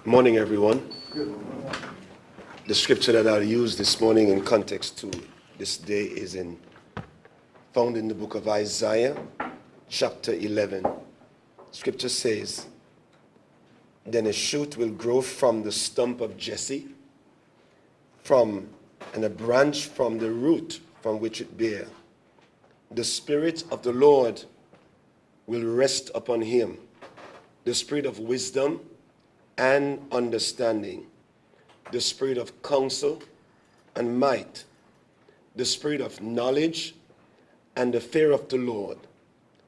Morning, everyone. The scripture that I'll use this morning in context to this day is found in the book of Isaiah, chapter 11. Scripture says, "Then a shoot will grow from the stump of Jesse, and a branch from the root from which it bear. The Spirit of the Lord will rest upon him, the Spirit of wisdom and understanding, the Spirit of counsel and might, the Spirit of knowledge and the fear of the Lord.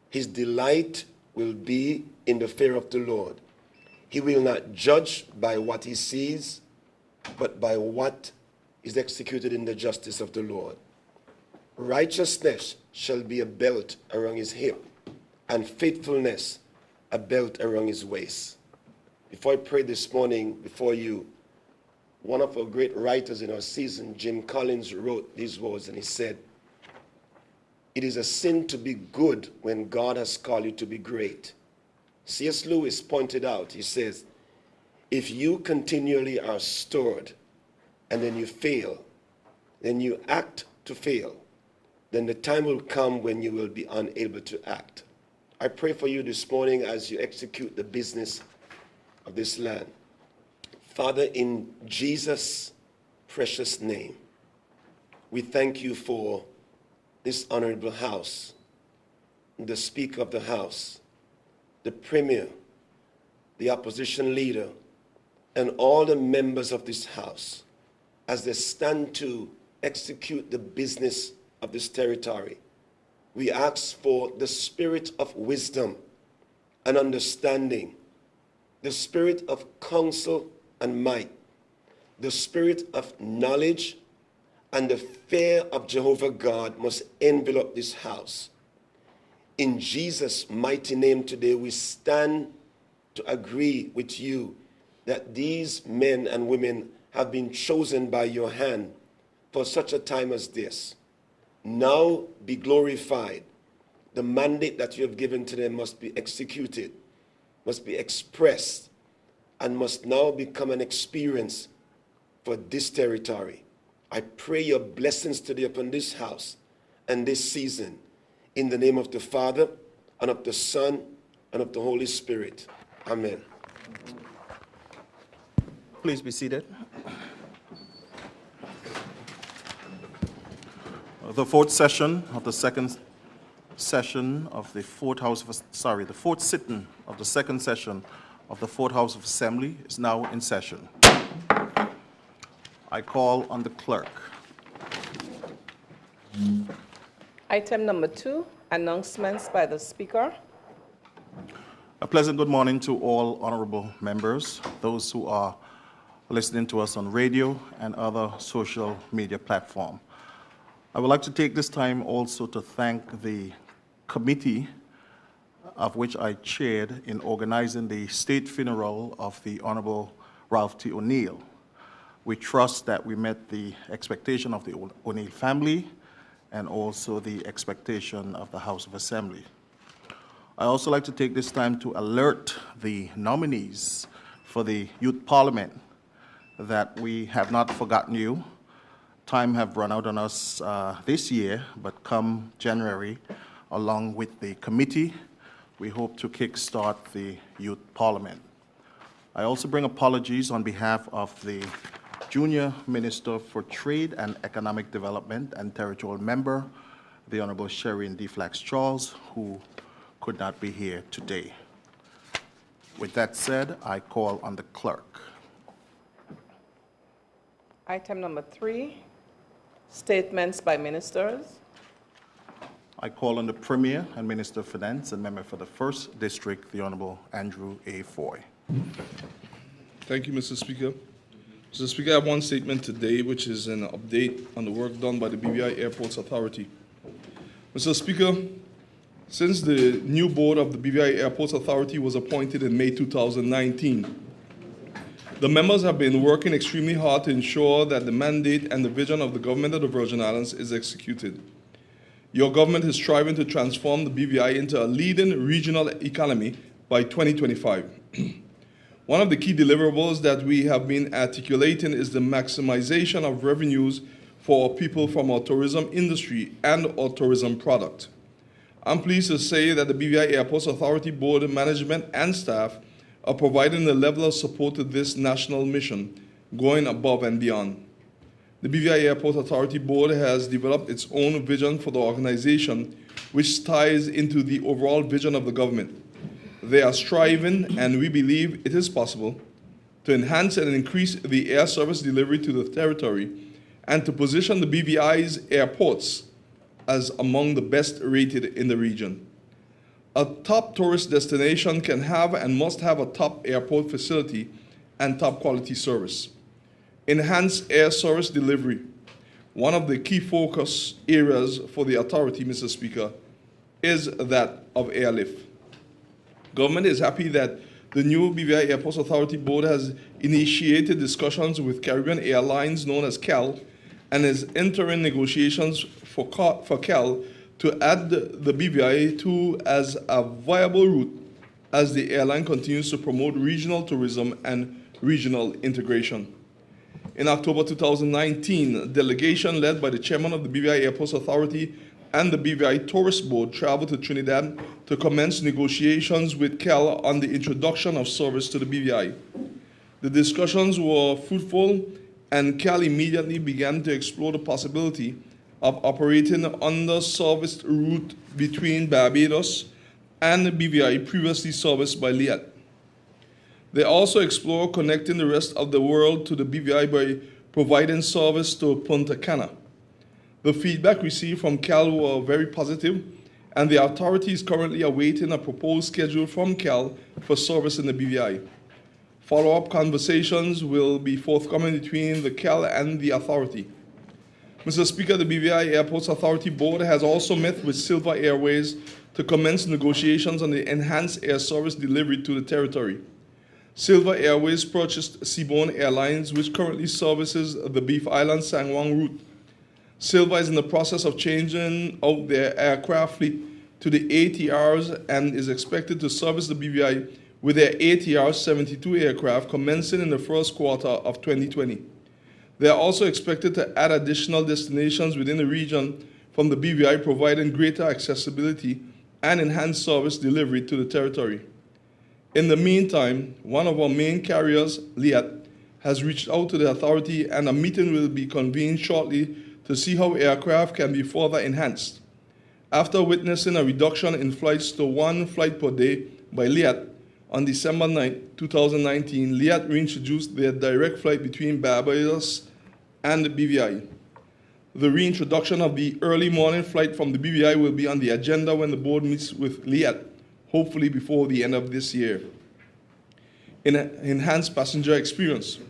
His delight will be in the fear of the Lord. He will not judge by what he sees, but by what is executed in the justice of the Lord. Righteousness shall be a belt around his hip, and faithfulness a belt around his waist." Before I pray this morning before you, one of our great writers in our season, Jim Collins, wrote these words, and he said, "It is a sin to be good when God has called you to be great." C.S. Lewis pointed out, he says, "If you continually are stored and then you fail, then you act to fail, then the time will come when you will be unable to act." I pray for you this morning as you execute the business of this land. Father, in Jesus' precious name, we thank you for this honorable house, the Speaker of the House, the Premier, the opposition leader, and all the members of this house as they stand to execute the business of this territory. We ask for the spirit of wisdom and understanding, the spirit of counsel and might, the spirit of knowledge and the fear of Jehovah God must envelop this house. In Jesus' mighty name today, we stand to agree with you that these men and women have been chosen by your hand for such a time as this. Now be glorified. The mandate that you have given to them must be executed, must be expressed, and must now become an experience for this territory. I pray your blessings today upon this house and this season, in the name of the Father, and of the Son, and of the Holy Spirit. Amen. Please be seated. The fourth session of the second session of the fourth House of, the fourth sitting of the second session of the Fourth House of Assembly is now in session. I call on the clerk. Item number 2, announcements by the Speaker. A pleasant good morning to all honorable members, those who are listening to us on radio and other social media platforms. I would like to take this time also to thank the committee of which I chaired in organizing the state funeral of the Honorable Ralph T. O'Neill. We trust that we met the expectation of the O'Neill family and also the expectation of the House of Assembly. I also like to take this time to alert the nominees for the Youth Parliament that we have not forgotten you. Time have run out on us this year, but come January, along with the committee, we hope to kickstart the Youth Parliament. I also bring apologies on behalf of the Junior Minister for Trade and Economic Development and Territorial Member, the Honorable Shereen D. Flax Charles, who could not be here today. With that said, I call on the clerk. Item number 3, statements by ministers. I call on the Premier and Minister of Finance and Member for the 1st District, the Honorable Andrew A. Foy. Thank you, Mr. Speaker. Mr. Speaker, I have one statement today, which is an update on the work done by the BVI Airports Authority. Mr. Speaker, since the new board of the BVI Airports Authority was appointed in May 2019, the members have been working extremely hard to ensure that the mandate and the vision of the government of the Virgin Islands is executed. Your government is striving to transform the BVI into a leading regional economy by 2025. One of the key deliverables that we have been articulating is the maximization of revenues for people from our tourism industry and our tourism product. I'm pleased to say that the BVI Airports Authority Board management and staff are providing the level of support to this national mission, going above and beyond. The BVI Airport Authority Board has developed its own vision for the organization, which ties into the overall vision of the government. They are striving, and we believe it is possible, to enhance and increase the air service delivery to the territory and to position the BVI's airports as among the best rated in the region. A top tourist destination can have and must have a top airport facility and top quality service. Enhanced air service delivery. One of the key focus areas for the authority, Mr. Speaker, is that of airlift. Government is happy that the new BVI Airports Authority Board has initiated discussions with Caribbean Airlines, known as CAL, and is entering negotiations for CAL to add the BVI to as a viable route as the airline continues to promote regional tourism and regional integration. In October 2019, a delegation led by the chairman of the BVI Airports Authority and the BVI Tourist Board traveled to Trinidad to commence negotiations with CAL on the introduction of service to the BVI. The discussions were fruitful, and CAL immediately began to explore the possibility of operating an under-serviced route between Barbados and the BVI previously serviced by Liat. They also explore connecting the rest of the world to the BVI by providing service to Punta Cana. The feedback received from CAL were very positive, and the authority is currently awaiting a proposed schedule from CAL for service in the BVI. Follow-up conversations will be forthcoming between the CAL and the authority. Mr. Speaker, the BVI Airports Authority Board has also met with Silver Airways to commence negotiations on the enhanced air service delivery to the territory. Silver Airways purchased Seabourn Airlines, which currently services the Beef Island San Juan route. Silver is in the process of changing out their aircraft fleet to the ATRs and is expected to service the BVI with their ATR 72 aircraft commencing in the first quarter of 2020. They are also expected to add additional destinations within the region from the BVI, providing greater accessibility and enhanced service delivery to the territory. In the meantime, one of our main carriers, Liat, has reached out to the authority, and a meeting will be convened shortly to see how aircraft can be further enhanced. After witnessing a reduction in flights to 1 flight per day by Liat, on December 9, 2019, Liat reintroduced their direct flight between Barbados and the BVI. The reintroduction of the early morning flight from the BVI will be on the agenda when the board meets with Liat, hopefully before the end of this year. In an enhanced passenger experience.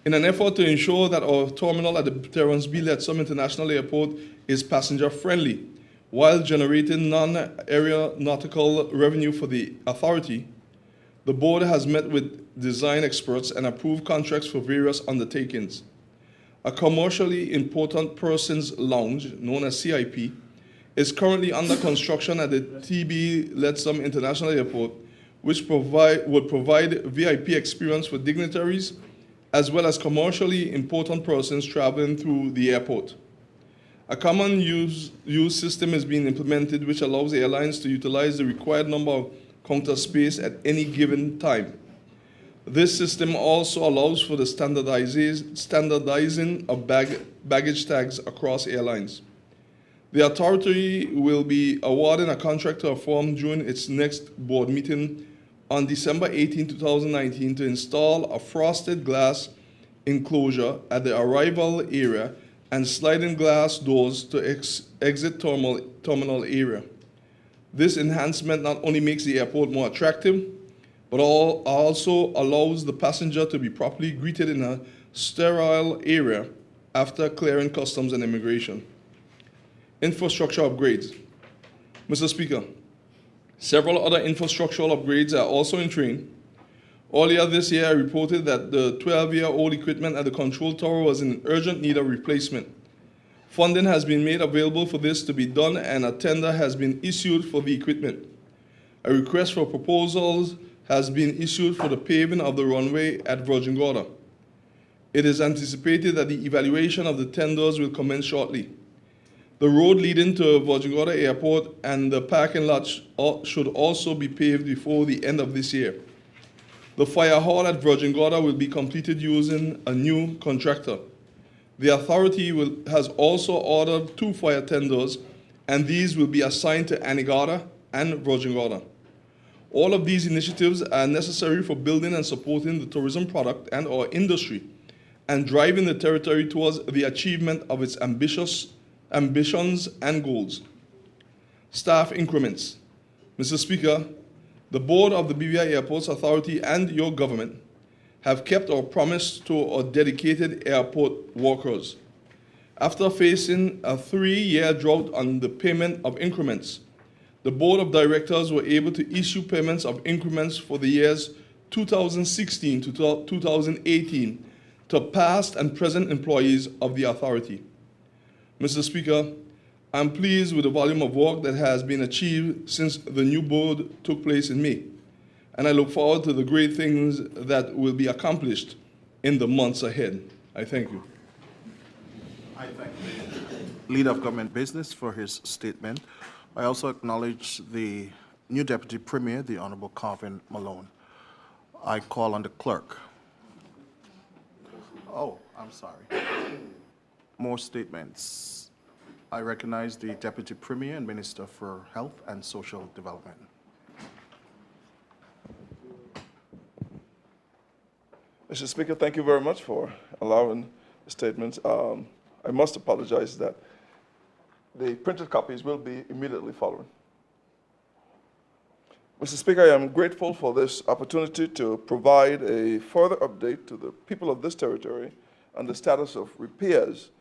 In an effort to ensure that our terminal at the Terence B. Lettsome International Airport is passenger-friendly, while generating non-aeronautical revenue for the authority, the board has met with design experts and approved contracts for various undertakings. A commercially important persons lounge, known as CIP, is currently under construction at the TB Lettsome International Airport, which would provide VIP experience for dignitaries as well as commercially important persons traveling through the airport. A common use system is being implemented which allows airlines to utilize the required number of counter space at any given time. This system also allows for the standardizing of baggage tags across airlines. The authority will be awarding a contract to a firm during its next board meeting on December 18, 2019 to install a frosted glass enclosure at the arrival area and sliding glass doors to exit terminal area. This enhancement not only makes the airport more attractive, but also allows the passenger to be properly greeted in a sterile area after clearing customs and immigration. Infrastructure upgrades. Mr. Speaker, several other infrastructural upgrades are also in train. Earlier this year, I reported that the 12-year-old equipment at the control tower was in urgent need of replacement. Funding has been made available for this to be done, and a tender has been issued for the equipment. A request for proposals has been issued for the paving of the runway at Virgin Gorda. It is anticipated that the evaluation of the tenders will commence shortly. The road leading to Virgin Gorda Airport and the parking lot should also be paved before the end of this year. The fire hall at Virgin Gorda will be completed using a new contractor. The authority has also ordered 2 fire tenders, and these will be assigned to Anegada and Virgin Gorda. All of these initiatives are necessary for building and supporting the tourism product and our industry, and driving the territory towards the achievement of its ambitions and goals. Staff increments. Mr. Speaker, the board of the BVI Airports Authority and your government have kept our promise to our dedicated airport workers. After facing a 3-year drought on the payment of increments, the board of directors were able to issue payments of increments for the years 2016 to 2018 to past and present employees of the authority. Mr. Speaker, I'm pleased with the volume of work that has been achieved since the new board took place in May, and I look forward to the great things that will be accomplished in the months ahead. I thank you. I thank the Leader of Government Business for his statement. I also acknowledge the new Deputy Premier, the Honorable Carvin Malone. I call on the clerk. Oh, I'm sorry. More statements. I recognize the Deputy Premier and Minister for Health and Social Development. Mr. Speaker, thank you very much for allowing the statements. I must apologize that the printed copies will be immediately following. Mr. Speaker, I am grateful for this opportunity to provide a further update to the people of this territory on the status of repairs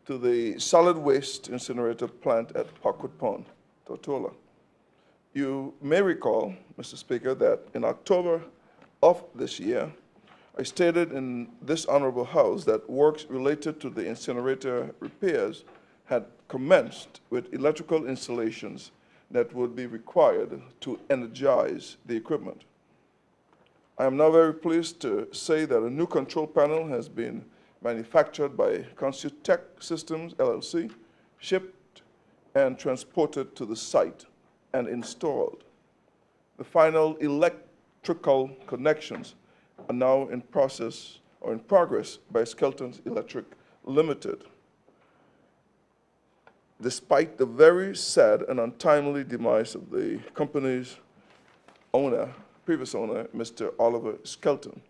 to the solid waste incinerator plant at Parkwood Pond, Tortola. You may recall, Mr. Speaker, that in October of this year, I stated in this honorable House that works related to the incinerator repairs had commenced with electrical installations that would be required to energize the equipment. I am now very pleased to say that a new control panel has been manufactured by Consutech Systems, LLC, shipped and transported to the site and installed. The final electrical connections are now in process or in progress by Skelton Electric Limited. Despite the very sad and untimely demise of the company's owner, previous owner, Mr. Oliver Skelton,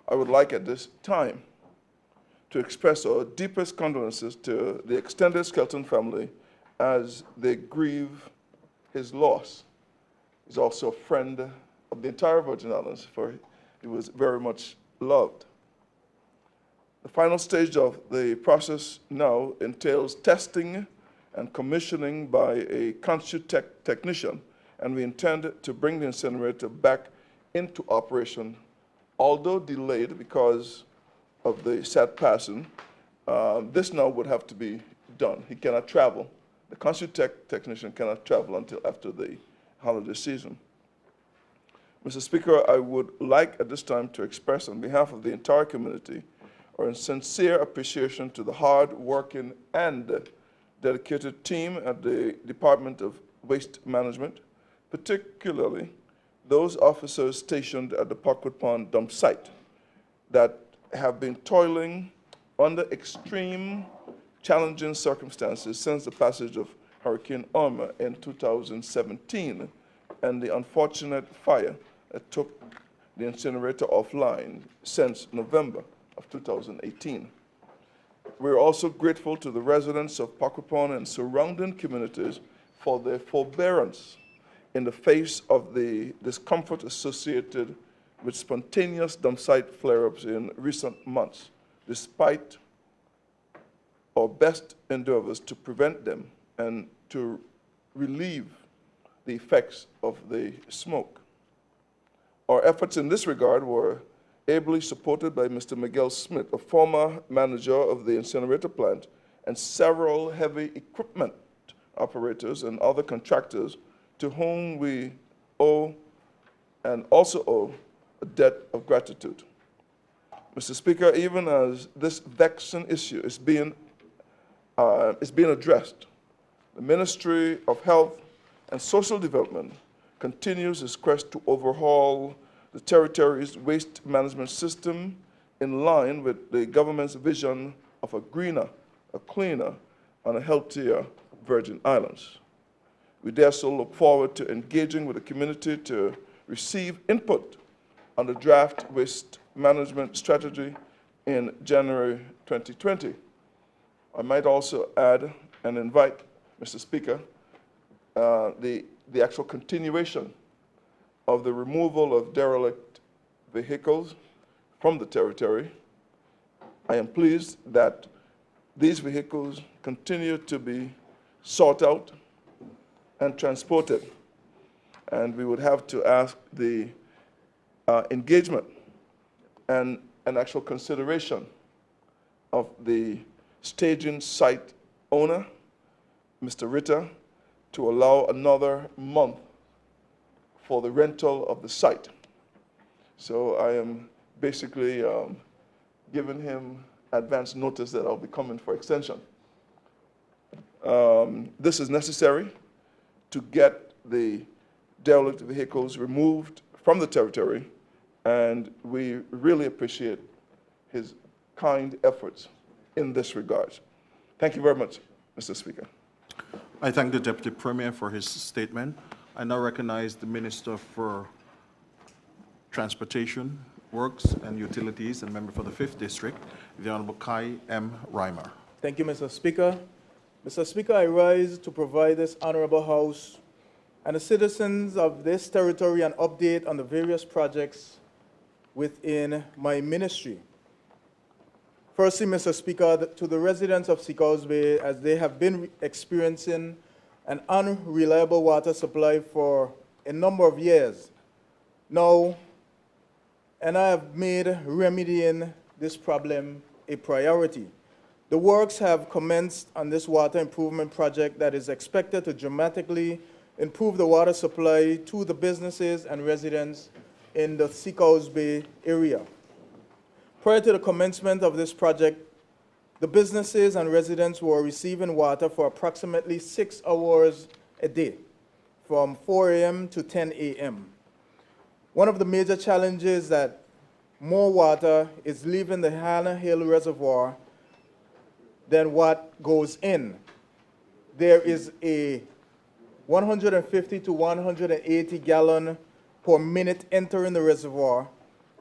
I would like at this time to express our deepest condolences to the extended Skelton family as they grieve his loss. He's also a friend of the entire Virgin Islands, for he was very much loved. The final stage of the process now entails testing and commissioning by a Consutech technician, and we intend to bring the incinerator back into operation, although delayed because of the sad passing. This now would have to be done. He cannot travel. The Consutech technician cannot travel until after the holiday season. Mr. Speaker, I would like at this time to express on behalf of the entire community our sincere appreciation to the hard-working and dedicated team at the Department of Waste Management, particularly those officers stationed at the Parkwood Pond dump site that have been toiling under extreme, challenging circumstances since the passage of Hurricane Irma in 2017 and the unfortunate fire that took the incinerator offline since November of 2018. We're also grateful to the residents of Parkwood Pond and surrounding communities for their forbearance in the face of the discomfort associated with spontaneous dump site flare-ups in recent months, despite our best endeavors to prevent them and to relieve the effects of the smoke. Our efforts in this regard were ably supported by Mr. Miguel Smith, a former manager of the incinerator plant, and several heavy equipment operators and other contractors to whom we owe and also owe a debt of gratitude. Mr. Speaker, even as this vexing issue is being addressed, the Ministry of Health and Social Development continues its quest to overhaul the territory's waste management system in line with the government's vision of a greener, a cleaner, and a healthier Virgin Islands. We therefore look forward to engaging with the community to receive input on the draft waste management strategy in January 2020. I might also add and invite, Mr. Speaker, the actual continuation of the removal of derelict vehicles from the territory. I am pleased that these vehicles continue to be sought out and transported. And we would have to ask the engagement and an actual consideration of the staging site owner, Mr. Ritter, to allow another month for the rental of the site. So I am basically giving him advance notice that I'll be coming for extension. This is necessary to get the derelict vehicles removed from the territory, and we really appreciate his kind efforts in this regard. Thank you very much, Mr. Speaker. I thank the Deputy Premier for his statement. I now recognize the Minister for Transportation, Works and Utilities and member for the 5th District, the Honorable Kai M. Reimer. Thank you, Mr. Speaker. Mr. Speaker, I rise to provide this Honorable House and the citizens of this territory an update on the various projects within my ministry. Firstly, Mr. Speaker, to the residents of Seacoast Bay, as they have been experiencing an unreliable water supply for a number of years now, and I have made remedying this problem a priority. The works have commenced on this water improvement project that is expected to dramatically improve the water supply to the businesses and residents in the Seacoast Bay area. Prior to the commencement of this project, the businesses and residents were receiving water for approximately 6 hours a day, from 4 a.m. to 10 a.m. One of the major challenges that more water is leaving the Hannah Hill Reservoir than what goes in. There is a 150 to 180 gallon per minute entering the reservoir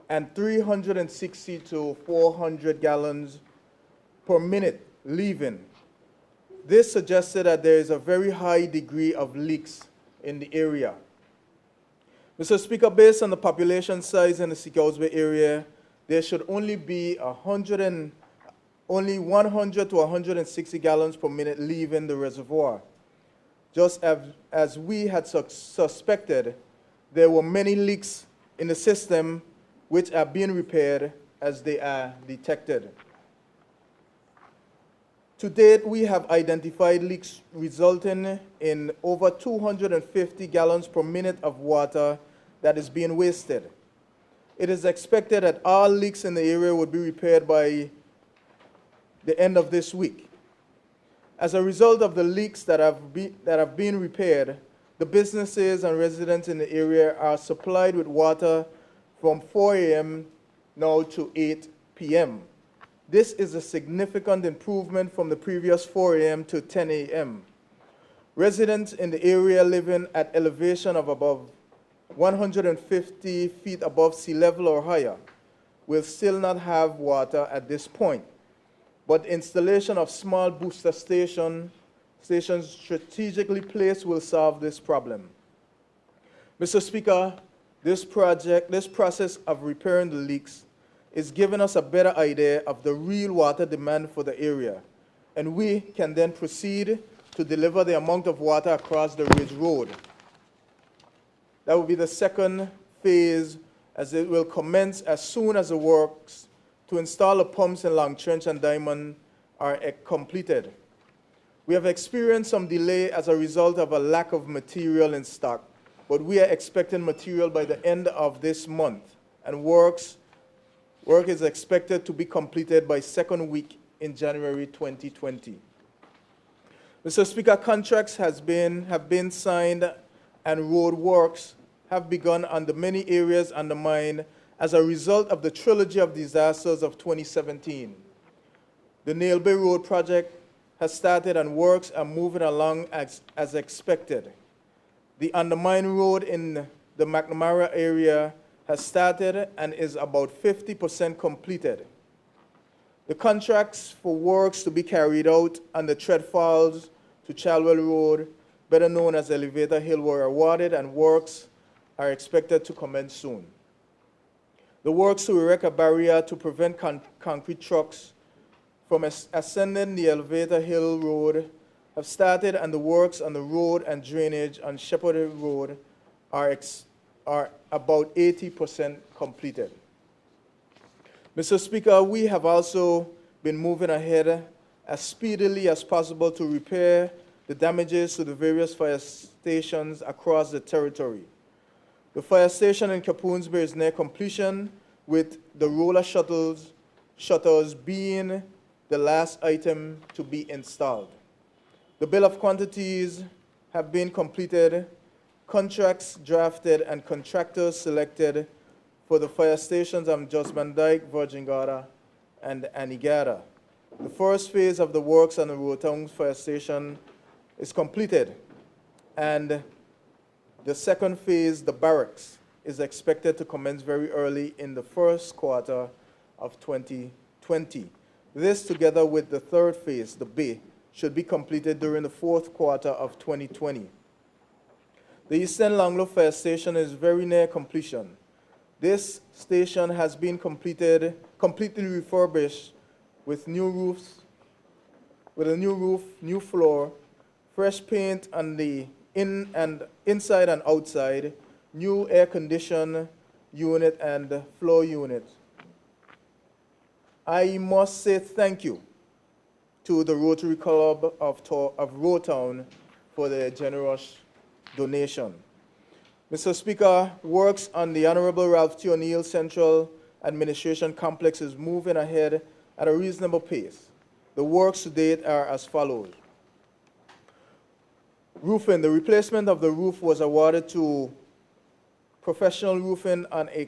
and 360 to 400 gallons per minute leaving. This suggested that there is a very high degree of leaks in the area. Mr. Speaker, based on the population size in the Seacoast Bay area, there should only be 100 to 160 gallons per minute leaving the reservoir. Just as we had suspected, there were many leaks in the system which are being repaired as they are detected. To date, we have identified leaks resulting in over 250 gallons per minute of water that is being wasted. It is expected that all leaks in the area would be repaired by the end of this week. As a result of the leaks that have been repaired, the businesses and residents in the area are supplied with water from 4 a.m. now to 8 p.m. This is a significant improvement from the previous 4 a.m. to 10 a.m. Residents in the area living at elevation of above 150 feet above sea level or higher will still not have water at this point, but installation of small booster stations strategically placed will solve this problem. Mr. Speaker, this process of repairing the leaks is giving us a better idea of the real water demand for the area, and we can then proceed to deliver the amount of water across the Ridge Road. That will be the second phase, as it will commence as soon as the works to install the pumps in Long Trench and Diamond are completed. We have experienced some delay as a result of a lack of material in stock, but we are expecting material by the end of this month, and work is expected to be completed by second week in January 2020. Mr. Speaker, contracts have been signed and road works have begun on the many areas on the mine as a result of the trilogy of disasters of 2017. The Nail Bay Road project has started and works are moving along as expected. The Undermine Road in the McNamara area has started and is about 50% completed. The contracts for works to be carried out on the Tread Falls to Chalwell Road, better known as Elevator Hill, were awarded and works are expected to commence soon. The works to erect a barrier to prevent concrete trucks from ascending the Elevator Hill Road have started, and the works on the road and drainage on Shepherd Hill Road are about 80% completed. Mr. Speaker, we have also been moving ahead as speedily as possible to repair the damages to the various fire stations across the territory. The fire station in Cappoons Bay is near completion, with the roller shutters being the last item to be installed. The bill of quantities have been completed, contracts drafted, and contractors selected for the fire stations on Josman Dyke, Virgin Gorda, and Anegada. The first phase of the works on the Rotown Fire Station is completed, and the second phase, the barracks, is expected to commence very early in the first quarter of 2020. This, together with the third phase, the bay, should be completed during the fourth quarter of 2020. The Eastern Langlo Fire Station is very near completion. This station has been completely refurbished with new roofs, with a new roof, new floor, fresh paint on the inside and outside, new air condition unit and floor unit. I must say thank you to the Rotary Club of Rotown for their generous donation. Mr. Speaker, works on the Honorable Ralph T. O'Neill Central Administration Complex is moving ahead at a reasonable pace. The works to date are as follows. Roofing. The replacement of the roof was awarded to Professional Roofing on a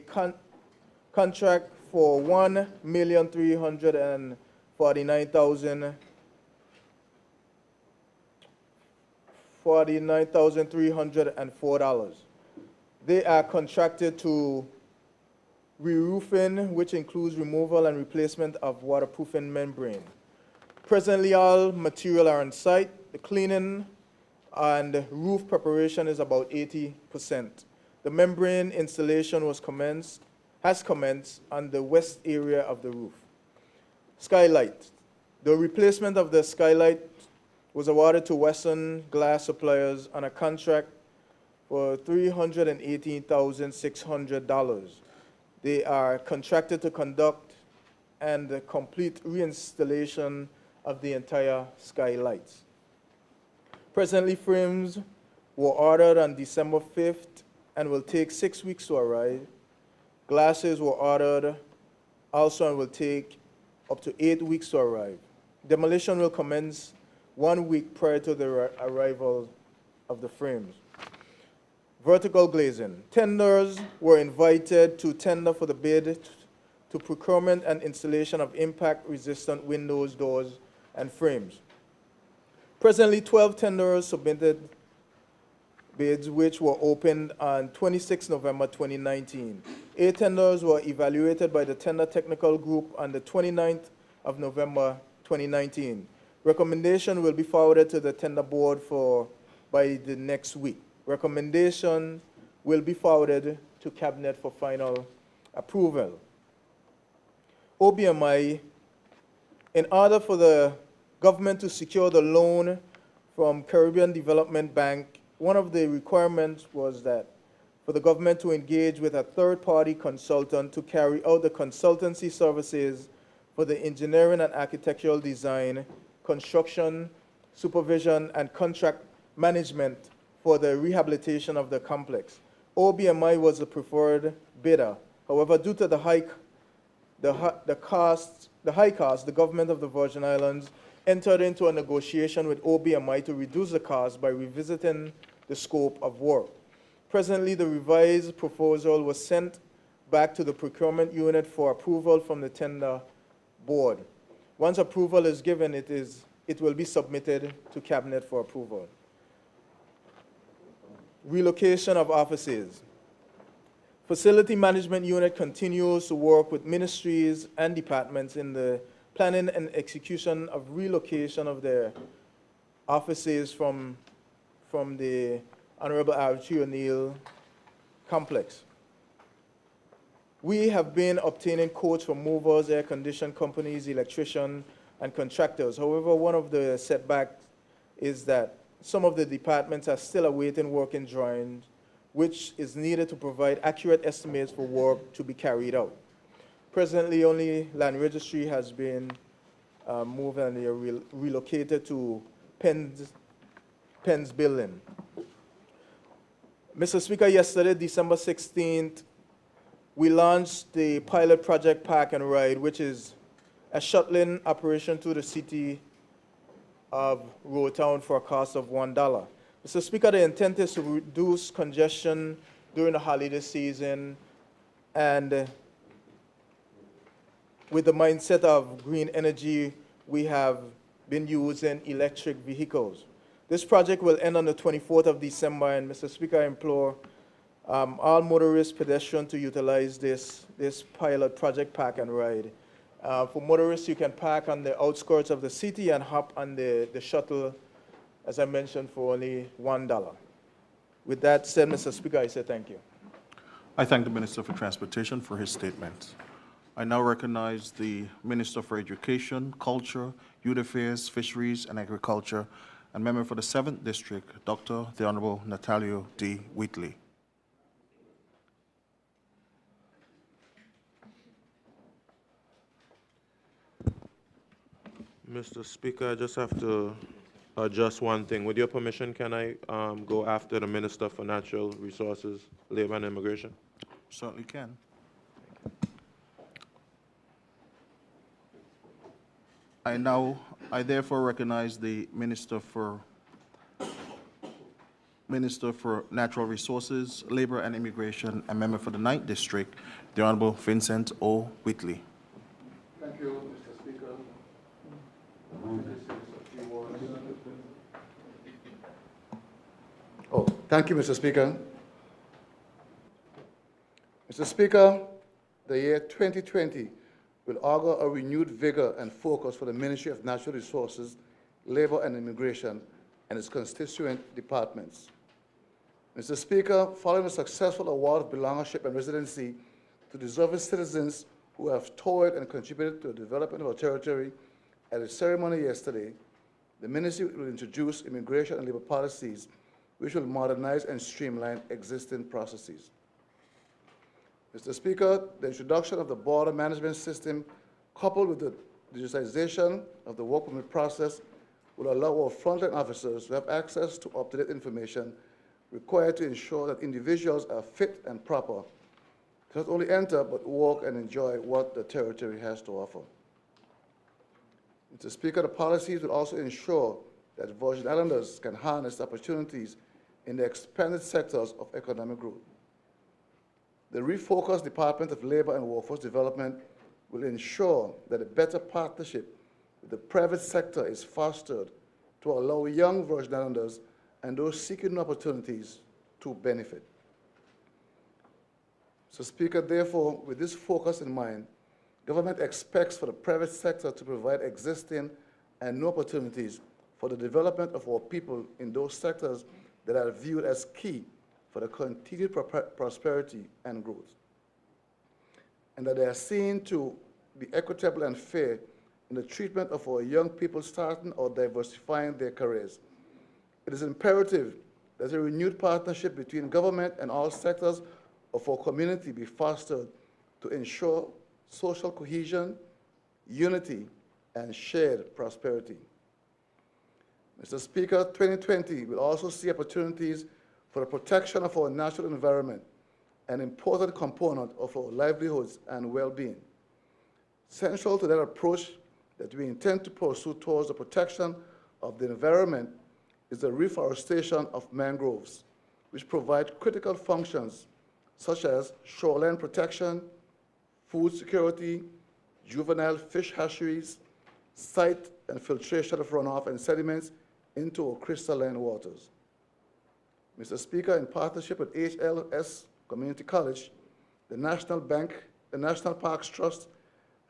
contract for $1,349,304. They are contracted to re-roofing, which includes removal and replacement of waterproofing membrane. Presently, all material are on site. The cleaning and roof preparation is about 80%. The membrane installation has commenced on the west area of the roof. Skylight. The replacement of the skylight was awarded to Western Glass Suppliers on a contract for $318,600. They are contracted to conduct and complete reinstallation of the entire skylights. Presently, frames were ordered on December 5th and will take 6 weeks to arrive. Glasses were ordered also and will take up to 8 weeks to arrive. Demolition will commence 1 week prior to the arrival of the frames. Vertical glazing. Tenders were invited to tender for the bid to procurement and installation of impact-resistant windows, doors, and frames. Presently, 12 tenders submitted bids, which were opened on 26 November 2019. 8 tenders were evaluated by the Tender Technical Group on the 29th of November 2019. Recommendation will be forwarded to the tender board by the next week. Recommendation will be forwarded to Cabinet for final approval. OBMI, in order for the government to secure the loan from Caribbean Development Bank, one of the requirements was that for the government to engage with a third-party consultant to carry out the consultancy services for the engineering and architectural design, construction, supervision, and contract management for the rehabilitation of the complex. OBMI was the preferred bidder. However, due to the high cost, the government of the Virgin Islands entered into a negotiation with OBMI to reduce the cost by revisiting the scope of work. Presently, the revised proposal was sent back to the procurement unit for approval from the tender board. Once approval is given, it will be submitted to Cabinet for approval. Relocation of offices. Facility Management Unit continues to work with ministries and departments in the planning and execution of relocation of their offices from the Honorable R.G. O'Neill complex. We have been obtaining quotes from movers, air condition companies, electricians, and contractors. However, one of the setbacks is that some of the departments are still awaiting working drawings, which is needed to provide accurate estimates for work to be carried out. Presently, only land registry has been moved and they are relocated to Penn's building. Mr. Speaker, yesterday, December 16th, we launched the pilot project Park and Ride, which is a shuttling operation to the city of Road Town for a cost of $1. Mr. Speaker, the intent is to reduce congestion during the holiday season and with the mindset of green energy, we have been using electric vehicles. This project will end on the 24th of December, and Mr. Speaker, I implore all motorists, pedestrians to utilize this pilot project Park and Ride. For motorists, you can park on the outskirts of the city and hop on the shuttle, as I mentioned, for only $1. With that said, Mr. Speaker, I say thank you. I thank the Minister for Transportation for his statement. I now recognize the Minister for Education, Culture, Youth Affairs, Fisheries, and Agriculture, and member for the 7th District, Dr. the Honorable Natalio D. Wheatley. Mr. Speaker, I just have to adjust one thing. With your permission, can I go after the Minister for Natural Resources, Labor and Immigration? Certainly can. I therefore recognize the Minister for Natural Resources, Labor and Immigration, and member for the 9th District, the Honorable Vincent O. Wheatley. Thank you, Mr. Speaker. Thank you, Mr. Speaker. Mr. Speaker, the year 2020 will augur a renewed vigor and focus for the Ministry of Natural Resources, Labor and Immigration, and its constituent departments. Mr. Speaker, following the successful award of belongership and residency to deserving citizens who have toiled and contributed to the development of our territory, at a ceremony yesterday, the Ministry will introduce immigration and labor policies which will modernize and streamline existing processes. Mr. Speaker, the introduction of the border management system, coupled with the digitization of the work permit process, will allow our frontline officers to have access to up-to-date information required to ensure that individuals are fit and proper to not only enter but work and enjoy what the territory has to offer. Mr. Speaker, the policies will also ensure that Virgin Islanders can harness opportunities in the expanded sectors of economic growth. The refocused Department of Labor and Workforce Development will ensure that a better partnership with the private sector is fostered to allow young Virgin Islanders and those seeking opportunities to benefit. Mr. Speaker, therefore, with this focus in mind, government expects for the private sector to provide existing and new opportunities for the development of our people in those sectors that are viewed as key for the continued prosperity and growth, and that they are seen to be equitable and fair in the treatment of our young people starting or diversifying their careers. It is imperative that a renewed partnership between government and all sectors of our community be fostered to ensure social cohesion, unity, and shared prosperity. Mr. Speaker, 2020 will also see opportunities for the protection of our natural environment, an important component of our livelihoods and well-being. Central to that approach that we intend to pursue towards the protection of the environment is the reforestation of mangroves, which provide critical functions such as shoreline protection, food security, juvenile fish hatcheries, site and filtration of runoff and sediments into our crystalline waters. Mr. Speaker, in partnership with HLS Community College, the National Bank, the National Parks Trust,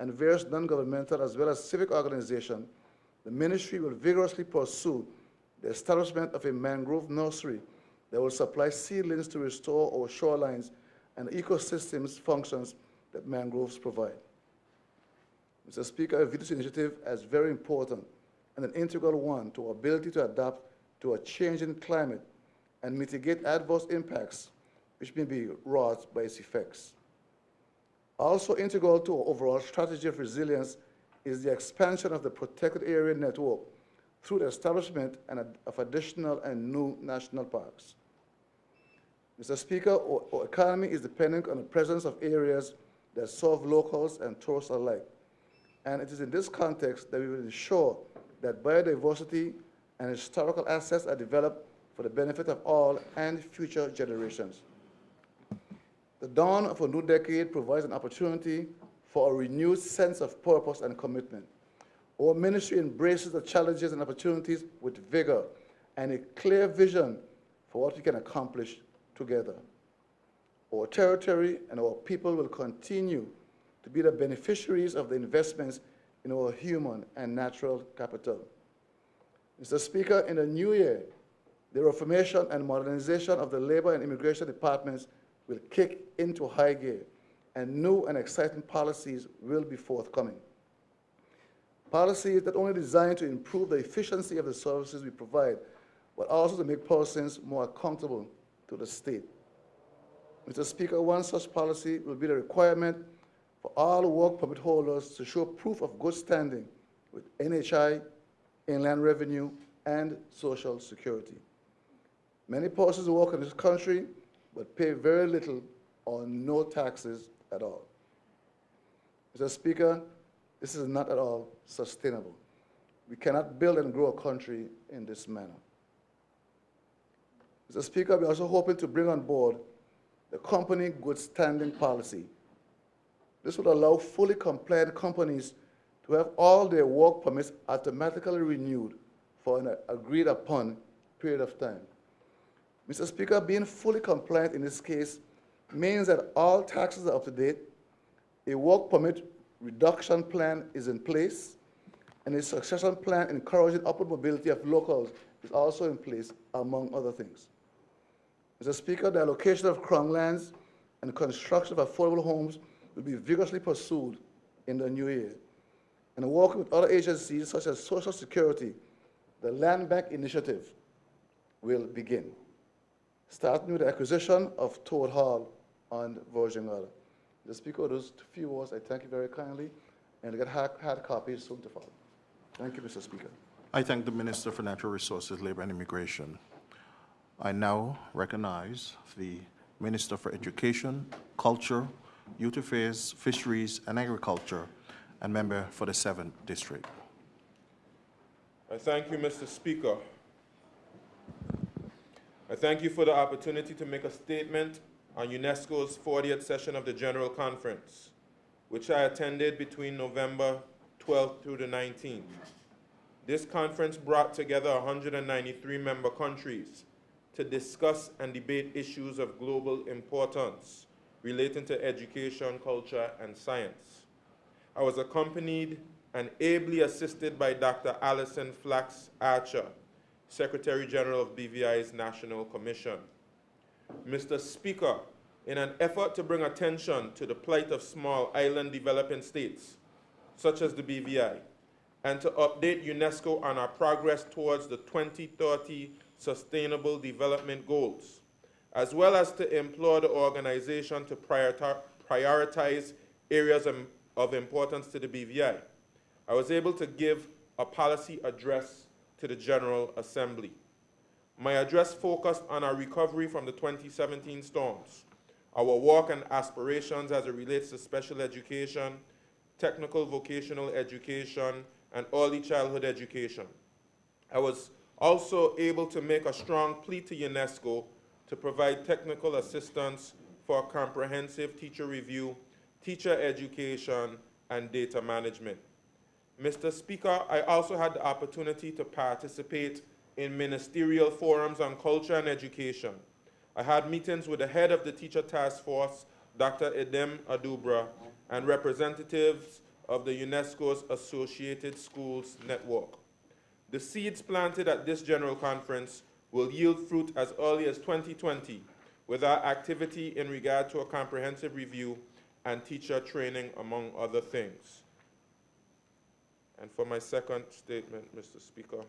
and various non-governmental as well as civic organizations, the ministry will vigorously pursue the establishment of a mangrove nursery that will supply seedlings to restore our shorelines and ecosystems functions that mangroves provide. Mr. Speaker, I view this initiative as very important and an integral one to our ability to adapt to a changing climate and mitigate adverse impacts which may be wrought by its effects. Also integral to our overall strategy of resilience is the expansion of the protected area network through the establishment of additional and new national parks. Mr. Speaker, our economy is dependent on the presence of areas that serve locals and tourists alike. And it is in this context that we will ensure that biodiversity and historical assets are developed for the benefit of all and future generations. The dawn of a new decade provides an opportunity for a renewed sense of purpose and commitment. Our ministry embraces the challenges and opportunities with vigor and a clear vision for what we can accomplish together. Our territory and our people will continue to be the beneficiaries of the investments in our human and natural capital. Mr. Speaker, in the new year, the reformation and modernization of the Labor and Immigration Departments will kick into high gear, and new and exciting policies will be forthcoming. Policies that only designed to improve the efficiency of the services we provide, but also to make persons more accountable to the state. Mr. Speaker, one such policy will be the requirement for all work permit holders to show proof of good standing with NHI, Inland Revenue, and Social Security. Many persons work in this country but pay very little or no taxes at all. Mr. Speaker, this is not at all sustainable. We cannot build and grow a country in this manner. Mr. Speaker, we're also hoping to bring on board the company good standing policy. This would allow fully compliant companies to have all their work permits automatically renewed for an agreed upon period of time. Mr. Speaker, being fully compliant in this case means that all taxes are up to date, a work permit reduction plan is in place, and a succession plan encouraging upward mobility of locals is also in place, among other things. Mr. Speaker, the allocation of Crown lands and construction of affordable homes will be vigorously pursued in the new year. And working with other agencies such as Social Security, the Land Bank Initiative will begin, starting with the acquisition of Toad Hall on Virgin Island. Mr. Speaker, those few words, I thank you very kindly, and I get hard copies soon to follow. Thank you, Mr. Speaker. I thank the Minister for Natural Resources, Labor and Immigration. I now recognize the Minister for Education, Culture, Youth Affairs, Fisheries, and Agriculture, and member for the 7th District. I thank you, Mr. Speaker. I thank you for the opportunity to make a statement on UNESCO's 40th session of the General Conference, which I attended between November 12th through the 19th. This conference brought together 193 member countries to discuss and debate issues of global importance relating to education, culture, and science. I was accompanied and ably assisted by Dr. Alison Flax Archer, Secretary General of BVI's National Commission. Mr. Speaker, in an effort to bring attention to the plight of small island developing states, such as the BVI, and to update UNESCO on our progress towards the 2030 Sustainable Development Goals, as well as to implore the organization to prioritize areas of importance to the BVI, I was able to give a policy address to the General Assembly. My address focused on our recovery from the 2017 storms, our work and aspirations as it relates to special education, technical vocational education, and early childhood education. I was also able to make a strong plea to UNESCO to provide technical assistance for comprehensive teacher review, teacher education, and data management. Mr. Speaker, I also had the opportunity to participate in ministerial forums on culture and education. I had meetings with the head of the Teacher Task Force, Dr. Edem Adubra, and representatives of the UNESCO's Associated Schools Network. The seeds planted at this General Conference will yield fruit as early as 2020 with our activity in regard to a comprehensive review and teacher training, among other things. And for my second statement, Mr. Speaker,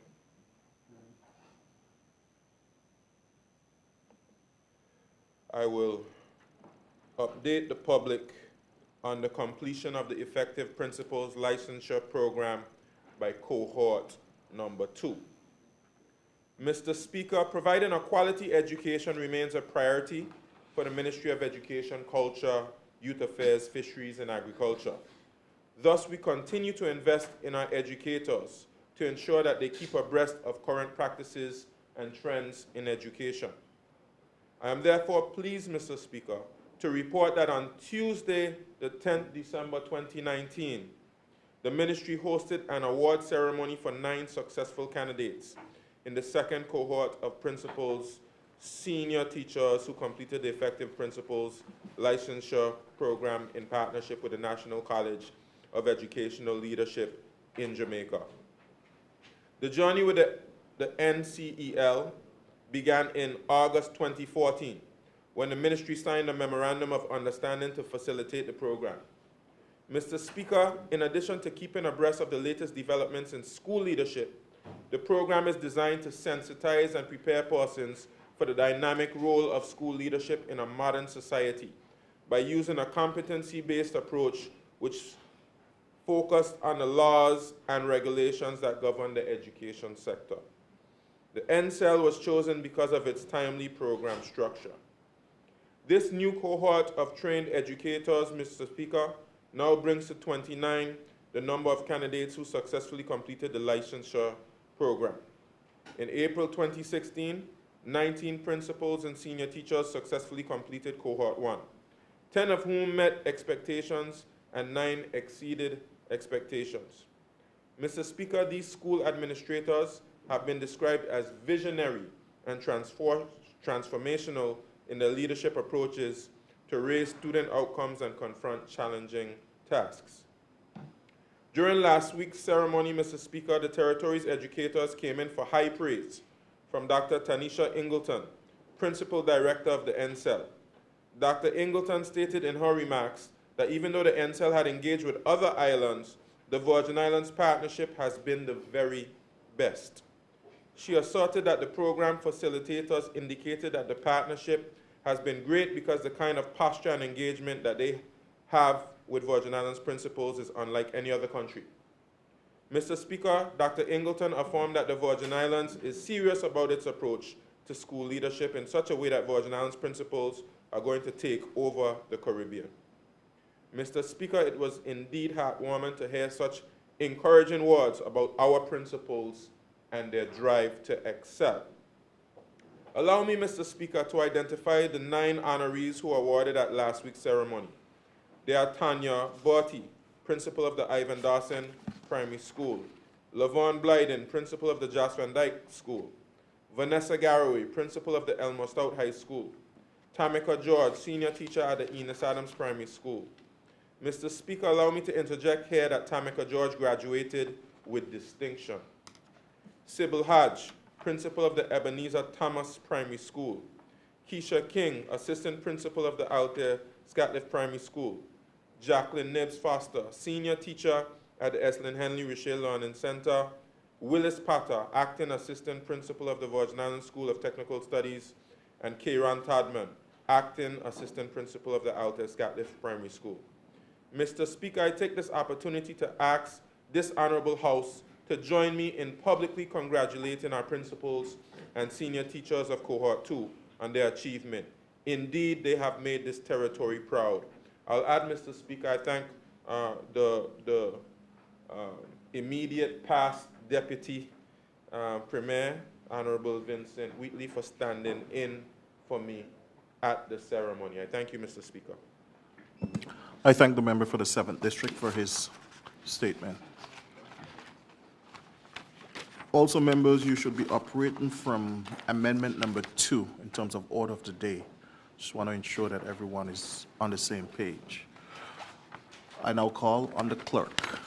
I will update the public on the completion of the Effective Principals Licensure Program by cohort number 2. Mr. Speaker, providing a quality education remains a priority for the Ministry of Education, Culture, Youth Affairs, Fisheries, and Agriculture. Thus, we continue to invest in our educators to ensure that they keep abreast of current practices and trends in education. I am therefore pleased, Mr. Speaker, to report that on Tuesday, the 10th December 2019, the ministry hosted an award ceremony for 9 successful candidates in the second cohort of principals, senior teachers who completed the Effective Principals Licensure Program in partnership with the National College of Educational Leadership in Jamaica. The journey with the NCEL began in August 2014, when the ministry signed a Memorandum of Understanding to facilitate the program. Mr. Speaker, in addition to keeping abreast of the latest developments in school leadership, the program is designed to sensitize and prepare persons for the dynamic role of school leadership in a modern society by using a competency-based approach which focused on the laws and regulations that govern the education sector. The NCEL was chosen because of its timely program structure. This new cohort of trained educators, Mr. Speaker, now brings to 29 the number of candidates who successfully completed the licensure program. In April 2016, 19 principals and senior teachers successfully completed cohort 1, 10 of whom met expectations and 9 exceeded expectations. Mr. Speaker, these school administrators have been described as visionary and transformational in their leadership approaches to raise student outcomes and confront challenging tasks. During last week's ceremony, Mr. Speaker, the territory's educators came in for high praise from Dr. Tanisha Ingleton, Principal Director of the NCEL. Dr. Ingleton stated in her remarks that even though the NCEL had engaged with other islands, the Virgin Islands partnership has been the very best. She asserted that the program facilitators indicated that the partnership has been great because the kind of posture and engagement that they have with Virgin Islands principals is unlike any other country. Mr. Speaker, Dr. Ingleton affirmed that the Virgin Islands is serious about its approach to school leadership in such a way that Virgin Islands principals are going to take over the Caribbean. Mr. Speaker, it was indeed heartwarming to hear such encouraging words about our principals and their drive to excel. Allow me, Mr. Speaker, to identify the 9 honorees who were awarded at last week's ceremony. They are Tanya Bertie, Principal of the Ivan Dawson Primary School; Lavon Blyden, Principal of the Jas Van Dyke School; Vanessa Garraway, Principal of the Elmer Stout High School; Tamika George, Senior Teacher at the Enos Adams Primary School. Mr. Speaker, allow me to interject here that Tamika George graduated with distinction. Sybil Hodge, Principal of the Ebenezer Thomas Primary School; Keisha King, Assistant Principal of the Altair Scatliff Primary School; Jacqueline Nibbs Foster, Senior Teacher at the Estlin Henley Rochelle Learning Center; Willis Potter, Acting Assistant Principal of the Virgin Islands School of Technical Studies; and Kieran Tadman, Acting Assistant Principal of the Altair Scatliff Primary School. Mr. Speaker, I take this opportunity to ask this Honorable House to join me in publicly congratulating our principals and senior teachers of Cohort 2 on their achievement. Indeed, they have made this territory proud. I'll add, Mr. Speaker, I thank the immediate past Deputy Premier, Honorable Vincent Wheatley, for standing in for me at the ceremony. I thank you, Mr. Speaker. I thank the member for the 7th District for his statement. Also, members, you should be operating from amendment number 2 in terms of order of the day. Just want to ensure that everyone is on the same page. I now call on the clerk.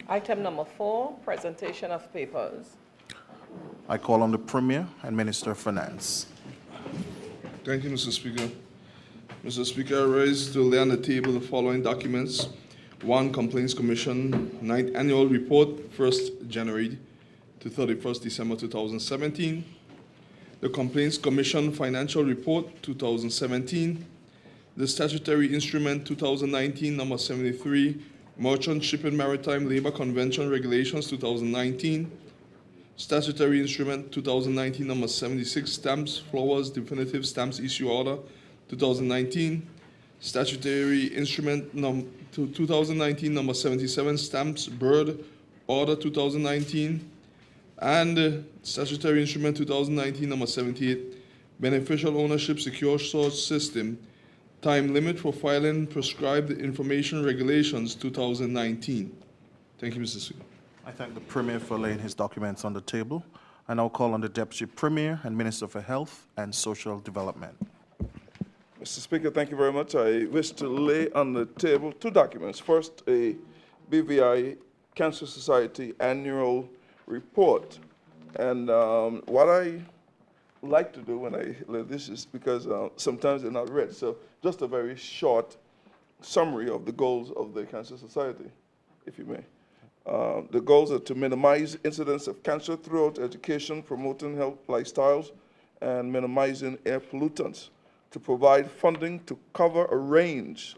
Item number 4, presentation of papers. I call on the Premier and Minister of Finance. Thank you, Mr. Speaker. Mr. Speaker, I rise to lay on the table the following documents. 1, Complaints Commission, 9th Annual Report, 1st January to 31st December 2017. The Complaints Commission Financial Report, 2017. The Statutory Instrument 2019, number 73, Merchant Shipping Maritime Labor Convention Regulations, 2019. Statutory Instrument 2019, number 76, Stamps, Flowers, Definitive Stamps Issue Order, 2019. Statutory Instrument 2019, number 77, Stamps, Bird, Order, 2019. And Statutory Instrument 2019, number 78, Beneficial Ownership Secure Source System, Time Limit for Filing Prescribed Information Regulations, 2019. Thank you, Mr. Speaker. I thank the Premier for laying his documents on the table. I now call on the Deputy Premier and Minister for Health and Social Development. Mr. Speaker, thank you very much. I wish to lay on the table 2 documents. First, a BVI Cancer Society annual report. And what I like to do when I lay this is because sometimes they're not read. So just a very short summary of the goals of the Cancer Society, if you may. The goals are to minimize incidence of cancer throughout education, promoting health lifestyles, and minimizing air pollutants, to provide funding to cover a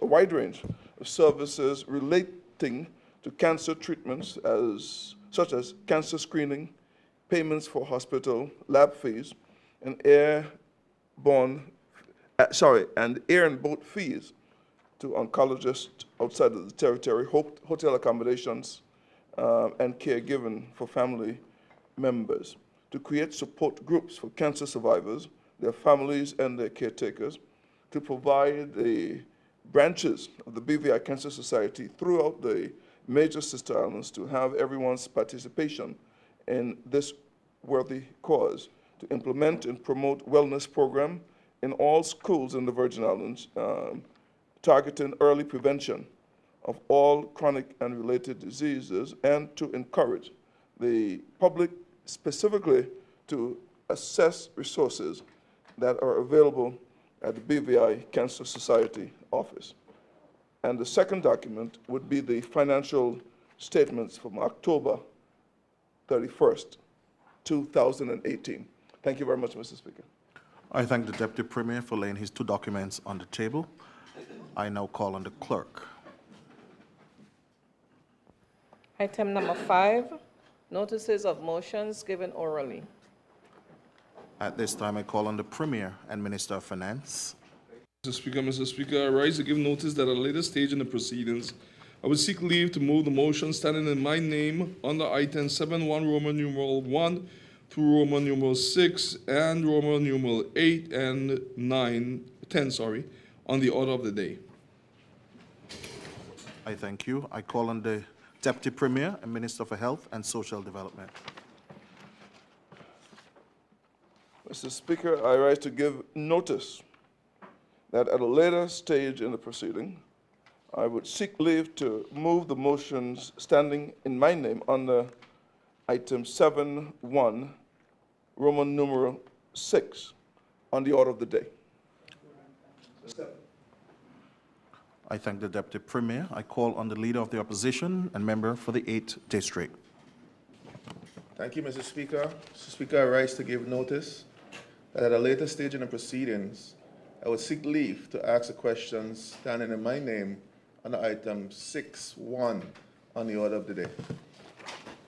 wide range of services relating to cancer treatments such as cancer screening, payments for hospital lab fees, and air and boat fees to oncologists outside of the territory, hotel accommodations, and caregiving for family members, to create support groups for cancer survivors, their families, and their caretakers, to provide the branches of the BVI Cancer Society throughout the major sister islands to have everyone's participation in this worthy cause, to implement and promote wellness program in all schools in the Virgin Islands, targeting early prevention of all chronic and related diseases, and to encourage the public specifically to assess resources that are available at the BVI Cancer Society office. And the second document would be the financial statements from October 31st, 2018. Thank you very much, Mr. Speaker. I thank the Deputy Premier for laying his 2 documents on the table. I now call on the clerk. Item number 5, notices of motions given orally. At this time, I call on the Premier and Minister of Finance. Mr. Speaker, I rise to give notice that at a later stage in the proceedings, I would seek leave to move the motion standing in my name under item 7.1 Roman numeral 1 through Roman numeral 6 and Roman numeral 8 and 10, on the order of the day. I thank you. I call on the Deputy Premier and Minister for Health and Social Development. Mr. Speaker, I rise to give notice that at a later stage in the proceeding, I would seek leave to move the motions standing in my name under item 7.1, Roman numeral 6, on the order of the day. I thank the Deputy Premier. I call on the Leader of the Opposition and member for the 8th District. Thank you, Mr. Speaker. Mr. Speaker, I rise to give notice that at a later stage in the proceedings, I would seek leave to ask the questions standing in my name under item 6.1 on the order of the day.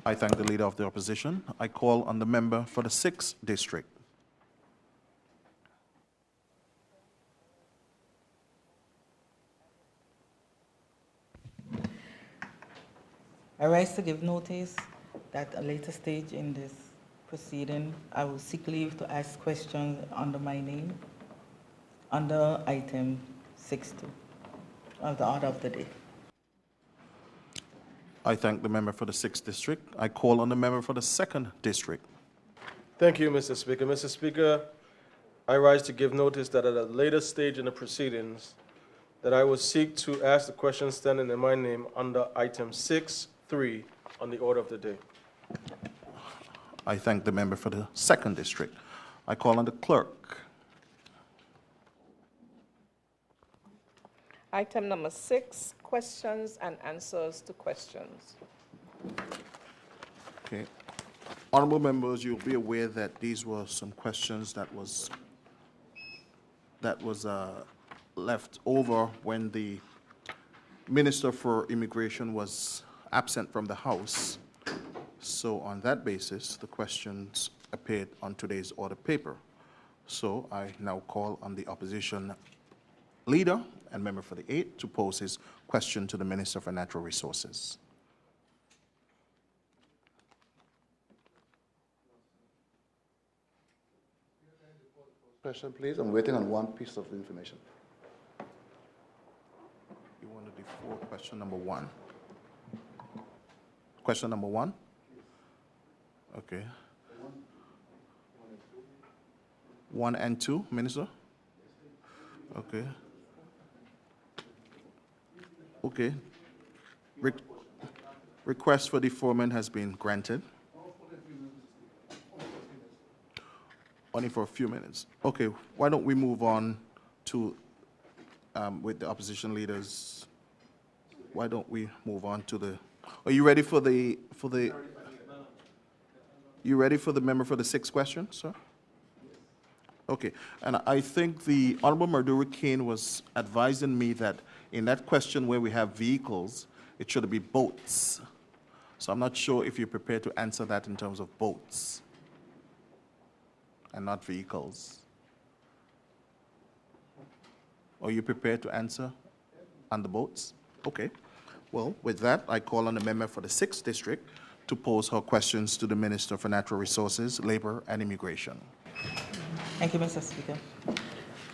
I thank the Leader of the Opposition. I call on the member for the 6th District. I rise to give notice that at a later stage in this proceeding, I will seek leave to ask questions under my name, under item 60 of the order of the day. I thank the member for the 6th District. I call on the member for the 2nd District. Thank you, Mr. Speaker. Mr. Speaker, I rise to give notice that at a later stage in the proceedings, that I will seek to ask the question standing in my name under item 6.3 on the order of the day. I thank the member for the 2nd District. I call on the clerk. Item number 6, questions and answers to questions. Okay. Honorable members, you'll be aware that these were some questions that was left over when the Minister for Immigration was absent from the House. So on that basis, the questions appeared on today's order paper. So I now call on the opposition leader and member for the 8th to pose his question to the Minister for Natural Resources. Question, please. I'm waiting on one piece of information. You want to defer question number 1? Question number 1? Okay. 1 and 2, Minister? Okay. Okay. Request for deferment has been granted. Only for a few minutes. Okay, why don't we move on to, with the opposition leaders, why don't we move on to the, are you ready for the you ready for the member for the 6th question, sir? Okay, and I think the Honorable Marduri Kane was advising me that in that question where we have vehicles, it should be boats. So I'm not sure if you're prepared to answer that in terms of boats and not vehicles. Are you prepared to answer on the boats? Okay. Well, with that, I call on the member for the 6th District to pose her questions to the Minister for Natural Resources, Labor and Immigration. Thank you, Mr. Speaker.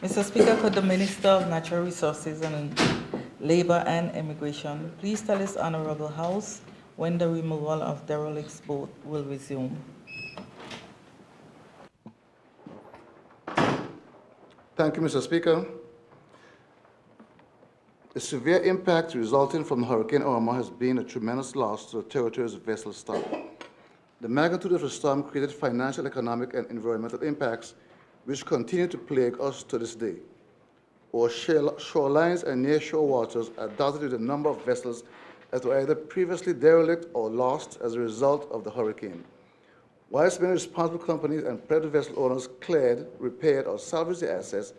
Mr. Speaker, could the Minister of Natural Resources and Labor and Immigration please tell his Honorable House when the removal of derelict boat will resume? Thank you, Mr. Speaker. The severe impact resulting from Hurricane Irma has been a tremendous loss to the territory's vessel stock. The magnitude of the storm created financial, economic, and environmental impacts which continue to plague us to this day. Our shorelines and nearshore waters are dotted with a number of vessels that were either previously derelict or lost as a result of the hurricane. Whilst many responsible companies and private vessel owners cleared, repaired, or salvaged the assets,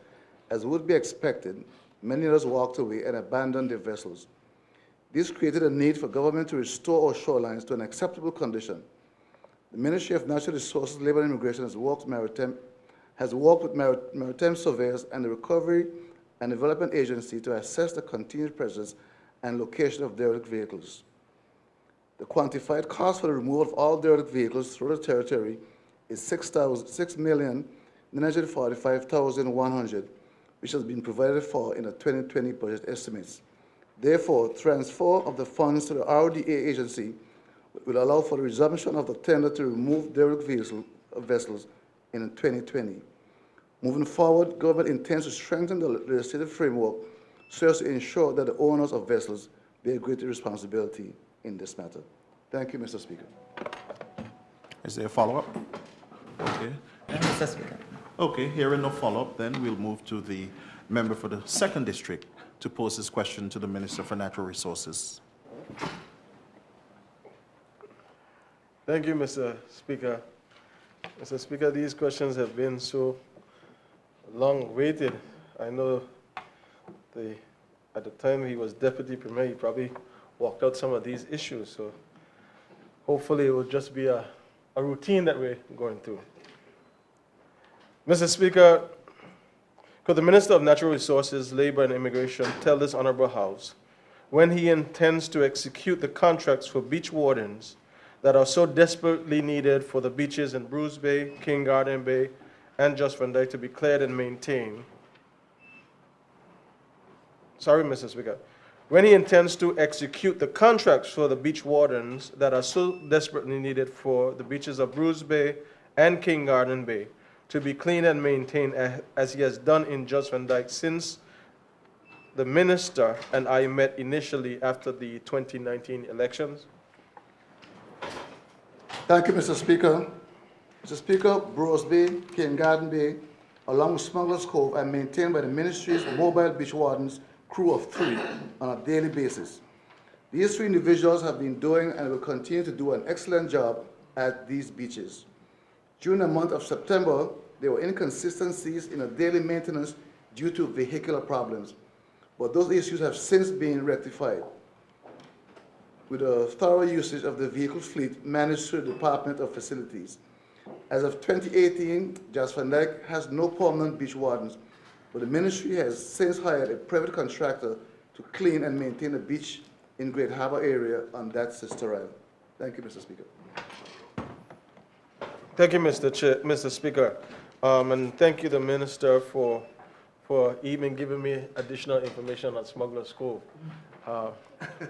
as would be expected, many others walked away and abandoned their vessels. This created a need for government to restore our shorelines to an acceptable condition. The Ministry of Natural Resources, Labor and Immigration has worked with maritime surveyors and the Recovery and Development Agency to assess the continued presence and location of derelict vehicles. The quantified cost for the removal of all derelict vehicles through the territory is $6,945,100, which has been provided for in the 2020 budget estimates. Therefore, transfer of the funds to the RDA agency will allow for the resumption of the tender to remove derelict vessels in 2020. Moving forward, government intends to strengthen the legislative framework so as to ensure that the owners of vessels bear greater responsibility in this matter. Thank you, Mr. Speaker. Is there a follow-up? Okay. Mr. Speaker. Okay, hearing no follow-up, then we'll move to the member for the 2nd District to pose his question to the Minister for Natural Resources. Thank you, Mr. Speaker. Mr. Speaker, these questions have been so long waited. I know at the time he was Deputy Premier, he probably walked out some of these issues. So hopefully it will just be a routine that we're going through. Mr. Speaker, could the Minister of Natural Resources, Labor and Immigration tell this Honorable House when he intends to execute the contracts for beach wardens that are so desperately needed for the beaches in Bruce Bay, King Garden Bay, and Just Van Dyke to be cleared and maintained? Sorry, Mr. Speaker. When he intends to execute the contracts for the beach wardens that are so desperately needed for the beaches of Bruce Bay and King Garden Bay to be cleaned and maintained as he has done in Just Van Dyke since the minister and I met initially after the 2019 elections? Thank you, Mr. Speaker. Mr. Speaker, Bruce Bay, King Garden Bay, along with Smuggler's Cove, are maintained by the ministry's mobile beach wardens crew of 3 on a daily basis. These 3 individuals have been doing and will continue to do an excellent job at these beaches. During the month of September, there were inconsistencies in the daily maintenance due to vehicular problems, but those issues have since been rectified with a thorough usage of the vehicle fleet managed through the Department of Facilities. As of 2018, Just Van Dyke has no permanent beach wardens, but the ministry has since hired a private contractor to clean and maintain the beach in Great Harbor area on that sister island. Thank you, Mr. Speaker. Thank you, Mr. Speaker. And thank you, the Minister, for even giving me additional information on Smuggler's Cove.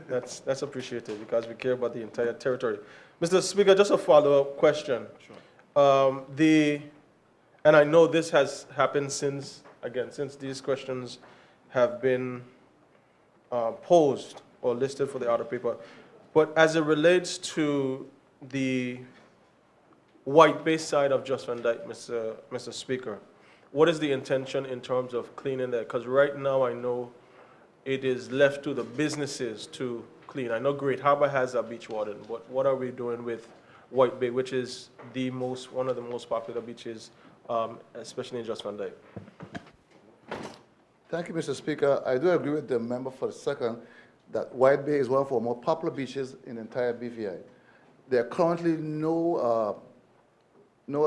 That's appreciated because we care about the entire territory. Mr. Speaker, just a follow-up question. Sure. And I know this has happened since these questions have been posed or listed for the outer paper, but as it relates to the White Bay side of Just Van Dyke, Mr. Speaker, what is the intention in terms of cleaning that? Because right now I know it is left to the businesses to clean. I know Great Harbor has a beach warden, but what are we doing with White Bay, which is one of the most popular beaches, especially in Just Van Dyke? Thank you, Mr. Speaker. I do agree with the member for the second that White Bay is one of our more popular beaches in the entire BVI. There are currently no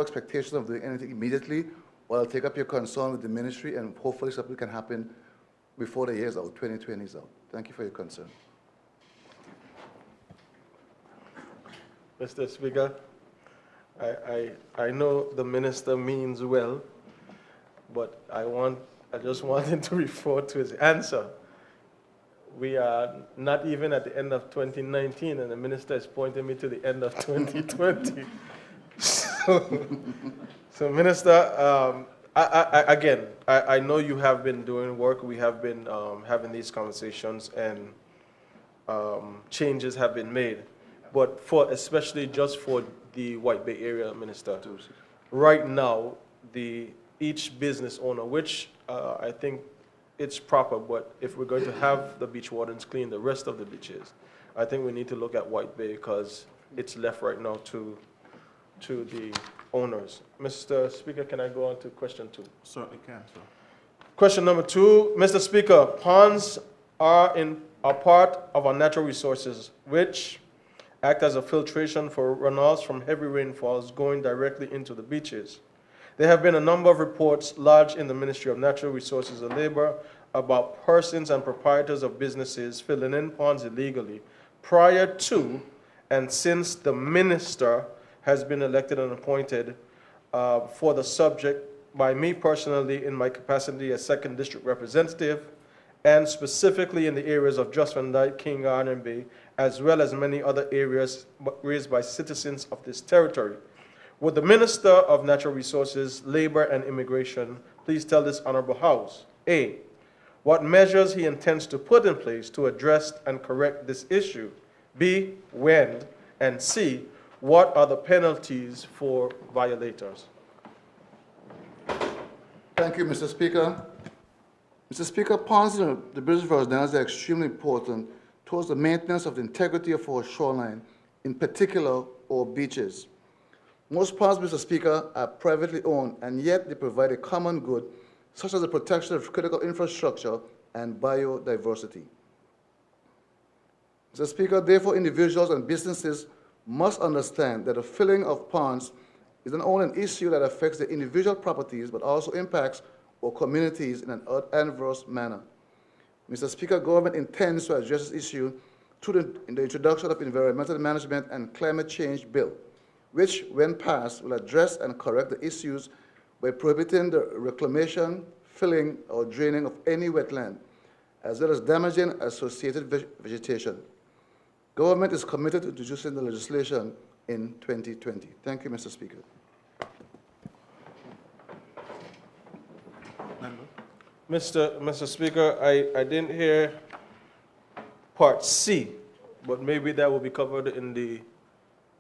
expectation of doing anything immediately, but I'll take up your concern with the ministry and hopefully something can happen before the year's out, 2020 is out. Thank you for your concern. Mr. Speaker, I know the minister means well, but I just want him to refer to his answer. We are not even at the end of 2019, and the minister is pointing me to the end of 2020. So Minister, I know you have been doing work. We have been having these conversations, and changes have been made. But especially just for the White Bay area, Minister, right now, each business owner, which I think it's proper, but if we're going to have the beach wardens clean the rest of the beaches, I think we need to look at White Bay because it's left right now to the owners. Mr. Speaker, can I go on to question 2? Certainly can, sir. Question number 2, Mr. Speaker, ponds are part of our natural resources, which act as a filtration for runoffs from heavy rainfalls going directly into the beaches. There have been a number of reports lodged in the Ministry of Natural Resources and Labor about persons and proprietors of businesses filling in ponds illegally prior to and since the minister has been elected and appointed for the subject by me personally in my capacity as 2nd District Representative, and specifically in the areas of Just Van Dyke, King Garden Bay, as well as many other areas raised by citizens of this territory. Would the Minister of Natural Resources, Labor and Immigration please tell this Honorable House, A, what measures he intends to put in place to address and correct this issue, B, when, and C, what are the penalties for violators? Thank you, Mr. Speaker. Mr. Speaker, ponds in the British Virgin Islands are extremely important towards the maintenance of the integrity of our shoreline, in particular our beaches. Most ponds, Mr. Speaker, are privately owned, and yet they provide a common good, such as the protection of critical infrastructure and biodiversity. Mr. Speaker, therefore, individuals and businesses must understand that the filling of ponds is not only an issue that affects the individual properties, but also impacts our communities in an adverse manner. Mr. Speaker, government intends to address this issue through the introduction of Environmental Management and Climate Change Bill, which, when passed, will address and correct the issues by prohibiting the reclamation, filling, or draining of any wetland, as well as damaging associated vegetation. Government is committed to introducing the legislation in 2020. Thank you, Mr. Speaker. Mr. Speaker, I didn't hear part C, but maybe that will be covered in the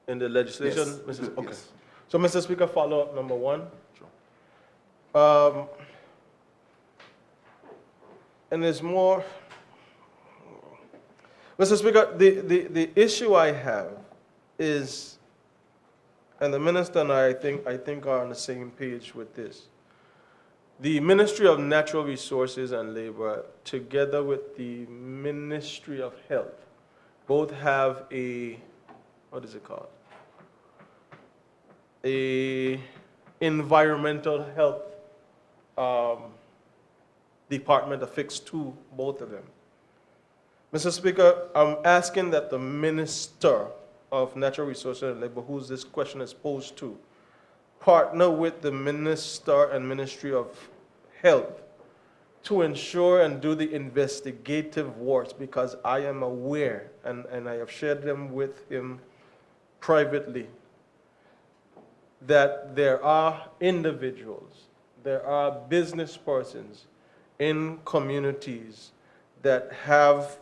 legislation. Yes. Okay. Yes. So, Mr. Speaker, follow-up number one. And there's more. Mr. Speaker, the issue I have is, and the minister and I think are on the same page with this. The Ministry of Natural Resources and Labor, together with the Ministry of Health, both have a, what is it called? A environmental health department affixed to both of them. Mr. Speaker, I'm asking that the Minister of Natural Resources and Labor, who this question is posed to, partner with the Minister and Ministry of Health to ensure and do the investigative works, because I am aware, and I have shared them with him privately, that there are individuals, there are business persons in communities that have,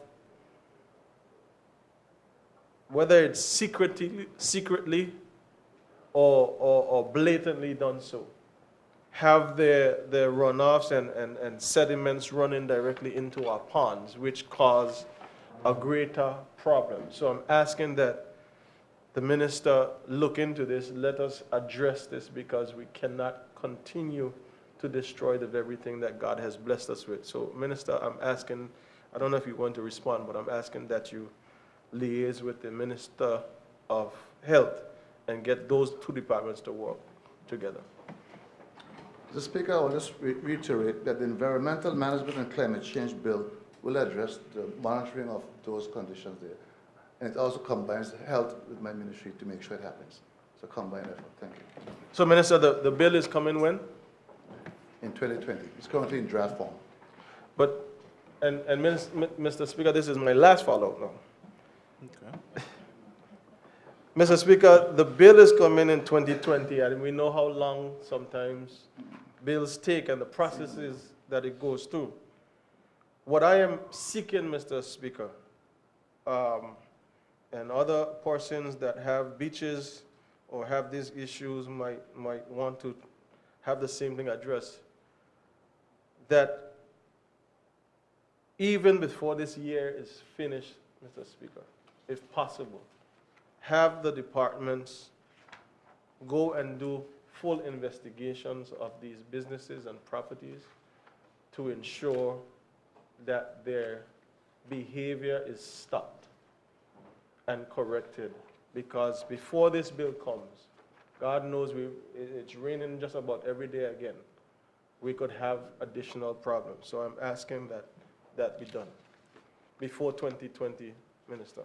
whether it's secretly or blatantly done so, have their runoffs and sediments running directly into our ponds, which cause a greater problem. So I'm asking that the minister look into this, let us address this, because we cannot continue to destroy the very thing that God has blessed us with. So, Minister, I'm asking, I don't know if you want to respond, but I'm asking that you liaise with the Minister of Health and get those two departments to work together. Mr. Speaker, I will just reiterate that the Environmental Management and Climate Change Bill will address the monitoring of those conditions there. And it also combines health with my ministry to make sure it happens. It's a combined effort. Thank you. So, Minister, the bill is coming when? In 2020. It's currently in draft form. But, and Mr. Speaker, this is my last follow-up now. Okay. Mr. Speaker, the bill is coming in 2020, and we know how long sometimes bills take and the processes that it goes through. What I am seeking, Mr. Speaker, and other persons that have beaches or have these issues might want to have the same thing addressed, that even before this year is finished, Mr. Speaker, if possible, have the departments go and do full investigations of these businesses and properties to ensure that their behavior is stopped and corrected. Because before this bill comes, God knows it's raining just about every day again, we could have additional problems. So I'm asking that that be done before 2020, Minister.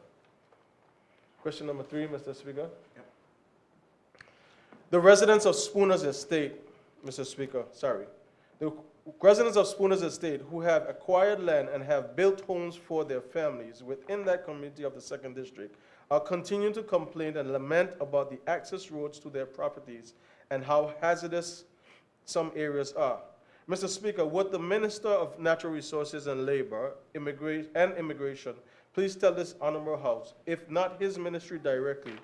Question number 3, Mr. Speaker. Yep. The residents of Spooner's Estate, Mr. Speaker, the residents of Spooner's Estate who have acquired land and have built homes for their families within that community of the 2nd District are continuing to complain and lament about the access roads to their properties and how hazardous some areas are. Mr. Speaker, would the Minister of Natural Resources and Labor Immigration please tell this Honorable House, if not his ministry directly,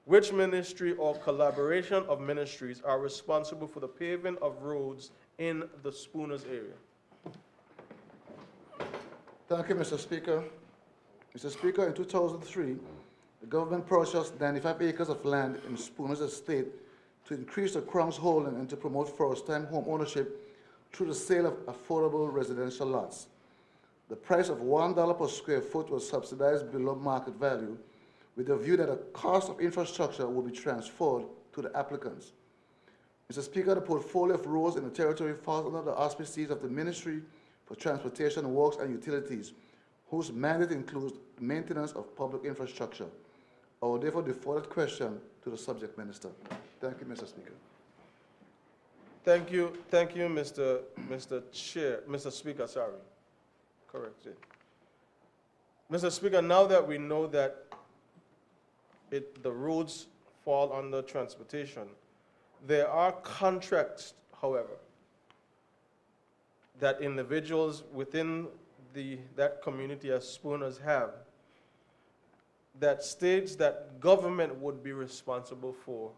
which ministry or collaboration of ministries are responsible for the paving of roads in the Spooners area? Thank you, Mr. Speaker. Mr. Speaker, in 2003, the government purchased 95 acres of land in Spooner's Estate to increase the Crown's holding and to promote first-time home ownership through the sale of affordable residential lots. The price of $1 per square foot was subsidized below market value, with the view that the cost of infrastructure will be transferred to the applicants. Mr. Speaker, the portfolio of roads in the territory falls under the auspices of the Ministry for Transportation, Works and Utilities, whose mandate includes maintenance of public infrastructure. I will therefore defer that question to the subject minister. Thank you, Mr. Speaker. Thank you, Mr. Speaker, sorry. Correct it. Mr. Speaker, now that we know that the roads fall under transportation, there are contracts, however, that individuals within that community as Spooners have that states that government would be responsible for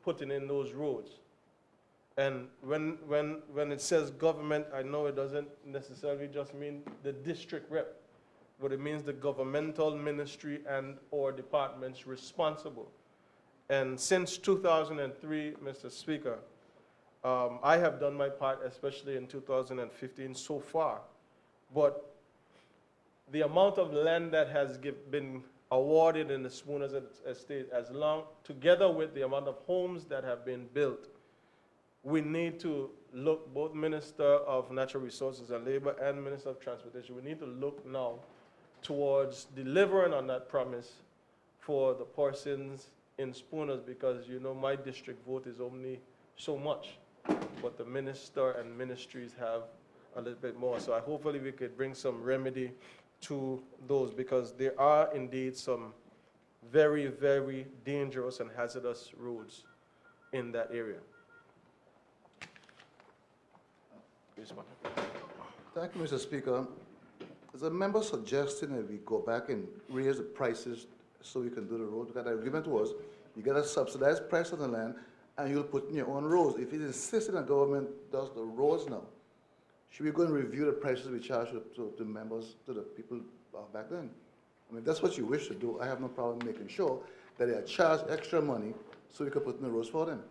putting in those roads. And when it says government, I know it doesn't necessarily just mean the district rep, but it means the governmental ministry and or departments responsible. And since 2003, Mr. Speaker, I have done my part, especially in 2015 so far, but the amount of land that has been awarded in the Spooners estate, together with the amount of homes that have been built, we need to look, both Minister of Natural Resources and Labor and Minister of Transportation, we need to look now towards delivering on that promise for the persons in Spooners, because you know my district vote is only so much, but the minister and ministries have a little bit more. So hopefully we could bring some remedy to those, because there are indeed some very, very dangerous and hazardous roads in that area. Thank you, Mr. Speaker. As a member suggesting that we go back and raise the prices so we can do the road, because the agreement was you get a subsidized price on the land and you'll put in your own roads. If it insists that the government does the roads now, should we go and review the prices we charge to the members, to the people back then? I mean, that's what you wish to do. I have no problem making sure that they are charged extra money so we can put in the roads for them.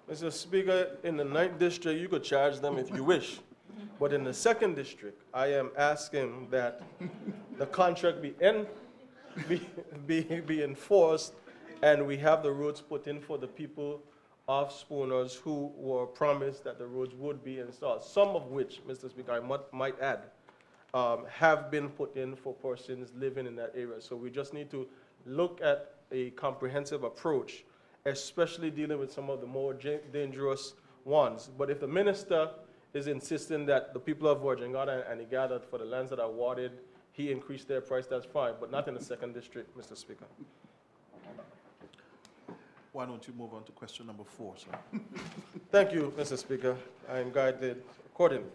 Mr. Speaker, in the 9th district, you could charge them if you wish. But in the 2nd district, I am asking that the contract be enforced and we have the roads put in for the people of Spooners who were promised that the roads would be installed, some of which, Mr. Speaker, I might add, have been put in for persons living in that area. So we just need to look at a comprehensive approach, especially dealing with some of the more dangerous ones. But if the minister is insisting that the people of Virgin Gorda and Igada, for the lands that are awarded, he increased their price, that's fine, but not in the 2nd district, Mr. Speaker. Why don't you move on to question number 4, sir? Thank you, Mr. Speaker. I am guided accordingly.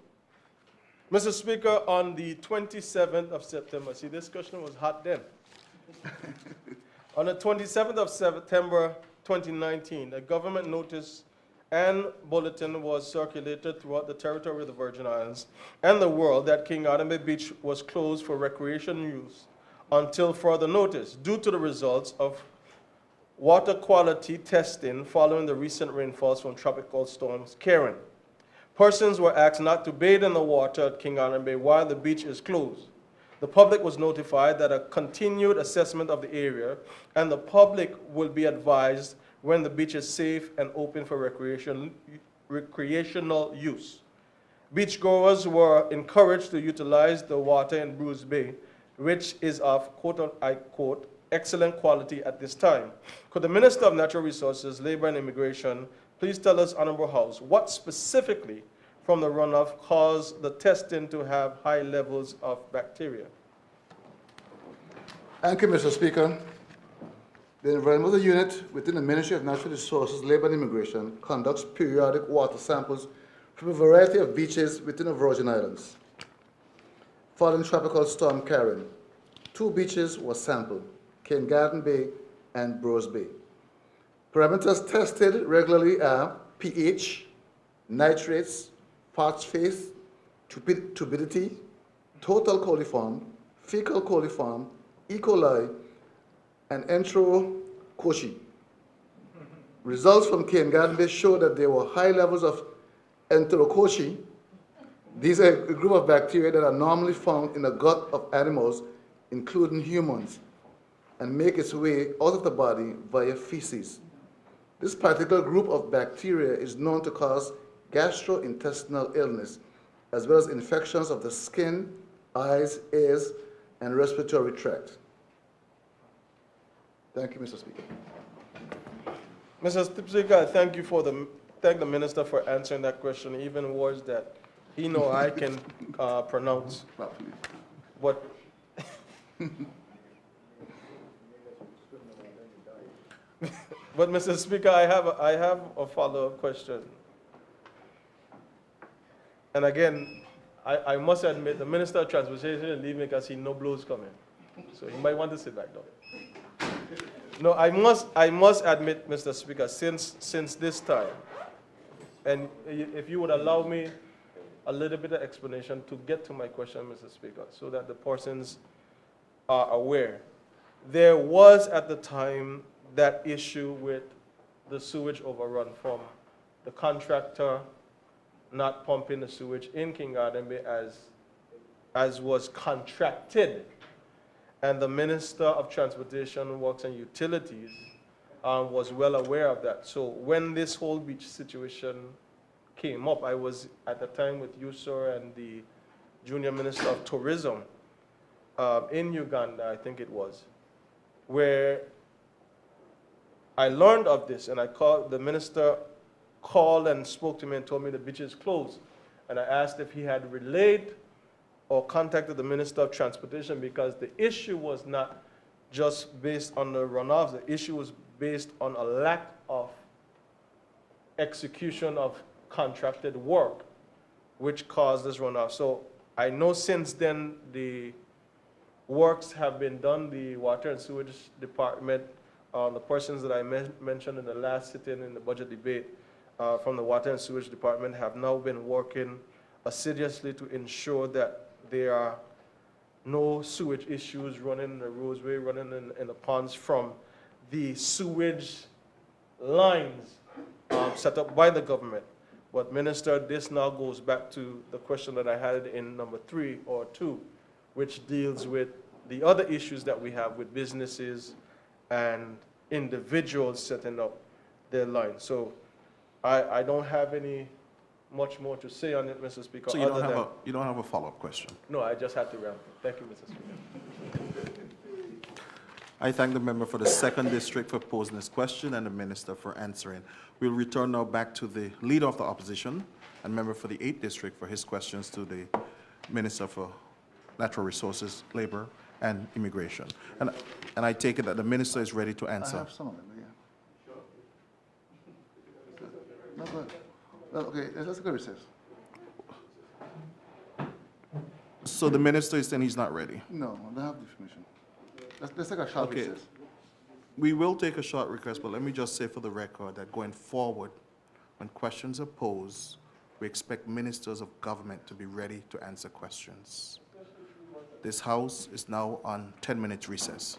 Mr. Speaker, on the 27th of September, see, this question was hot then. On the 27th of September 2019, a government notice and bulletin was circulated throughout the territory of the Virgin Islands and the world that King Garden Bay Beach was closed for recreation use until further notice, due to the results of water quality testing following the recent rainfalls from tropical storms Karen. Persons were asked not to bathe in the water at King Garden Bay while the beach is closed. The public was notified that a continued assessment of the area and the public will be advised when the beach is safe and open for recreational use. Beachgoers were encouraged to utilize the water in Bruce Bay, which is of, quote, I quote, excellent quality at this time. Could the Minister of Natural Resources, Labor and Immigration please tell us, Honorable House, what specifically from the runoff caused the testing to have high levels of bacteria? Thank you, Mr. Speaker. The Environmental Unit within the Ministry of Natural Resources, Labor and Immigration conducts periodic water samples from a variety of beaches within the Virgin Islands. Following Tropical Storm Karen, 2 beaches were sampled, King Garden Bay and Bruce Bay. Parameters tested regularly are pH, nitrates, phosphate, turbidity, total coliform, fecal coliform, E. coli, and enterococci. Results from King Garden Bay show that there were high levels of enterococci. These are a group of bacteria that are normally found in the gut of animals including humans, and make its way out of the body via feces. This particular group of bacteria is known to cause gastrointestinal illness, as well as infections of the skin, eyes, ears, and respiratory tract. Thank you, Mr. Speaker. Mr. Speaker, I thank the minister for answering that question, even words that he know I can pronounce. But but Mr. Speaker, I have a follow-up question. And again, I must admit, the Minister of Transportation is leaving because he knows blows coming. So he might want to sit back down. No, I must admit, Mr. Speaker, since this time, and if you would allow me a little bit of explanation to get to my question, Mr. Speaker, so that the persons are aware. There was at the time that issue with the sewage overrun from the contractor not pumping the sewage in King Garden Bay as was contracted. And the Minister of Transportation, Works and Utilities was well aware of that. So when this whole beach situation came up, I was at the time with you, sir, and the Junior Minister of Tourism in Uganda, I think it was, where I learned of this, and the minister called and spoke to me and told me the beach is closed. And I asked if he had relayed or contacted the Minister of Transportation, because the issue was not just based on the runoffs. The issue was based on a lack of execution of contracted work, which caused this runoff. So I know since then the works have been done. The Water and Sewage Department, the persons that I mentioned in the last sitting in the budget debate from the Water and Sewage Department have now been working assiduously to ensure that there are no sewage issues running in the roadway, running in the ponds from the sewage lines set up by the government. But Minister, this now goes back to the question that I had in number 3 or 2, which deals with the other issues that we have with businesses and individuals setting up their lines. So I don't have much more to say on it, Mr. Speaker. So you don't have a follow-up question? No, I just had to ramp up. Thank you, Mr. Speaker. I thank the member for the 2nd District for posing this question and the minister for answering. We'll return now back to the Leader of the Opposition and member for the 8th District for his questions to the Minister for Natural Resources, Labor, and Immigration. And I take it that the minister is ready to answer. I have some of them, yeah. No, go ahead. Well, okay, let's go recess. So the minister is saying he's not ready? No, I don't have the information. Let's take a short recess. We will take a short recess, but let me just say for the record that going forward, when questions are posed, we expect ministers of government to be ready to answer questions. This House is now on 10-minute recess.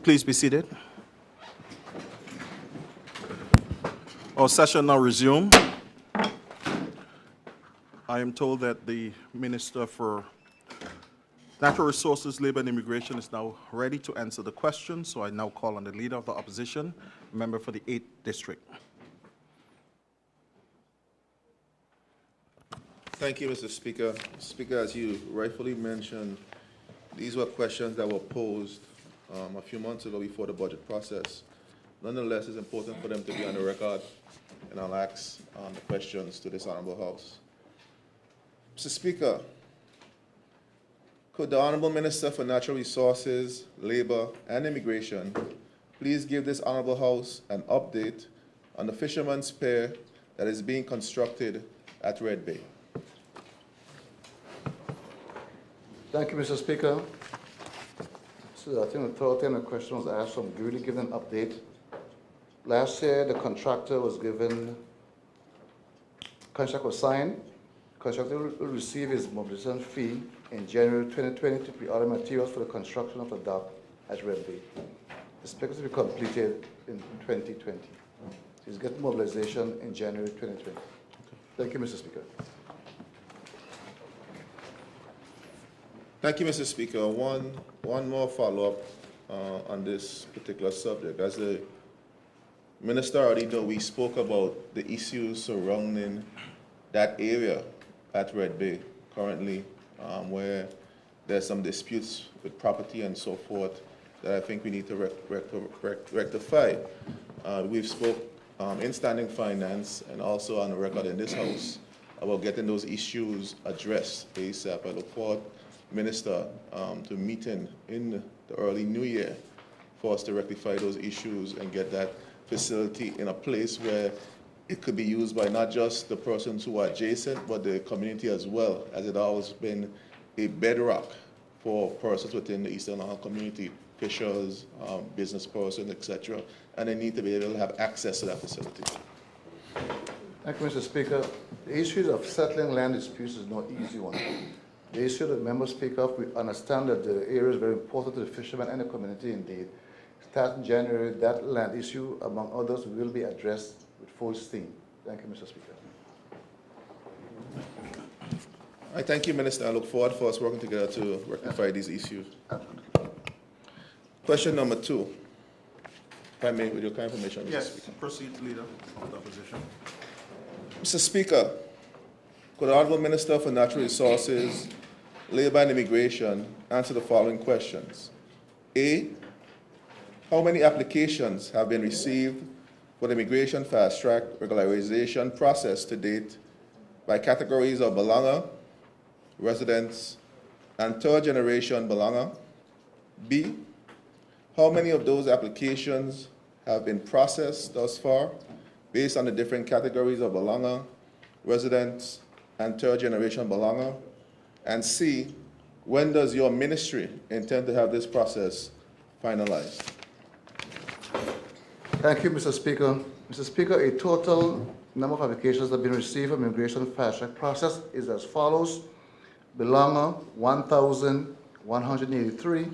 Please be seated. Our session now resumed. I am told that the Minister for Natural Resources, Labor and Immigration is now ready to answer the question, so I now call on the Leader of the Opposition, member for the 8th District. Thank you, Mr. Speaker. Speaker, as you rightfully mentioned, these were questions that were posed a few months ago before the budget process. Nonetheless, it's important for them to be on the record, and I'll ask the questions to this Honorable House. Mr. Speaker, could the Honorable Minister for Natural Resources, Labor and Immigration please give this Honorable House an update on the Fisherman's Pier that is being constructed at Red Bay? Thank you, Mr. Speaker. So I think the third time the question was asked, so I'm really giving an update. Last year, the contractor was given, contract was signed. Contractor will receive his mobilization fee in January 2020 to pre-order materials for the construction of the dock at Red Bay. It's expected to be completed in 2020. So he's getting mobilization in January 2020. Thank you, Mr. Speaker. Thank you, Mr. Speaker. One more follow-up on this particular subject. As the Minister already know, we spoke about the issues surrounding that area at Red Bay currently, where there's some disputes with property and so forth that I think we need to rectify. We've spoke in standing finance and also on the record in this House about getting those issues addressed ASAP. I look forward, Minister, to meeting in the early new year for us to rectify those issues and get that facility in a place where it could be used by not just the persons who are adjacent, but the community as well, as it always been a bedrock for persons within the Eastern Isle community, fishers, business persons, etc., and they need to be able to have access to that facility. Thank you, Mr. Speaker. The issue of settling land disputes is not easy one. The issue that members speak of, we understand that the area is very important to the fishermen and the community indeed. Starting January, that land issue, among others, will be addressed with full steam. Thank you, Mr. Speaker. I thank you, Minister. I look forward for us working together to rectify these issues. Question number 2. If I may, with your kind permission, Mr. Yes, Speaker. proceed, Leader of the Opposition. Mr. Speaker, could the Honourable Minister for Natural Resources, Labour and Immigration answer the following questions? A, how many applications have been received for the Immigration Fast Track regularization process to date by categories of Balanga, residents, and third-generation Balanga? B, how many of those applications have been processed thus far based on the different categories of Balanga, residents, and third-generation Balanga? And C, when does your ministry intend to have this process finalized? Thank you, Mr. Speaker. Mr. Speaker, a total number of applications that have been received from the Immigration Fast Track process is as follows. Balanga, 1,183.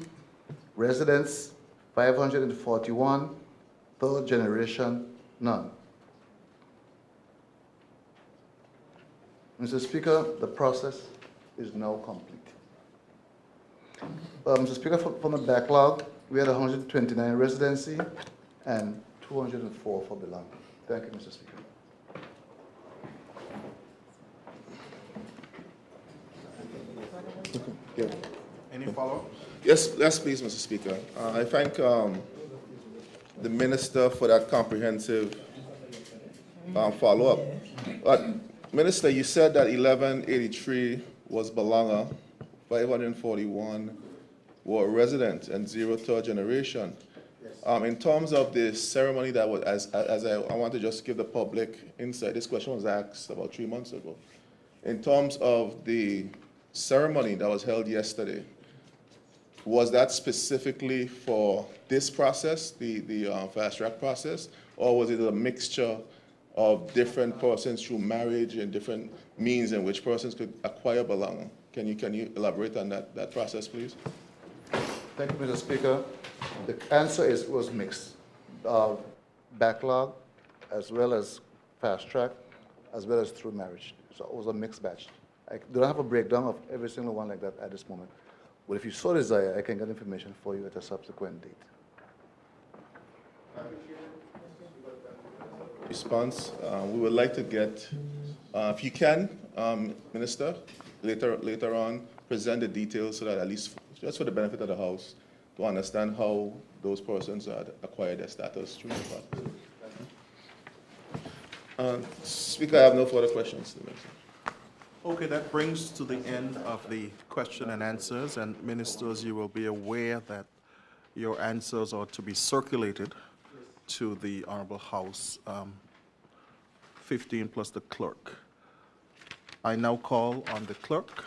Residents, 541. Third generation, none. Mr. Speaker, the process is now complete. Mr. Speaker, from the backlog, we had 129 residency and 204 for Balanga. Thank you, Mr. Speaker. Yeah. Any follow-up? Yes, please, Mr. Speaker. I thank the Minister for that comprehensive follow-up. Minister, you said that 1183 was Balanga, 541 were residents, and 0 third generation. In terms of the ceremony that was, I want to just give the public insight, this question was asked about 3 months ago. In terms of the ceremony that was held yesterday, was that specifically for this process, the fast track process, or was it a mixture of different persons through marriage and different means in which persons could acquire Balanga? Can you elaborate on that process, please? Thank you, Mr. Speaker. The answer was mixed. Backlog, as well as fast track, as well as through marriage. So it was a mixed batch. I don't have a breakdown of every single one like that at this moment. But if you so desire, I can get information for you at a subsequent date. Response, we would like to get, if you can, Minister, later on, present the details so that at least, just for the benefit of the House, to understand how those persons had acquired their status through the process. Speaker, I have no further questions to the Minister. Okay, that brings to the end of the question and answers, and ministers, you will be aware that your answers are to be circulated to the Honorable House, 15 plus the clerk. I now call on the clerk.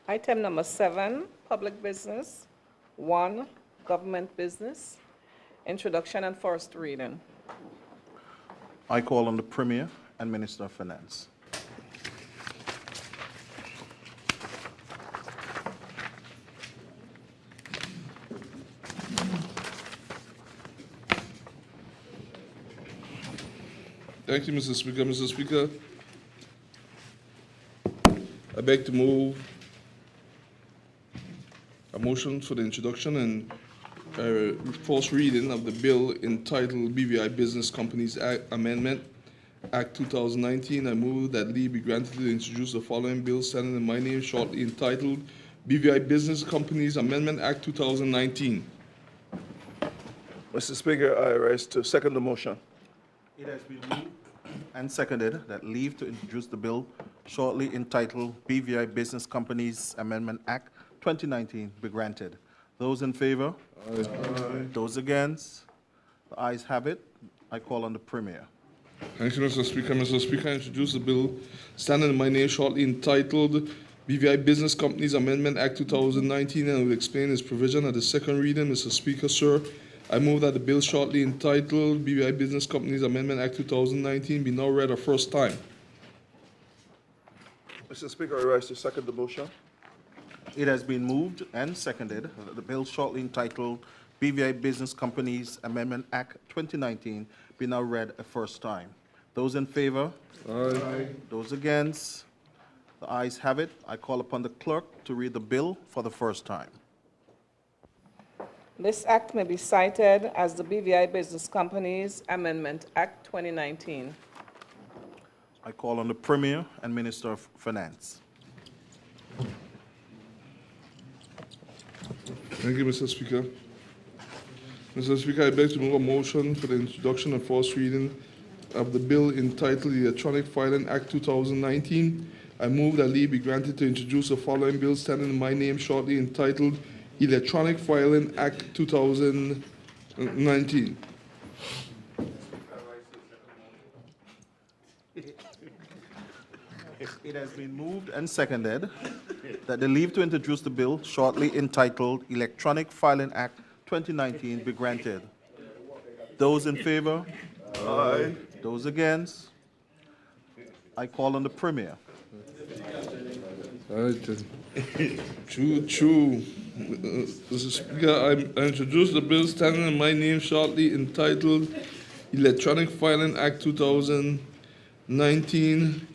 Item number 7, public business. 1, government business. Introduction and first reading. I call on the Premier and Minister of Finance. Thank you, Mr. Speaker. Mr. Speaker, I beg to move a motion for the introduction and first reading of the bill entitled BVI Business Companies Act Amendment Act 2019. I move that leave be granted to introduce the following bill standing in my name shortly entitled BVI Business Companies Amendment Act 2019. Mr. Speaker, I rise to second the motion. It has been moved and seconded that leave to introduce the bill shortly entitled BVI Business Companies Amendment Act 2019 be granted. Those in favor? Aye. Those against? The ayes have it. I call on the Premier. Thank you, Mr. Speaker. Mr. Speaker, I introduce the bill standing in my name shortly entitled BVI Business Companies Amendment Act 2019 and will explain its provision at the second reading. Mr. Speaker, sir, I move that the bill shortly entitled BVI Business Companies Amendment Act 2019 be now read a first time. Mr. Speaker, I rise to second the motion. It has been moved and seconded that the bill shortly entitled BVI Business Companies Amendment Act 2019 be now read a first time. Those in favor? Aye. Those against? The ayes have it. I call upon the clerk to read the bill for the first time. This act may be cited as the BVI Business Companies Amendment Act 2019. I call on the Premier and Minister of Finance. Thank you, Mr. Speaker. Mr. Speaker, I beg to move a motion for the introduction and first reading of the bill entitled the Electronic Filing Act 2019. I move that leave be granted to introduce the following bill standing in my name shortly entitled Electronic Filing Act 2019. It has been moved and seconded that the leave to introduce the bill shortly entitled Electronic Filing Act 2019 be granted. Those in favor? Aye. Those against? I call on the Premier. All right, then. True. Mr. Speaker, I introduce the bill standing in my name shortly entitled Electronic Filing Act 2019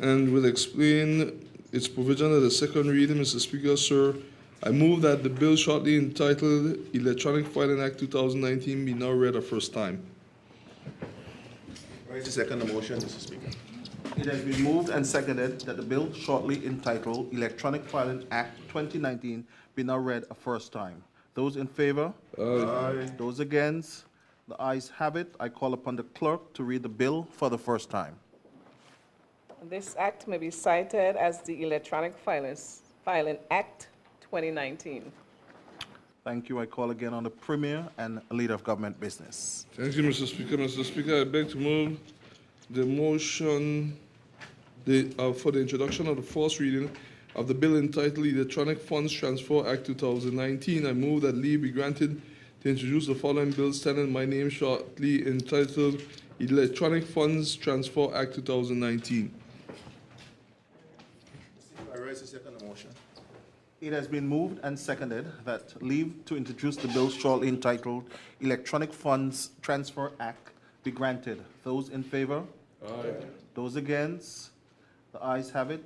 and will explain its provision at the second reading. Mr. Speaker, sir, I move that the bill shortly entitled Electronic Filing Act 2019 be now read a first time. I second the motion, Mr. Speaker. It has been moved and seconded that the bill shortly entitled Electronic Filing Act 2019 be now read a first time. Those in favor? Aye. Those against? The ayes have it. I call upon the clerk to read the bill for the first time. This act may be cited as the Electronic Filing Act 2019. Thank you. I call again on the Premier and Leader of Government Business. Thank you, Mr. Speaker. Mr. Speaker, I beg to move the motion for the introduction of the first reading of the bill entitled Electronic Funds Transfer Act 2019. I move that leave be granted to introduce the following bill standing in my name shortly entitled Electronic Funds Transfer Act 2019. I raise a second motion. It has been moved and seconded that leave to introduce the bill shortly entitled Electronic Funds Transfer Act be granted. Those in favor? Aye. Those against? The ayes have it.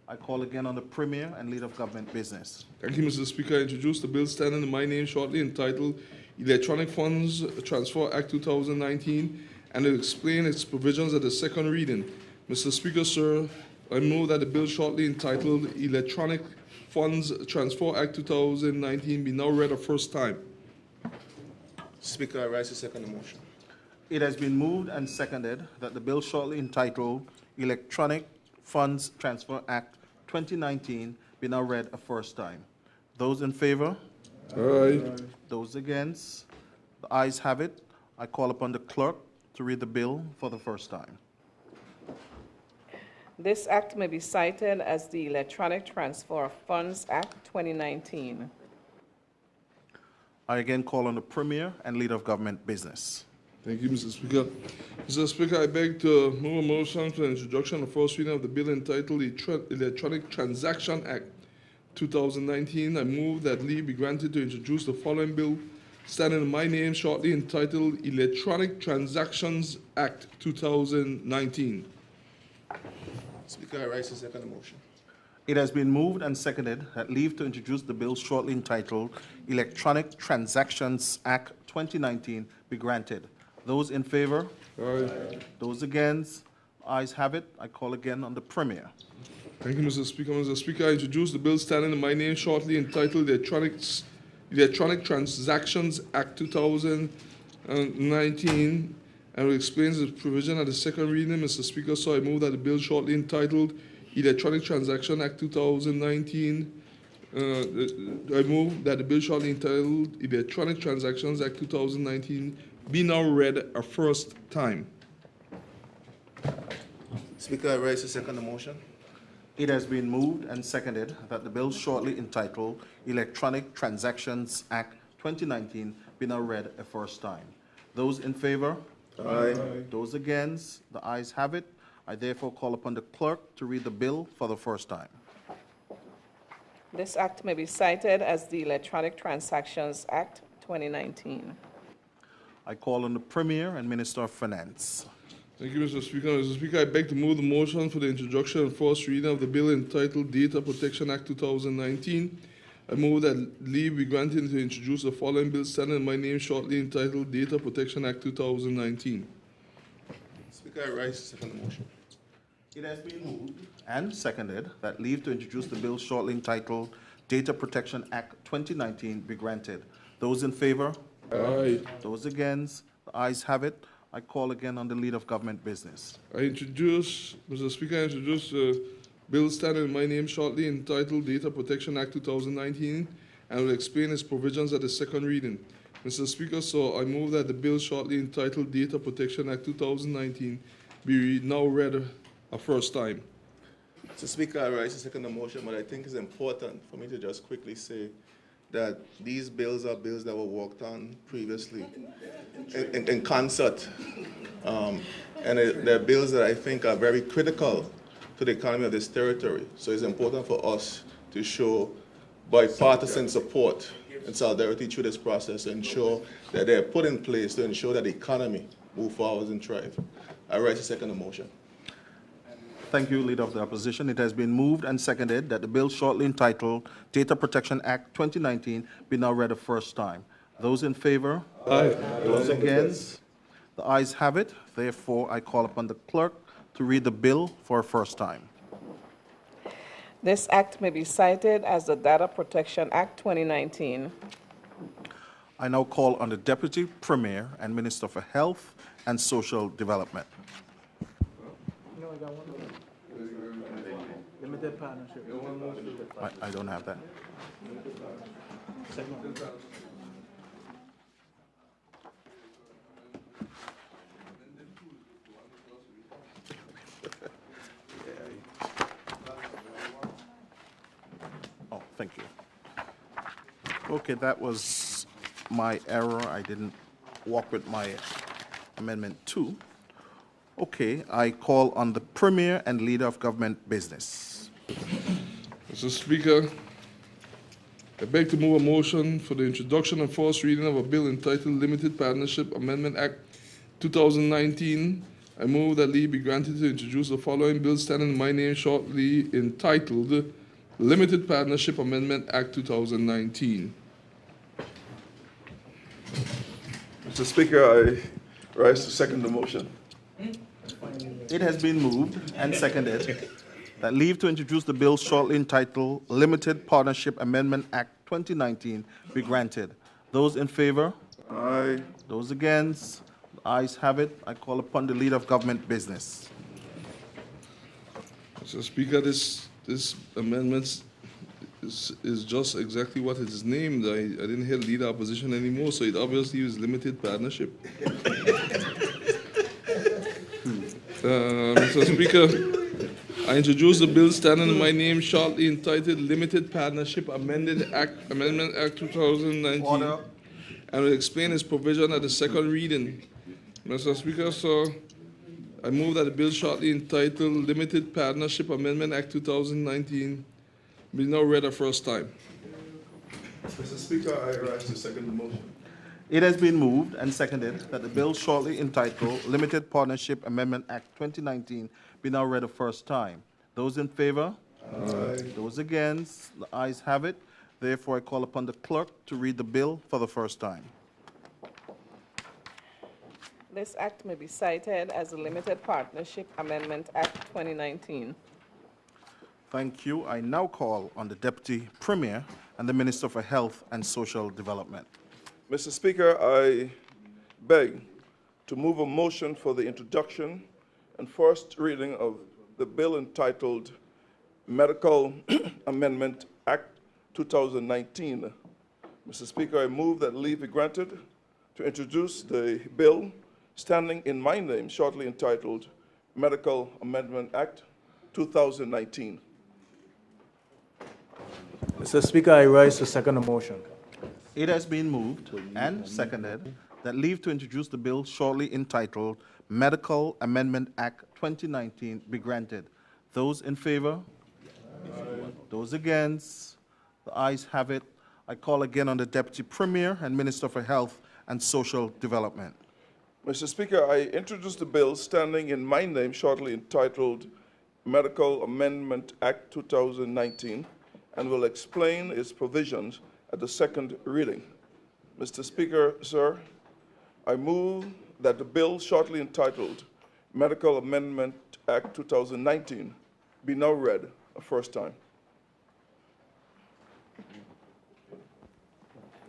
I call again on the Premier and Leader of Government Business. Thank you, Mr. Speaker. I introduce the bill standing in my name shortly entitled Electronic Funds Transfer Act 2019 and will explain its provisions at the second reading. Mr. Speaker, sir, I move that the bill shortly entitled Electronic Funds Transfer Act 2019 be now read a first time. Speaker, I raise a second motion. It has been moved and seconded that the bill shortly entitled Electronic Funds Transfer Act 2019 be now read a first time. Those in favor? Aye. Those against? The ayes have it. I call upon the clerk to read the bill for the first time. This act may be cited as the Electronic Transfer of Funds Act 2019. I again call on the Premier and Leader of Government Business. Thank you, Mr. Speaker. Mr. Speaker, I beg to move a motion for the introduction of first reading of the bill entitled Electronic Transaction Act 2019. I move that leave be granted to introduce the following bill standing in my name shortly entitled Electronic Transactions Act 2019. Speaker, I raise a second motion. It has been moved and seconded that leave to introduce the bill shortly entitled Electronic Transactions Act 2019 be granted. Those in favor? Aye. Those against? Ayes have it. I call again on the Premier. Thank you, Mr. Speaker. Mr. Speaker, I introduce the bill standing in my name shortly entitled Electronic Transactions Act 2019 and will explain its provision at the second reading. Mr. Speaker, so I move that the bill shortly entitled Electronic Transaction Act 2019 I move that the bill shortly entitled Electronic Transactions Act 2019 be now read a first time. Speaker, I raise a second motion. It has been moved and seconded that the bill shortly entitled Electronic Transactions Act 2019 be now read a first time. Those in favor? Aye. Those against? The ayes have it. I therefore call upon the clerk to read the bill for the first time. This act may be cited as the Electronic Transactions Act 2019. I call on the Premier and Minister of Finance. Thank you, Mr. Speaker. Mr. Speaker, I beg to move the motion for the introduction and first reading of the bill entitled Data Protection Act 2019. I move that leave be granted to introduce the following bill standing in my name shortly entitled Data Protection Act 2019. Speaker, I raise a second motion. It has been moved and seconded that leave to introduce the bill shortly entitled Data Protection Act 2019 be granted. Those in favor? Aye. Those against? The ayes have it. I call again on the Leader of Government Business. Mr. Speaker, I introduce the bill standing in my name shortly entitled Data Protection Act 2019 and will explain its provisions at the second reading. Mr. Speaker, so I move that the bill shortly entitled Data Protection Act 2019 be now read a first time. Mr. Speaker, I raise a second motion, but I think it's important for me to just quickly say that these bills are bills that were worked on previously in concert. And they're bills that I think are very critical to the economy of this territory. So it's important for us to show bipartisan support and solidarity through this process and ensure that they're put in place to ensure that the economy move forward and thrive. I raise a second motion. Thank you, Leader of the Opposition. It has been moved and seconded that the bill shortly entitled Data Protection Act 2019 be now read a first time. Those in favor? Aye. Those against? The ayes have it. Therefore, I call upon the clerk to read the bill for a first time. This act may be cited as the Data Protection Act 2019. I now call on the Deputy Premier and Minister for Health and Social Development. No, I got one more. Limited partnership. I don't have that. Oh, thank you. Okay, that was my error. I didn't walk with my Amendment 2. Okay, I call on the Premier and Leader of Government Business. Mr. Speaker, I beg to move a motion for the introduction and first reading of a bill entitled Limited Partnership Amendment Act 2019. I move that leave be granted to introduce the following bill standing in my name shortly entitled Limited Partnership Amendment Act 2019. Mr. Speaker, I rise to second the motion. It has been moved and seconded that leave to introduce the bill shortly entitled Limited Partnership Amendment Act 2019 be granted. Those in favor? Aye. Those against? The ayes have it. I call upon the Leader of Government Business. Mr. Speaker, this amendment is just exactly what it is named. I didn't hear leader opposition anymore, so it obviously is limited partnership. Mr. Speaker, I introduce the bill standing in my name shortly entitled Limited Partnership Amendment Act 2019 Order. and will explain its provision at the second reading. Mr. Speaker, so I move that the bill shortly entitled Limited Partnership Amendment Act 2019 be now read a first time. Mr. Speaker, I rise to second the motion. It has been moved and seconded that the bill shortly entitled Limited Partnership Amendment Act 2019 be now read a first time. Those in favor? Aye. Those against? The ayes have it. Therefore, I call upon the clerk to read the bill for the first time. This act may be cited as a Limited Partnership Amendment Act 2019. Thank you. I now call on the Deputy Premier and the Minister for Health and Social Development. Mr. Speaker, I beg to move a motion for the introduction and first reading of the bill entitled Medical Amendment Act 2019. Mr. Speaker, I move that leave be granted to introduce the bill standing in my name shortly entitled Medical Amendment Act 2019. Mr. Speaker, I rise to second the motion. It has been moved and seconded that leave to introduce the bill shortly entitled Medical Amendment Act 2019 be granted. Those in favor? Those against? The ayes have it. I call again on the Deputy Premier and Minister for Health and Social Development. Mr. Speaker, I introduce the bill standing in my name shortly entitled Medical Amendment Act 2019 and will explain its provisions at the second reading. Mr. Speaker, sir, I move that the bill shortly entitled Medical Amendment Act 2019 be now read a first time.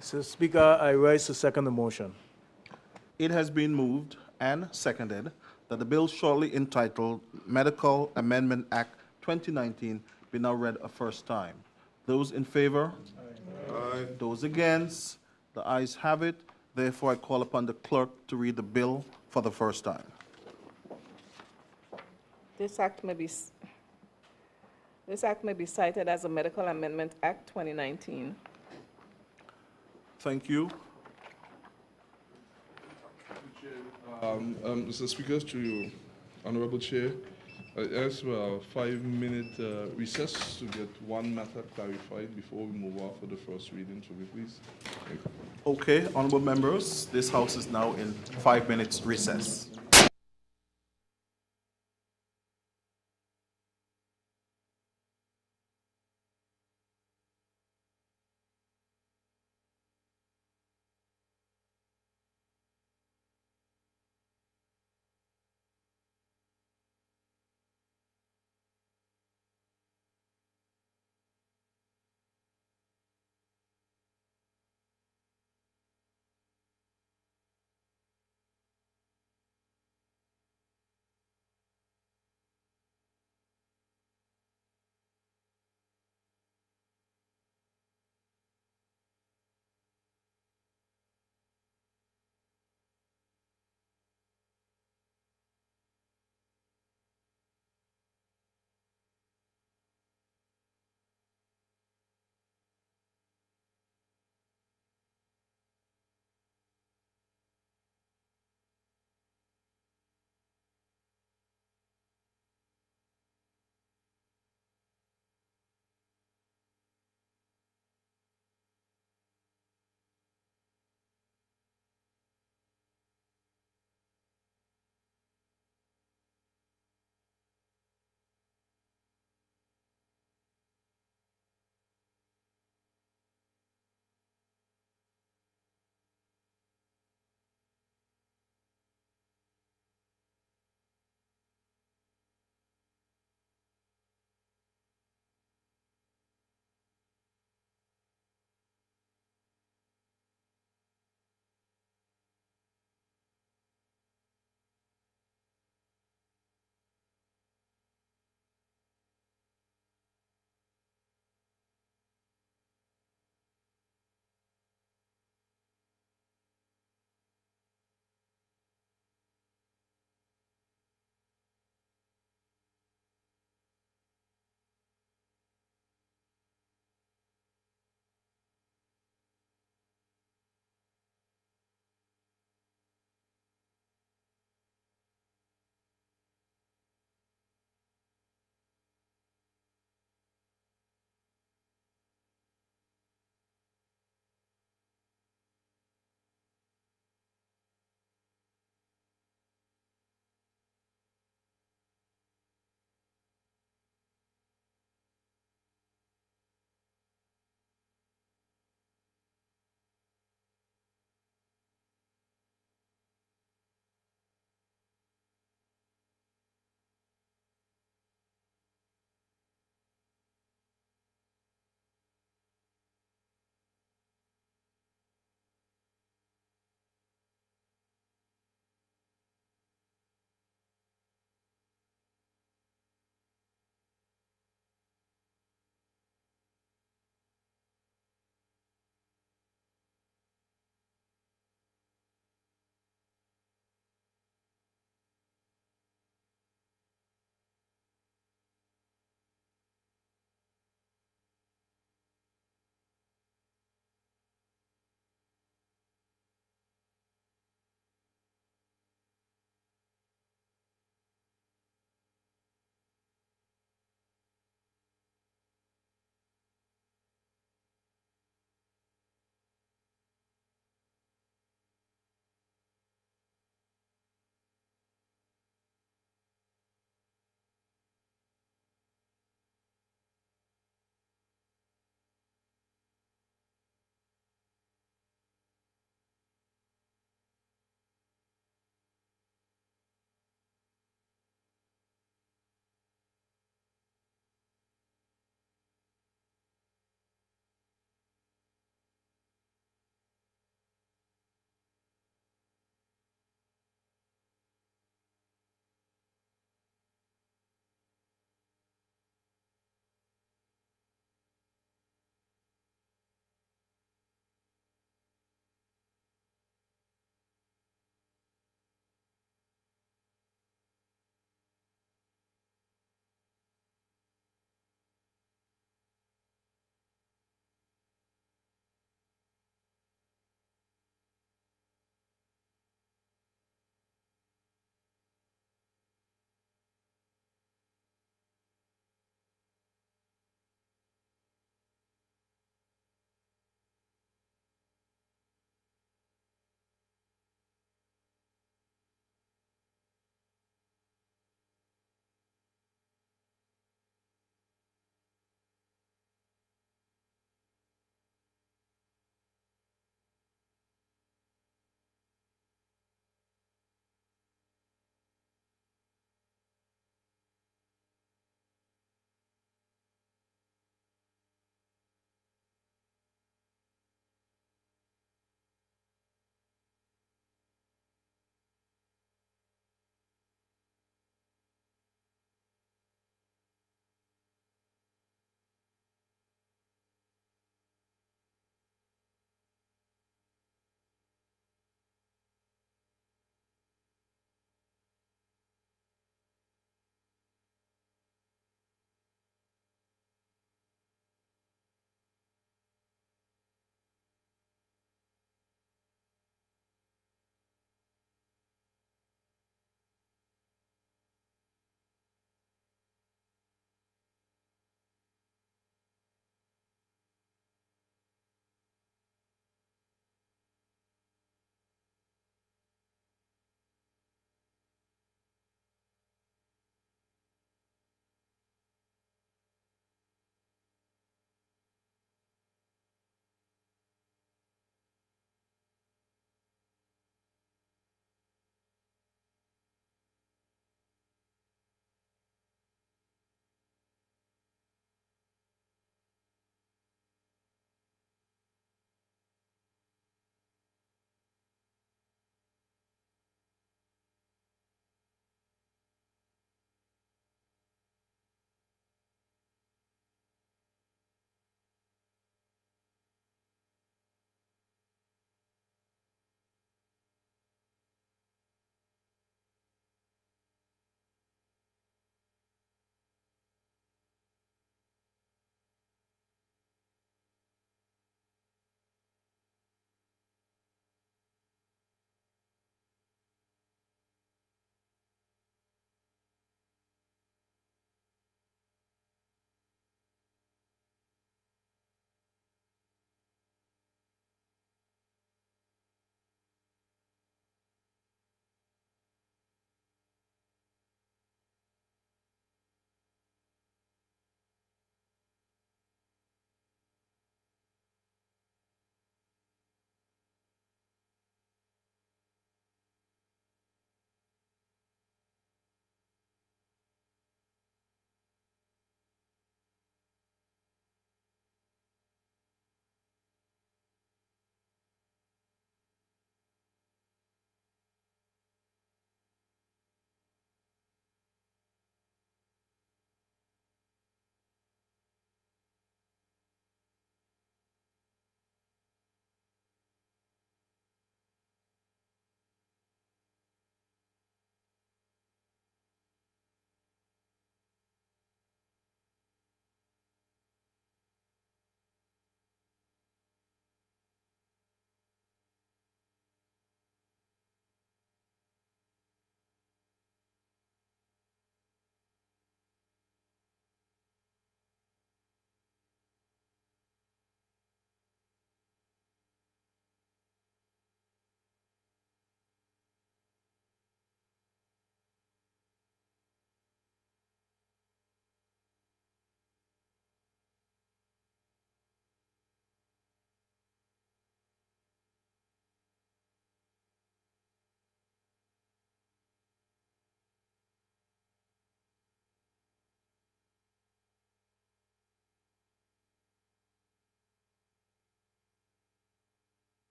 Mr. Speaker, I rise to second the motion. It has been moved and seconded that the bill shortly entitled Medical Amendment Act 2019 be now read a first time. Those in favor? Aye. Those against? The ayes have it. Therefore, I call upon the clerk to read the bill for the first time. This act may be cited as a Medical Amendment Act 2019. Thank you. Mr. Speaker, to you, Honorable Chair, I ask for a 5-minute recess to get one matter clarified before we move on for the first reading. So please. Thank you. Okay, honorable members, this House is now in 5 minutes recess.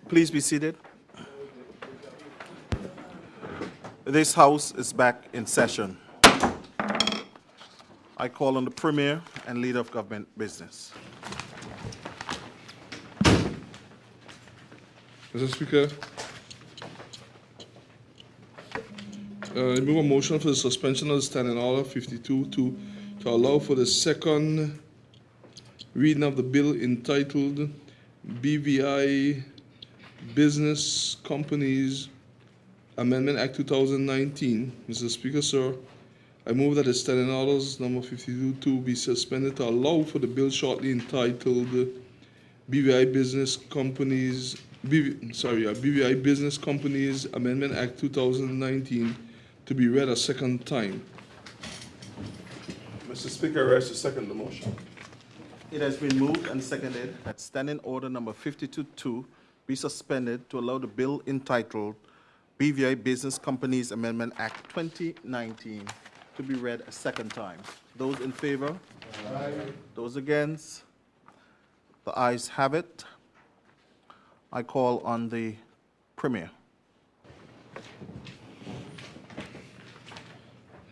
Please be seated. This House is back in session. I call on the Premier and Leader of Government Business. Mr. Speaker, I move a motion for the suspension of the Standing Order 52 to allow for the second reading of the bill entitled BVI Business Companies Amendment Act 2019. Mr. Speaker, sir, I move that the Standing Orders number 52 be suspended to allow for the bill shortly entitled BVI Business Companies BVI Business Companies Amendment Act 2019 to be read a second time. Mr. Speaker, I rise to second the motion. It has been moved and seconded that Standing Order number 52-2 be suspended to allow the bill entitled BVI Business Companies Amendment Act 2019 to be read a second time. Those in favor? Aye. Those against? The ayes have it. I call on the Premier.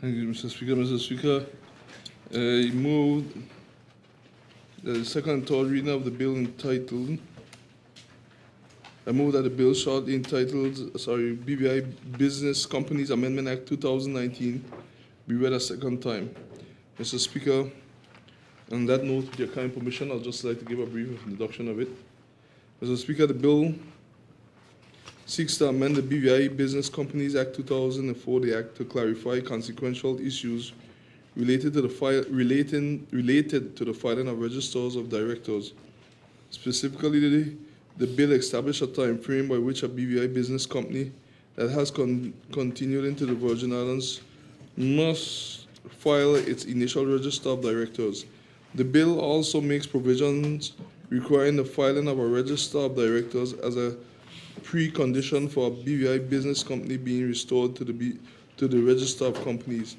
Thank you, Mr. Speaker. Mr. Speaker, I move that the second and third reading of the bill entitled, I move that the bill shortly entitled, BVI Business Companies Amendment Act 2019 be read a second time. Mr. Speaker, on that note, with your kind permission, I'd just like to give a brief introduction of it. Mr. Speaker, the bill seeks to amend the BVI Business Companies Act 2004, the Act, to clarify consequential issues related to the filing of registers of directors. Specifically, the bill established a time frame by which a BVI business company that has continued into the Virgin Islands must file its initial register of directors. The bill also makes provisions requiring the filing of a register of directors as a precondition for a BVI business company being restored to the register of companies.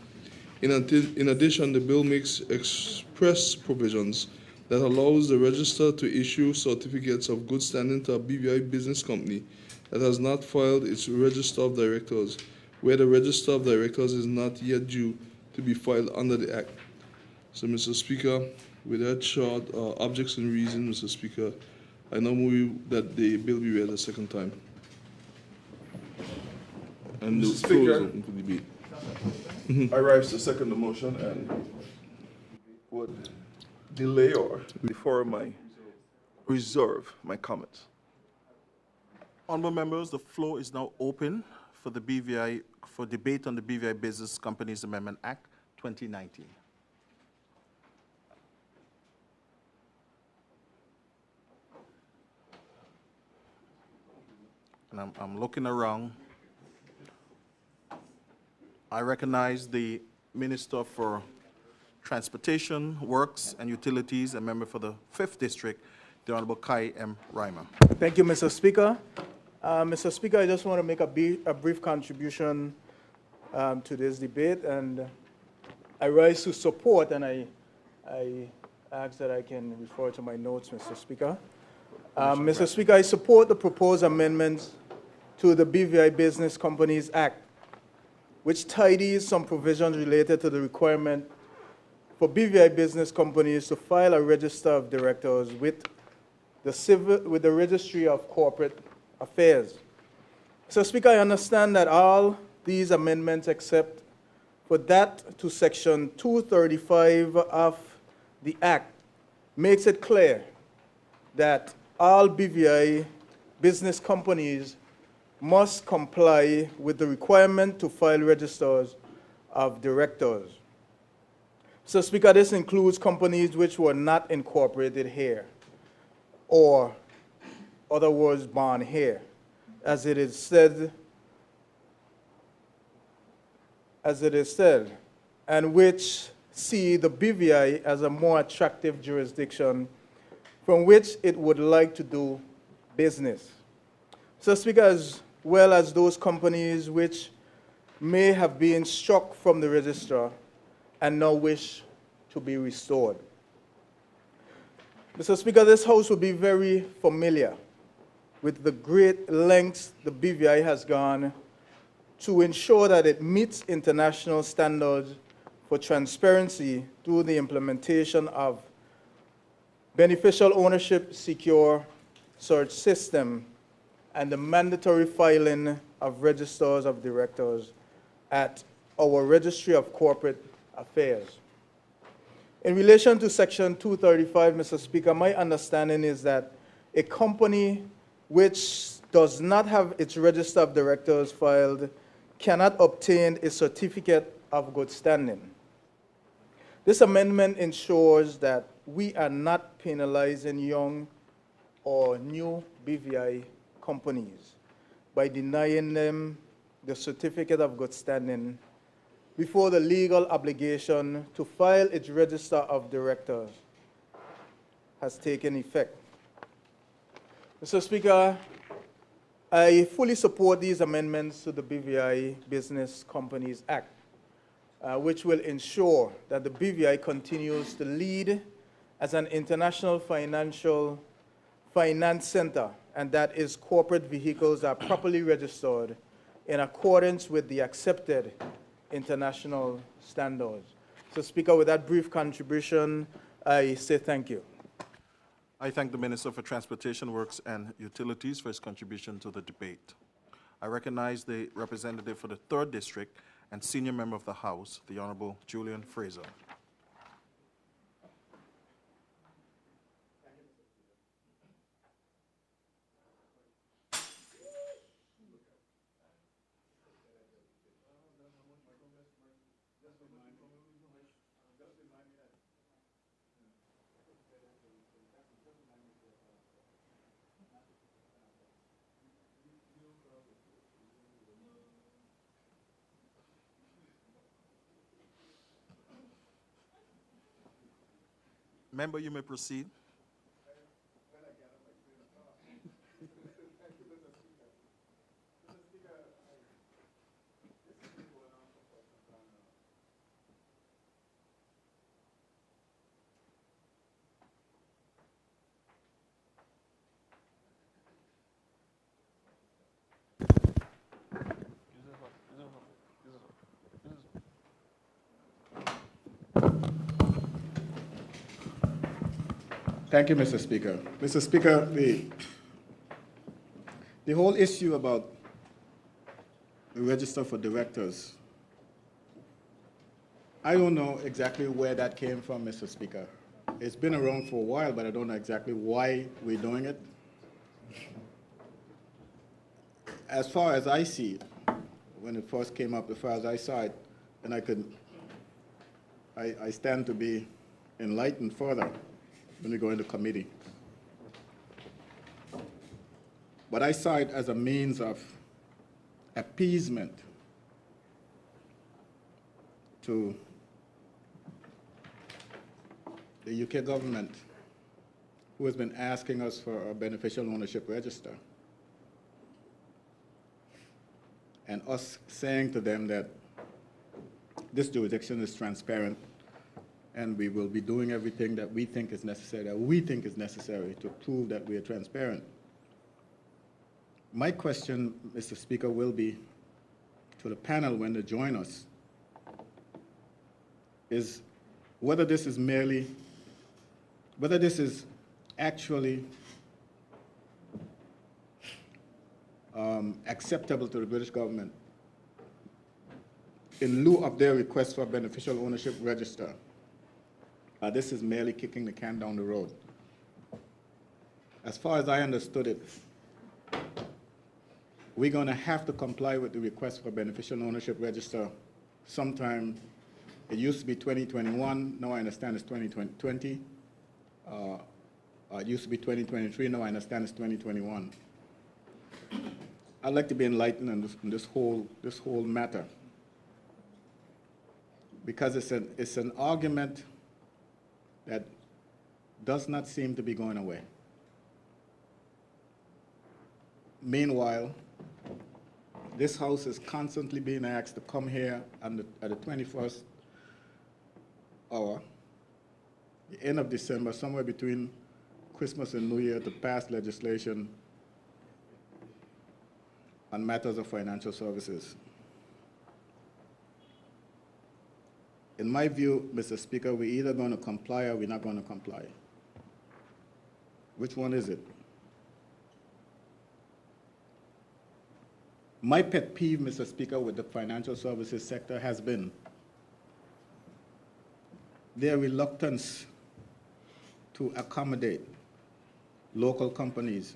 In addition, the bill makes express provisions that allows the register to issue certificates of good standing to a BVI business company that has not filed its register of directors, where the register of directors is not yet due to be filed under the Act. So, Mr. Speaker, with that short objects and reasons, Mr. Speaker, I now move that the bill be read a second time. And the floor is open for debate. I rise to second the motion and would delay or defer my reserve my comments. Honourable members, the floor is now open for the BVI, for debate on the BVI Business Companies Amendment Act 2019. And I'm looking around. I recognize the Minister for Transportation, Works and Utilities, and member for the 5th District, the Honorable Kai M. Reimer. Thank you, Mr. Speaker. Mr. Speaker, I just want to make a brief contribution to this debate, and I rise to support, and I ask that I can refer to my notes, Mr. Speaker. Mr. Speaker, I support the proposed amendments to the BVI Business Companies Act, which tidies some provisions related to the requirement for BVI business companies to file a register of directors with the Registry of Corporate Affairs. So, Speaker, I understand that all these amendments, except for that to Section 235 of the Act, makes it clear that all BVI business companies must comply with the requirement to file registers of directors. So, Speaker, this includes companies which were not incorporated here, or, other words, born here, as it is said, and which see the BVI as a more attractive jurisdiction from which it would like to do business. So, Speaker, as well as those companies which may have been struck from the register and now wish to be restored. Mr. Speaker, this House will be very familiar with the great lengths the BVI has gone to ensure that it meets international standards for transparency through the implementation of beneficial ownership secure search system and the mandatory filing of registers of directors at our Registry of Corporate Affairs. In relation to Section 235, Mr. Speaker, my understanding is that a company which does not have its register of directors filed cannot obtain a certificate of good standing. This amendment ensures that we are not penalizing young or new BVI companies by denying them the certificate of good standing before the legal obligation to file its register of directors has taken effect. Mr. Speaker, I fully support these amendments to the BVI Business Companies Act, which will ensure that the BVI continues to lead as an international finance center, and that its corporate vehicles are properly registered in accordance with the accepted international standards. So, Speaker, with that brief contribution, I say thank you. I thank the Minister for Transportation, Works and Utilities for his contribution to the debate. I recognize the representative for the 3rd District and senior member of the House, the Honorable Julian Fraser. Member, you may proceed. Thank you, Mr. Speaker. Mr. Speaker, the whole issue about the register for directors, I don't know exactly where that came from, Mr. Speaker. It's been around for a while, but I don't know exactly why we're doing it. As far as I see it, when it first came up, as far as I saw it, and I stand to be enlightened further when we go into committee. But I saw it as a means of appeasement to the UK government, who has been asking us for a beneficial ownership register, and us saying to them that this jurisdiction is transparent and we will be doing everything that we think is necessary, to prove that we are transparent. My question, Mr. Speaker, will be to the panel when they join us, is whether this is actually acceptable to the British government in lieu of their request for a beneficial ownership register. This is merely kicking the can down the road. As far as I understood it, we're going to have to comply with the request for beneficial ownership register sometime. It used to be 2021, now I understand it's 2020. It used to be 2023, now I understand it's 2021. I'd like to be enlightened on this whole matter, because it's an argument that does not seem to be going away. Meanwhile, this House is constantly being asked to come here at the 21st hour, the end of December, somewhere between Christmas and New Year, to pass legislation on matters of financial services. In my view, Mr. Speaker, we're either going to comply or we're not going to comply. Which one is it? My pet peeve, Mr. Speaker, with the financial services sector has been their reluctance to accommodate local companies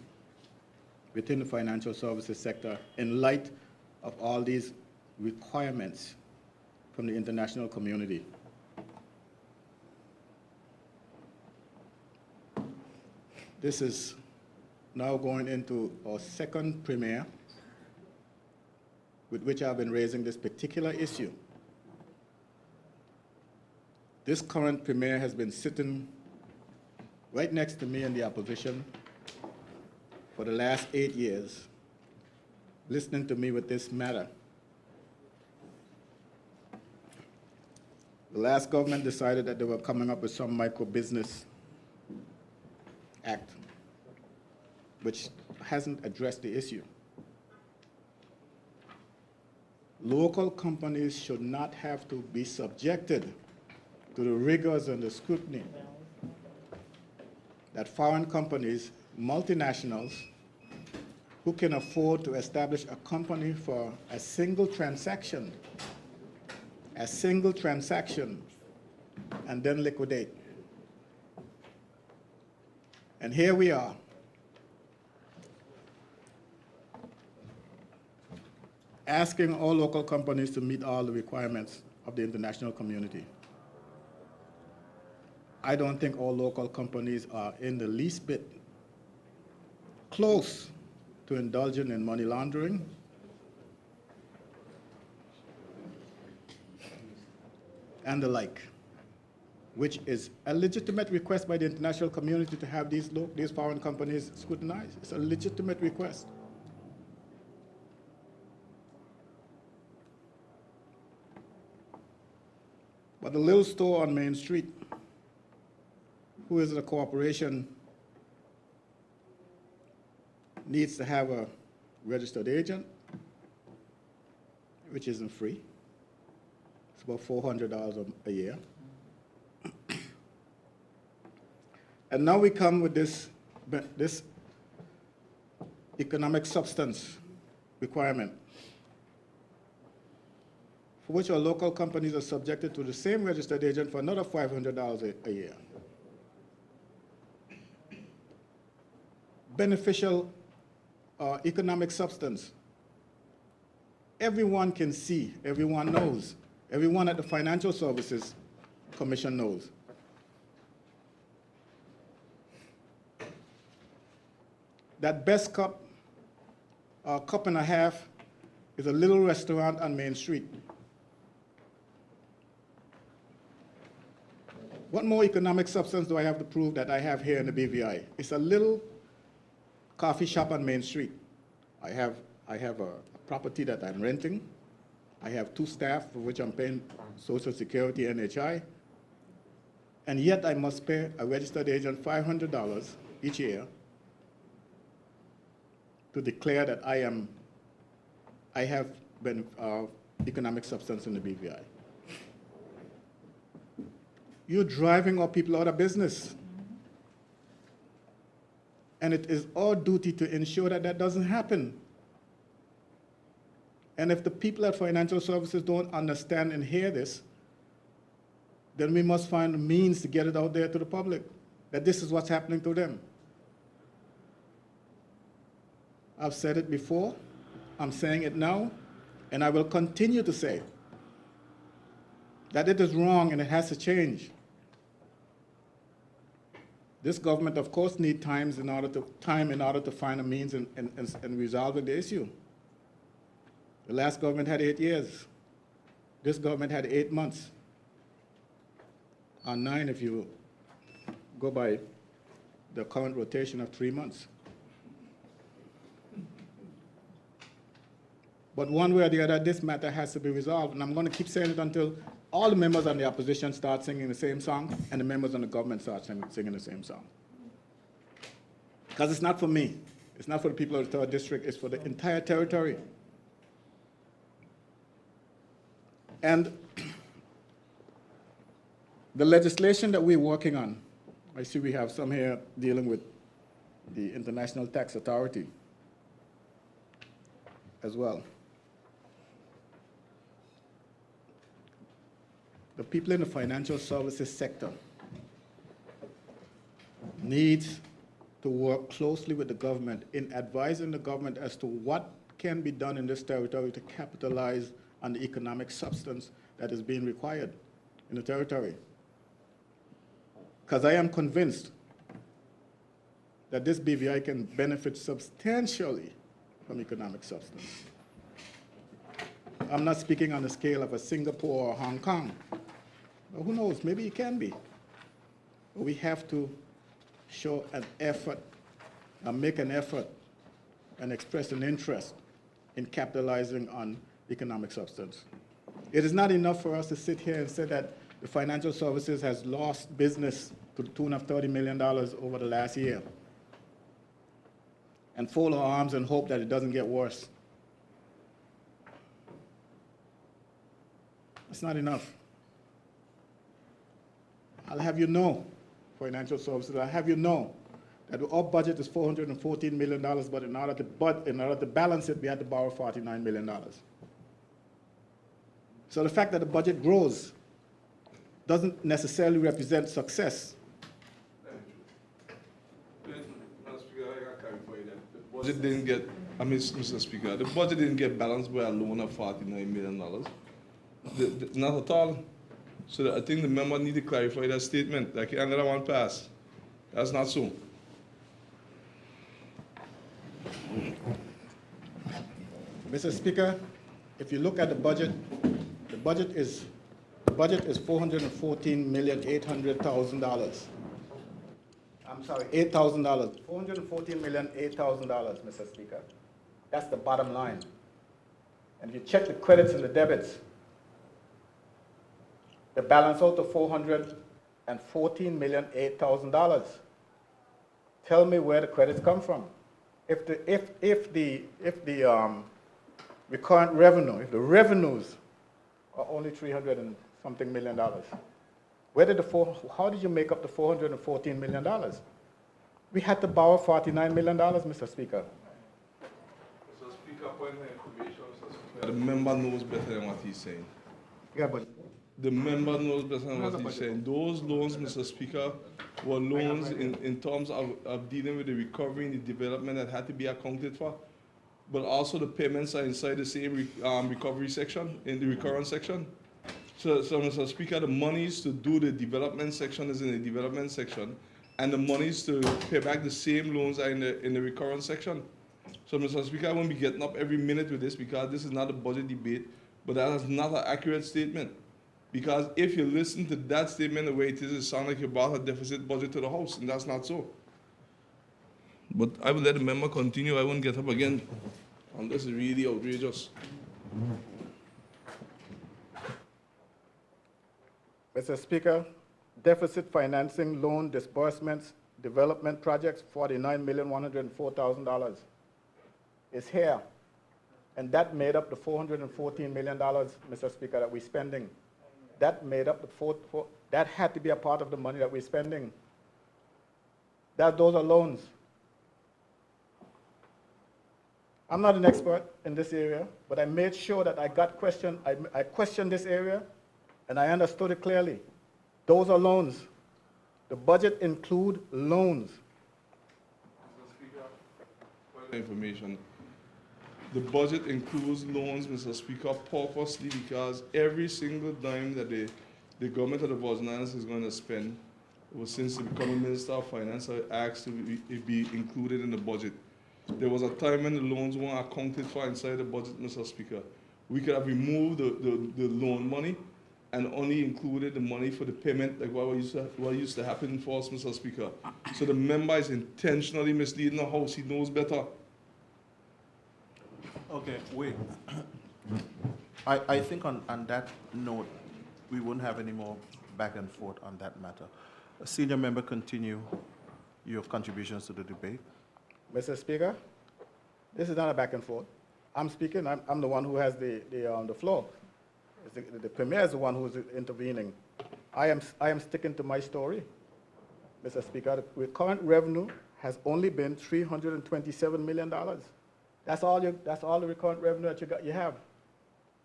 within the financial services sector in light of all these requirements from the international community. This is now going into our second premiere with which I've been raising this particular issue. This current premier has been sitting right next to me in the opposition for the last 8 years, listening to me with this matter. The last government decided that they were coming up with some micro-business act, which hasn't addressed the issue. Local companies should not have to be subjected to the rigors and the scrutiny that foreign companies, multinationals, who can afford to establish a company for a single transaction, and then liquidate. And here we are, asking all local companies to meet all the requirements of the international community. I don't think all local companies are in the least bit close to indulging in money laundering, and the like, which is a legitimate request by the international community to have these foreign companies scrutinized. It's a legitimate request. But the little store on Main Street, who is a corporation, needs to have a registered agent, which isn't free. It's about $400 a year. And now we come with this economic substance requirement, for which our local companies are subjected to the same registered agent for another $500 a year. Beneficial economic substance. Everyone can see, everyone knows, everyone at the Financial Services Commission knows. That Best Cup, cup and a half, is a little restaurant on Main Street. What more economic substance do I have to prove that I have here in the BVI? It's a little coffee shop on Main Street. I have a property that I'm renting. I have 2 staff for which I'm paying Social Security, NHI, and yet I must pay a registered agent $500 each year to declare that I have been economic substance in the BVI. You're driving our people out of business. And it is our duty to ensure that that doesn't happen. And if the people at Financial Services don't understand and hear this, then we must find a means to get it out there to the public, that this is what's happening to them. I've said it before, I'm saying it now, and I will continue to say that it is wrong and it has to change. This government, of course, needs time in order to find a means in resolving the issue. The last government had 8 years. This government had 8 months, or 9 if you go by the current rotation of 3 months. But one way or the other, this matter has to be resolved, and I'm going to keep saying it until all the members on the opposition start singing the same song and the members on the government start singing the same song. Because it's not for me, It's not for the people of the 3rd District, it's for the entire territory. And the legislation that we're working on, I see we have some here dealing with the International Tax Authority as well. The people in the financial services sector need to work closely with the government in advising the government as to what can be done in this territory to capitalize on the economic substance that is being required in the territory. Because I am convinced that this BVI can benefit substantially from economic substance. I'm not speaking on the scale of a Singapore or Hong Kong. But who knows, maybe it can be. But we have to show an effort, make an effort, and express an interest in capitalizing on economic substance. It is not enough for us to sit here and say that the financial services has lost business to the tune of $30 million over the last year and fold our arms and hope that it doesn't get worse. It's not enough. I'll have you know, financial services, I'll have you know that our budget is $414 million, but in order to balance it, we had to borrow $49 million. So the fact that the budget grows doesn't necessarily represent success. The budget didn't get, Mr. Speaker, the budget didn't get balanced by a loan of $49 million. Not at all. So I think the member need to clarify that statement. Like another one pass. That's not so. Mr. Speaker, if you look at the budget is $414,800,000. I'm sorry, $8,000. $414,008,000, Mr. Speaker. That's the bottom line. And if you check the credits and the debits, the balance out to $414,008,000. Tell me where the credits come from. If the recurrent revenue, if the revenues are only $300 and something million, how did you make up the $414 million? We had to borrow $49 million, Mr. Speaker. Mr. Speaker, point of information, Mr. Speaker. The member knows better than what he's saying. Yeah, but the member knows better than what he's saying. Those loans, Mr. Speaker, were loans in terms of dealing with the recovery and the development that had to be accounted for. But also the payments are inside the same recovery section, in the recurrent section. So, Mr. Speaker, the monies to do the development section is in the development section, and the monies to pay back the same loans are in the recurrent section. So, Mr. Speaker, I won't be getting up every minute with this because this is not a budget debate, but that is not an accurate statement. Because if you listen to that statement the way it is, it sounds like you brought a deficit budget to the House, and that's not so. But I will let the member continue. I won't get up again unless it's really outrageous. Mr. Speaker, deficit financing, loan disbursements, development projects, $49,104,000 is here. And that made up the $414 million, Mr. Speaker, that we're spending. That made up the that had to be a part of the money that we're spending. Those are loans. I'm not an expert in this area, but I made sure that I questioned this area, and I understood it clearly. Those are loans. The budget includes loans. Mr. Speaker, for information, the budget includes loans, Mr. Speaker, purposely because every single dime that the government of the Virgin Islands is going to spend, since the becoming Minister of Finance, I asked to be included in the budget. There was a time when the loans weren't accounted for inside the budget, Mr. Speaker. We could have removed the loan money and only included the money for the payment, like what used to happen for us, Mr. Speaker. So the member is intentionally misleading the House. He knows better. Okay, wait. I think on that note, we won't have any more back and forth on that matter. Senior member, continue your contributions to the debate. Mr. Speaker, this is not a back and forth. I'm speaking, I'm the one who has the floor. The Premier is the one who's intervening. I am sticking to my story, Mr. Speaker. The current revenue has only been $327 million. That's all the recurrent revenue that you have.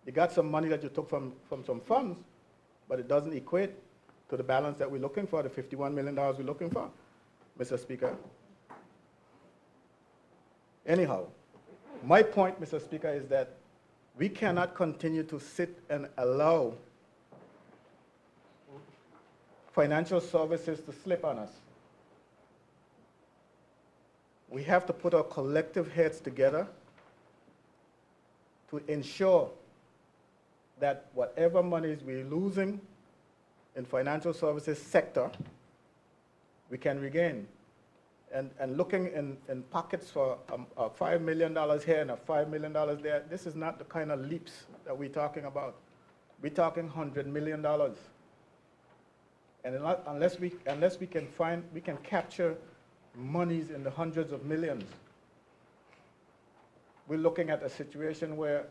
You got some money that you took from some funds, but it doesn't equate to the balance that we're looking for, the $51 million we're looking for, Mr. Speaker. Anyhow, my point, Mr. Speaker, is that we cannot continue to sit and allow financial services to slip on us. We have to put our collective heads together to ensure that whatever monies we're losing in financial services sector, we can regain. And looking in pockets for a $5 million here and a $5 million there, this is not the kind of leaps that we're talking about. We're talking $100 million. And unless we can capture monies in the hundreds of millions, we're looking at a situation where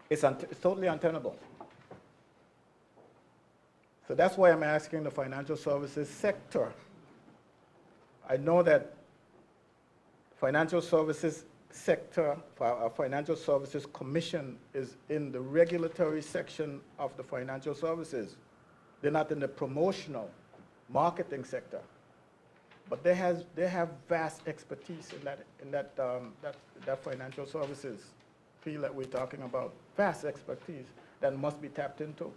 it's totally untenable. So that's why I'm asking the financial services sector. I know that financial services sector, our Financial Services Commission is in the regulatory section of the financial services. They're not in the promotional marketing sector. But they have vast expertise in that financial services field that we're talking about. Vast expertise that must be tapped into.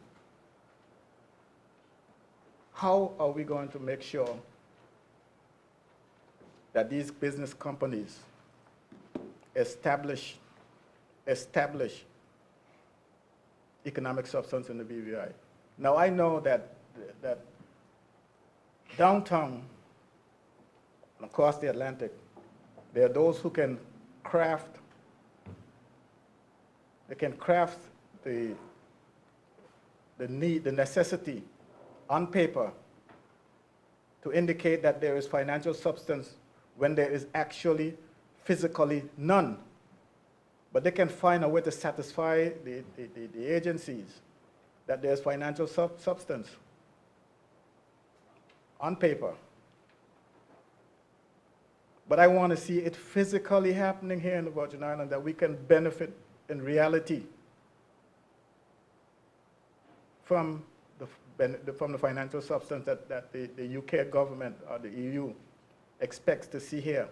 How are we going to make sure that these business companies establish economic substance in the BVI? Now, I know that downtown and across the Atlantic, there are those who can craft the necessity on paper to indicate that there is financial substance when there is actually physically none. But they can find a way to satisfy the agencies that there's financial substance on paper. But I want to see it physically happening here in the Virgin Islands, that we can benefit in reality from the financial substance that the UK government or the EU expects to see here.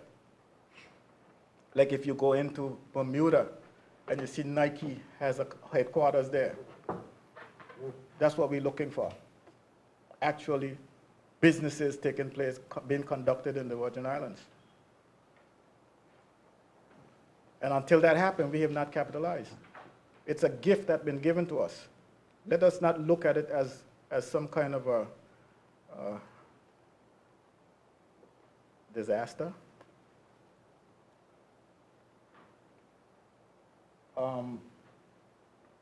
Like if you go into Bermuda and you see Nike has a headquarters there. That's what we're looking for. Actually, businesses taking place, being conducted in the Virgin Islands. And until that happens, we have not capitalized. It's a gift that's been given to us. Let us not look at it as some kind of a disaster.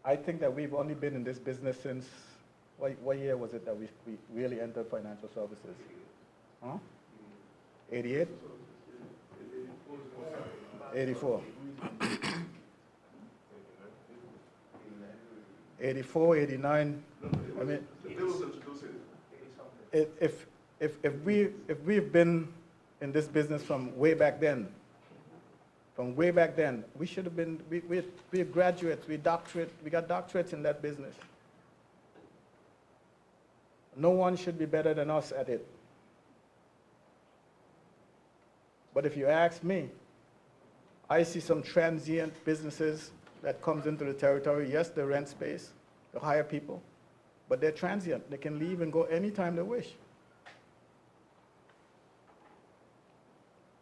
I think that we've only been in this business since, what year was it that we really entered financial services? Huh? 88? 84. 84, 89. I mean, if we've been in this business from way back then, we should have been, we're graduates, we got doctorates in that business. No one should be better than us at it. But if you ask me, I see some transient businesses that comes into the territory. Yes, they rent space, they hire people, but they're transient. They can leave and go anytime they wish.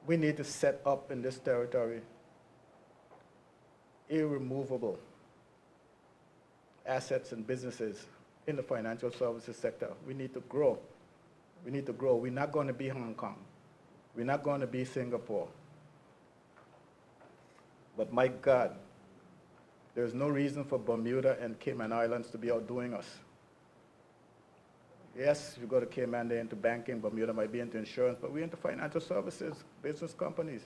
We need to set up in this territory irremovable assets and businesses in the financial services sector. We need to grow. We need to grow. We're not going to be Hong Kong. We're not going to be Singapore. But my God, there's no reason for Bermuda and Cayman Islands to be outdoing us. Yes, you go to Cayman, they're into banking, Bermuda might be into insurance, but we're into financial services, business companies.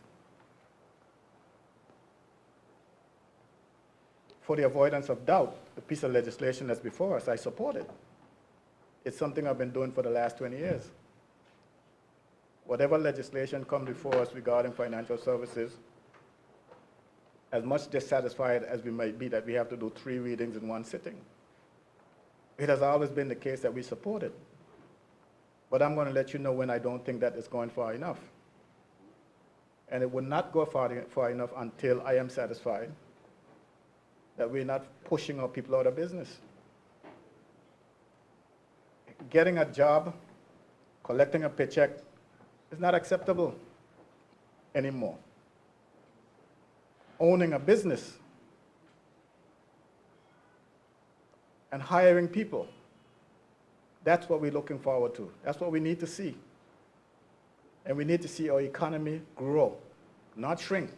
For the avoidance of doubt, the piece of legislation that's before us, I support it. It's something I've been doing for the last 20 years. Whatever legislation comes before us regarding financial services, as much dissatisfied as we might be that we have to do 3 readings in 1 sitting, it has always been the case that we support it. But I'm going to let you know when I don't think that it's going far enough. And it will not go far enough until I am satisfied that we're not pushing our people out of business. Getting a job, collecting a paycheck is not acceptable anymore. Owning a business and hiring people, that's what we're looking forward to. That's what we need to see. And we need to see our economy grow, not shrink.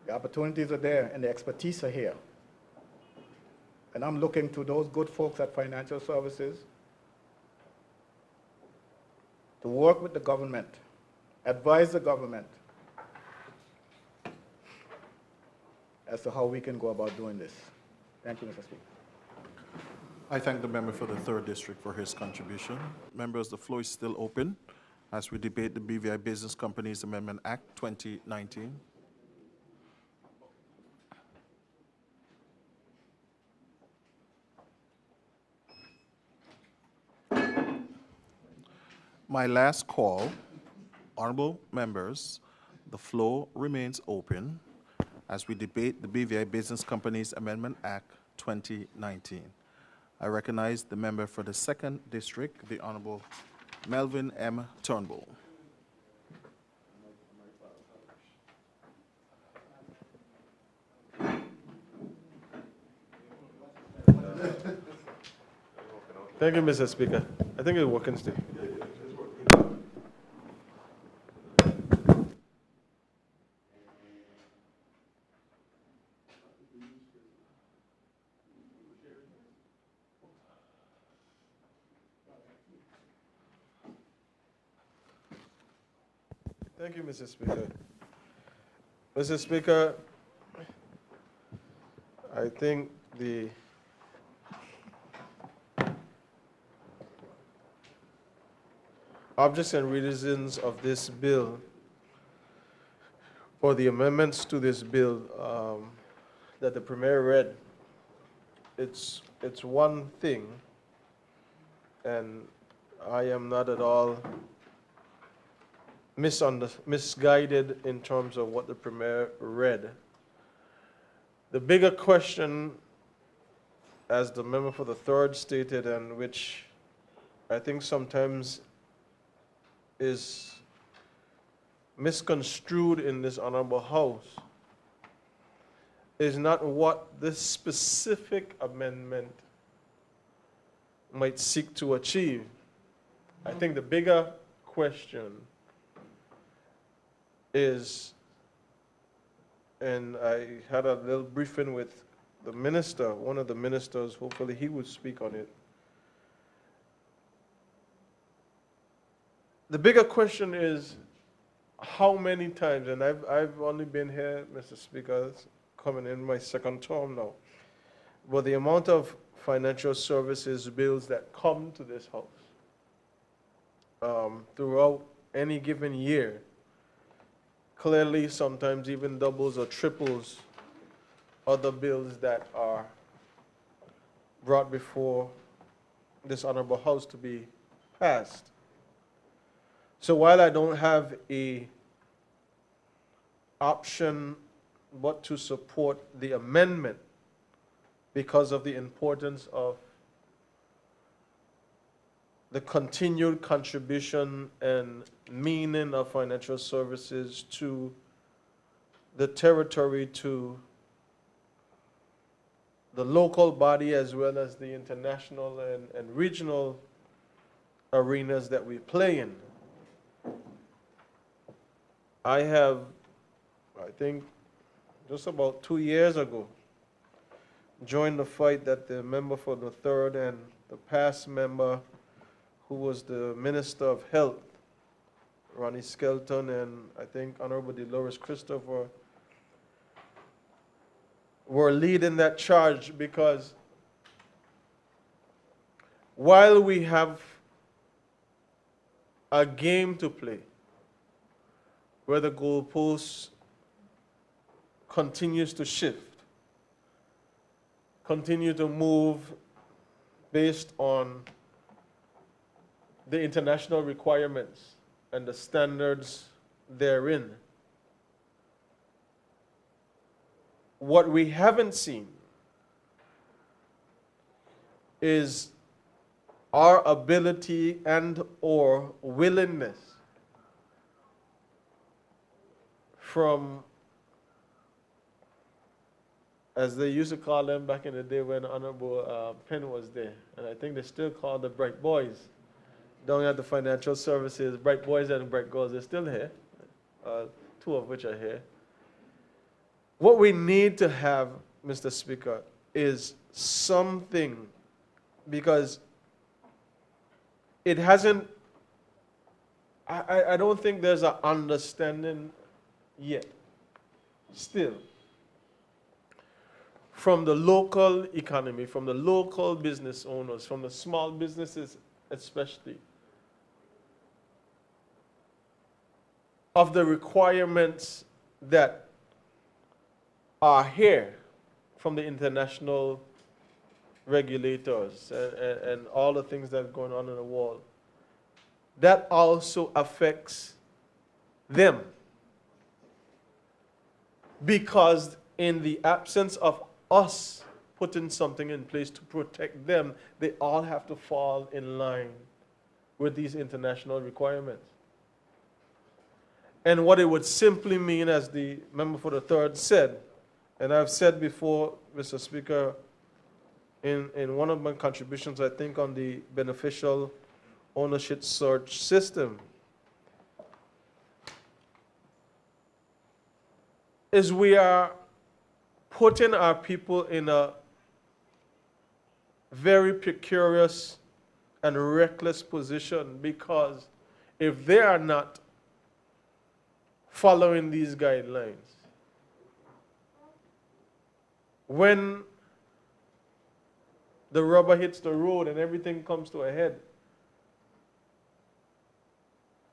The opportunities are there and the expertise are here. And I'm looking to those good folks at financial services to work with the government, advise the government as to how we can go about doing this. Thank you, Mr. Speaker. I thank the member for the 3rd District for his contribution. Members, the floor is still open as we debate the BVI Business Companies Amendment Act 2019. My last call, honorable members, the floor remains open as we debate the BVI Business Companies Amendment Act 2019. I recognize the member for the 2nd District, the Honorable Melvin M. Turnbull. Thank you, Mr. Speaker. I think it's working still. Thank you, Mr. Speaker. Mr. Speaker, I think the objects and reasons of this bill, or the amendments to this bill that the Premier read, it's one thing, and I am not at all misguided in terms of what the Premier read. The bigger question, as the member for the 3rd stated, and which I think sometimes is misconstrued in this honorable House, is not what this specific amendment might seek to achieve. I think the bigger question is, and I had a little briefing with the minister, one of the ministers, hopefully he would speak on it. The bigger question is how many times, and I've only been here, Mr. Speaker, coming in my 2nd term now, but the amount of financial services bills that come to this House throughout any given year, clearly sometimes even doubles or triples other bills that are brought before this honorable House to be passed. So while I don't have a option but to support the amendment because of the importance of the continued contribution and meaning of financial services to the territory, to the local body as well as the international and regional arenas that we play in. I have, I think, just about 2 years ago, joined the fight that the member for the 3rd and the past member who was the Minister of Health, Ronnie Skelton, and I think Honorable Dolores Christopher were leading that charge, because while we have a game to play where the goalpost continues to shift, continue to move based on the international requirements and the standards therein. What we haven't seen is our ability and or willingness from, as they used to call them back in the day when Honorable Penn was there, and I think they still call the Bright Boys down at the financial services, Bright Boys and Bright Girls. They're still here, two of which are here. What we need to have, Mr. Speaker, is something, because it hasn't, I don't think there's an understanding yet, still, from the local economy, from the local business owners, from the small businesses especially, of the requirements that are here from the international regulators and all the things that are going on in the world. That also affects them, because in the absence of us putting something in place to protect them, they all have to fall in line with these international requirements. And what it would simply mean, as the member for the third said, and I've said before, Mr. Speaker, in one of my contributions, I think, on the beneficial ownership search system, is we are putting our people in a very precarious and reckless position, because if they are not following these guidelines, when the rubber hits the road and everything comes to a head,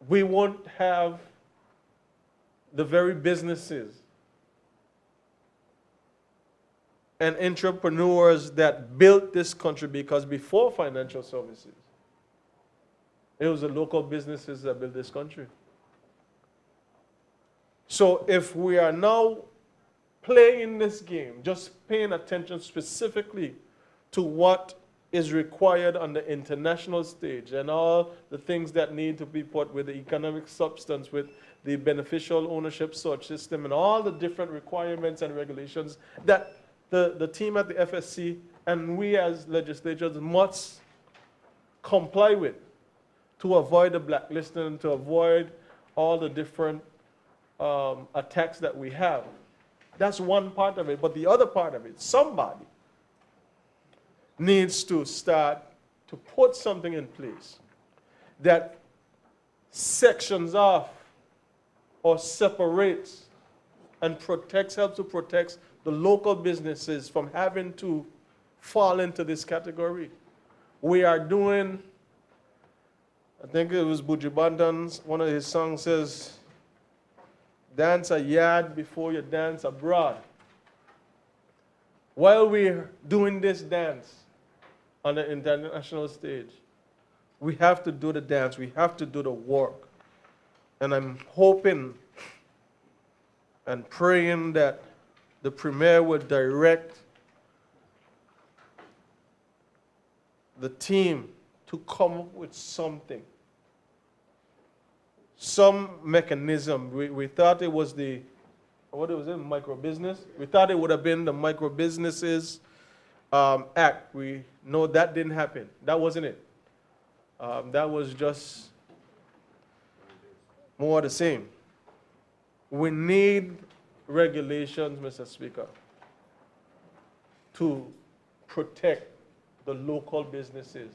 we won't have the very businesses and entrepreneurs that built this country, because before financial services, it was the local businesses that built this country. So if we are now playing this game, just paying attention specifically to what is required on the international stage and all the things that need to be put with the economic substance, with the beneficial ownership search system, and all the different requirements and regulations that the team at the FSC and we as legislators must comply with to avoid the blacklisting, to avoid all the different attacks that we have. That's one part of it. But the other part of it, somebody needs to start to put something in place that sections off or separates and protects, helps to protect the local businesses from having to fall into this category. We are doing, I think it was Buju Banton's, one of his songs says, dance a yard before you dance abroad. While we're doing this dance on the international stage, we have to do the dance, we have to do the work. And I'm hoping and praying that the Premier would direct the team to come up with something, some mechanism. We thought it was the, what was it, micro business? We thought it would have been the Micro Businesses Act. We know that didn't happen. That wasn't it. That was just more the same. We need regulations, Mr. Speaker, to protect the local businesses.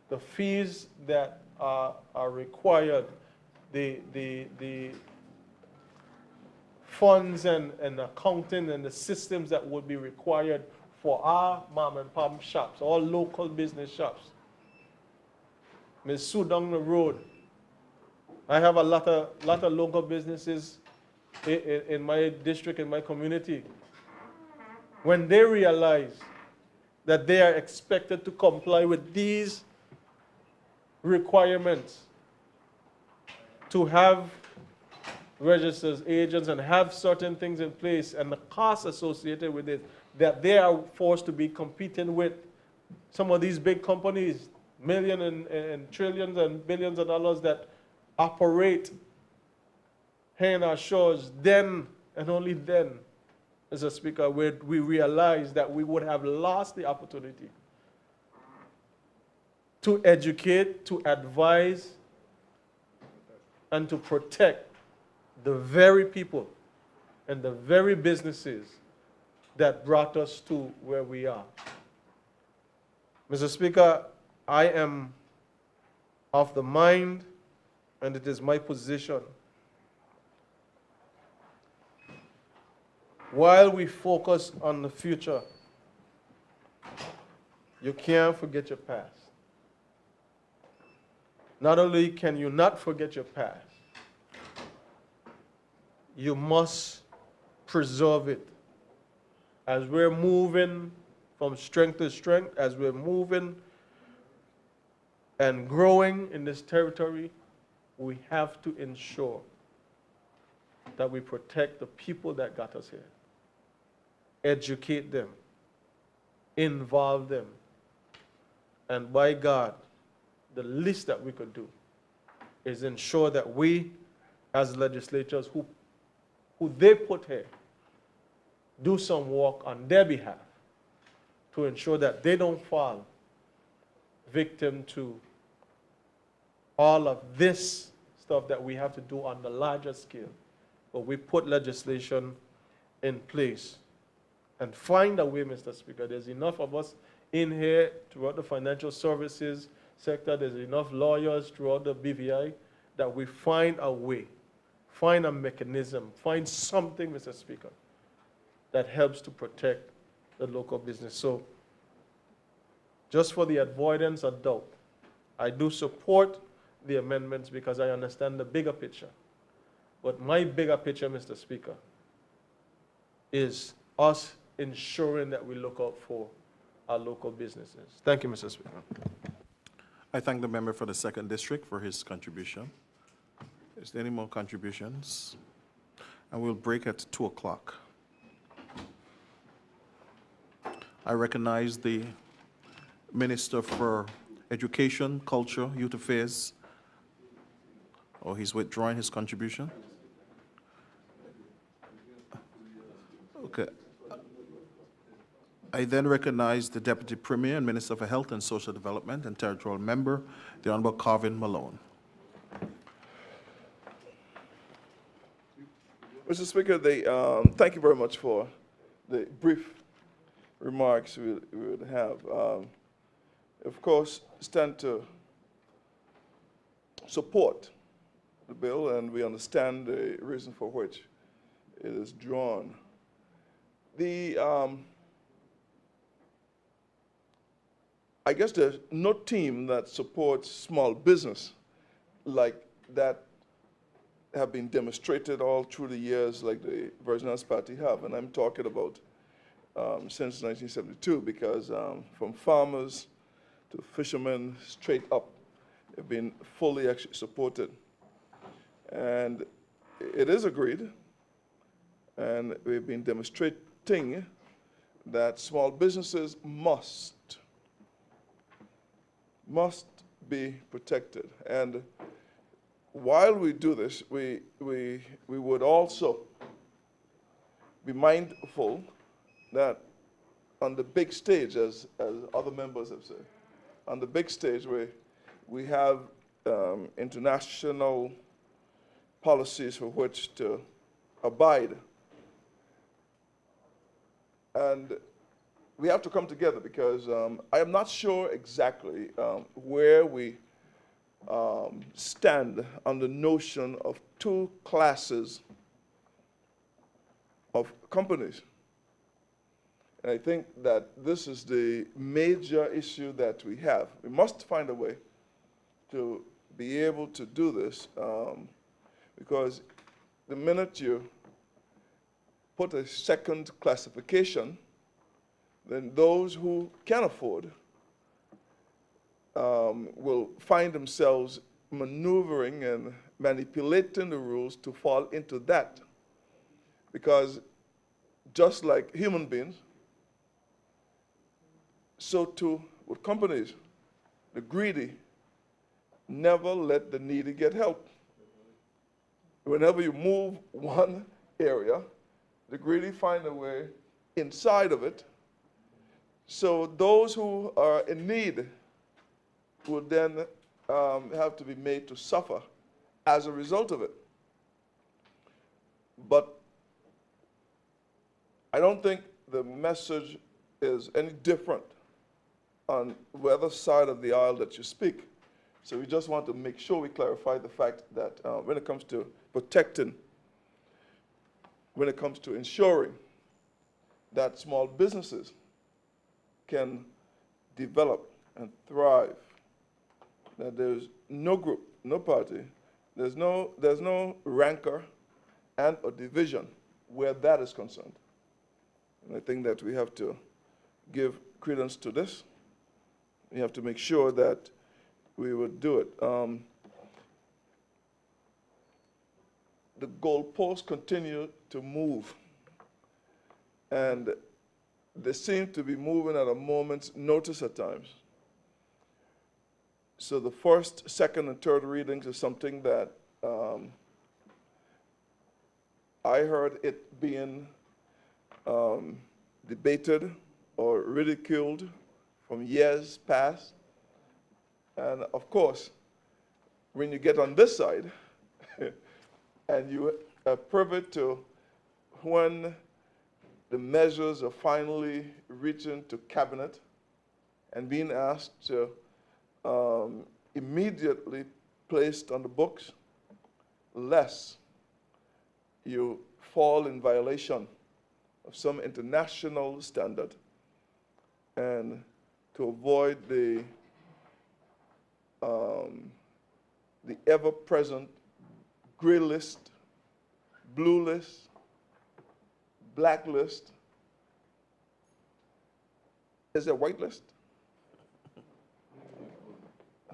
The fees that are required, the funds and accounting and the systems that would be required for our mom and pop shops, all local business shops. Ms. Sue down the road, I have a lot of local businesses in my district, in my community. When they realize that they are expected to comply with these requirements, to have registers, agents, and have certain things in place, and the costs associated with it, that they are forced to be competing with some of these big companies, millions and trillions and billions of dollars that operate here in our shores, then and only then, Mr. Speaker, we realize that we would have lost the opportunity to educate, to advise, and to protect the very people and the very businesses that brought us to where we are. Mr. Speaker, I am of the mind, and it is my position, while we focus on the future, you can't forget your past. Not only can you not forget your past, you must preserve it. As we're moving from strength to strength, as we're moving and growing in this territory, we have to ensure that we protect the people that got us here, educate them, involve them, and by God, the least that we could do is ensure that we, as legislators who they put here, do some work on their behalf to ensure that they don't fall victim to all of this stuff that we have to do on the larger scale. But we put legislation in place and find a way, Mr. Speaker. There's enough of us in here throughout the financial services sector. There's enough lawyers throughout the BVI that we find a way, find a mechanism, find something, Mr. Speaker, that helps to protect the local business. So, just for the avoidance of doubt, I do support the amendments because I understand the bigger picture. But my bigger picture, Mr. Speaker, is us ensuring that we look out for our local businesses. Thank you, Mr. Speaker. I thank the member for the 2nd District for his contribution. Is there any more contributions? And we'll break at 2 o'clock. I recognize the Minister for Education, Culture, Youth Affairs. Oh, he's withdrawing his contribution? Okay. I then recognize the Deputy Premier and Minister for Health and Social Development and Territorial Member, the Honorable Carvin Malone. Mr. Speaker, thank you very much for the brief remarks we would have. Of course, stand to support the bill, and we understand the reason for which it is drawn. I guess there's no team that supports small business like that have been demonstrated all through the years like the Virgin Party have, and I'm talking about since 1972, because from farmers to fishermen straight up have been fully actually supported. And it is agreed, and we've been demonstrating that small businesses must be protected. And while we do this, we would also be mindful that on the big stage, as other members have said, on the big stage where we have international policies for which to abide. And we have to come together because I am not sure exactly where we stand on the notion of two classes of companies. And I think that this is the major issue that we have. We must find a way to be able to do this because the minute you put a second classification, then those who can afford will find themselves maneuvering and manipulating the rules to fall into that. Because just like human beings, so too with companies. The greedy never let the needy get help. Whenever you move one area, the greedy find a way inside of it. So those who are in need will then have to be made to suffer as a result of it. But I don't think the message is any different on whether side of the aisle that you speak. So we just want to make sure we clarify the fact that when it comes to protecting, when it comes to ensuring that small businesses can develop and thrive, that there's no group, no party, there's no rancor and or division where that is concerned. And I think that we have to give credence to this. We have to make sure that we would do it. The goalposts continue to move, and they seem to be moving at a moment's notice at times. So the first, second, and third readings is something that I heard it being debated or ridiculed from years past. And of course, when you get on this side and you are privy to when the measures are finally reaching to cabinet and being asked to immediately placed on the books, lest you fall in violation of some international standard, and to avoid the ever-present gray list, blue list, black list. Is there a white list?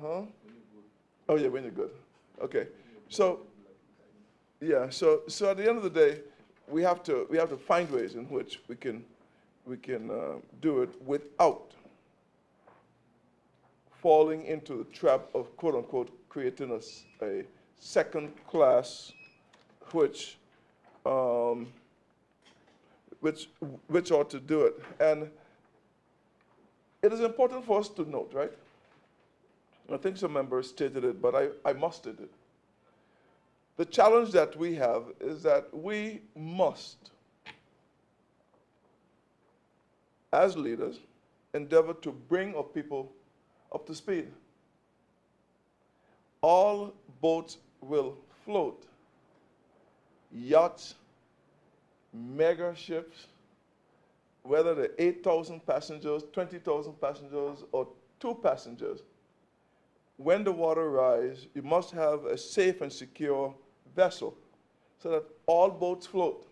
Huh? Oh yeah, when you're good. Okay. So yeah, so at the end of the day, we have to find ways in which we can do it without falling into the trap of quote unquote creating a second class which ought to do it. And it is important for us to note, right? I think some members stated it, but I must state it. The challenge that we have is that we must, as leaders, endeavor to bring our people up to speed. All boats will float. Yachts, mega ships, whether they're 8,000 passengers, 20,000 passengers, or 2 passengers, when the water rises, you must have a safe and secure vessel so that all boats float.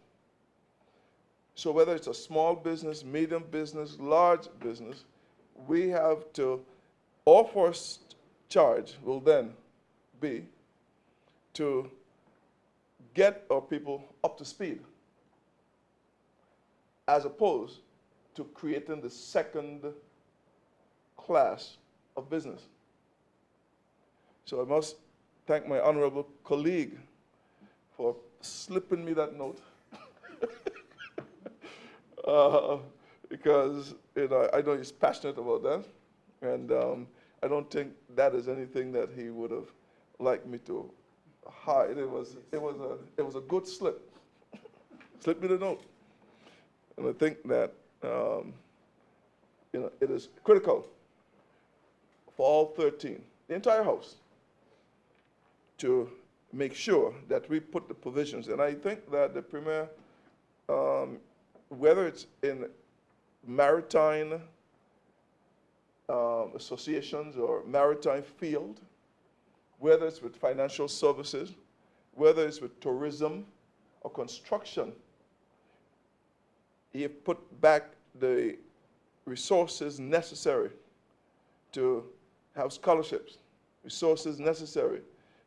So whether it's a small business, medium business, large business, we have to, our first charge will then be to get our people up to speed, as opposed to creating the second class of business. So I must thank my honorable colleague for slipping me that note. Because I know he's passionate about that, and I don't think that is anything that he would have liked me to hide. It was a good slip. Slip me the note, and I think that it is critical for all 13, the entire House, to make sure that we put the provisions. And I think that the Premier, whether it's in maritime associations or maritime field, whether it's with financial services, whether it's with tourism or construction, he have put back the resources necessary to have scholarships, resources necessary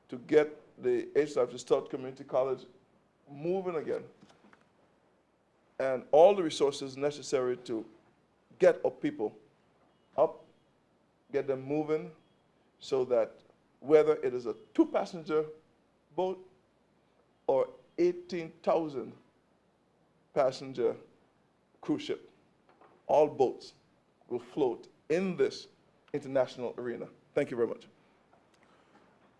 to get the HSAP, the Sturt Community College, moving again, and all the resources necessary to get our people up, get them moving, so that whether it is a 2-passenger boat or 18,000 passenger cruise ship, all boats will float in this international arena. Thank you very much.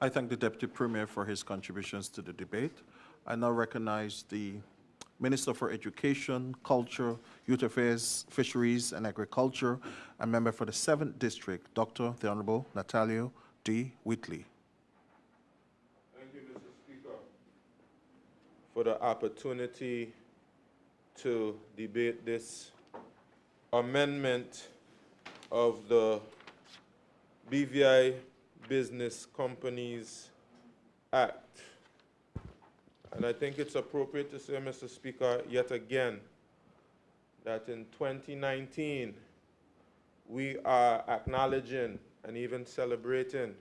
I thank the Deputy Premier for his contributions to the debate. I now recognize the Minister for Education, Culture, Youth Affairs, Fisheries, and Agriculture, and member for the 7th District, Dr. the Honorable Natalio D. Whitley. Thank you, Mr. Speaker, for the opportunity to debate this amendment of the BVI Business Companies Act. And I think it's appropriate to say, Mr. Speaker, yet again, that in 2019, we are acknowledging and even celebrating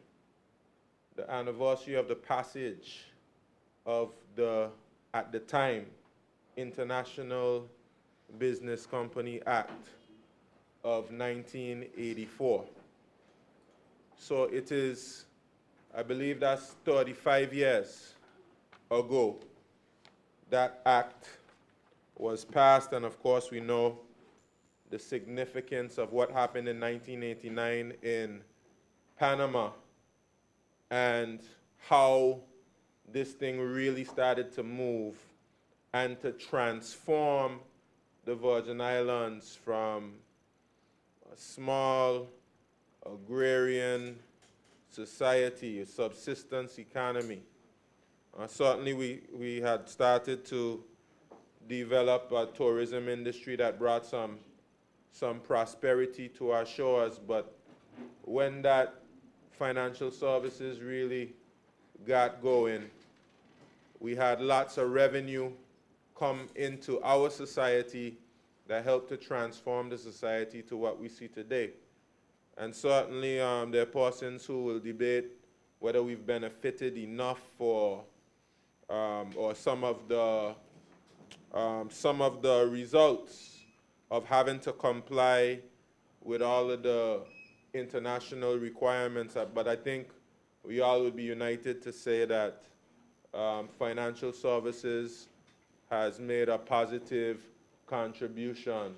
the anniversary of the passage of the, at the time, International Business Company Act of 1984. So it is, I believe that's 35 years ago that act was passed, and of course we know the significance of what happened in 1989 in Panama and how this thing really started to move and to transform the Virgin Islands from a small agrarian society, a subsistence economy. Certainly we had started to develop a tourism industry that brought some prosperity to our shores, but when that financial services really got going, we had lots of revenue come into our society that helped to transform the society to what we see today. And certainly there are persons who will debate whether we've benefited enough for or some of the results of having to comply with all of the international requirements. But I think we all would be united to say that financial services has made a positive contribution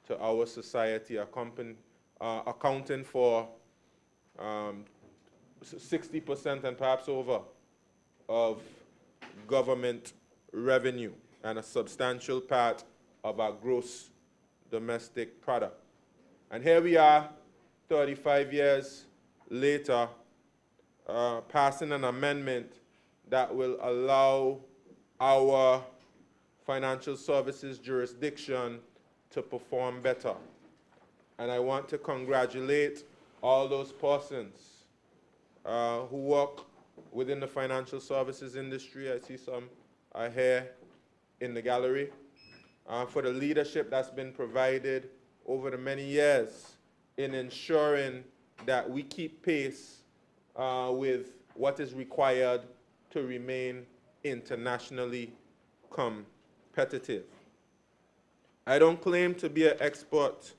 to our society, accounting for 60% and perhaps over of government revenue and a substantial part of our gross domestic product. And here we are, 35 years later, passing an amendment that will allow our financial services jurisdiction to perform better. And I want to congratulate all those persons who work within the financial services industry. I see some are here in the gallery, for the leadership that's been provided over the many years in ensuring that we keep pace with what is required to remain internationally competitive. I don't claim to be an expert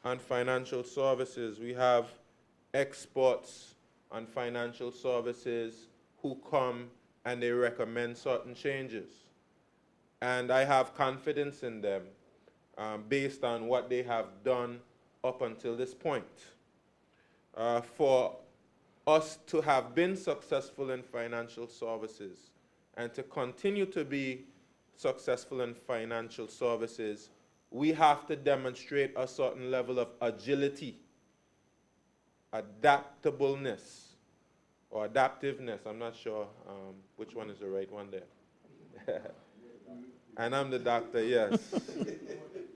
on financial services. We have experts on financial services who come and they recommend certain changes. And I have confidence in them based on what they have done up until this point. For us to have been successful in financial services and to continue to be successful in financial services, we have to demonstrate a certain level of agility, adaptableness, or adaptiveness. I'm not sure which one is the right one there. And I'm the doctor, yes.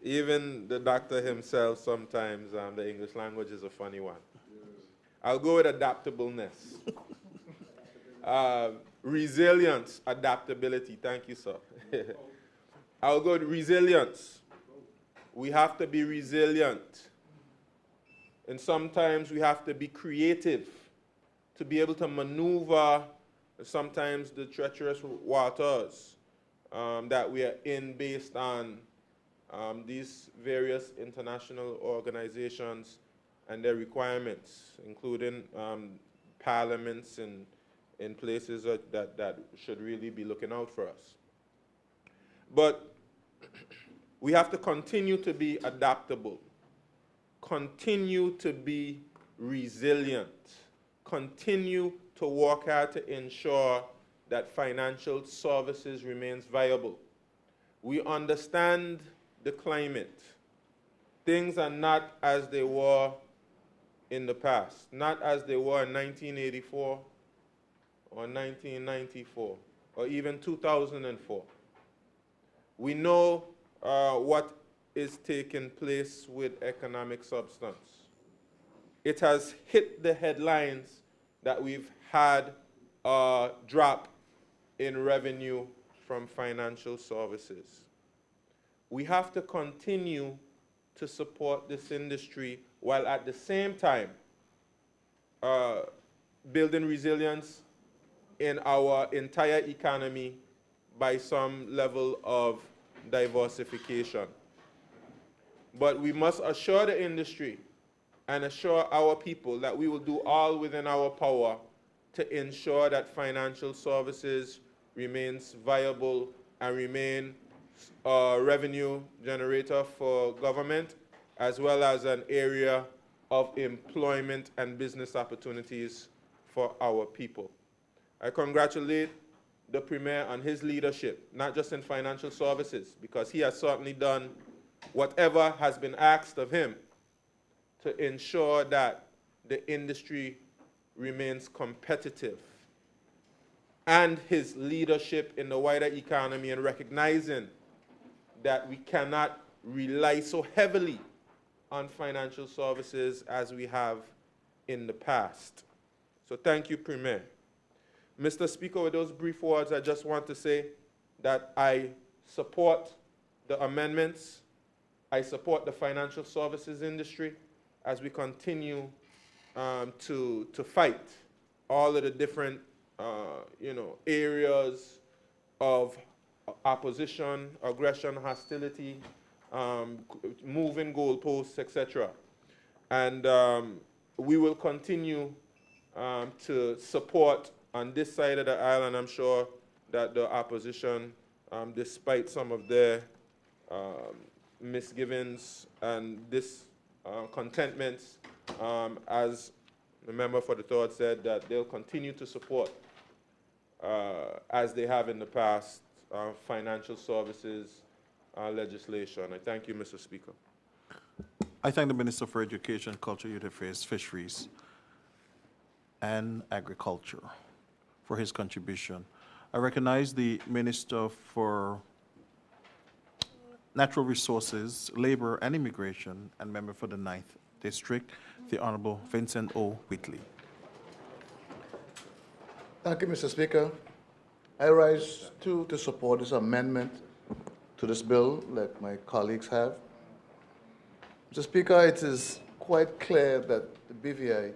Even the doctor himself, sometimes the English language is a funny one. I'll go with adaptableness. Resilience, adaptability. Thank you, sir. I'll go with resilience. We have to be resilient. And sometimes we have to be creative to be able to maneuver sometimes the treacherous waters that we are in based on these various international organizations and their requirements, including parliaments in places that should really be looking out for us. But we have to continue to be adaptable, continue to be resilient, continue to work hard to ensure that financial services remains viable. We understand the climate. Things are not as they were in the past, not as they were in 1984 or 1994 or even 2004. We know what is taking place with economic substance. It has hit the headlines that we've had a drop in revenue from financial services. We have to continue to support this industry while at the same time building resilience in our entire economy by some level of diversification. But we must assure the industry and assure our people that we will do all within our power to ensure that financial services remains viable and remain a revenue generator for government, as well as an area of employment and business opportunities for our people. I congratulate the Premier on his leadership, not just in financial services, because he has certainly done whatever has been asked of him to ensure that the industry remains competitive, and his leadership in the wider economy and recognizing that we cannot rely so heavily on financial services as we have in the past. So thank you, Premier. Mr. Speaker, with those brief words, I just want to say that I support the amendments. I support the financial services industry as we continue to fight all of the different areas of opposition, aggression, hostility, moving goalposts, etc. And we will continue to support on this side of the aisle, and I'm sure that the opposition, despite some of their misgivings and discontentments, as the member for the third said, that they'll continue to support, as they have in the past, financial services legislation. I thank you, Mr. Speaker. I thank the Minister for Education, Culture, Youth Affairs, Fisheries, and Agriculture for his contribution. I recognize the Minister for Natural Resources, Labor, and Immigration, and member for the 9th District, the Honorable Vincent O. Whitley. Thank you, Mr. Speaker. I rise to support this amendment to this bill, like my colleagues have. Mr. Speaker, it is quite clear that the BVI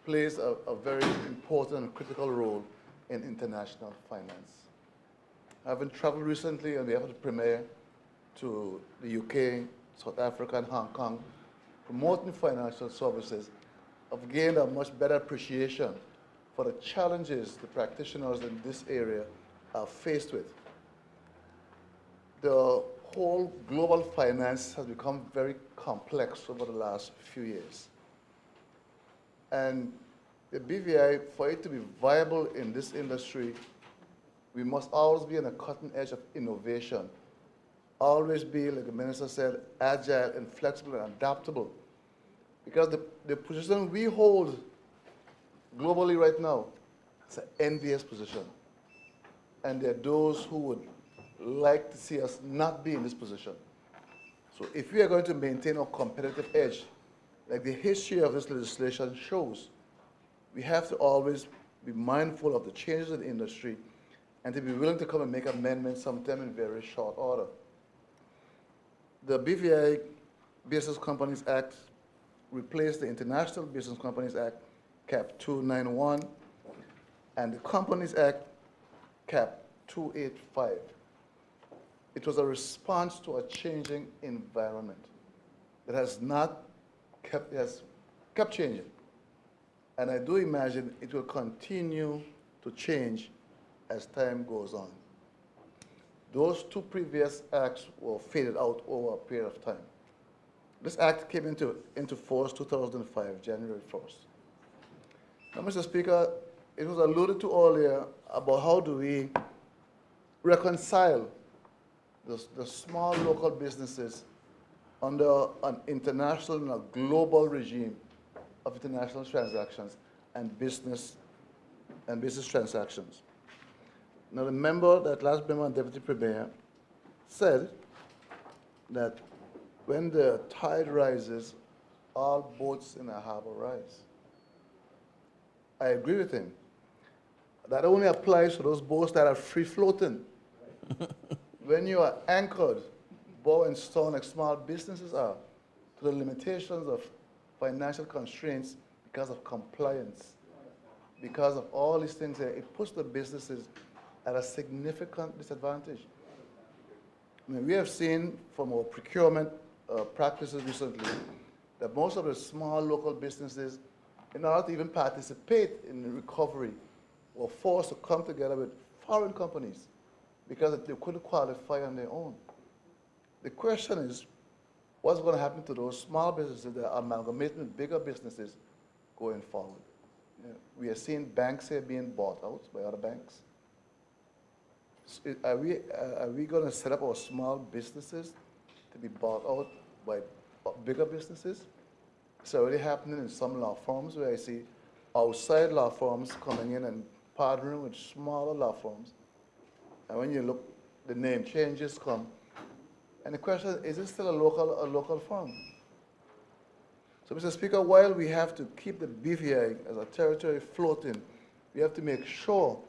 plays a very important and critical role in international finance. Having traveled recently on behalf of the Premier to the UK, South Africa, and Hong Kong, promoting financial services, I've gained a much better appreciation for the challenges the practitioners in this area are faced with. The whole global finance has become very complex over the last few years. And the BVI, for it to be viable in this industry, we must always be on the cutting edge of innovation always be, like the minister said, agile and flexible and adaptable. Because the position we hold globally right now, it's an envious position. And there are those who would like to see us not be in this position. So if we are going to maintain our competitive edge, like the history of this legislation shows, we have to always be mindful of the changes in the industry and to be willing to come and make amendments sometime in very short order. The BVI Business Companies Act replaced the International Business Companies Act, Cap 291, and the Companies Act, Cap 285. It was a response to a changing environment that has kept changing. And I do imagine it will continue to change as time goes on. Those two previous acts were faded out over a period of time. This act came into force 2005, January 1st. Now, Mr. Speaker, it was alluded to earlier about how do we reconcile the small local businesses under an international and a global regime of international transactions and business transactions. Now, remember that last member and Deputy Premier said that when the tide rises, all boats in a harbor rise. I agree with him. That only applies to those boats that are free floating. When you are anchored, bow and stone, like small businesses are, to the limitations of financial constraints because of compliance, because of all these things here, it puts the businesses at a significant disadvantage. I mean, we have seen from our procurement practices recently that most of the small local businesses, in order to even participate in the recovery, were forced to come together with foreign companies because they couldn't qualify on their own. The question is, what's going to happen to those small businesses that are amalgamating with bigger businesses going forward? You know, we are seeing banks here being bought out by other banks. Are we going to set up our small businesses to be bought out by bigger businesses? It's already happening in some law firms where I see outside law firms coming in and partnering with smaller law firms. And when you look, the name changes come. And the question is it still a local firm? So, Mr. Speaker, while we have to keep the BVI as a territory floating, we have to make sure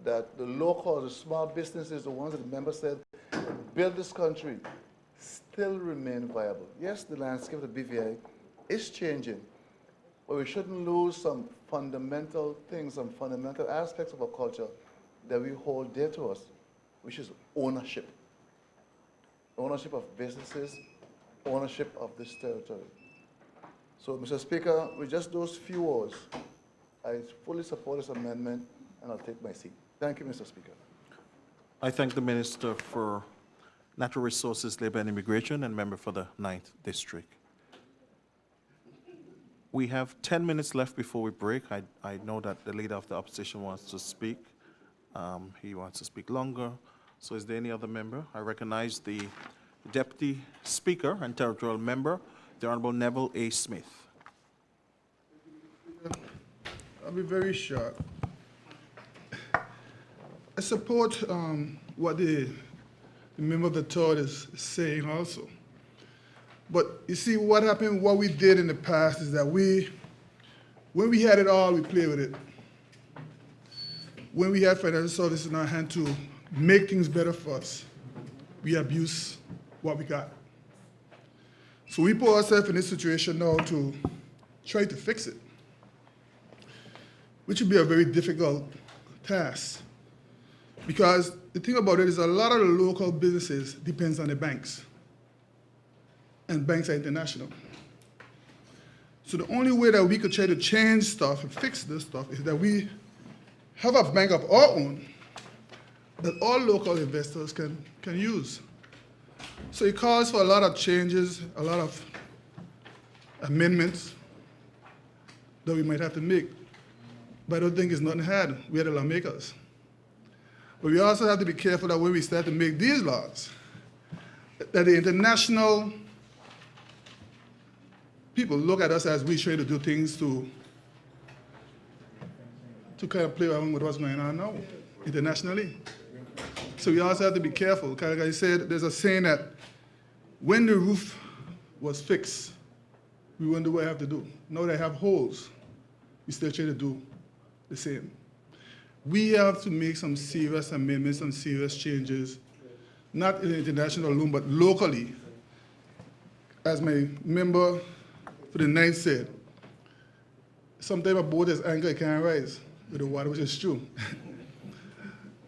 that the local, the small businesses, the ones that the member said build this country, still remain viable. Yes, the landscape of the BVI is changing, but we shouldn't lose some fundamental things, some fundamental aspects of our culture that we hold dear to us, which is ownership. Ownership of businesses, ownership of this territory. So, Mr. Speaker, with just those few words, I fully support this amendment, and I'll take my seat. Thank you, Mr. Speaker. I thank the Minister for Natural Resources, Labor and Immigration and member for the 9th District. We have 10 minutes left before we break. I know that the Leader of the Opposition wants to speak. He wants to speak longer. So is there any other member? I recognize the Deputy Speaker and Territorial Member, the Honorable Neville A. Smith. I'll be very short. I support what the member of the third is saying also. But you see, what happened, what we did in the past is that when we had it all, we played with it. When we had financial services in our hand to make things better for us, we abuse what we got. So we put ourselves in this situation now to try to fix it, which would be a very difficult task. Because the thing about it is a lot of the local businesses depends on the banks. And banks are international. So the only way that we could try to change stuff and fix this stuff is that we have a bank of our own that all local investors can use. So it calls for a lot of changes, a lot of amendments that we might have to make. But I don't think it's nothing hard. We are the lawmakers. But we also have to be careful that when we start to make these laws, that the international people look at us as we try to do things to kind of play around with what's going on now internationally. So we also have to be careful. Like I said, there's a saying that when the roof was fixed, we wonder what I have to do. Now they have holes, we still try to do the same. We have to make some serious amendments, some serious changes, not in the international loom, but locally. As my member for the ninth said, sometimes a boat is anchored, it can't rise with the water, which is true.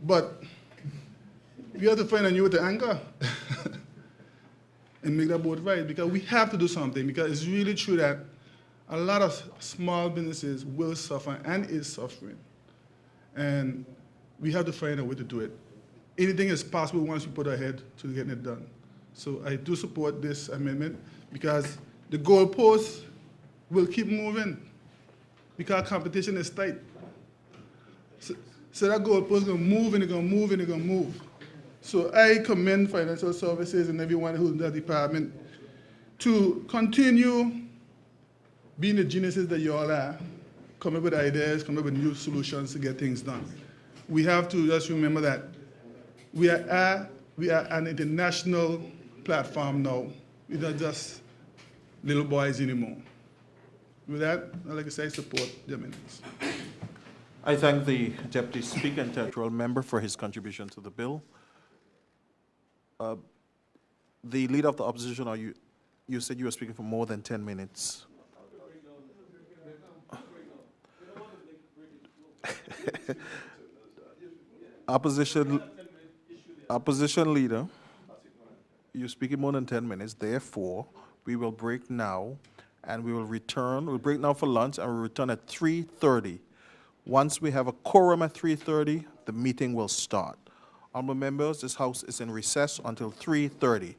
But we have to find a new way to anchor and make that boat rise, because we have to do something, because it's really true that a lot of small businesses will suffer and is suffering. And we have to find a way to do it. Anything is possible once we put our head to getting it done. So I do support this amendment, because the goalposts will keep moving, because competition is tight. So that goalpost is going to move and it's going to move and it's going to move. So I commend financial services and everyone who's in that department to continue being the geniuses that you all are, come up with ideas, come up with new solutions to get things done. We have to just remember that we are an international platform now. We're not just little boys anymore. With that, I'd like to say I support the amendments. I thank the Deputy Speaker and Territorial Member for his contribution to the bill. The Leader of the Opposition, you said you were speaking for more than 10 minutes. Opposition Leader, you're speaking more than 10 minutes. Therefore, we will break now, and we will return. We'll break now for lunch, and we'll return at 3:30. Once we have a quorum at 3:30, the meeting will start. Honorable members, this House is in recess until 3:30.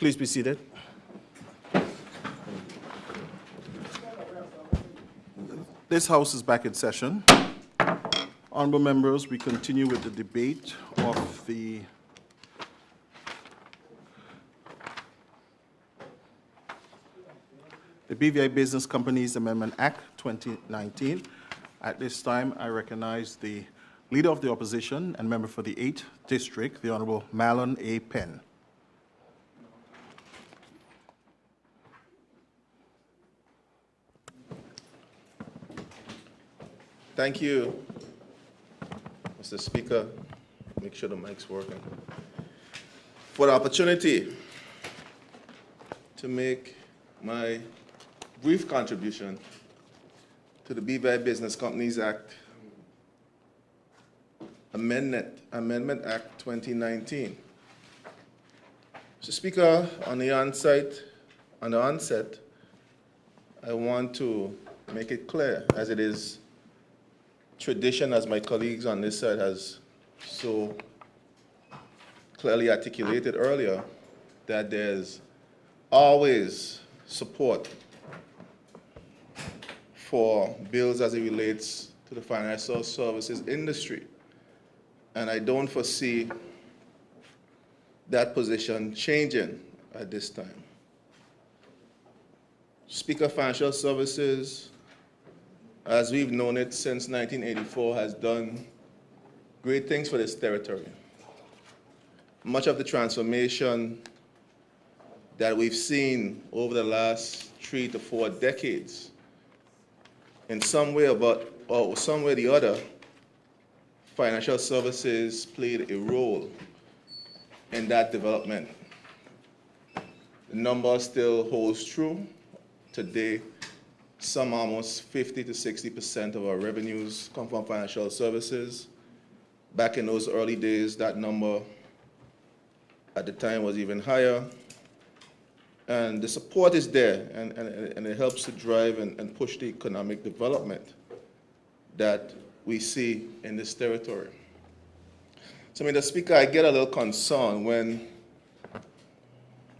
Please be seated. This House is back in session. Honorable members, we continue with the debate of the BVI Business Companies Amendment Act 2019. At this time, I recognize the Leader of the Opposition and member for the 8th District, the Honorable Marlon A. Penn. Thank you, Mr. Speaker. Make sure the mic's working. For the opportunity to make my brief contribution to the BVI Business Companies Act Amendment Act 2019. Mr. Speaker, on the onset, I want to make it clear, as it is tradition, as my colleagues on this side has so clearly articulated earlier, that there's always support for bills as it relates to the financial services industry. And I don't foresee that position changing at this time. Speaker, financial services, as we've known it since 1984, has done great things for this territory. Much of the transformation that we've seen over the last 3 to 4 decades, in some way or some way or the other, financial services played a role in that development. The number still holds true. Today, some almost 50 to 60% of our revenues come from financial services. Back in those early days, that number at the time was even higher. And the support is there, and it helps to drive and push the economic development that we see in this territory. So, Mr. Speaker, I get a little concerned when,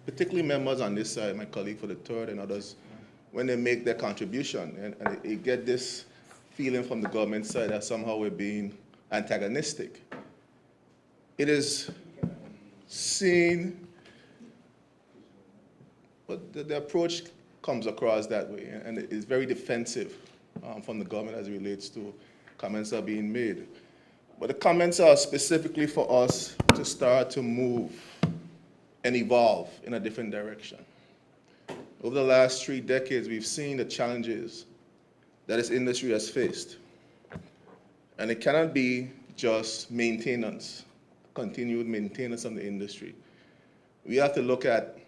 particularly members on this side, my colleague for the third and others, when they make their contribution, and you get this feeling from the government side that somehow we're being antagonistic. It is seen, but the approach comes across that way, and it is very defensive from the government as it relates to comments that are being made. But the comments are specifically for us to start to move and evolve in a different direction. Over the last 3 decades, we've seen the challenges that this industry has faced. And it cannot be just maintenance, continued maintenance of the industry. We have to look at,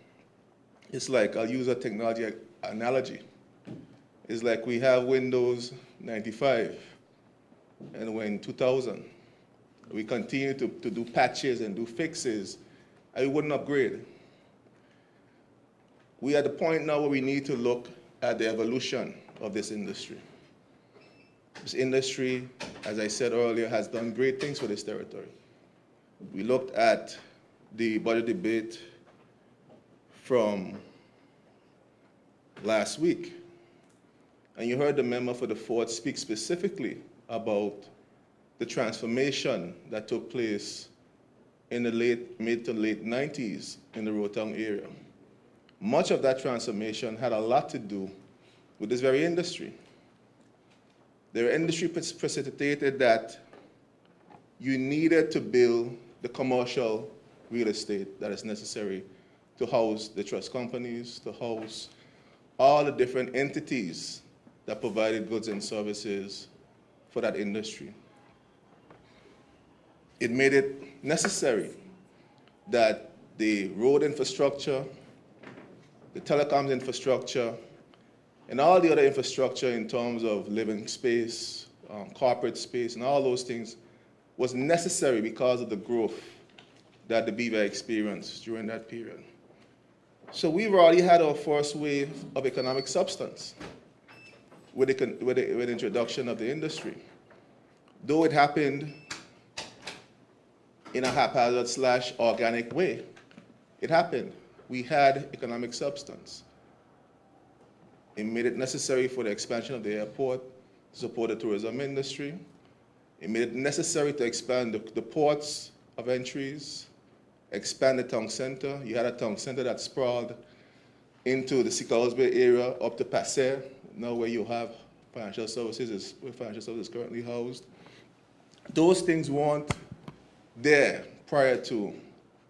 it's like, I'll use a technology analogy. It's like we have Windows 95, and we're in 2000. We continue to do patches and do fixes, and we wouldn't upgrade. We are at the point now where we need to look at the evolution of this industry. This industry, as I said earlier, has done great things for this territory. We looked at the budget debate from last week, and you heard the member for the fourth speak specifically about the transformation that took place in the mid to late 90s in the Rotown area. Much of that transformation had a lot to do with this very industry. The industry precipitated that you needed to build the commercial real estate that is necessary to house the trust companies, to house all the different entities that provided goods and services for that industry. It made it necessary that the road infrastructure, the telecoms infrastructure, and all the other infrastructure in terms of living space, corporate space, and all those things was necessary because of the growth that the BVI experienced during that period. So we've already had our first wave of economic substance with the introduction of the industry. Though it happened in a haphazard / organic way, it happened. we had economic substance. It made it necessary for the expansion of the airport to support the tourism industry. It made it necessary to expand the ports of entries, expand the town center. You had a town center that sprawled into the Sicars Bay area up to Passer, now where you have financial services, where financial services is currently housed. Those things weren't there prior to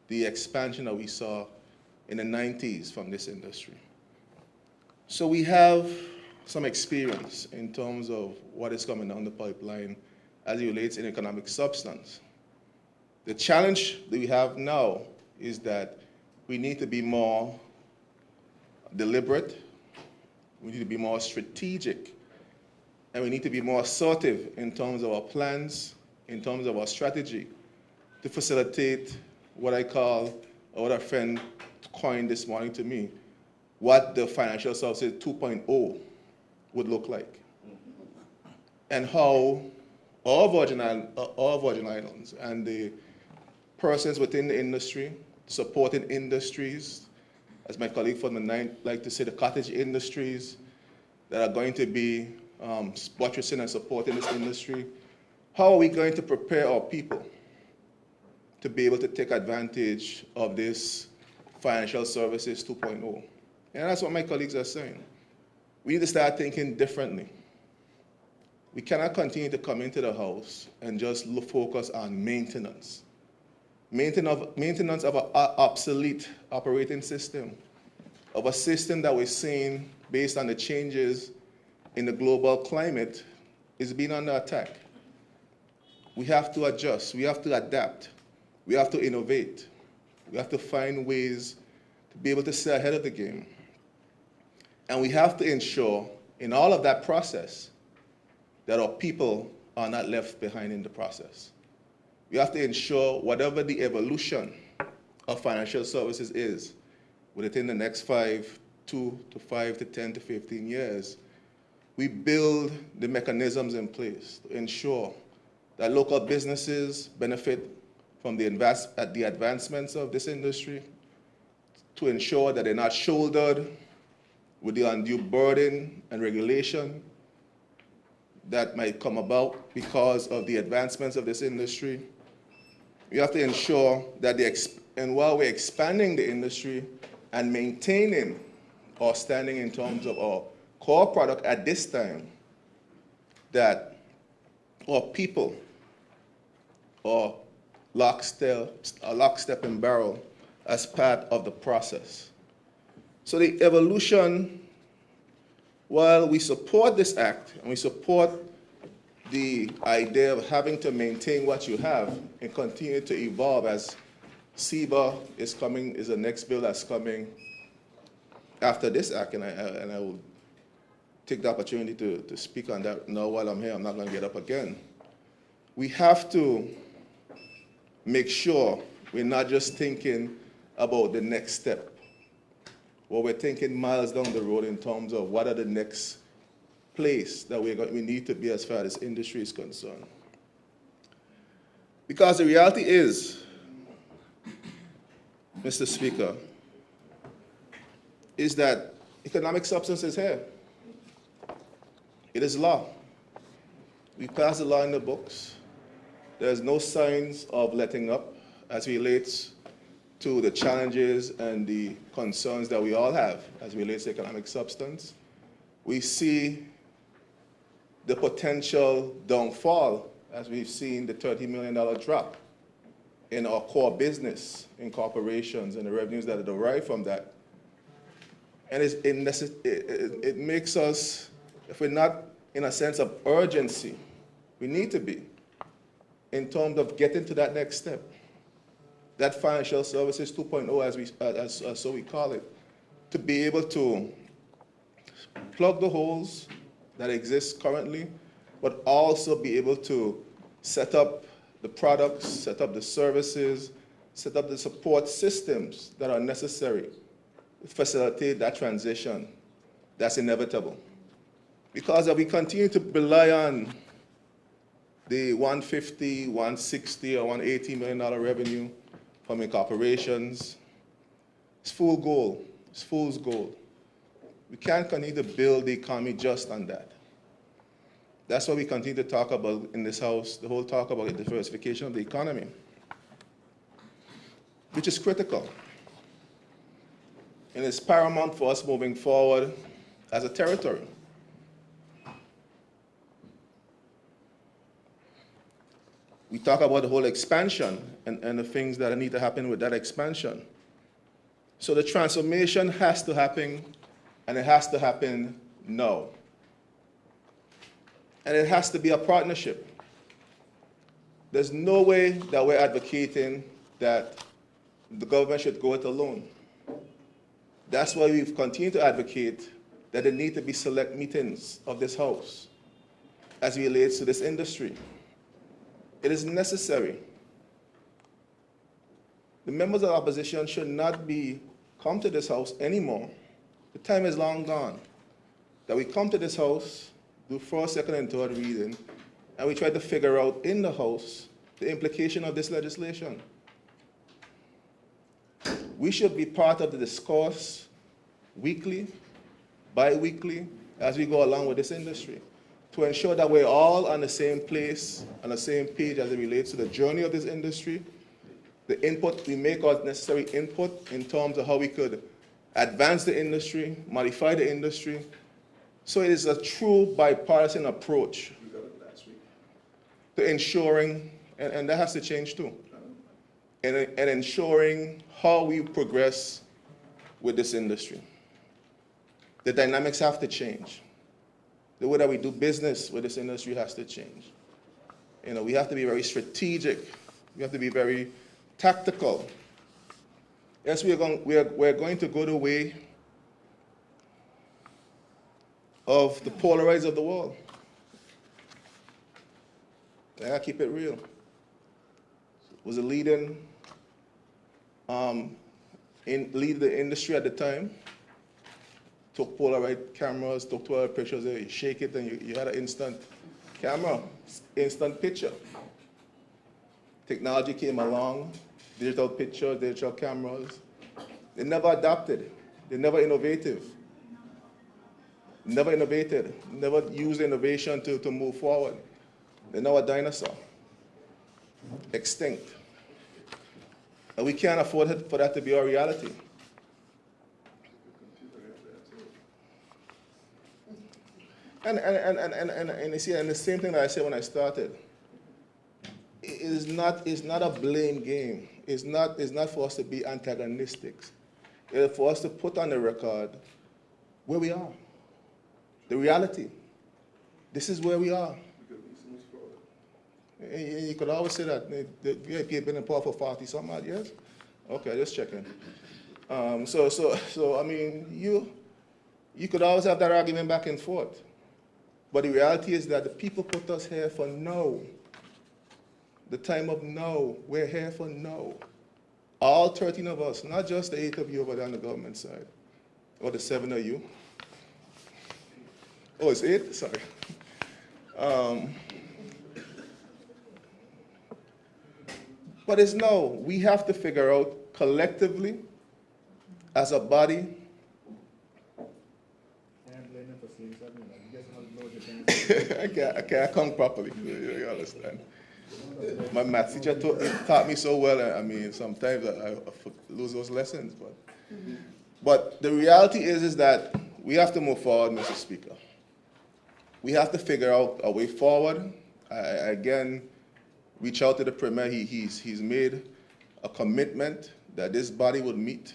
the expansion that we saw in the 90s from this industry. So we have some experience in terms of what is coming down the pipeline as it relates in economic substance. The challenge that we have now is that we need to be more deliberate, we need to be more strategic, and we need to be more assertive in terms of our plans, in terms of our strategy, to facilitate what I call, or what a friend coined this morning to me, what the financial services 2.0 would look like, and how all Virgin Islands and the persons within the industry, supporting industries, as my colleague from the ninth like to say, the cottage industries that are going to be buttressing and supporting this industry. How are we going to prepare our people to be able to take advantage of this financial services 2.0? And that's what my colleagues are saying. We need to start thinking differently. We cannot continue to come into the house and just focus on maintenance. Maintenance of an obsolete operating system, of a system that we're seeing based on the changes in the global climate is being under attack. We have to adjust, we have to adapt, we have to innovate, we have to find ways to be able to stay ahead of the game. And we have to ensure in all of that process that our people are not left behind in the process. We have to ensure whatever the evolution of financial services is within the next 2 to 5 to 10 to 15 years, we build the mechanisms in place to ensure that local businesses benefit from the advancements of this industry, to ensure that they're not shouldered with the undue burden and regulation that might come about because of the advancements of this industry. We have to ensure that and while we're expanding the industry and maintaining our standing in terms of our core product at this time, that our people are lockstep and barrel as part of the process. So the evolution, while we support this act and we support the idea of having to maintain what you have and continue to evolve, as CEBA is the next bill that's coming after this act, and I will take the opportunity to speak on that now while I'm here. I'm not going to get up again. We have to make sure we're not just thinking about the next step, or we're thinking miles down the road in terms of what are the next place that we need to be as far as industry is concerned. Because the reality is, Mr. Speaker, is that economic substance is here. It is law. We passed the law in the books. There's no signs of letting up as relates to the challenges and the concerns that we all have as relates to economic substance. We see the potential downfall as we've seen the $30 million drop in our core business, in corporations, and the revenues that are derived from that. And it makes us, if we're not in a sense of urgency, we need to be, in terms of getting to that next step. That financial services 2.0, as so we call it, to be able to plug the holes that exist currently, but also be able to set up the products, set up the services, set up the support systems that are necessary to facilitate that transition that's inevitable. Because if we continue to rely on the $150, $160, or $180 million revenue from corporations, It's fool's gold. It's fool's gold. We can't continue to build the economy just on that. That's what we continue to talk about in this house, the whole talk about the diversification of the economy, which is critical. And it's paramount for us moving forward as a territory. We talk about the whole expansion and the things that need to happen with that expansion. So the transformation has to happen, and it has to happen now. And it has to be a partnership. There's no way that we're advocating that the government should go it alone. That's why we've continued to advocate that there need to be select meetings of this House as it relates to this industry. It is necessary. The members of the opposition should not come to this House anymore. The time is long gone that we come to this House, do first, second, and third reading, and we try to figure out in the House the implication of this legislation. We should be part of the discourse weekly, bi-weekly, as we go along with this industry, to ensure that we're all on the same place, on the same page as it relates to the journey of this industry, the input, we make our necessary input in terms of how we could advance the industry, modify the industry. So it is a true bipartisan approach to ensuring, and that has to change too, and ensuring how we progress with this industry. The dynamics have to change. The way that we do business with this industry has to change. You know, we have to be very strategic. We have to be very tactical. Yes, we're going to go the way of the polarized of the world. I gotta keep it real. Was a leading lead the industry at the time. Took Polaroid cameras, took 12 pictures, you shake it and you had an instant camera, instant picture. Technology came along, digital pictures, digital cameras. They never adapted. They're never innovative. Never innovated, never used innovation to move forward. They're now a dinosaur, extinct. And we can't afford for that to be our reality. And you see, and the same thing that I said when I started, it's not a blame game. It's not for us to be antagonistic. It's for us to put on the record where we are. The reality. This is where we are. You could always say that the VIP have been in power for 40-some odd years. Okay, just checking. So I mean, you could always have that argument back and forth. But the reality is that the people put us here for now. The time of now. We're here for now. All 13 of us, not just the 8 of you over there on the government side, or the 7 of you. Oh, it's 8? Sorry. But it's no. We have to figure out collectively, as a body. I can't count properly. You understand? My math teacher taught me so well. I mean, sometimes I lose those lessons. But the reality is that we have to move forward, Mr. Speaker. We have to figure out a way forward. I again reach out to the Premier. He's made a commitment that this body would meet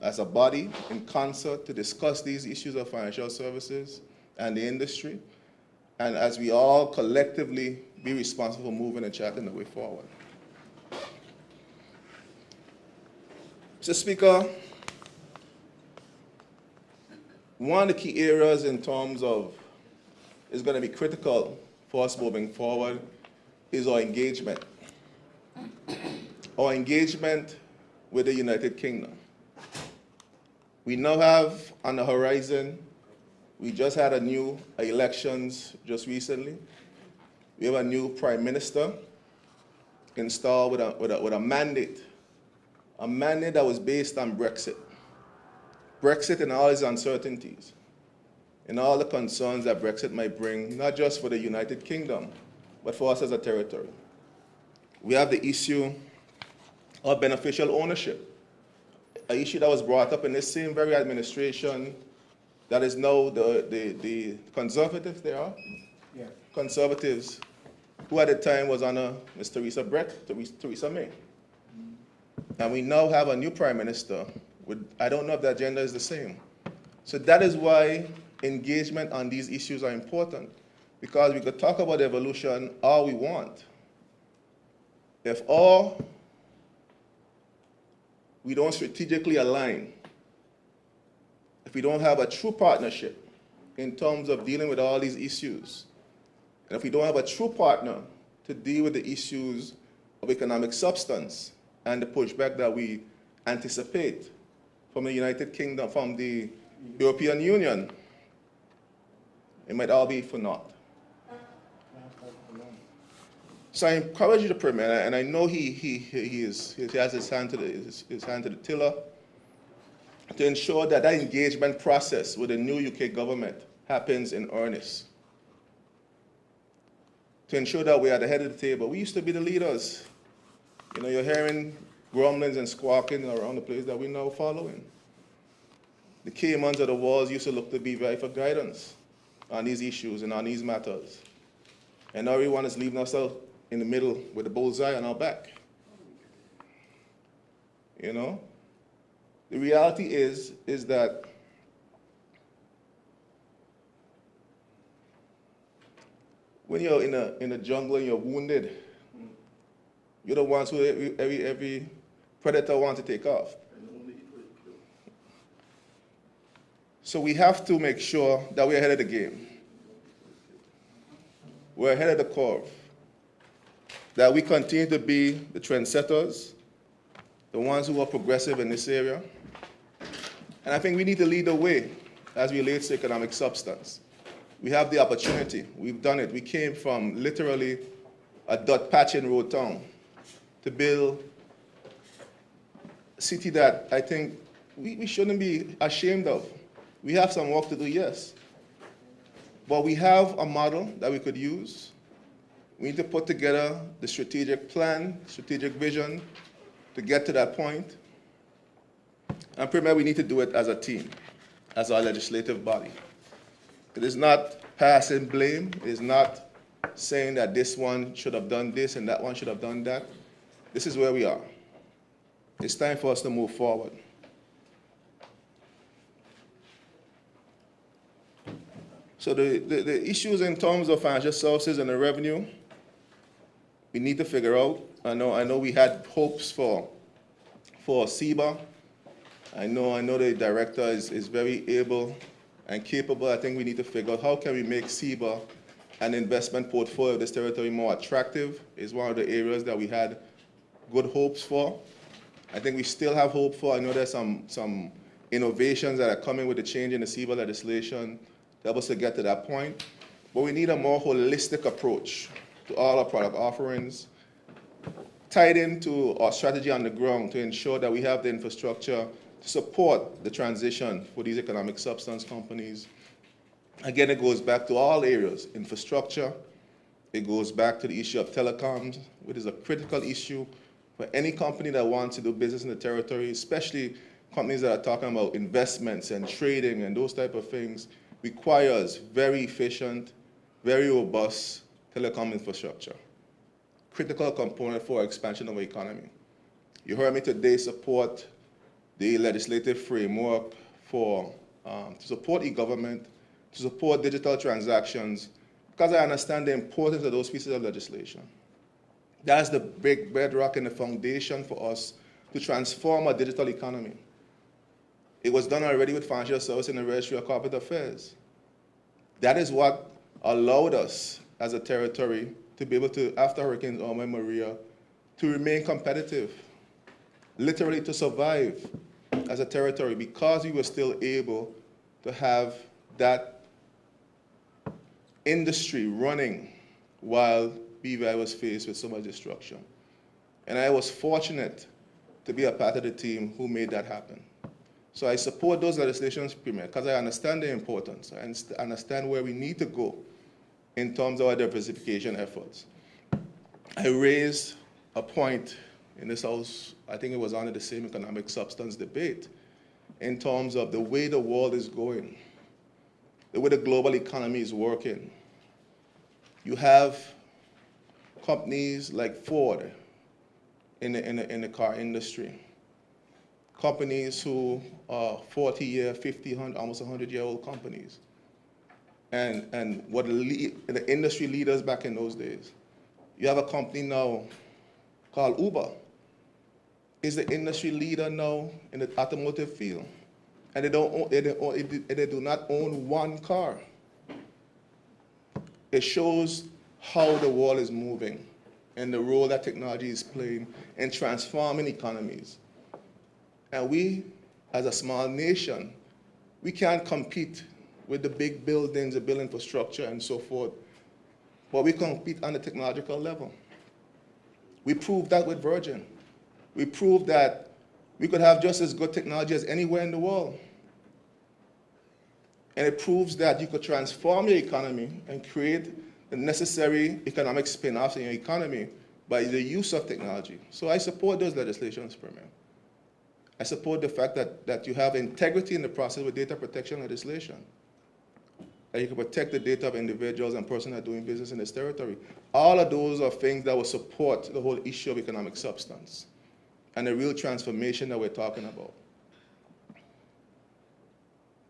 as a body in concert to discuss these issues of financial services and the industry, and as we all collectively be responsible for moving and charting the way forward. Mr. Speaker, one of the key areas in terms of is going to be critical for us moving forward is our engagement. Our engagement with the United Kingdom. We now have on the horizon, we just had a new elections just recently. We have a new prime minister installed with a mandate a mandate that was based on Brexit. Brexit and all its uncertainties, and all the concerns that Brexit might bring, not just for the United Kingdom, but for us as a territory. We have the issue of beneficial ownership, an issue that was brought up in this same very administration that is now the conservatives they are? Yeah. Conservatives, who at the time was under Ms. Theresa May. And we now have a new prime minister with, I don't know if the agenda is the same. So that is why engagement on these issues are important, because we could talk about evolution all we want. If all we don't strategically align, if we don't have a true partnership in terms of dealing with all these issues, and if we don't have a true partner to deal with the issues of economic substance and the pushback that we anticipate from the United Kingdom, from the European Union, it might all be for naught. So I encourage you to Premier, and I know he has his hand to the tiller, to ensure that that engagement process with the new UK government happens in earnest. To ensure that we are at the head of the table. We used to be the leaders. You know, you're hearing grumblings and squawking around the place that we're now following. The Caymans of the world used to look to BVI for guidance on these issues and on these matters. And now everyone is leaving us out in the middle with the bullseye on our back. You know? The reality is that when you're in a jungle and you're wounded, you're the ones who every predator wants to take off. So we have to make sure that we're ahead of the game. We're ahead of the curve. That we continue to be the trendsetters, the ones who are progressive in this area. And I think we need to lead the way as it relates to economic substance. We have the opportunity. We've done it. We came from literally a dot patch in road town to build a city that I think we shouldn't be ashamed of. We have some work to do, yes. But we have a model that we could use. We need to put together the strategic plan, strategic vision to get to that point. And Premier, we need to do it as a team, as our legislative body. It is not passing blame. It is not saying that this one should have done this and that one should have done that. This is where we are. It's time for us to move forward. So the issues in terms of financial services and the revenue, we need to figure out. I know we had hopes for CEBA. I know the director is very able and capable. I think we need to figure out how can we make CEBA an investment portfolio of this territory more attractive. Is one of the areas that we had good hopes for. I think we still have hope for. I know there's some innovations that are coming with the change in the CEBA legislation to help us to get to that point. But we need a more holistic approach to all our product offerings, tied into our strategy on the ground to ensure that we have the infrastructure to support the transition for these economic substance companies. Again, it goes back to all areas, infrastructure. It goes back to the issue of telecoms, which is a critical issue for any company that wants to do business in the territory, especially companies that are talking about investments and trading and those type of things, requires very efficient, very robust telecom infrastructure. Critical component for expansion of our economy. You heard me today support the legislative framework for to support e-government, to support digital transactions, because I understand the importance of those pieces of legislation. That's the big bedrock and the foundation for us to transform our digital economy. It was done already with financial services and the Registry of Corporate Affairs. That is what allowed us as a territory to be able to, after Hurricanes Irma and Maria, to remain competitive, literally to survive as a territory, because we were still able to have that industry running while BVI was faced with so much destruction. And I was fortunate to be a part of the team who made that happen. So I support those legislations, Premier, because I understand the importance. I understand where we need to go in terms of our diversification efforts. I raised a point in this House, I think it was under the same economic substance debate, in terms of the way the world is going, the way the global economy is working. You have companies like Ford in the car industry, companies who are 40-year, 50, 100, almost 100-year-old companies. And what the industry leaders back in those days. You have a company now called Uber. Is the industry leader now in the automotive field. And they do not own one car. It shows how the world is moving and the role that technology is playing in transforming economies. And we, as a small nation, we can't compete with the big buildings, the build infrastructure, and so forth, but we compete on the technological level. We proved that with Virgin. We proved that we could have just as good technology as anywhere in the world. And it proves that you could transform your economy and create the necessary economic spin-offs in your economy by the use of technology. So I support those legislations, Premier. I support the fact that you have integrity in the process with data protection legislation, that you can protect the data of individuals and persons that are doing business in this territory. All of those are things that will support the whole issue of economic substance and the real transformation that we're talking about.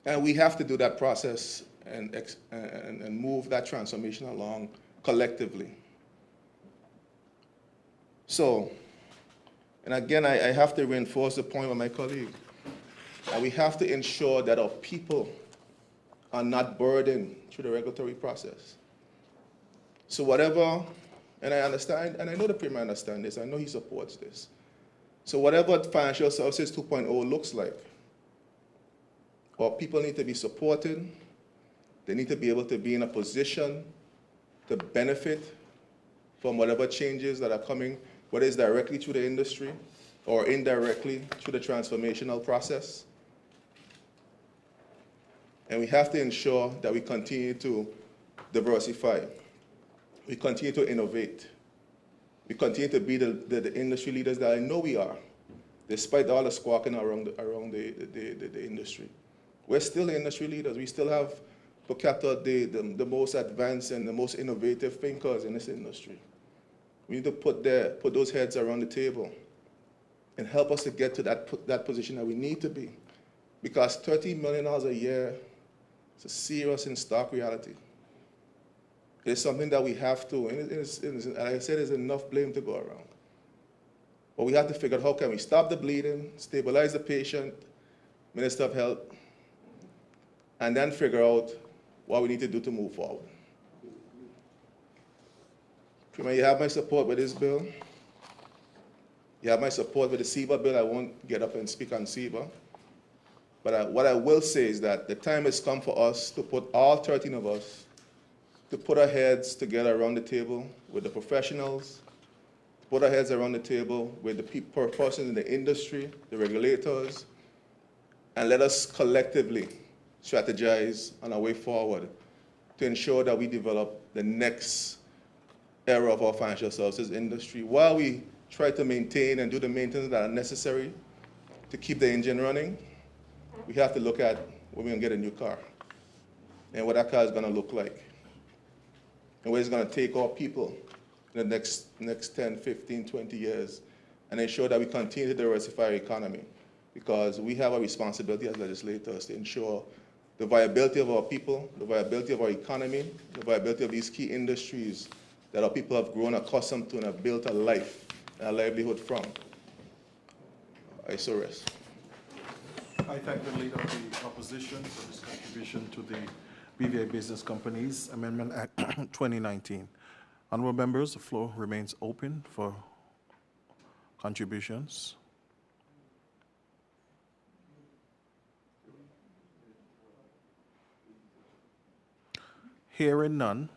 And we have to do that process and move that transformation along collectively. So, and again, I have to reinforce the point of my colleague, that we have to ensure that our people are not burdened through the regulatory process. So whatever, and I understand, and I know the Premier understands this, I know he supports this. So whatever Financial Services 2.0 looks like, our people need to be supported. They need to be able to be in a position to benefit from whatever changes that are coming, whether it's directly through the industry or indirectly through the transformational process. And we have to ensure that we continue to diversify. We continue to innovate. We continue to be the industry leaders that I know we are, despite all the squawking around the industry. We're still the industry leaders. We still have, per capita, the most advanced and the most innovative thinkers in this industry. We need to put those heads around the table and help us to get to that position that we need to be. Because $30 million a year is a serious and stark reality. It's something that we have to, and like I said, there's enough blame to go around. But we have to figure out how can we stop the bleeding, stabilize the patient, Minister of Health, and then figure out what we need to do to move forward. Premier, you have my support with this bill. You have my support with the SEBA bill. I won't get up and speak on SEBA. But what I will say is that the time has come for us to put all 13 of us, to put our heads together around the table with the professionals, to put our heads around the table with the persons in the industry, the regulators, and let us collectively strategize on our way forward to ensure that we develop the next era of our financial services industry while we try to maintain and do the maintenance that are necessary to keep the engine running. We have to look at when we're going to get a new car and what that car is going to look like and where it's going to take our people in the next 10, 15, 20 years and ensure that we continue to diversify our economy, because we have a responsibility as legislators to ensure the viability of our people, the viability of our economy, the viability of these key industries that our people have grown accustomed to and have built a life and a livelihood from. I so rest. I thank the Leader of the Opposition for his contribution to the BVI Business Companies Amendment Act 2019. Honorable members, the floor remains open for contributions. Hearing none,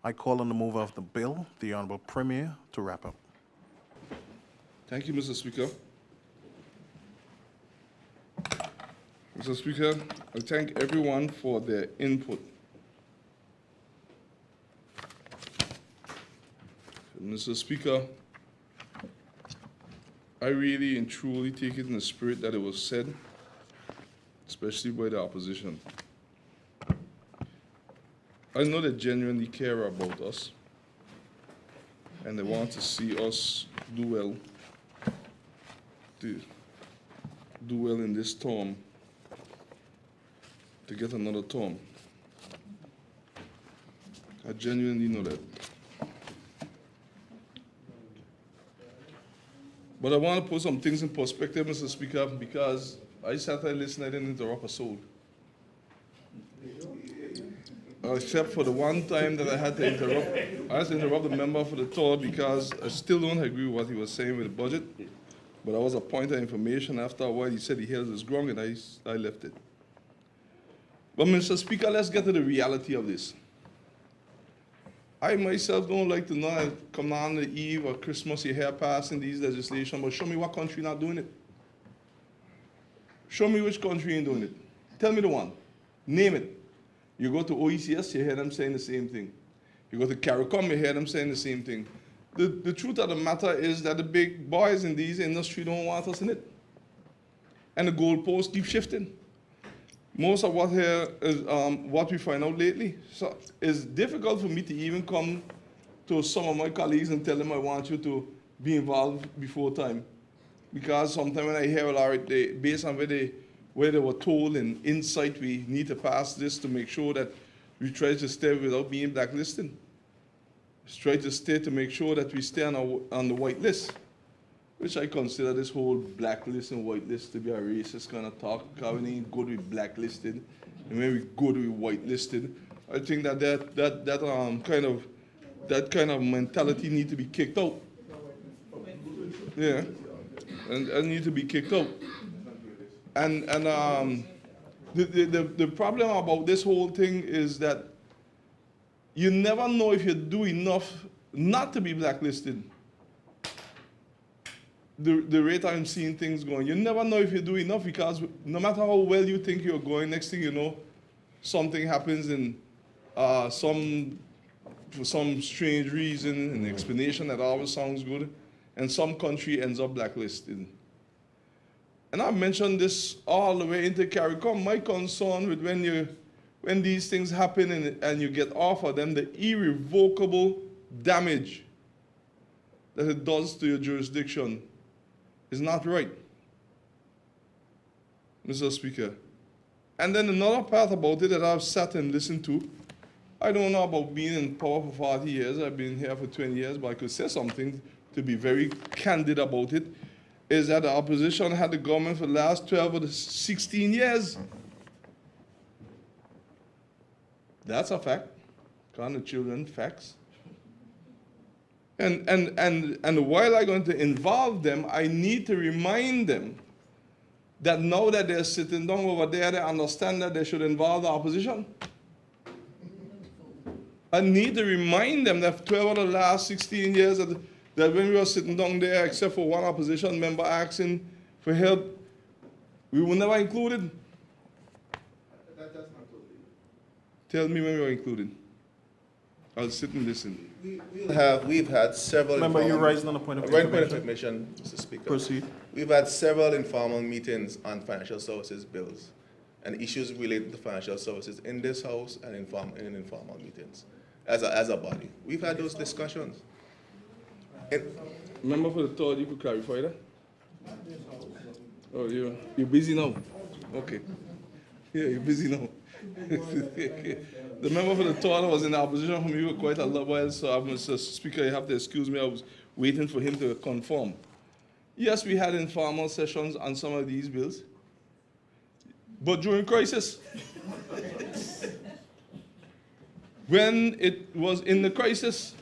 I call on the mover of the bill, the Honorable Premier, to wrap up. Thank you, Mr. Speaker. Mr. Speaker, I thank everyone for their input. Mr. Speaker, I really and truly take it in the spirit that it was said, especially by the opposition. I know they genuinely care about us, and they want to see us do well, in this term, to get another term. I genuinely know that. But I want to put some things in perspective, Mr. Speaker, because I sat there listening, I didn't interrupt a soul. Except for the one time that I had to interrupt the member for the third because I still don't agree with what he was saying with the budget. But I was a point of information. After a while, he said he held his ground, and I left it. But, Mr. Speaker, let's get to the reality of this. I myself don't like to know, come on the eve of Christmas, you hear passing these legislation, but show me what country not doing it. Show me which country ain't doing it. Tell me the one. Name it. You go to OECS, you hear them saying the same thing. You go to CARICOM, you hear them saying the same thing. The truth of the matter is that the big boys in these industry don't want us in it. And the goalposts keep shifting. Most of what here is what we find out lately. So it's difficult for me to even come to some of my colleagues and tell them I want you to be involved before time. Because sometimes when I hear a lot, based on where they were told and insight, we need to pass this to make sure that we try to stay without being blacklisted. Try to stay to make sure that we stay on the white list, which I consider this whole blacklist and white list to be a racist kind of talk. Because we ain't good to be blacklisted, and when we go to be whitelisted, I think that kind of mentality need to be kicked out. Yeah, and need to be kicked out. And the problem about this whole thing is that you never know if you do enough not to be blacklisted. The rate I'm seeing things going, you never know if you do enough, because no matter how well you think you're going, next thing you know, something happens and for some strange reason, an explanation that always sounds good, and some country ends up blacklisted. And I mentioned this all the way into CARICOM. My concern with when these things happen and you get off of them, the irrevocable damage that it does to your jurisdiction is not right, Mr. Speaker. And then another part about it that I've sat and listened to, I don't know about being in power for 40 years. I've been here for 20 years, but I could say something to be very candid about it, is that the opposition had the government for the last 12 or 16 years. That's a fact. Can't the children facts? And while I'm going to involve them, I need to remind them that now that they're sitting down over there, they understand that they should involve the opposition. I need to remind them that 12 of the last 16 years that when we were sitting down there, except for one opposition member asking for help, we were never included. Tell me when we were included. I'll sit and listen. We've had several. Remember, you're rising on a point of information, Mr. Speaker. Proceed. We've had several informal meetings on financial services bills and issues related to financial services in this House and in informal meetings as a body. We've had those discussions. Member for the third, you could clarify that? Oh, you're busy now? Okay. Yeah, you're busy now. The member for the third was in the opposition from you for quite a while, so Mr. Speaker, you have to excuse me, I was waiting for him to confirm. Yes, we had informal sessions on some of these bills, but during crisis. When it was in the crisis,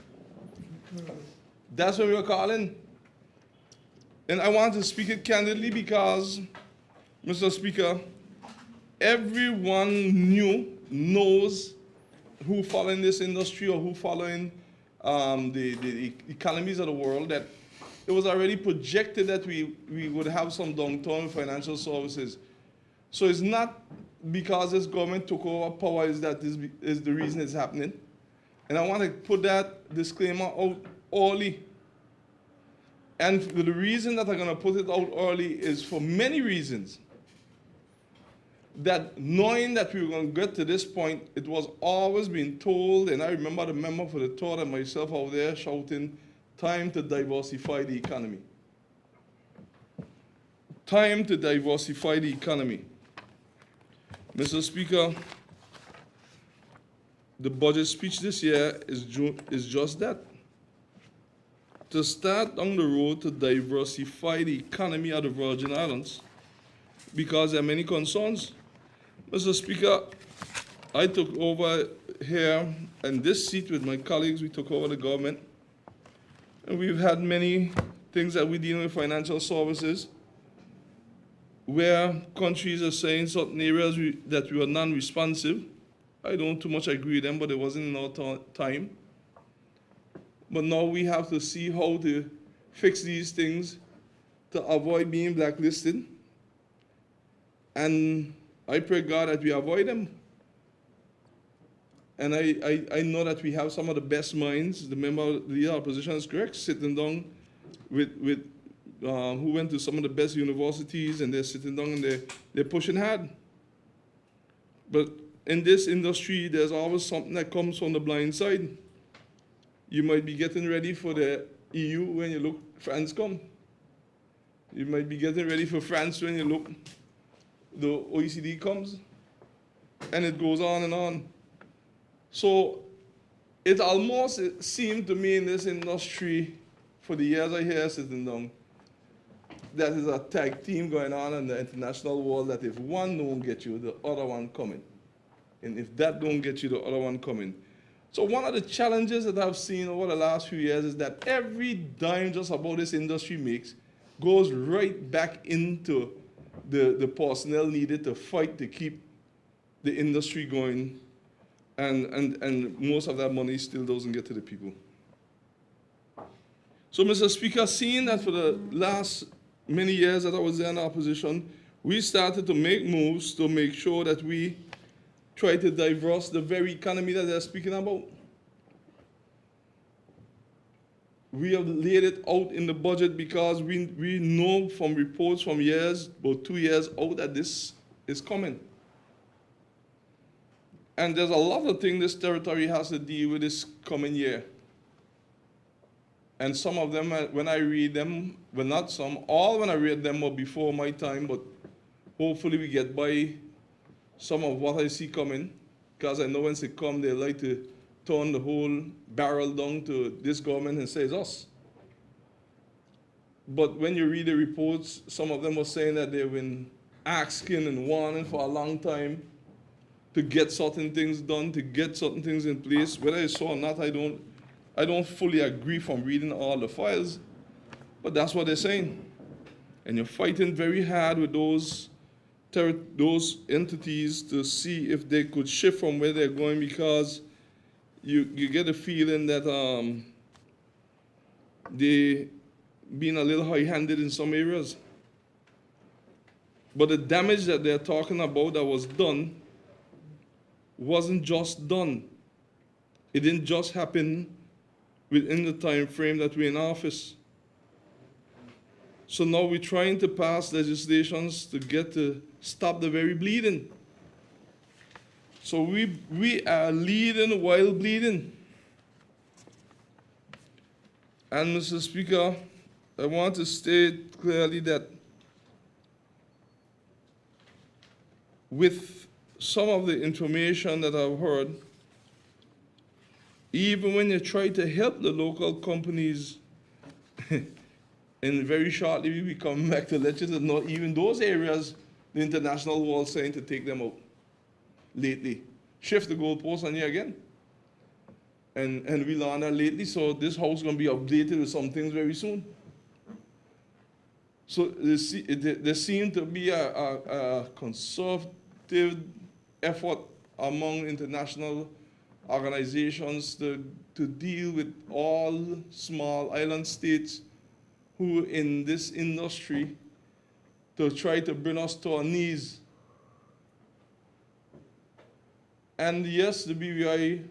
that's when we were calling. And I want to speak it candidly because, Mr. Speaker, everyone knows who follow in this industry or who follow in the economies of the world, that it was already projected that we would have some downturn in financial services. So it's not because this government took over power is the reason it's happening. And I want to put that disclaimer out early. And the reason that I'm going to put it out early is for many reasons. That knowing that we were going to get to this point, it was always being told, and I remember the member for the Todd and myself out there shouting, time to diversify the economy. Time to diversify the economy. Mr. Speaker, the budget speech this year is just that. To start on the road to diversify the economy of the Virgin Islands, because there are many concerns. Mr. Speaker, I took over here in this seat with my colleagues, we took over the government, and we've had many things that we deal with financial services, where countries are saying certain areas that we are non-responsive. I don't too much agree with them, but it wasn't in our time. But now we have to see how to fix these things to avoid being blacklisted. And I pray God that we avoid them. And I know that we have some of the best minds. The member of the opposition is correct, sitting down with who went to some of the best universities, and they're sitting down and they're pushing hard. But in this industry, there's always something that comes from the blind side. You might be getting ready for the EU when you look, France come. You might be getting ready for France when you look, the OECD comes. And it goes on and on. So it almost seemed to me in this industry, for the years I hear sitting down, that is a tag team going on in the international world, that if one don't get you, the other one coming. And if that don't get you, the other one coming. So one of the challenges that I've seen over the last few years is that every dime just about this industry makes goes right back into the personnel needed to fight to keep the industry going. And most of that money still doesn't get to the people. So, Mr. Speaker, seeing that for the last many years that I was there in opposition, we started to make moves to make sure that we try to diversify the very economy that they're speaking about. We have laid it out in the budget because we know from reports from years, about 2 years out, that this is coming. And there's a lot of things this territory has to deal with this coming year. And some of them, when I read them, well, not some, all when I read them were before my time, but hopefully we get by some of what I see coming, because I know once they come, they like to turn the whole barrel down to this government and say it's us. But when you read the reports, some of them were saying that they've been asking and wanting for a long time to get certain things done, to get certain things in place. Whether it's so or not, I don't fully agree from reading all the files, but that's what they're saying. And you're fighting very hard with those entities to see if they could shift from where they're going, because you get a feeling that they being a little high-handed in some areas. But the damage that they're talking about that was done wasn't just done. It didn't just happen within the time frame that we're in office. So now we're trying to pass legislations to get to stop the very bleeding. So we are leading while bleeding. And Mr. Speaker, I want to state clearly that with some of the information that I've heard, even when you try to help the local companies, and very shortly we will be coming back to let you know, even those areas, the international world saying to take them out lately. Shift the goalposts on you again. And we learned that lately, so this house is going to be updated with some things very soon. So there seemed to be a conservative effort among international organizations to deal with all small island states who in this industry to try to bring us to our knees And yes, the BVI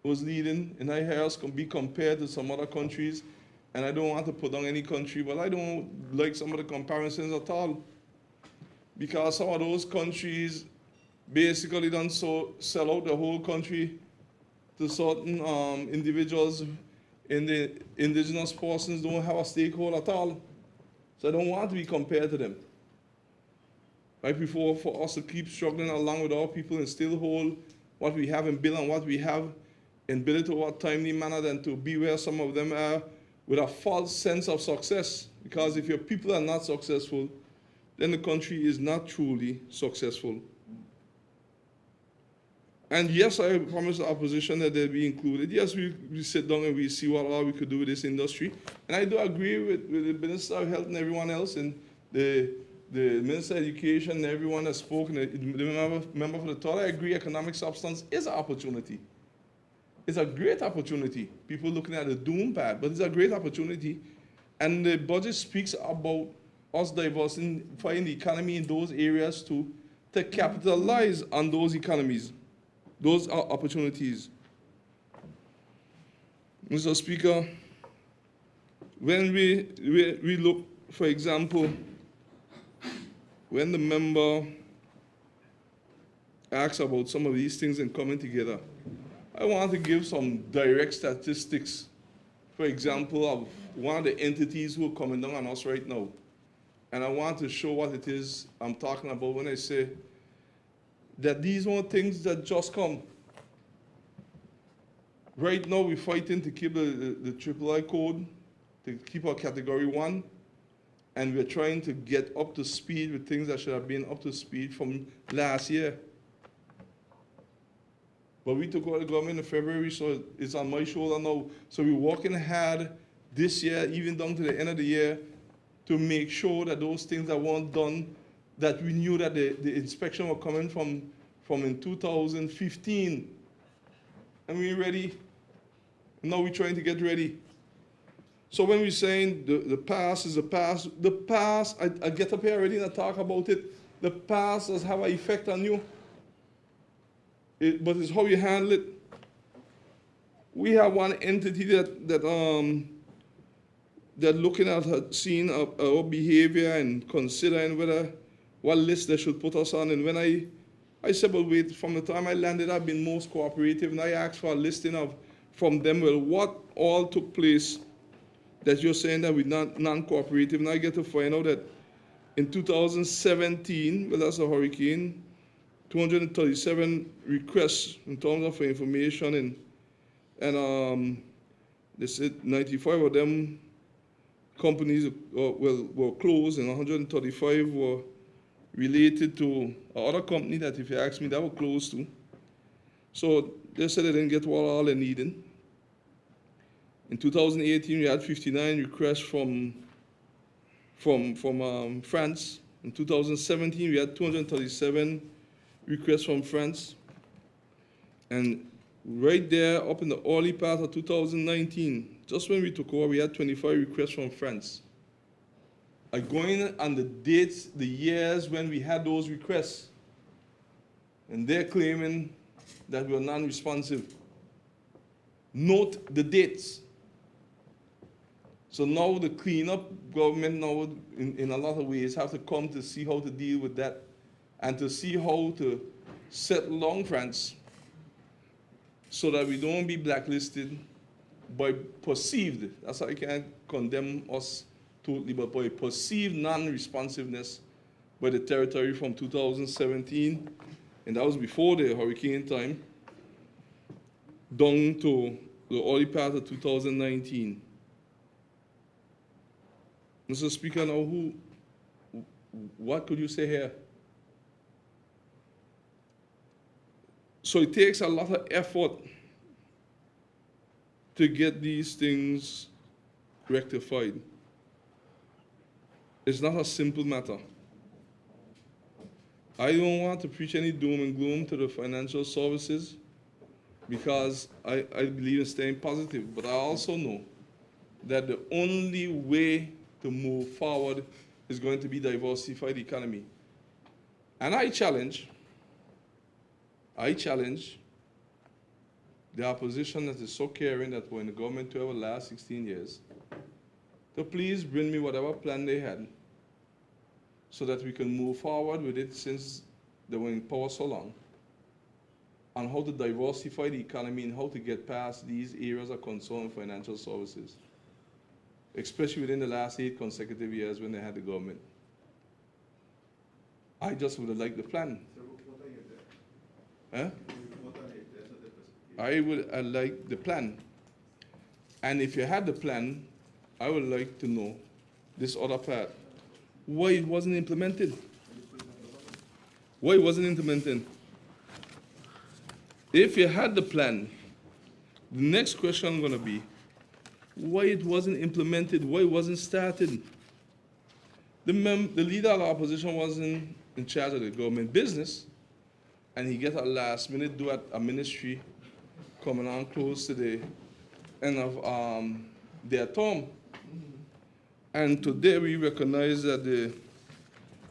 was leading, and I hear us be compared to some other countries, and I don't want to put down any country, but I don't like some of the comparisons at all. Because some of those countries basically don't sell out the whole country to certain individuals, and the indigenous persons don't have a stakehold at all. So I don't want to be compared to them. I prefer for us to keep struggling along with our people and still hold what we have and build on what we have and build it over a timely manner than to be where some of them are with a false sense of success. Because if your people are not successful, then the country is not truly successful. And yes, I promise the opposition that they'll be included. Yes, we sit down and we see what all we could do with this industry. And I do agree with the Minister of Health and everyone else, and the Minister of Education and everyone has spoken, the member for the thought. I agree economic substance is an opportunity. It's a great opportunity. People looking at the doom path, but it's a great opportunity. And the budget speaks about us diversifying the economy in those areas to capitalize on those economies. Those are opportunities. Mr. Speaker, when we look, for example, when the member asks about some of these things and coming together, I want to give some direct statistics, for example, of one of the entities who are coming down on us right now. And I want to show what it is I'm talking about when I say that these are things that just come. Right now, we're fighting to keep the III code, to keep our Category 1, and we're trying to get up to speed with things that should have been up to speed from last year. But we took over the government in February, so it's on my shoulder now. So we're working hard this year, even down to the end of the year, to make sure that those things that weren't done, that we knew that the inspection were coming from in 2015. And we're ready. Now we're trying to get ready. So when we're saying the past is the past, I get up here already and I talk about it. The past does have an effect on you. But it's how you handle it. We have one entity that looking at seeing our behavior and considering what list they should put us on. And when I said, but wait, from the time I landed, I've been most cooperative, and I asked for a listing from them, well, what all took place that you're saying that we're non-cooperative, and I get to find out that in 2017, well, that's a hurricane, 237 requests in terms of information, and they said 95 of them companies were closed, and 135 were related to another company that, if you ask me, that were closed too. So they said they didn't get what all they needed. In 2018, we had 59 requests from France. In 2017, we had 237 requests from France. And right there, up in the early part of 2019, just when we took over, we had 25 requests from France. Going on the dates, the years when we had those requests, and they're claiming that we're non-responsive. Note the dates. So now the cleanup government now, in a lot of ways, have to come to see how to deal with that and to see how to settle along France so that we don't be blacklisted by perceived, that's how I can't condemn us totally, but by perceived non-responsiveness by the territory from 2017, and that was before the hurricane time, down to the early part of 2019. Mr. Speaker, now what could you say here? So it takes a lot of effort to get these things rectified. It's not a simple matter. I don't want to preach any doom and gloom to the financial services because I believe in staying positive, but I also know that the only way to move forward is going to be diversify the economy. And I challenge the opposition that is so caring that were in the government over the last 16 years, to please bring me whatever plan they had so that we can move forward with it since they were in power so long, on how to diversify the economy and how to get past these areas of concern in financial services, especially within the last 8 consecutive years when they had the government. I just would have liked the plan. Huh? I would like the plan. And if you had the plan, I would like to know this other part. Why it wasn't implemented? Why it wasn't implemented? If you had the plan, the next question going to be, why it wasn't implemented? Why it wasn't started? The leader of the opposition wasn't in charge of the government business, and he get a last minute do at a ministry coming on close to the end of their term. And today we recognize that the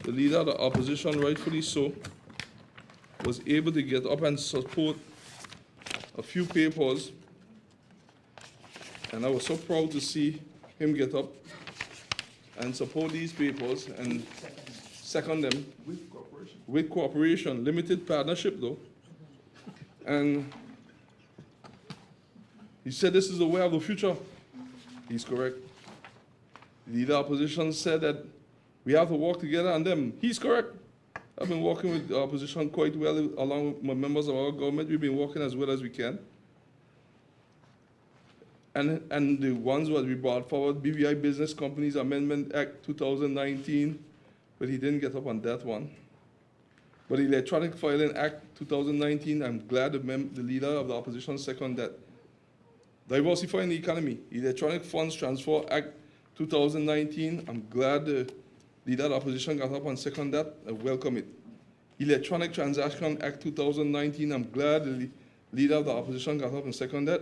leader of the opposition, rightfully so, was able to get up and support a few papers. And I was so proud to see him get up and support these papers and second them with cooperation, limited partnership though. And he said this is the way of the future. He's correct. The leader of opposition said that we have to work together on them. He's correct. I've been working with the opposition quite well along with my members of our government. We've been working as well as we can. And the ones that we brought forward, BVI Business Companies Amendment Act 2019, but he didn't get up on that one. But the Electronic Filing Act 2019, I'm glad the leader of the opposition seconded that. Diversifying the economy, Electronic Funds Transfer Act 2019, I'm glad the leader of the opposition got up and seconded that. I welcome it. Electronic Transaction Act 2019, I'm glad the leader of the opposition got up and seconded that.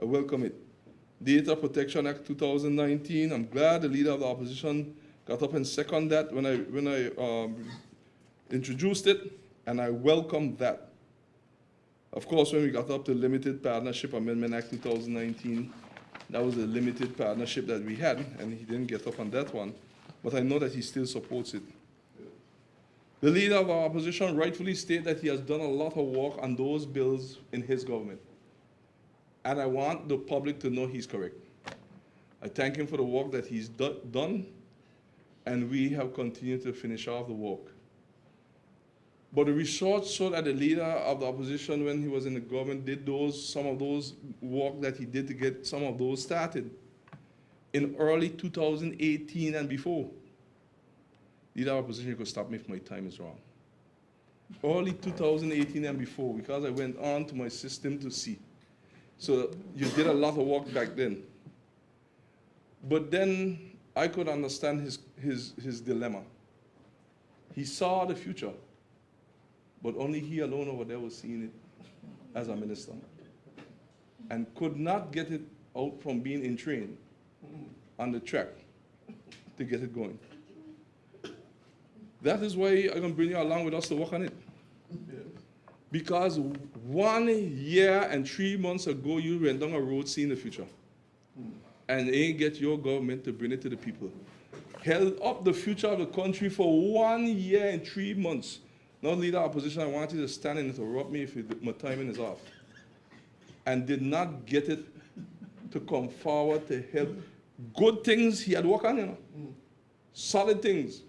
I welcome it. Data Protection Act 2019, I'm glad the leader of the opposition got up and seconded that when I introduced it, and I welcome that. Of course, when we got up to Limited Partnership Amendment Act 2019, that was a limited partnership that we had, and he didn't get up on that one. But I know that he still supports it. The leader of our opposition rightfully stated that he has done a lot of work on those bills in his government. And I want the public to know he's correct. I thank him for the work that he's done, and we have continued to finish off the work. But the research showed that the leader of the opposition, when he was in the government, did some of those work that he did to get some of those started in early 2018 and before. Leader of opposition, you could stop me if my time is wrong. Early 2018 and before, because I went on to my system to see. So you did a lot of work back then. But then I could understand his dilemma. He saw the future, but only he alone over there was seeing it as a minister, and could not get it out from being in train on the track to get it going. That is why I'm going to bring you along with us to work on it. Because 1 year and 3 months ago, you went down a road seeing the future. And they ain't get your government to bring it to the people. Held up the future of the country for 1 year and 3 months. Now, leader of opposition, I want you to stand and interrupt me if my timing is off. And did not get it to come forward to help. Good things he had worked on, you know. Solid things.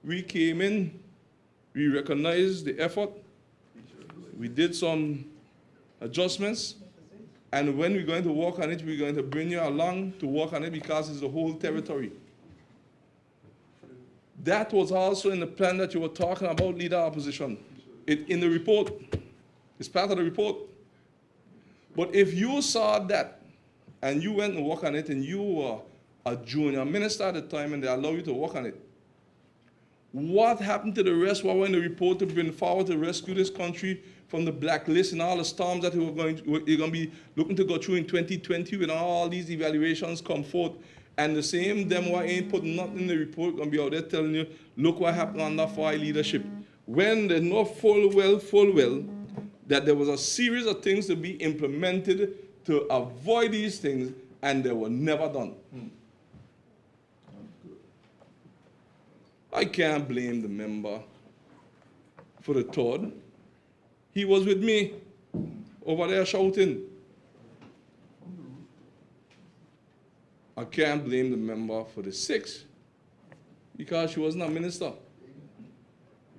We came in, we recognized the effort, we did some adjustments, and when we're going to work on it, we're going to bring you along to work on it because it's the whole territory. That was also in the plan that you were talking about, leader of opposition. In the report. It's part of the report. But if you saw that and you went and worked on it and you were a junior minister at the time and they allowed you to work on it, what happened to the rest who were in the report to bring forward to rescue this country from the blacklist and all the storms that you're going to be looking to go through in 2020 when all these evaluations come forth? And the same them who ain't putting nothing in the report going to be out there telling you, look what happened under FAI leadership. When they know full well, that there was a series of things to be implemented to avoid these things, and they were never done. I can't blame the member for the third. He was with me over there shouting. I can't blame the member for the sixth because she wasn't a minister.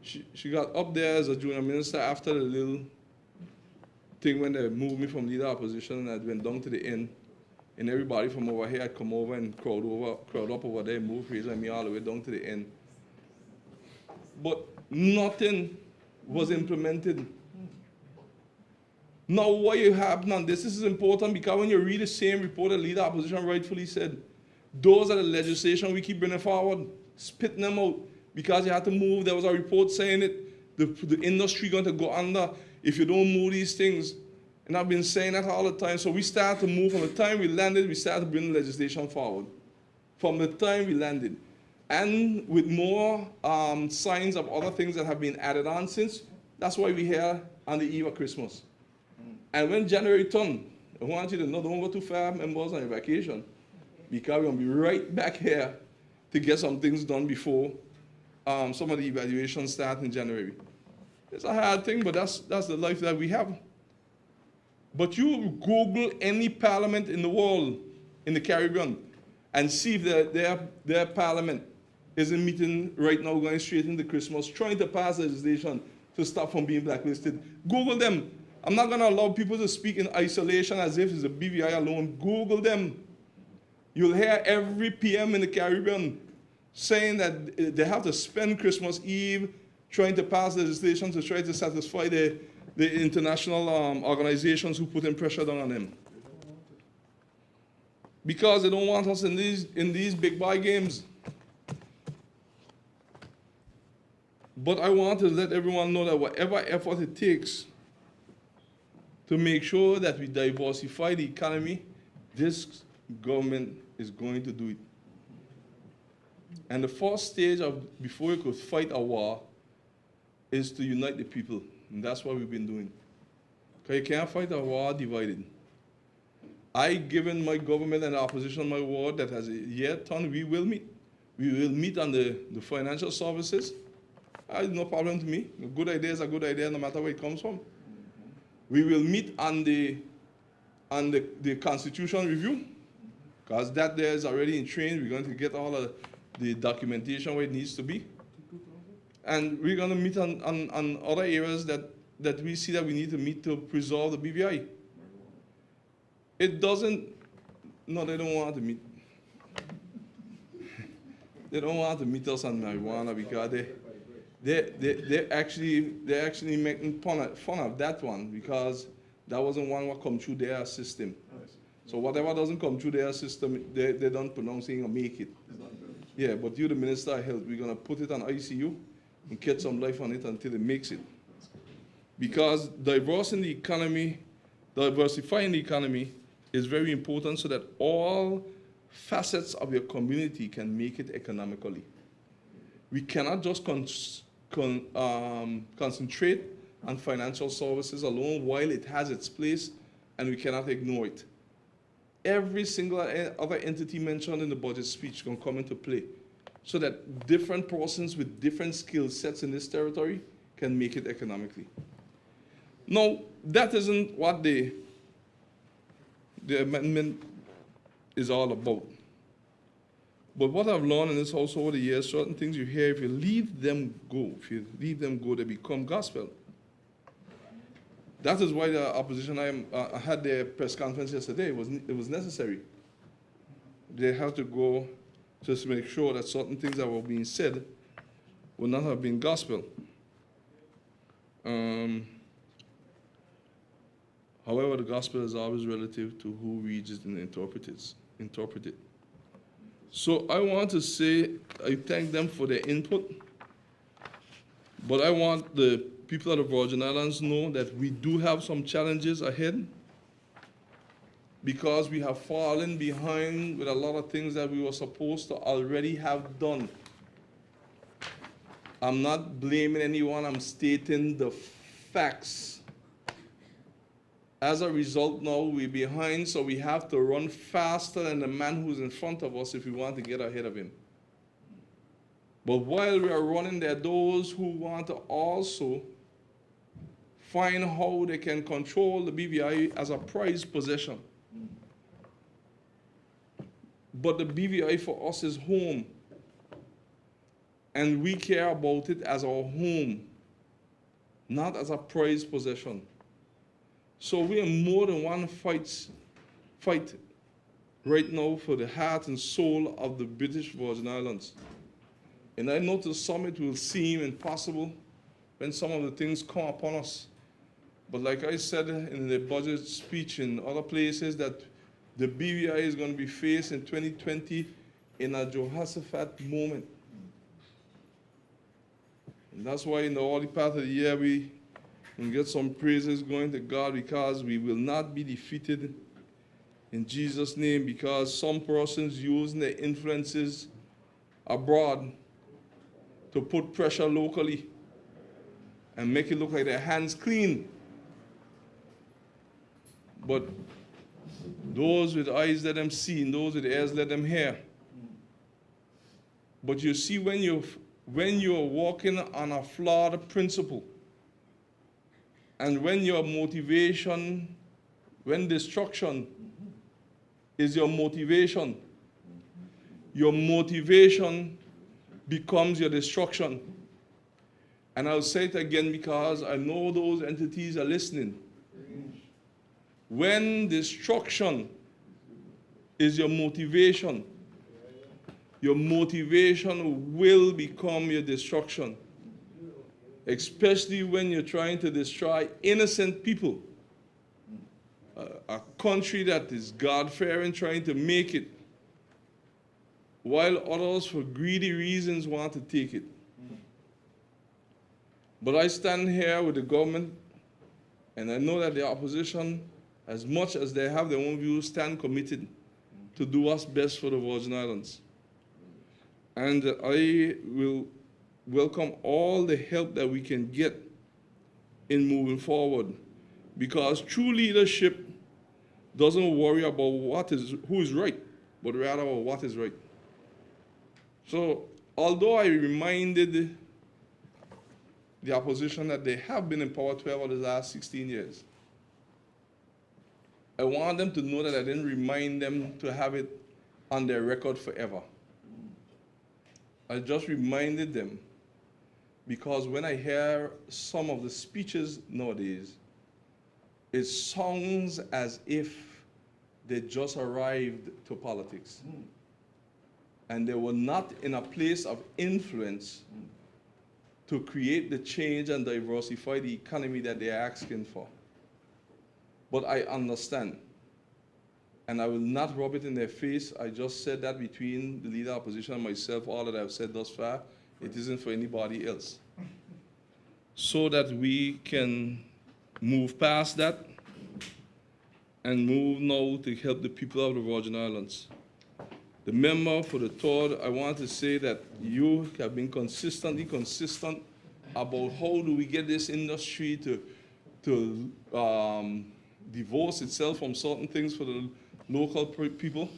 She got up there as a junior minister after the little thing when they moved me from leader opposition, and I went down to the end. And everybody from over here had come over and crowd up over there, moved Fraser and me all the way down to the end. But nothing was implemented. Now, what you have now, this is important because when you read the same report that leader opposition rightfully said, those are the legislation we keep bringing forward, spitting them out because you had to move. There was a report saying it, the industry going to go under if you don't move these things. And I've been saying that all the time. So we started to move. From the time we landed, we started to bring legislation forward. From the time we landed. And with more signs of other things that have been added on since, that's why we're here on the eve of Christmas. And when January turned, I want you to know, don't go too far, members, on your vacation, because we're going to be right back here to get some things done before some of the evaluations start in January. It's a hard thing, but that's the life that we have. But you Google any parliament in the world, in the Caribbean, and see if their parliament isn't meeting right now, going straight into Christmas, trying to pass legislation to stop from being blacklisted. Google them. I'm not going to allow people to speak in isolation as if it's a BVI alone. Google them. You'll hear every PM in the Caribbean saying that they have to spend Christmas Eve trying to pass legislation to try to satisfy the international organizations who put in pressure down on them. Because they don't want us in these big boy games. But I want to let everyone know that whatever effort it takes to make sure that we diversify the economy, this government is going to do it. And the first stage before you could fight a war is to unite the people. And that's what we've been doing. Because you can't fight a war divided. I've given my government and the opposition my word that as a year turn, we will meet. We will meet on the financial services. No problem to me. A good idea is a good idea no matter where it comes from. We will meet on the constitution review, because that there is already in train. We're going to get all of the documentation where it needs to be. And we're going to meet on other areas that we see that we need to meet to preserve the BVI. It doesn't, no, they don't want to meet. They don't want to meet us on marijuana because they're actually making fun of that one because that wasn't one that come through their system. So whatever doesn't come through their system, they don't pronouncing or make it. Yeah, but you, the Minister of Health, we're going to put it on ICU and get some life on it until it makes it. Because diversifying the economy is very important so that all facets of your community can make it economically. We cannot just concentrate on financial services alone while it has its place, and we cannot ignore it. Every single other entity mentioned in the budget speech can come into play so that different persons with different skill sets in this territory can make it economically. Now, that isn't what the amendment is all about. But what I've learned in this house over the years, certain things you hear, if you leave them go, they become gospel. That is why the opposition had their press conference yesterday. It was necessary. They have to go just to make sure that certain things that were being said would not have been gospel. However, the gospel is always relative to who reads it and interprets it. So I want to say I thank them for their input, but I want the people of the Virgin Islands to know that we do have some challenges ahead because we have fallen behind with a lot of things that we were supposed to already have done. I'm not blaming anyone, I'm stating the facts. As a result, now we're behind, so we have to run faster than the man who's in front of us if we want to get ahead of him. But while we are running, there are those who want to also find how they can control the BVI as a prized possession. But the BVI for us is home. And we care about it as our home, not as a prized possession. So we are more than one fight right now for the heart and soul of the British Virgin Islands. And I know to some it will seem impossible when some of the things come upon us. But like I said in the budget speech in other places, that the BVI is going to be faced in 2020 in a Jehoshaphat moment. And that's why in the early part of the year we can get some praises going to God, because we will not be defeated in Jesus' name, because some persons using their influences abroad to put pressure locally and make it look like their hands clean. But those with eyes let them see, and those with ears let them hear. But you see, when you're walking on a flawed principle, and when your motivation, when destruction is your motivation becomes your destruction. And I'll say it again because I know those entities are listening. When destruction is your motivation will become your destruction. Especially when you're trying to destroy innocent people. A country that is God-fearing, trying to make it, while others for greedy reasons want to take it. But I stand here with the government, and I know that the opposition, as much as they have their own views, stand committed to do what's best for the Virgin Islands. And I will welcome all the help that we can get in moving forward, because true leadership doesn't worry about who is right, but rather about what is right. So, although I reminded the opposition that they have been in power 12 of the last 16 years, I want them to know that I didn't remind them to have it on their record forever. I just reminded them because when I hear some of the speeches nowadays, it sounds as if they just arrived to politics. And they were not in a place of influence to create the change and diversify the economy that they are asking for. But I understand. And I will not rub it in their face. I just said that between the leader of opposition and myself, all that I've said thus far, it isn't for anybody else. So that we can move past that and move now to help the people of the Virgin Islands. The member for the third, I want to say that you have been consistently consistent about how do we get this industry to divorce itself from certain things for the local people.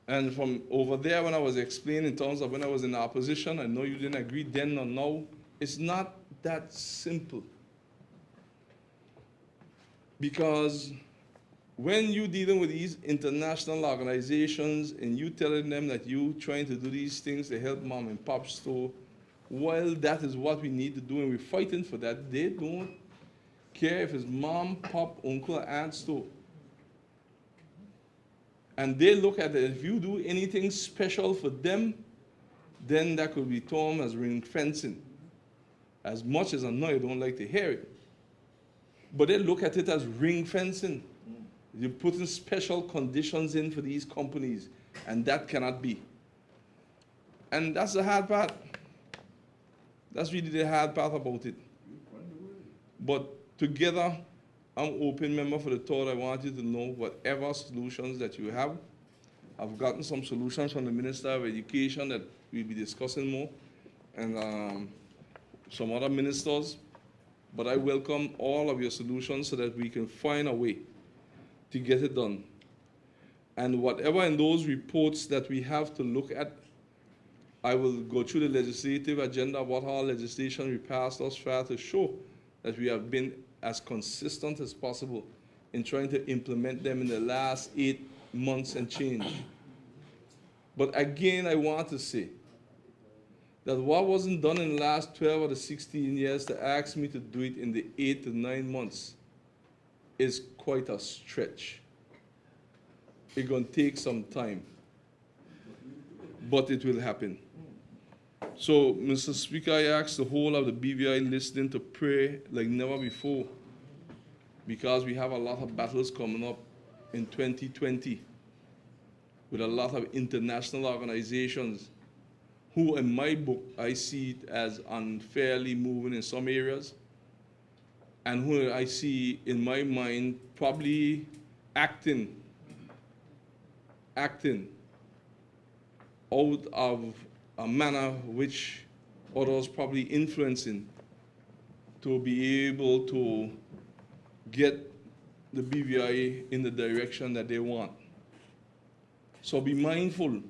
And from over there, when I was explaining in terms of when I was in the opposition, I know you didn't agree then or now, it's not that simple. Because when you're dealing with these international organizations and you telling them that you're trying to do these things to help mom and pop store, while that is what we need to do and we're fighting for that, they don't care if it's mom, pop, uncle, or aunt store. And they look at it, if you do anything special for them, then that could be termed as ring fencing. As much as I know you don't like to hear it. But they look at it as ring fencing. You're putting special conditions in for these companies, and that cannot be. And that's the hard part. That's really the hard part about it. But together, I'm open member for the third. I want you to know whatever solutions that you have. I've gotten some solutions from the Minister of Education that we'll be discussing more, and some other ministers. but I welcome all of your solutions so that we can find a way to get it done. And whatever in those reports that we have to look at, I will go through the legislative agenda, what all legislation we passed thus far to show that we have been as consistent as possible in trying to implement them in the last 8 months and change. But again, I want to say that what wasn't done in the last 12 or the 16 years to ask me to do it in the 8 to 9 months is quite a stretch. It's going to take some time, but it will happen. So, Mr. Speaker, I ask the whole of the BVI listening to pray like never before, because we have a lot of battles coming up in 2020 with a lot of international organizations who, in my book, I see it as unfairly moving in some areas, and who I see, in my mind, probably acting out of a manner which others probably influencing to be able to get the BVI in the direction that they want. So be mindful.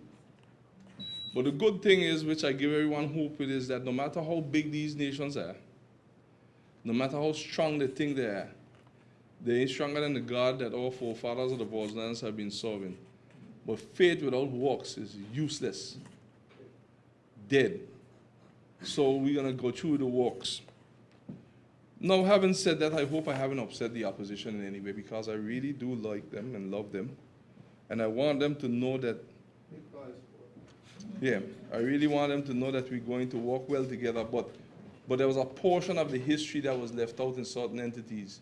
But the good thing is, which I give everyone hope with, is that no matter how big these nations are, no matter how strong they think they ain't stronger than the God that our forefathers of the Bosnians have been serving. But faith without works is useless, dead. So we're going to go through the works. Now, having said that, I hope I haven't upset the opposition in any way, because I really do like them and love them. And I want them to know that, yeah, I really want them to know that we're going to work well together. But there was a portion of the history that was left out in certain entities.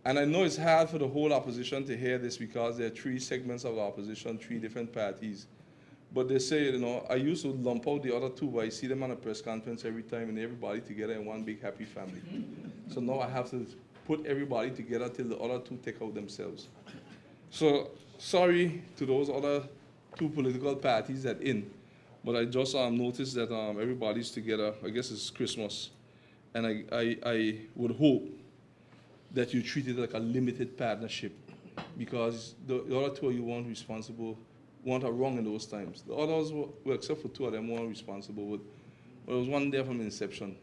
And I know it's hard for the whole opposition to hear this, because there are 3 segments of the opposition, 3 different parties. But they say, you know, I used to lump out the other 2, but I see them on a press conference every time, and everybody together in one big happy family. So now I have to put everybody together till the other 2 take out themselves. So sorry to those other 2 political parties that in, but I just noticed that everybody's together. I guess it's Christmas. And I would hope that you treat it like a limited partnership, because the other 2 of you weren't responsible, weren't wrong in those times. The others were, except for 2 of them, weren't responsible. But there was one there from inception.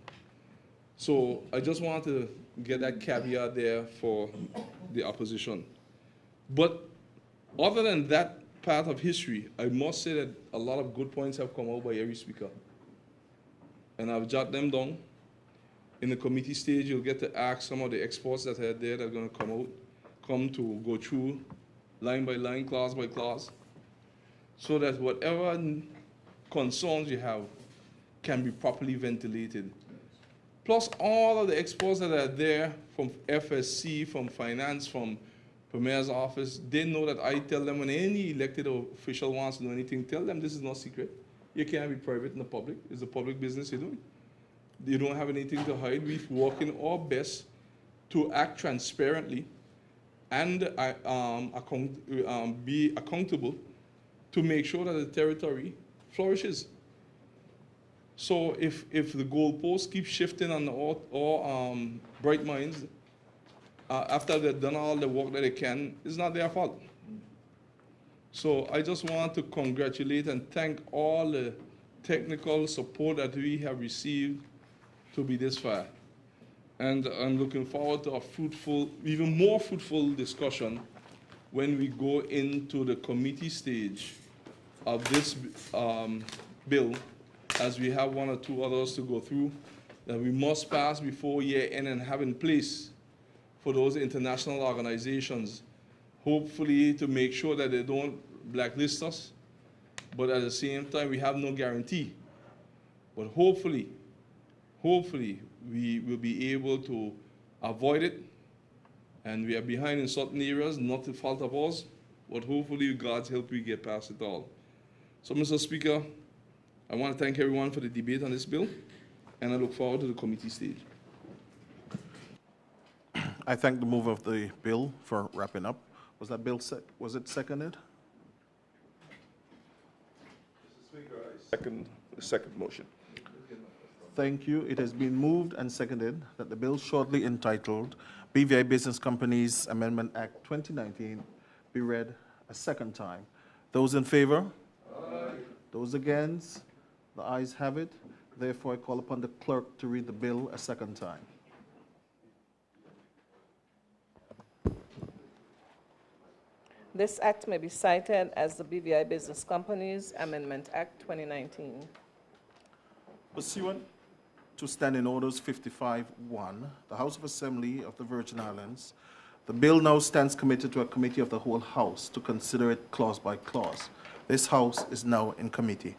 So I just want to get that caveat there for the opposition. But other than that part of history, I must say that a lot of good points have come out by every speaker. And I've jotted them down. In the committee stage, you'll get to ask some of the experts that are there that are going to come to go through line by line, clause by clause, so that whatever concerns you have can be properly ventilated. Plus all of the experts that are there from FSC, from finance, from Premier's office, they know that I tell them when any elected official wants to know anything, tell them this is not secret. You can't be private in the public. It's a public business you're doing. You don't have anything to hide. We're working our best to act transparently and be accountable to make sure that the territory flourishes. So if the goalposts keep shifting on all bright minds, after they've done all the work that they can, it's not their fault. So I just want to congratulate and thank all the technical support that we have received to be this far. And I'm looking forward to a fruitful, even more fruitful discussion when we go into the committee stage of this bill, as we have 1 or 2 others to go through that we must pass before year end and have in place for those international organizations, hopefully to make sure that they don't blacklist us, but at the same time we have no guarantee. But hopefully we will be able to avoid it, and we are behind in certain areas, not the fault of us, but hopefully with God's help we get past it all. So, Mr. Speaker, I want to thank everyone for the debate on this bill, and I look forward to the committee stage. I thank the mover of the bill for wrapping up. Was that bill was it seconded? Mr. Speaker, I second the second motion. Thank you. It has been moved and seconded that the bill shortly entitled BVI Business Companies Amendment Act 2019 be read a second time. Those in favor? Aye. Those against? The ayes have it. Therefore, I call upon the clerk to read the bill a second time. This act may be cited as the BVI Business Companies Amendment Act 2019. Pursuant to Standing Orders 55-1, the House of Assembly of the Virgin Islands, the bill now stands committed to a committee of the whole House to consider it clause by clause. This House is now in committee.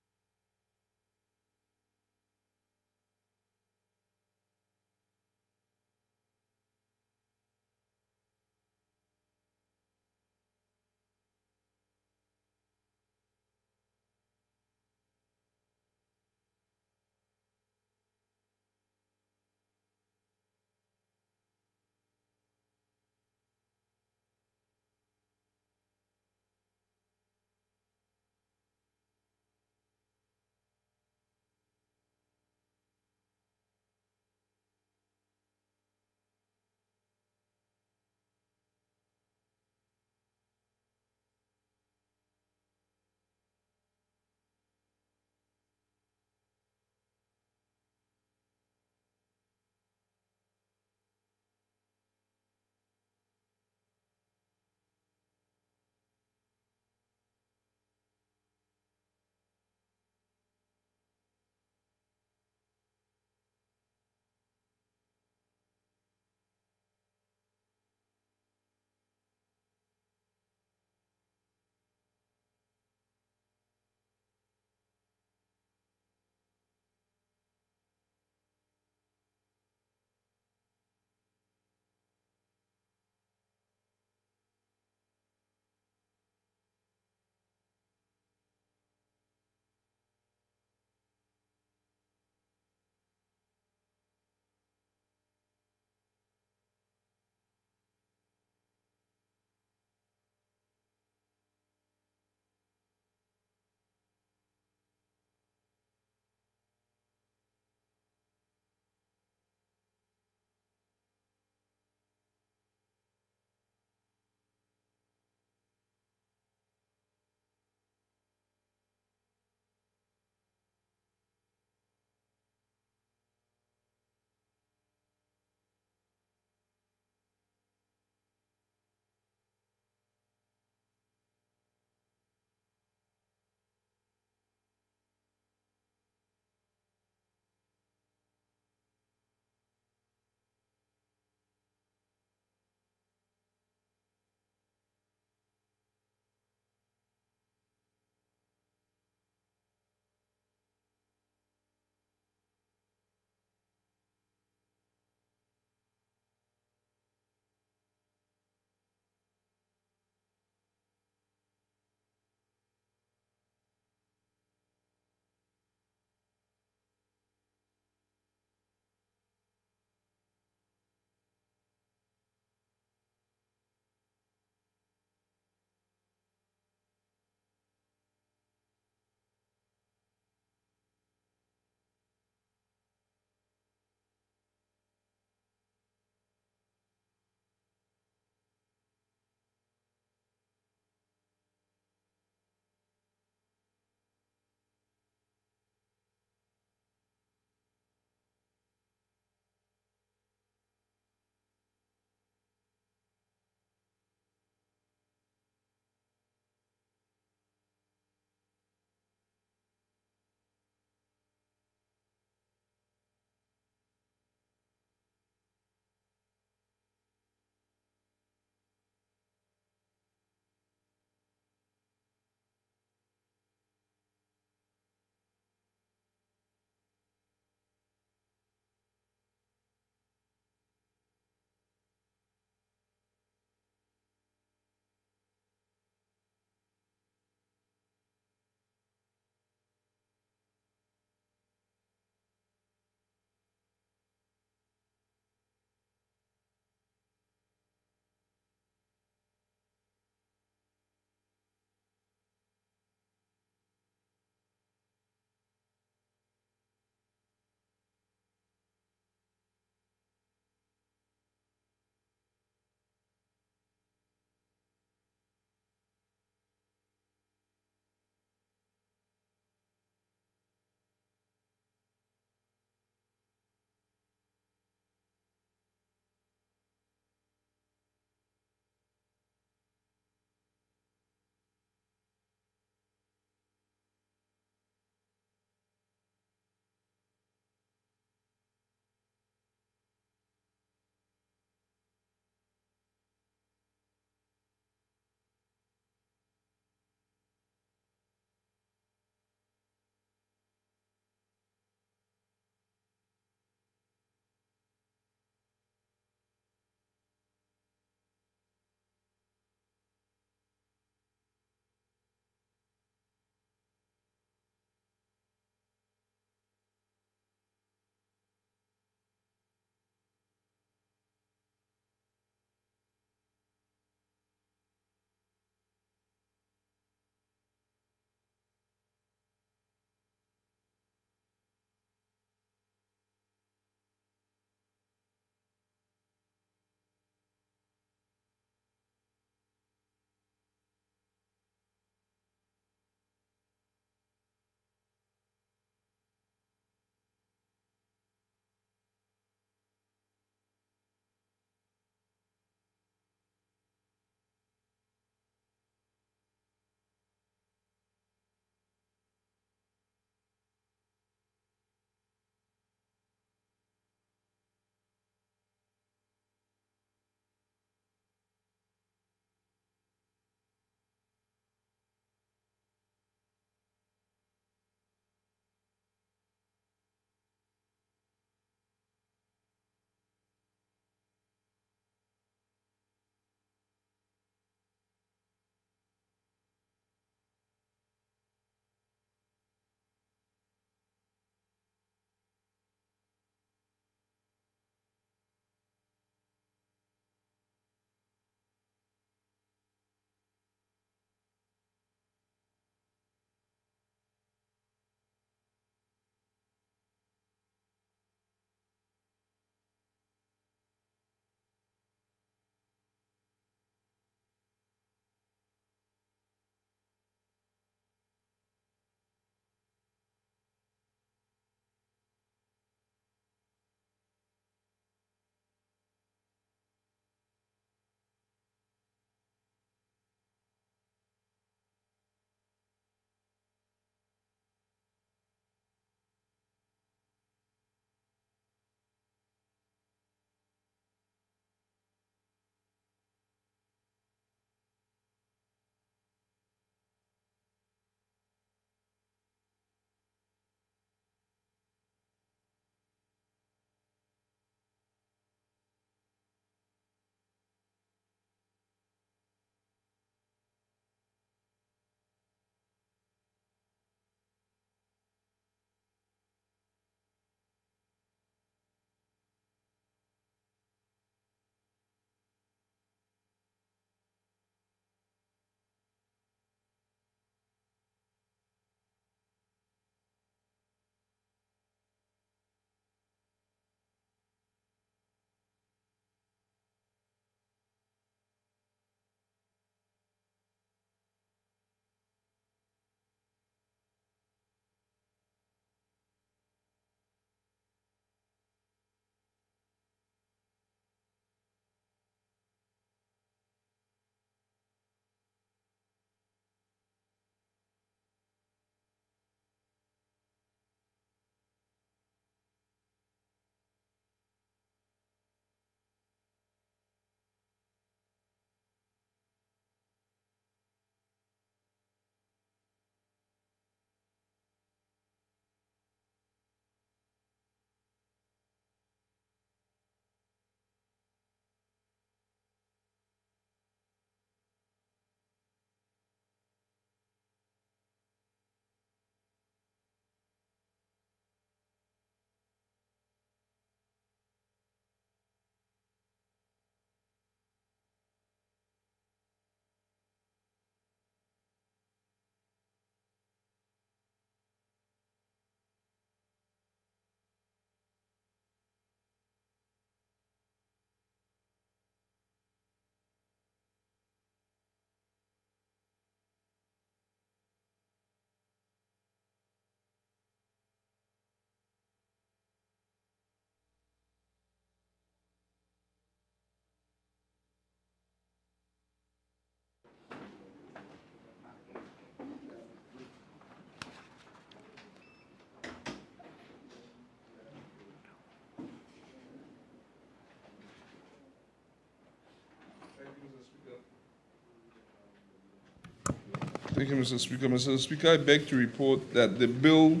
Thank you, Mr. Speaker. Mr. Speaker, I beg to report that the bill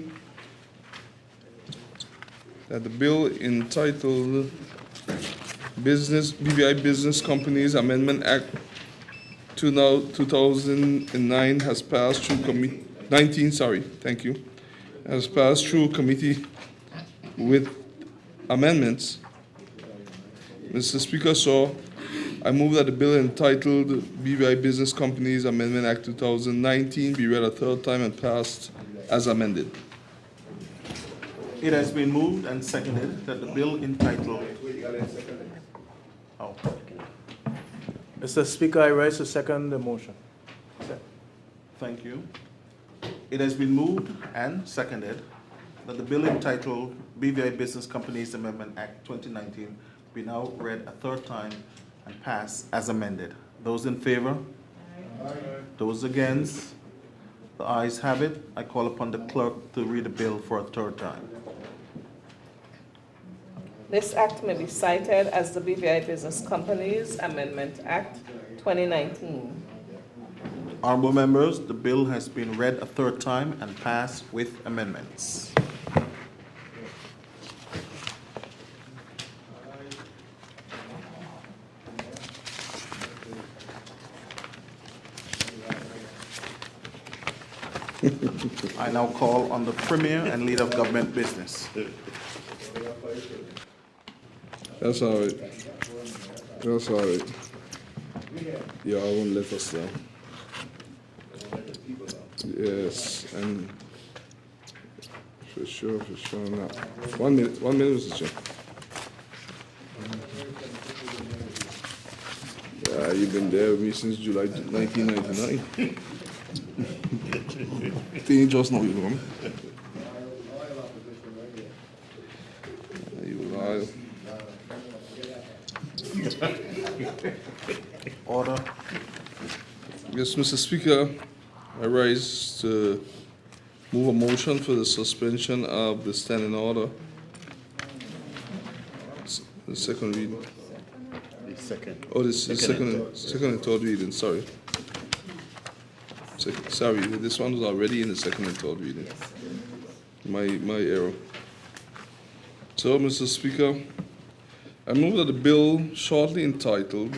entitled BVI Business Companies Amendment Act 2009 has passed through has passed through committee with amendments. Mr. Speaker, so I move that the bill entitled BVI Business Companies Amendment Act 2019 be read a third time and passed as amended. It has been moved and seconded that the bill entitled... Oh. Mr. Speaker, I rise to second the motion. Thank you. It has been moved and seconded that the bill entitled BVI Business Companies Amendment Act 2019 be now read a third time and pass as amended. Those in favor? Aye. Those against? The ayes have it. I call upon the clerk to read the bill for a third time. This act may be cited as the BVI Business Companies Amendment Act 2019. Honorable members, the bill has been read a third time and passed with amendments. I now call on the Premier and Leader of Government Business. That's all right. That's all right. Yeah, I won't let us down. Yes, and for sure not. 1 minute, Mr. Chair. Yeah, you've been there with me since July 1999. They just know you, man. You lie. Order. Yes, Mr. Speaker, I rise to move a motion for the suspension of the standing order. The second reading. The second. Oh, this is second and third reading, sorry. Sorry, this one was already in the second and third reading. My error. So, Mr. Speaker, I move that the bill shortly entitled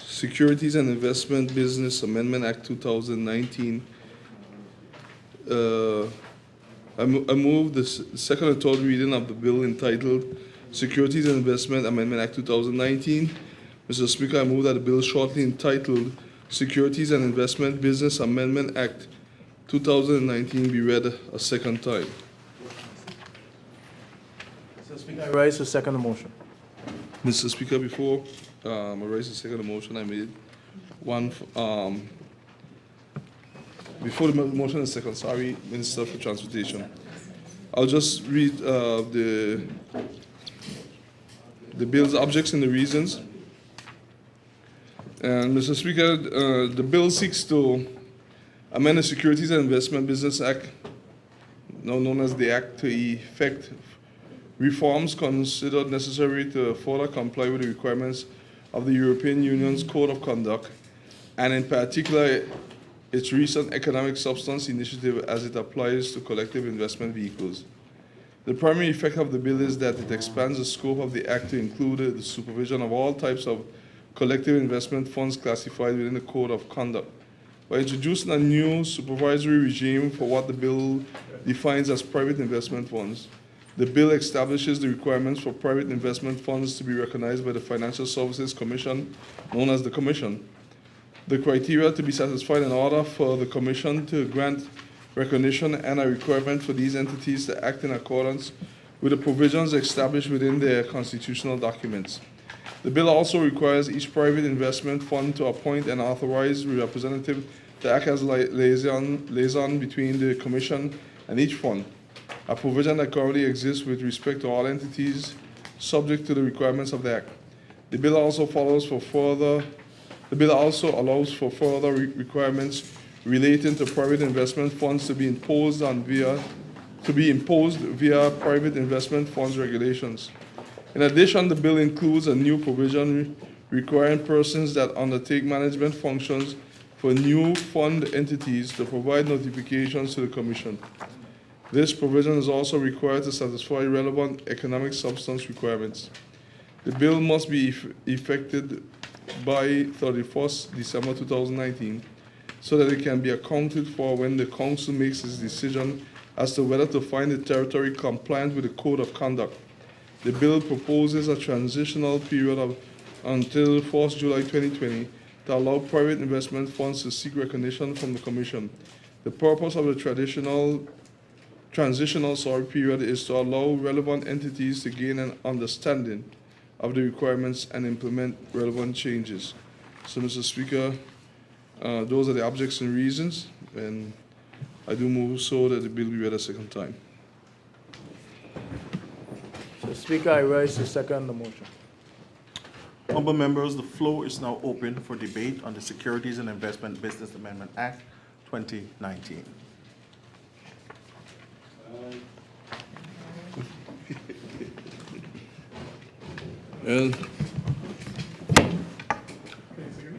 Securities and Investment Business Amendment Act 2019. I move the second and third reading of the bill entitled Securities and Investment Amendment Act 2019. Mr. Speaker, I move that the bill shortly entitled Securities and Investment Business Amendment Act 2019 be read a second time. Mr. Speaker, I rise to second the motion. Mr. Speaker, before I raise the second motion, I made one, before the motion is second, sorry, Minister for Transportation. I'll just read the bill's objects and the reasons. And Mr. Speaker, the bill seeks to amend the Securities and Investment Business Act, now known as the Act, to effect reforms considered necessary to further comply with the requirements of the European Union's Code of Conduct, and in particular, its recent economic substance initiative as it applies to collective investment vehicles. The primary effect of the bill is that it expands the scope of the Act to include the supervision of all types of collective investment funds classified within the Code of Conduct. By introducing a new supervisory regime for what the bill defines as private investment funds, the bill establishes the requirements for private investment funds to be recognized by the Financial Services Commission, known as the Commission. The criteria to be satisfied in order for the Commission to grant recognition and a requirement for these entities to act in accordance with the provisions established within their constitutional documents. The bill also requires each private investment fund to appoint an authorized representative to act as liaison between the Commission and each fund, a provision that currently exists with respect to all entities subject to the requirements of the Act. The bill also allows for further requirements relating to private investment funds to be imposed via private investment funds regulations. In addition, the bill includes a new provision requiring persons that undertake management functions for new fund entities to provide notifications to the Commission. This provision is also required to satisfy relevant economic substance requirements. The bill must be effected by 31st December 2019 so that it can be accounted for when the Council makes its decision as to whether to find the territory compliant with the Code of Conduct. The bill proposes a transitional period of until 1st July 2020 to allow private investment funds to seek recognition from the Commission. The purpose of the transitional period is to allow relevant entities to gain an understanding of the requirements and implement relevant changes. So, Mr. Speaker, those are the objects and reasons, and I do move so that the bill be read a second time. Mr. Speaker, I rise to second the motion. Honorable members, the floor is now open for debate on the Securities and Investment Business Amendment Act 2019.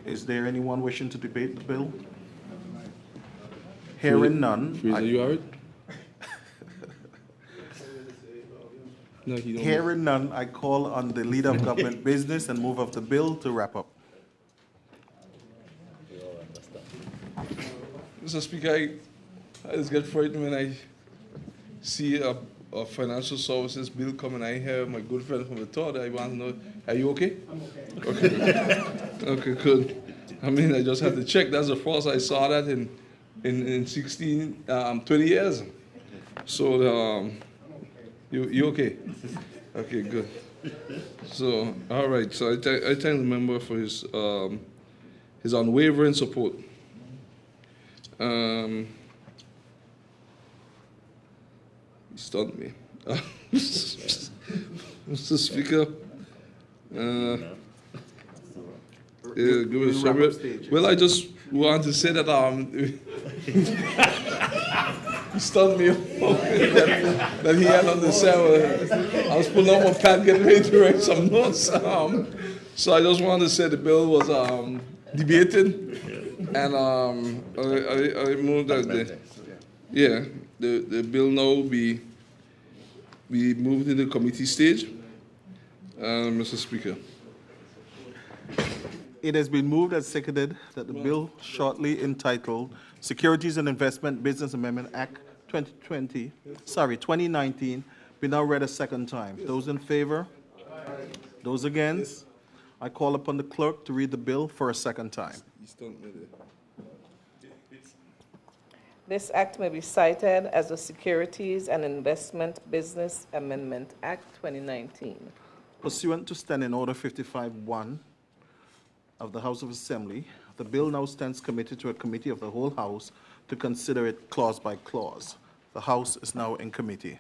Is there anyone wishing to debate the bill? Hearing none. Fraser, you all right? No, he don't. Hearing none, I call on the Leader of Government Business and move of the bill to wrap up. Mr. Speaker, I just get frightened when I see a financial services bill coming. I have my good friend from the thought. I want to know, are you okay? I'm okay. Okay. Okay, good. I mean, I just had to check. That's the first I saw that in 20 years. So, you okay? Okay, good. So, all right. So I thank the member for his unwavering support. He stunned me. Mr. Speaker, well, I just want to say that he stunned me that he had on the server. I was pulling out my pad, getting ready to write some notes. So I just wanted to say the bill was debated, and I moved that the bill now be moved into committee stage. Mr. Speaker. It has been moved and seconded that the bill shortly entitled Securities and Investment Business Amendment Act 2019 be now read a second time. Those in favor? Those against? I call upon the clerk to read the bill for a second time. This act may be cited as the Securities and Investment Business Amendment Act 2019. Pursuant to Standing Order 55-1 of the House of Assembly, the bill now stands committed to a committee of the whole House to consider it clause by clause. The House is now in committee.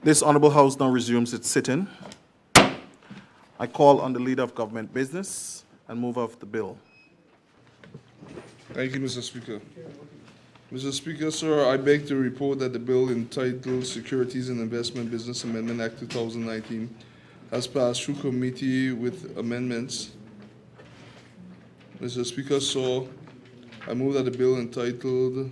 This Honorable House now resumes its sitting. I call on the Leader of Government Business and move off the bill. Thank you, Mr. Speaker. Mr. Speaker, sir, I beg to report that the bill entitled Securities and Investment Business Amendment Act 2019 has passed through committee with amendments. Mr. Speaker, so I move that the bill entitled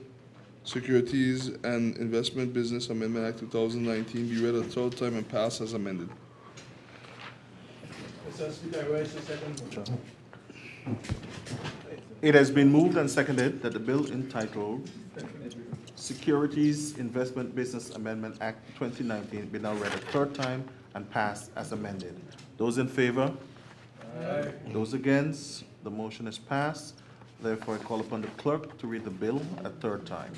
Securities and Investment Business Amendment Act 2019 be read a third time and pass as amended. Mr. Speaker, I rise to second motion. It has been moved and seconded that the bill entitled Securities Investment Business Amendment Act 2019 be now read a third time and passed as amended. Those in favor? Aye. Those against? The motion is passed. Therefore, I call upon the clerk to read the bill a third time.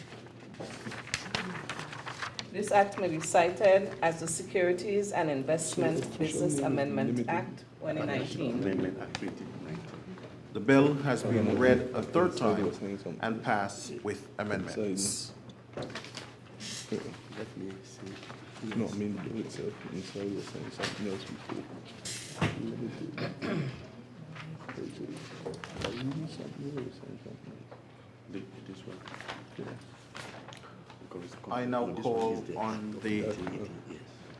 This act may be cited as the Securities and Investment Business Amendment Act 2019. The bill has been read a third time and passed with amendments. No, I mean the bill itself. Inside you're saying something else before. I now call on the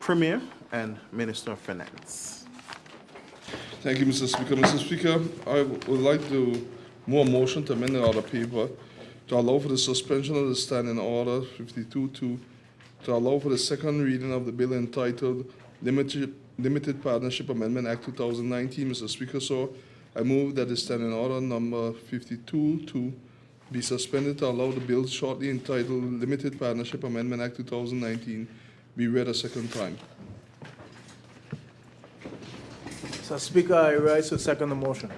Premier and Minister of Finance. Thank you, Mr. Speaker. Mr. Speaker, I would like to move a motion to amend the order paper to allow for the suspension of the standing order 52-2 to allow for the second reading of the bill entitled Limited Partnership Amendment Act 2019. Mr. Speaker, so I move that the standing order number 52-2 be suspended to allow the bill shortly entitled Limited Partnership Amendment Act 2019 be read a second time. Mr. Speaker, I rise to second the motion.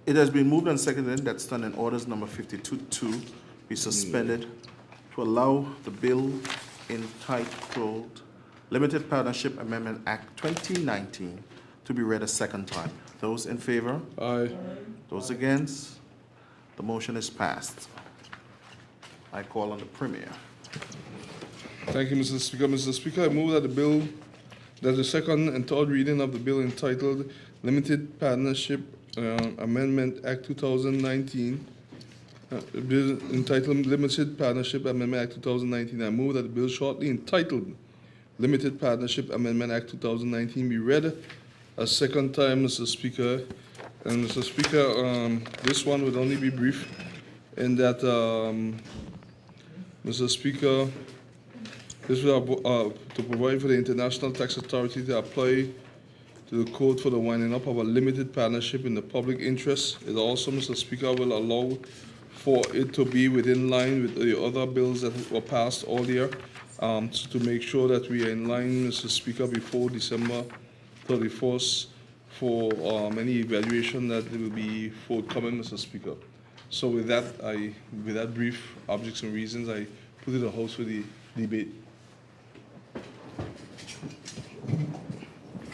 It has been moved and seconded that standing orders number 52-2 be suspended to allow the bill entitled Limited Partnership Amendment Act 2019 to be read a second time. Those in favor? Aye. Those against? The motion is passed. I call on the Premier. Thank you, Mr. Speaker. Mr. Speaker, I move that the second and third reading of the bill entitled Limited Partnership Amendment Act 2019, bill entitled Limited Partnership Amendment Act 2019. I move that the bill shortly entitled Limited Partnership Amendment Act 2019 be read a second time, Mr. Speaker. And Mr. Speaker, this one would only be brief in that, Mr. Speaker, this will to provide for the International Tax Authority to apply to the code for the winding up of a limited partnership in the public interest. It also, Mr. Speaker, will allow for it to be within line with the other bills that were passed earlier, to make sure that we are in line, Mr. Speaker, before December 31st for any evaluation that will be forthcoming, Mr. Speaker. So with that brief objects and reasons, I put it to the House for the debate.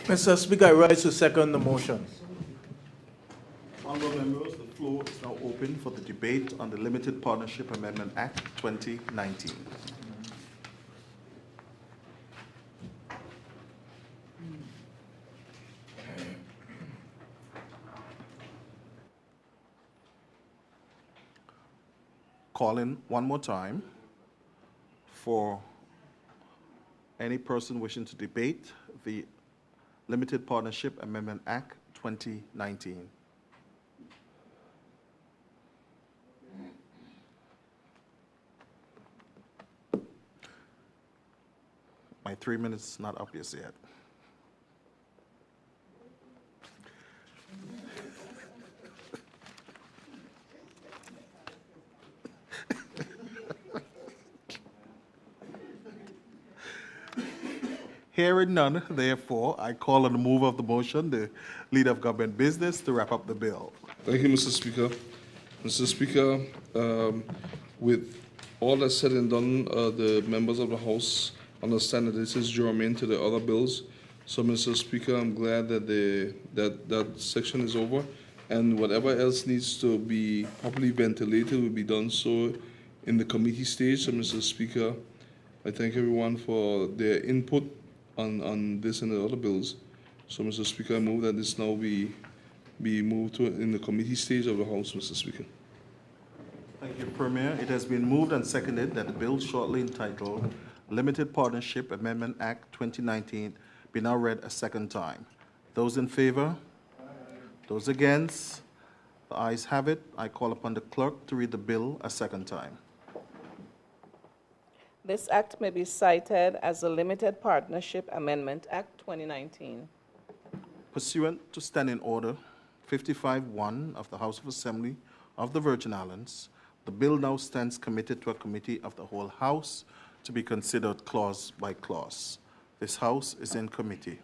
Mr. Speaker, I rise to second the motion. Honorable members, the floor is now open for the debate on the Limited Partnership Amendment Act 2019. Calling one more time for any person wishing to debate the Limited Partnership Amendment Act 2019. My 3 minutes not up yet. Hearing none, therefore, I call on the mover of the motion, the Leader of Government Business, to wrap up the bill. Thank you, Mr. Speaker. Mr. Speaker, with all that's said and done, the members of the House understand that this is germane to the other bills. So, Mr. Speaker, I'm glad that that section is over, and whatever else needs to be properly ventilated will be done so in the committee stage. So, Mr. Speaker, I thank everyone for their input on this and the other bills. So, Mr. Speaker, I move that this now be moved to in the committee stage of the House, Mr. Speaker. Thank you, Premier. It has been moved and seconded that the bill shortly entitled Limited Partnership Amendment Act 2019 be now read a second time. Those in favor? Those against? The ayes have it. I call upon the clerk to read the bill a second time. This act may be cited as the Limited Partnership Amendment Act 2019. Pursuant to Standing Order 55-1 of the House of Assembly of the Virgin Islands, the bill now stands committed to a committee of the whole House to be considered clause by clause. This House is in committee.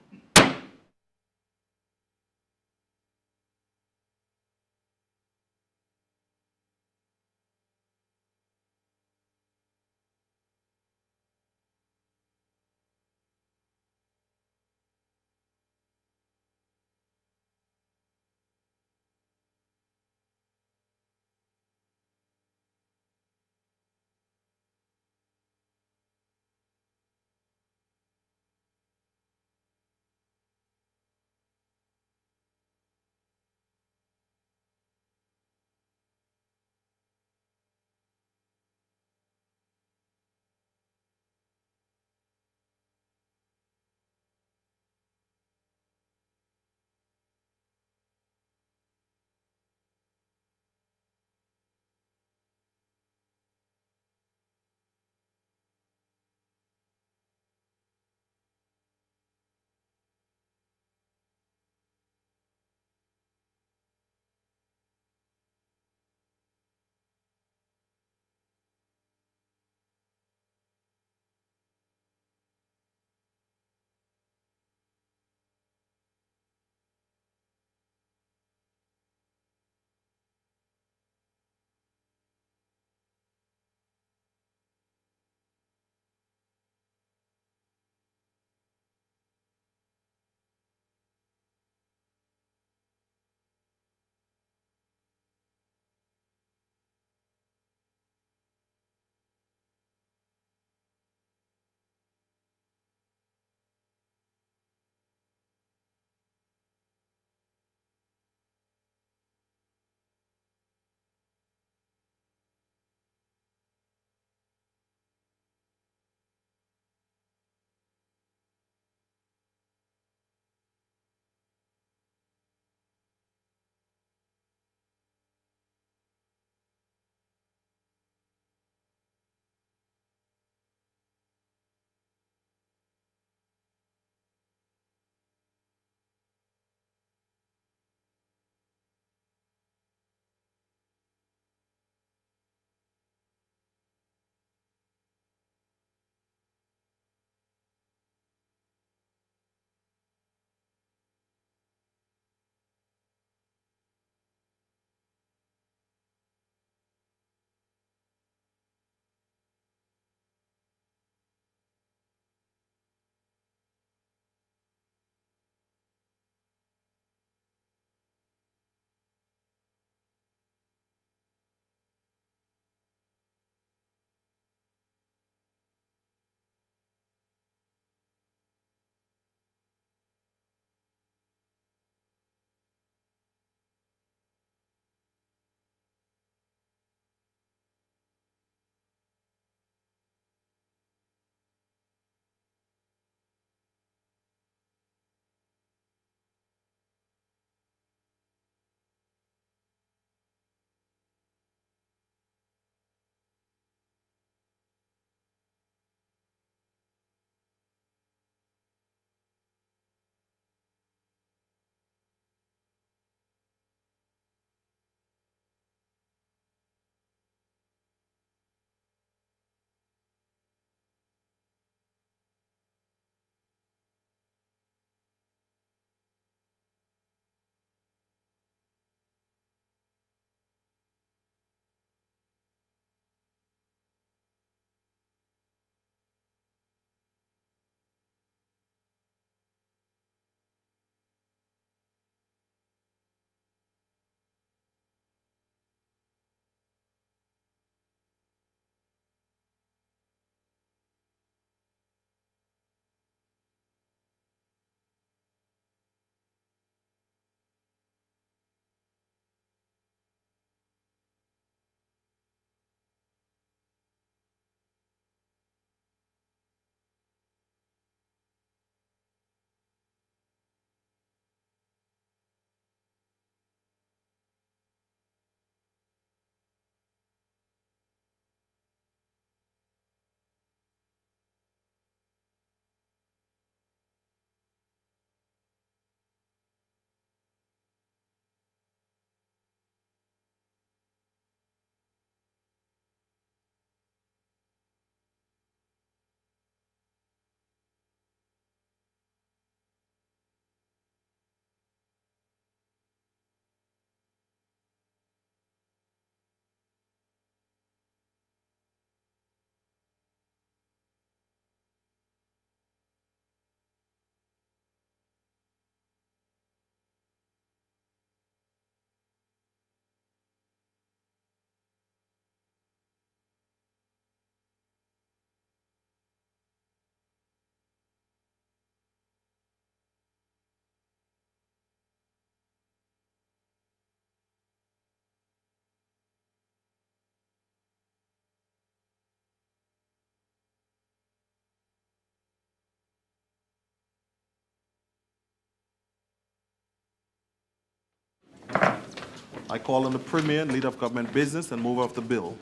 I call on the Premier, Leader of Government Business, and mover of the bill.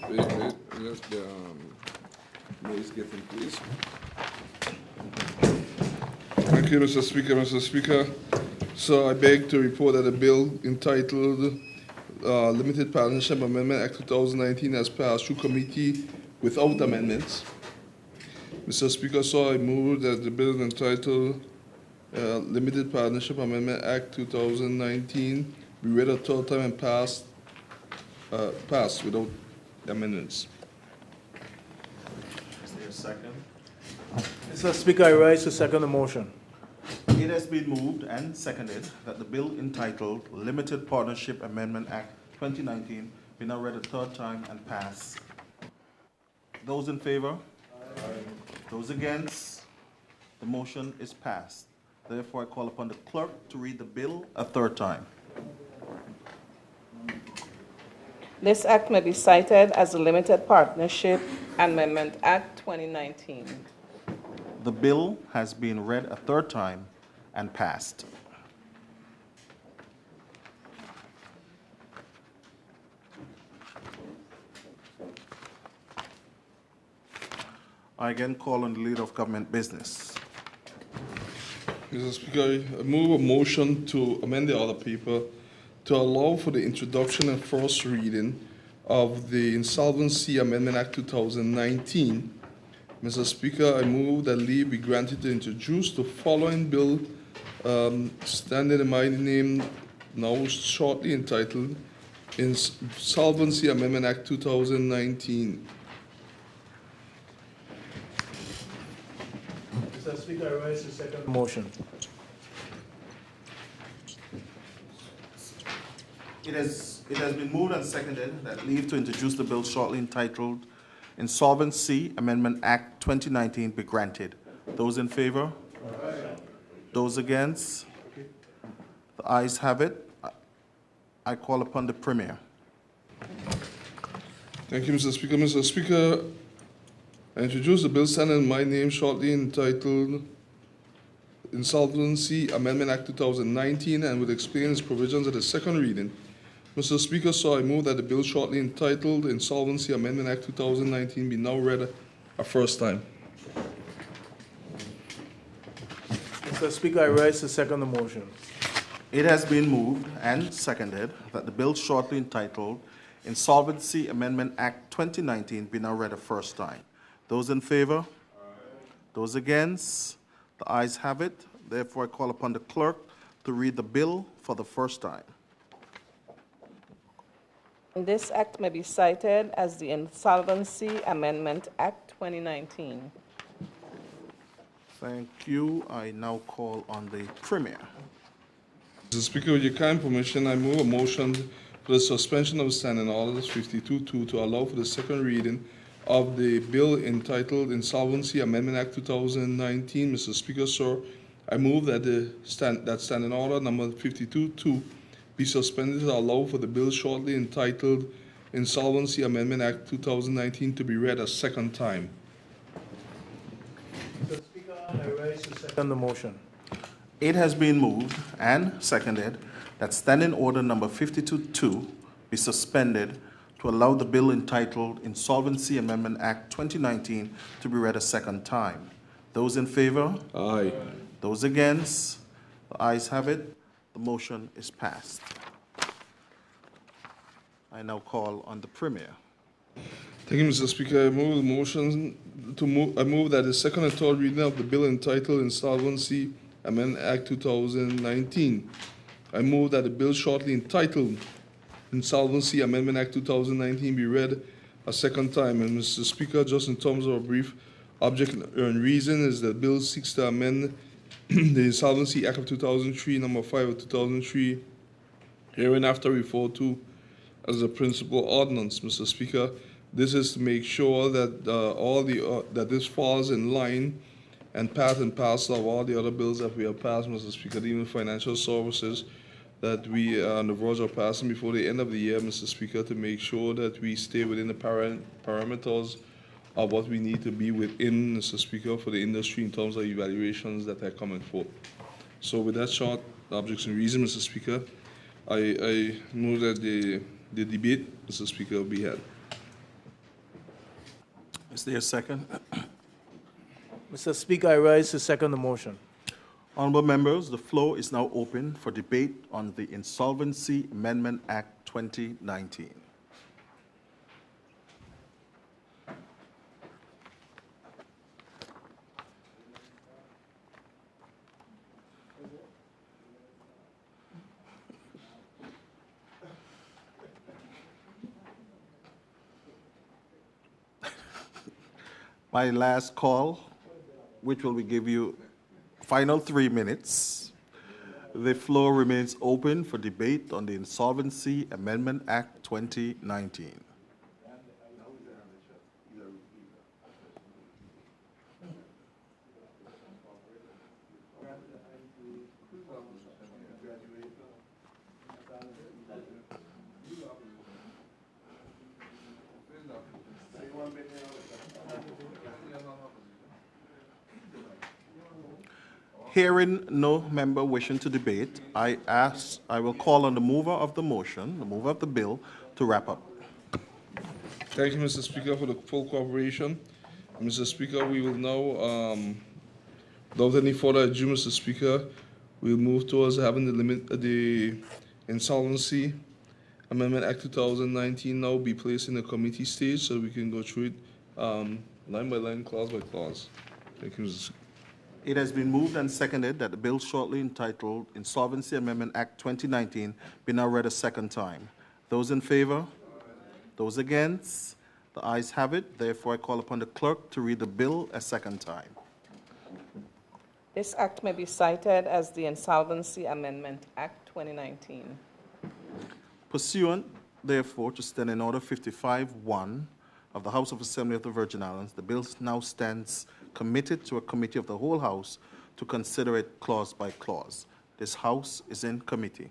Wait, let the noise get in, please. Thank you, Mr. Speaker. Mr. Speaker, so I beg to report that the bill entitled Limited Partnership Amendment Act 2019 has passed through committee without amendments. Mr. Speaker, so I move that the bill entitled Limited Partnership Amendment Act 2019 be read a third time and passed without amendments. Is there a second? Mr. Speaker, I rise to second the motion. It has been moved and seconded that the bill entitled Limited Partnership Amendment Act 2019 be now read a third time and pass. Those in favor? Aye. Those against? The motion is passed. Therefore, I call upon the clerk to read the bill a third time. This act may be cited as the Limited Partnership Amendment Act 2019. The bill has been read a third time and passed. I again call on the Leader of Government Business. Mr. Speaker, I move a motion to amend the order paper to allow for the introduction and first reading of the Insolvency Amendment Act 2019. Mr. Speaker, I move that leave be granted to introduce the following bill standing in my name now shortly entitled Insolvency Amendment Act 2019. Mr. Speaker, I rise to second the motion. It has been moved and seconded that leave to introduce the bill shortly entitled Insolvency Amendment Act 2019 be granted. Those in favor? Aye. Those against? The ayes have it. I call upon the Premier. Thank you, Mr. Speaker. Mr. Speaker, I introduce the bill standing in my name shortly entitled Insolvency Amendment Act 2019 and will explain its provisions at the second reading. Mr. Speaker, so I move that the bill shortly entitled Insolvency Amendment Act 2019 be now read a first time. Mr. Speaker, I rise to second the motion. It has been moved and seconded that the bill shortly entitled Insolvency Amendment Act 2019 be now read a first time. Those in favor? Aye. Those against? The ayes have it. Therefore, I call upon the clerk to read the bill for the first time. This act may be cited as the Insolvency Amendment Act 2019. Thank you. I now call on the Premier. Mr. Speaker, with your kind permission, I move a motion for the suspension of standing orders 52-2 to allow for the second reading of the bill entitled Insolvency Amendment Act 2019. Mr. Speaker, sir, I move that standing order number 52-2 be suspended to allow for the bill shortly entitled Insolvency Amendment Act 2019 to be read a second time. Mr. Speaker, I rise to second the motion. It has been moved and seconded that standing order number 52-2 be suspended to allow the bill entitled Insolvency Amendment Act 2019 to be read a second time. Those in favor? Aye. Those against? The ayes have it. The motion is passed. I now call on the Premier. Thank you, Mr. Speaker. I move the motion I move that the second and third reading of the bill entitled Insolvency Amendment Act 2019. I move that the bill shortly entitled Insolvency Amendment Act 2019 be read a second time. And Mr. Speaker, just in terms of a brief object and reason, is that the bill seeks to amend the Insolvency Act of 2003, number 5 of 2003, hereinafter referred to as the principal ordinance. Mr. Speaker, this is to make sure that that this falls in line and part and parcel of all the other bills that we have passed, Mr. Speaker, even financial services that we are on the verge of passing before the end of the year, Mr. Speaker, to make sure that we stay within the parameters of what we need to be within, Mr. Speaker, for the industry in terms of evaluations that are coming forth. So with that short objects and reason, Mr. Speaker, I move that the debate, Mr. Speaker, be held. Is there a second? Mr. Speaker, I rise to second the motion. Honorable members, the floor is now open for debate on the Insolvency Amendment Act 2019. My last call, which will give you final 3 minutes. The floor remains open for debate on the Insolvency Amendment Act 2019. Hearing no member wishing to debate, I will call on the mover of the motion, the mover of the bill, to wrap up. Thank you, Mr. Speaker, for the full cooperation. Mr. Speaker, we will now, without any further ado, Mr. Speaker, we'll move towards having the Insolvency Amendment Act 2019 now be placed in the committee stage so we can go through it line by line, clause by clause. Thank you, Mr. Speaker. It has been moved and seconded that the bill shortly entitled Insolvency Amendment Act 2019 be now read a second time. Those in favor? Those against? The ayes have it. Therefore, I call upon the clerk to read the bill a second time. This act may be cited as the Insolvency Amendment Act 2019. Pursuant, therefore, to Standing Order 55-1 of the House of Assembly of the Virgin Islands, the bill now stands committed to a committee of the whole House to consider it clause by clause. This House is in committee.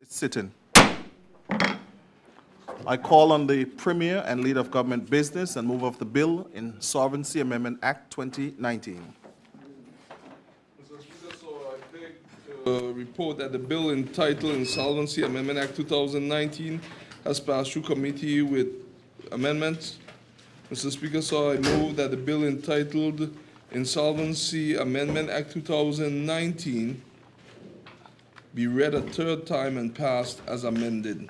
It's sitting. I call on the Premier and Leader of Government Business and move of the bill Insolvency Amendment Act 2019. Mr. Speaker, so I beg to report that the bill entitled Insolvency Amendment Act 2019 has passed through committee with amendments. Mr. Speaker, so I move that the bill entitled Insolvency Amendment Act 2019 be read a third time and passed as amended.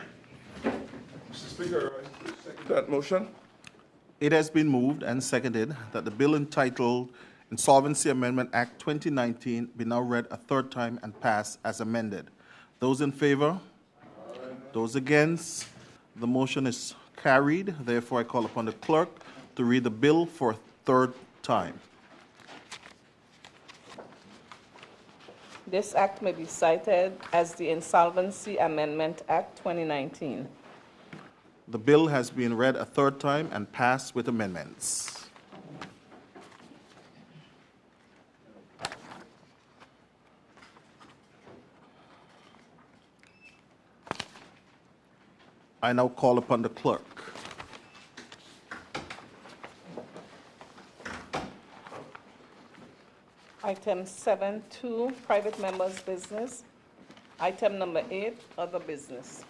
Mr. Speaker, I second that motion. It has been moved and seconded that the bill entitled Insolvency Amendment Act 2019 be now read a third time and passed as amended. Those in favor? Those against? The motion is carried. Therefore, I call upon the clerk to read the bill for a third time. This act may be cited as the Insolvency Amendment Act 2019. The bill has been read a third time and passed with amendments. I now call upon the clerk. Item 7.2, private members' business. Item number 8, other business.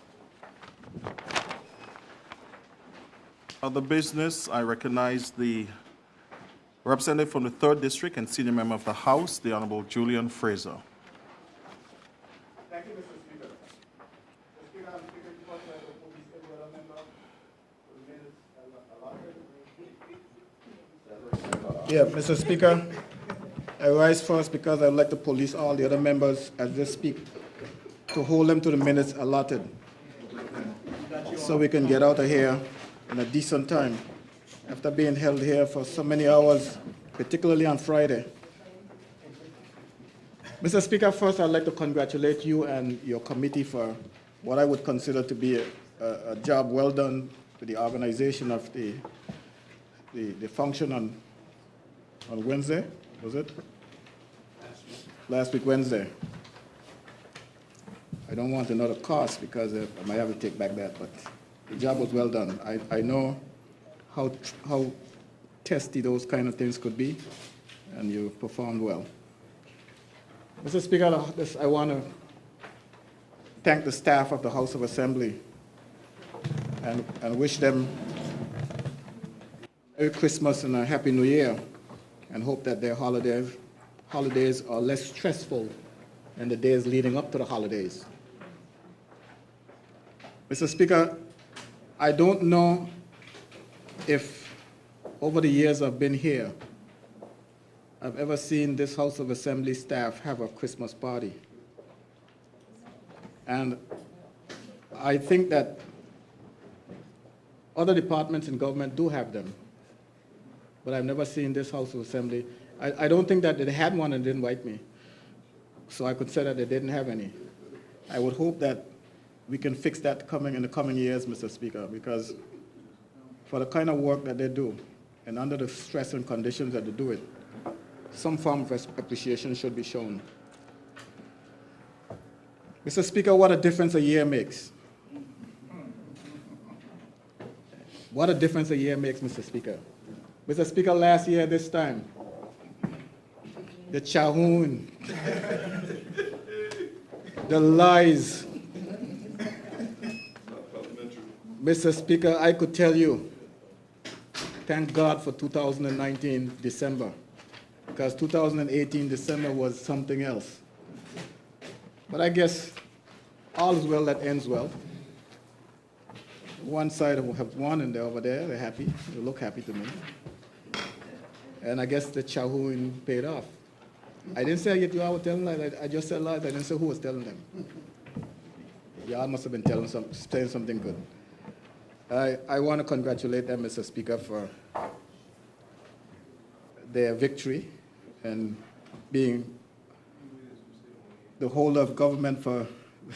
Other business, I recognize the representative from the 3rd District and senior member of the House, the Honorable Julian Fraser. Thank you, Mr. Speaker. Mr. Speaker, I'm speaking for the police and the other member. Yeah, Mr. Speaker, I rise first because I'd like to police all the other members as they speak to hold them to the minutes allotted so we can get out of here in a decent time after being held here for so many hours, particularly on Friday. Mr. Speaker, first I'd like to congratulate you and your committee for what I would consider to be a job well done to the organization of the function on Wednesday, was it? Last week, Wednesday. I don't want another cost because I might have to take back that, but the job was well done. I know how testy those kind of things could be, and you performed well. Mr. Speaker, I want to thank the staff of the House of Assembly and wish them Merry Christmas and a Happy New Year, and hope that their holidays are less stressful than the days leading up to the holidays. Mr. Speaker, I don't know if over the years I've been here, I've ever seen this House of Assembly staff have a Christmas party. And I think that other departments in government do have them, but I've never seen this House of Assembly. I don't think that they had one and didn't invite me, so I could say that they didn't have any. I would hope that we can fix that in the coming years, Mr. Speaker, because for the kind of work that they do, and under the stress and conditions that they do it, some form of appreciation should be shown. Mr. Speaker, what a difference a year makes. What a difference a year makes, Mr. Speaker. Mr. Speaker, last year this time, the Chahoon, the lies. Mr. Speaker, I could tell you, thank God for 2019 December, because 2018 December was something else. But I guess all is well that ends well. One side have won and they're over there, they're happy, they look happy to me. And I guess the Chahoon paid off. I didn't say you all were telling lies, I just said lies, I didn't say who was telling them. Y'all must have been saying something good. I want to congratulate them, Mr. Speaker, for their victory and being the holder of government for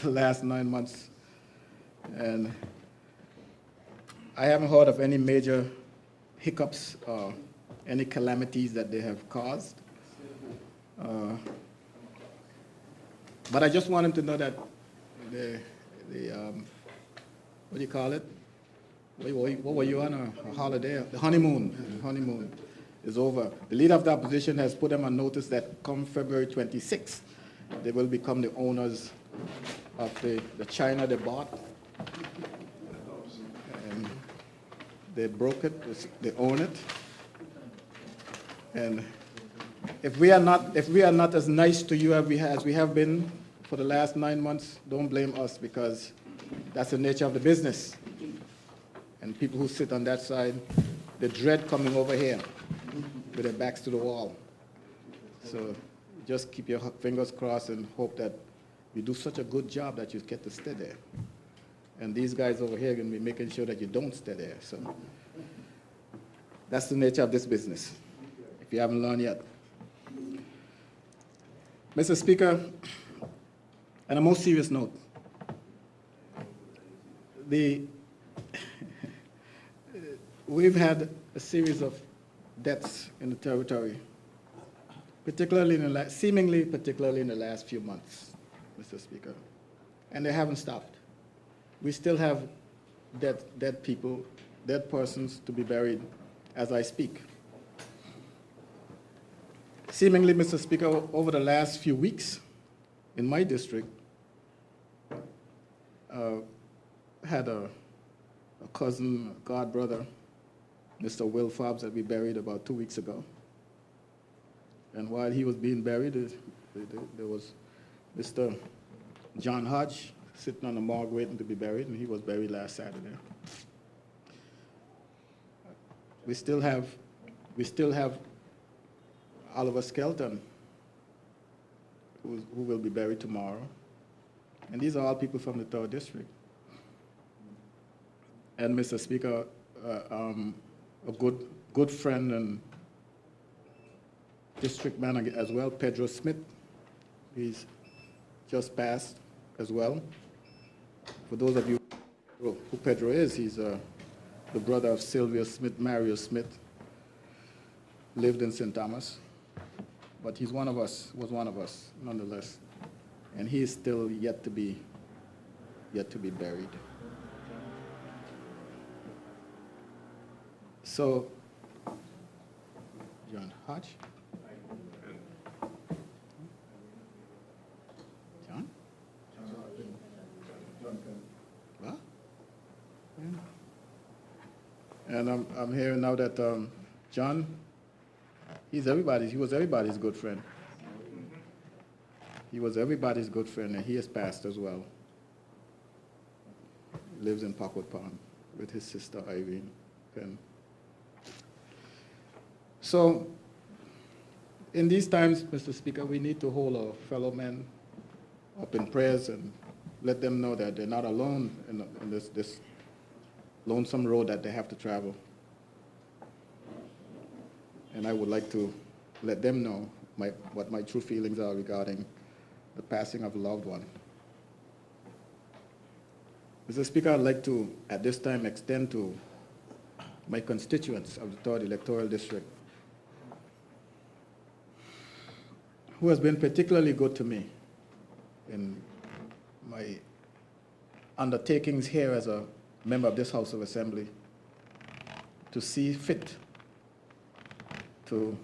the last 9 months. And I haven't heard of any major hiccups or any calamities that they have caused. But I just want them to know that what do you call it? What were you on a holiday? The honeymoon. The honeymoon is over. The leader of the opposition has put them on notice that come February 26th, they will become the owners of the China they bought. And they broke it, they own it. And if we are not as nice to you as we have been for the last 9 months, don't blame us, because that's the nature of the business. And people who sit on that side, they dread coming over here with their backs to the wall. So just keep your fingers crossed and hope that you do such a good job that you get to stay there. And these guys over here are going to be making sure that you don't stay there. So that's the nature of this business, if you haven't learned yet. Mr. Speaker, on a more serious note, we've had a series of deaths in the territory, seemingly particularly in the last few months, Mr. Speaker, and they haven't stopped. We still have dead people, dead persons to be buried as I speak. Seemingly, Mr. Speaker, over the last few weeks in my district, had a cousin, a god brother, Mr. Will Fobbs, that we buried about 2 weeks ago. And while he was being buried, there was Mr. John Hodge sitting on the morgue waiting to be buried, and he was buried last Saturday. We still have Oliver Skelton, who will be buried tomorrow. And these are all people from the 3rd District. And Mr. Speaker, a good friend and district man as well, Pedro Smith. He's just passed as well. For those of you who Pedro is, he's the brother of Sylvia Smith, Mario Smith, lived in St. Thomas. But he's one of us, was one of us, nonetheless. And he is still yet to be buried. So, John Hodge? John? What? Yeah. And I'm hearing now that John, he was everybody's good friend. He was everybody's good friend, and he has passed as well. He lives in Packwood Pond with his sister Irene Penn. So, in these times, Mr. Speaker, we need to hold our fellow men up in prayers and let them know that they're not alone in this lonesome road that they have to travel. And I would like to let them know what my true feelings are regarding the passing of a loved one. Mr. Speaker, I'd like to, at this time, extend to my constituents of the 3rd Electoral District, who has been particularly good to me in my undertakings here as a member of this House of Assembly, to see fit to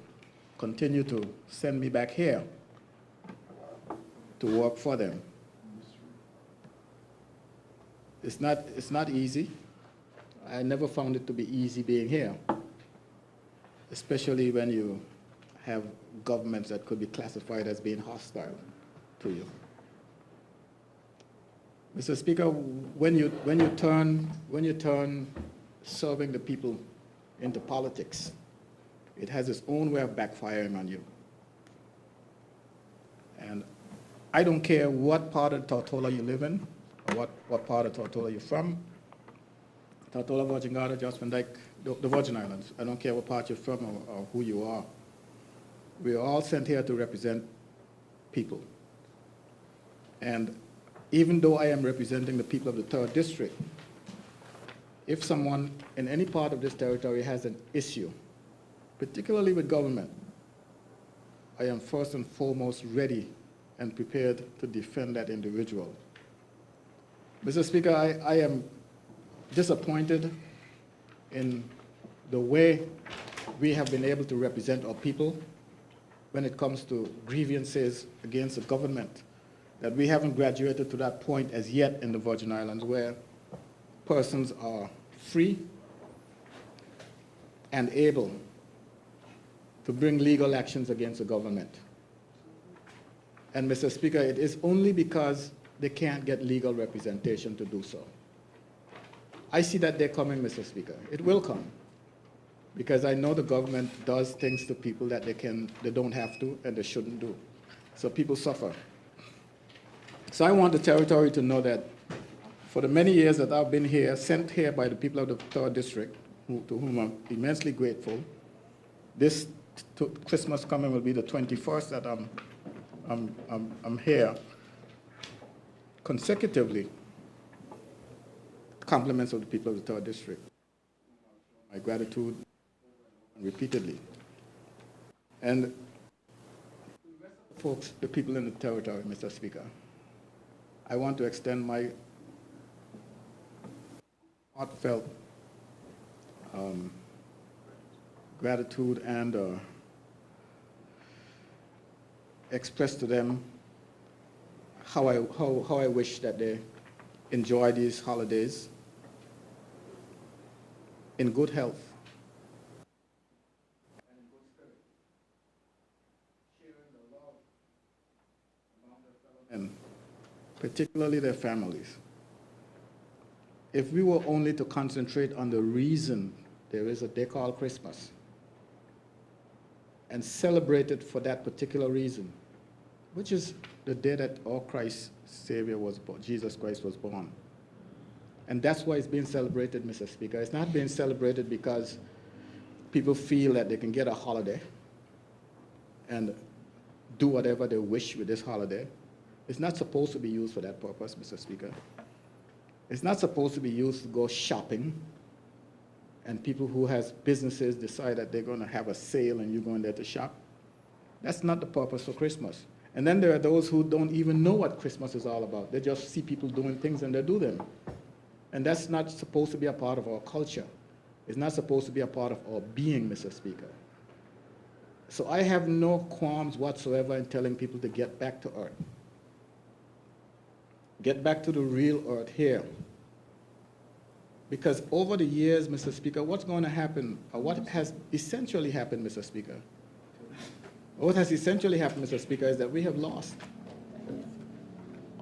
continue to send me back here to work for them. It's not easy. I never found it to be easy being here, especially when you have governments that could be classified as being hostile to you. Mr. Speaker, when you turn serving the people into politics, it has its own way of backfiring on you. And I don't care what part of Tortola you live in, or what part of Tortola you're from. Tortola, Virgin Gorda, Jos Van Dyke, the Virgin Islands. I don't care what part you're from or who you are. We are all sent here to represent people. And even though I am representing the people of the 3rd District, if someone in any part of this territory has an issue, particularly with government, I am first and foremost ready and prepared to defend that individual. Mr. Speaker, I am disappointed in the way we have been able to represent our people when it comes to grievances against the government, that we haven't graduated to that point as yet in the Virgin Islands where persons are free and able to bring legal actions against the government. And Mr. Speaker, it is only because they can't get legal representation to do so. I see that day coming, Mr. Speaker. It will come, because I know the government does things to people that they don't have to and they shouldn't do. So people suffer. So I want the territory to know that for the many years that I've been here, sent here by the people of the 3rd District, to whom I'm immensely grateful, this Christmas coming will be the 21st that I'm here consecutively. Compliments of the people of the 3rd District. My gratitude repeatedly. And folks, the people in the territory, Mr. Speaker, I want to extend my heartfelt gratitude and express to them how I wish that they enjoy these holidays in good health and in good spirit, sharing the love among their fellow men, particularly their families. If we were only to concentrate on the reason there is a day called Christmas and celebrate it for that particular reason, which is the day that our Christ Savior was born, Jesus Christ was born. And that's why it's being celebrated, Mr. Speaker. It's not being celebrated because people feel that they can get a holiday and do whatever they wish with this holiday. It's not supposed to be used for that purpose, Mr. Speaker. It's not supposed to be used to go shopping and people who has businesses decide that they're going to have a sale and you're going there to shop. That's not the purpose for Christmas. And then there are those who don't even know what Christmas is all about. They just see people doing things and they do them. And that's not supposed to be a part of our culture. It's not supposed to be a part of our being, Mr. Speaker. So I have no qualms whatsoever in telling people to get back to earth. Get back to the real earth here. Because over the years, Mr. Speaker, what's going to happen, or what has essentially happened, Mr. Speaker, what has essentially happened, Mr. Speaker, is that we have lost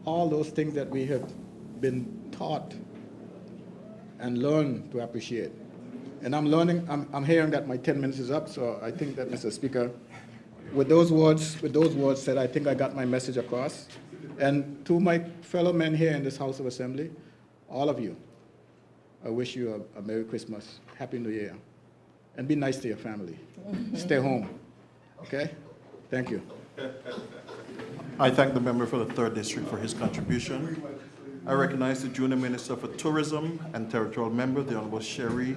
all those things that we have been taught and learned to appreciate. And I'm hearing that my 10 minutes is up, so I think that, Mr. Speaker, with those words said, I think I got my message across. And to my fellow men here in this House of Assembly, all of you, I wish you a Merry Christmas, Happy New Year, and be nice to your family. Stay home, okay? Thank you. I thank the member for the 3rd District for his contribution. I recognize the Junior Minister for Tourism and Territorial Member, the Honorable Sherry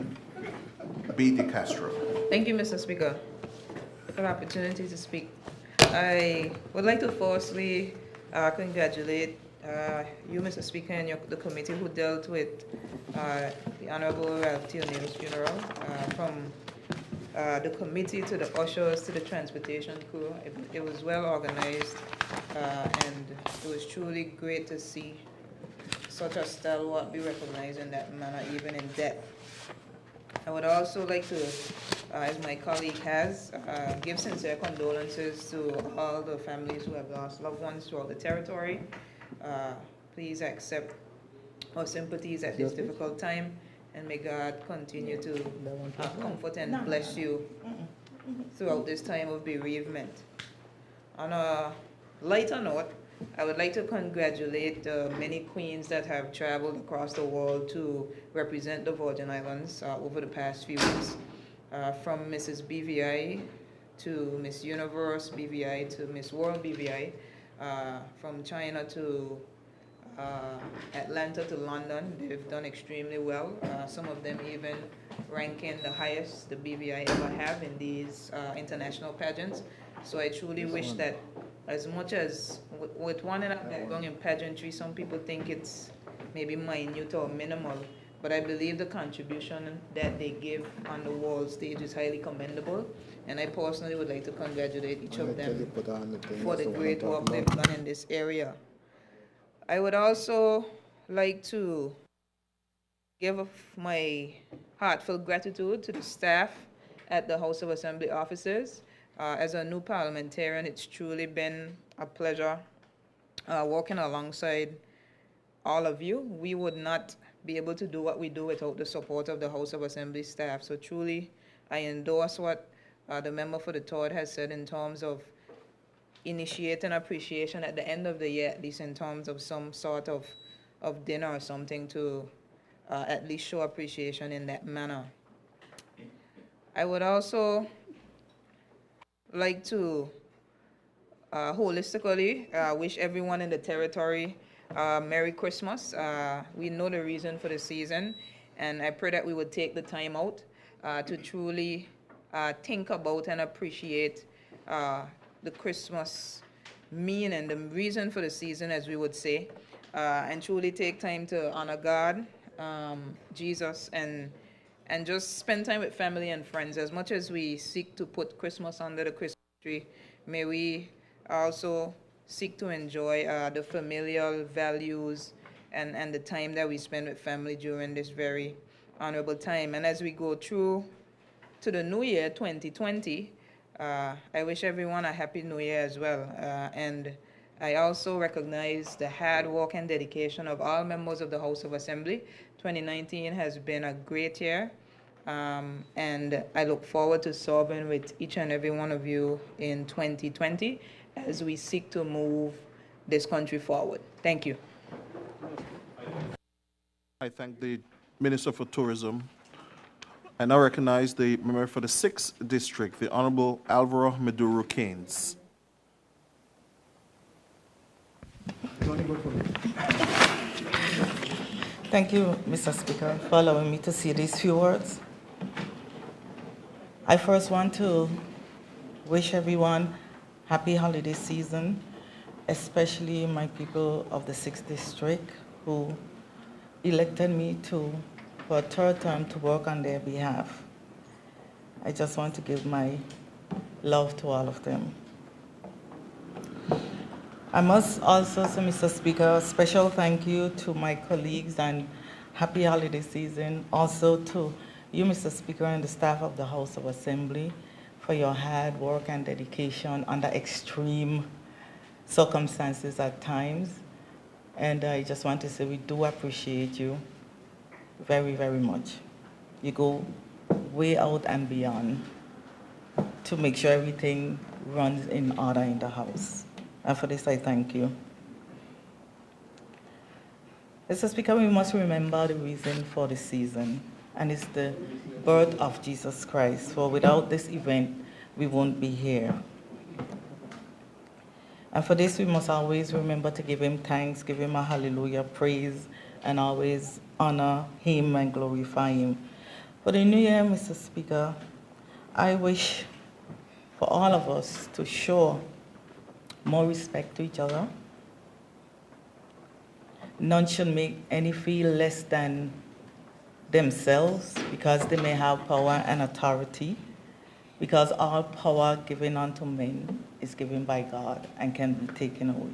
B. De Castro. Thank you, Mr. Speaker, for the opportunity to speak. I would like to firstly congratulate you, Mr. Speaker, and the committee who dealt with the Honorable Ralph O'Neill's funeral, from the committee to the ushers to the transportation crew. It was well organized, and it was truly great to see such a stalwart be recognized in that manner, even in death. I would also like to, as my colleague has, give sincere condolences to all the families who have lost loved ones throughout the territory. Please accept our sympathies at this difficult time, and may God continue to comfort and bless you throughout this time of bereavement. On a lighter note, I would like to congratulate the many queens that have traveled across the world to represent the Virgin Islands over the past few weeks, from Mrs. BVI to Miss Universe BVI to Miss World BVI, from China to Atlanta to London. They've done extremely well, some of them even ranking the highest the BVI ever have in these international pageants. So I truly wish that as much as with 1.5 background in pageantry, some people think it's maybe minute or minimal, but I believe the contribution that they give on the world stage is highly commendable, and I personally would like to congratulate each of them for the great work they've done in this area. I would also like to give my heartfelt gratitude to the staff at the House of Assembly offices. As a new parliamentarian, it's truly been a pleasure working alongside all of you. We would not be able to do what we do without the support of the House of Assembly staff. So truly, I endorse what the member for the Third has said in terms of initiating appreciation at the end of the year, at least in terms of some sort of dinner or something to at least show appreciation in that manner. I would also like to holistically wish everyone in the territory Merry Christmas. We know the reason for the season, and I pray that we would take the time out to truly think about and appreciate the Christmas meaning, the reason for the season, as we would say, and truly take time to honor God, Jesus, and just spend time with family and friends. As much as we seek to put Christmas under the Christmas tree, may we also seek to enjoy the familial values and the time that we spend with family during this very honorable time. And as we go through to the new year, 2020, I wish everyone a happy new year as well. And I also recognize the hard work and dedication of all members of the House of Assembly. 2019 has been a great year, and I look forward to serving with each and every one of you in 2020 as we seek to move this country forward. Thank you. I thank the Minister for Tourism. I now recognize the member for the 6th District, the Honorable Alvaro Meduru Keynes. Thank you, Mr. Speaker, for allowing me to say these few words. I first want to wish everyone happy holiday season, especially my people of the 6th District who elected me for a third term to work on their behalf. I just want to give my love to all of them. I must also say, Mr. Speaker, a special thank you to my colleagues and happy holiday season. Also to you, Mr. Speaker, and the staff of the House of Assembly for your hard work and dedication under extreme circumstances at times. And I just want to say we do appreciate you very, very much. You go way out and beyond to make sure everything runs in order in the House. And for this, I thank you. Mr. Speaker, we must remember the reason for the season, and it's the birth of Jesus Christ. For without this event, we won't be here. And for this, we must always remember to give him thanks, give him a hallelujah, praise, and always honor him and glorify him. For the new year, Mr. Speaker, I wish for all of us to show more respect to each other. None should make any feel less than themselves because they may have power and authority, because all power given unto men is given by God and can be taken away.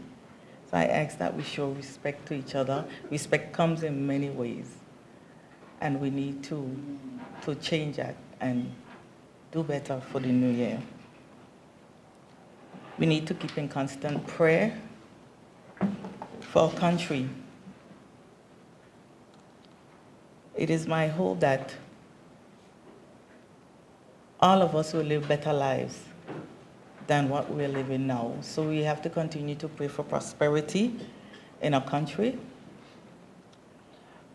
So I ask that we show respect to each other. Respect comes in many ways, and we need to change that and do better for the new year. We need to keep in constant prayer for our country. It is my hope that all of us will live better lives than what we're living now. So we have to continue to pray for prosperity in our country.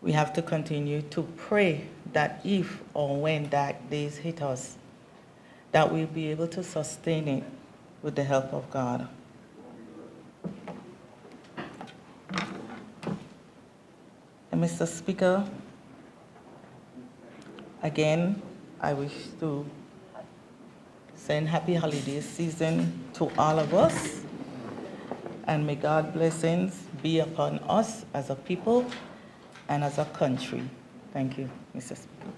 We have to continue to pray that if or when dark days hit us, that we'll be able to sustain it with the help of God. And Mr. Speaker, again, I wish to send happy holiday season to all of us. and may God's blessings be upon us as a people and as a country. Thank you, Mr. Speaker.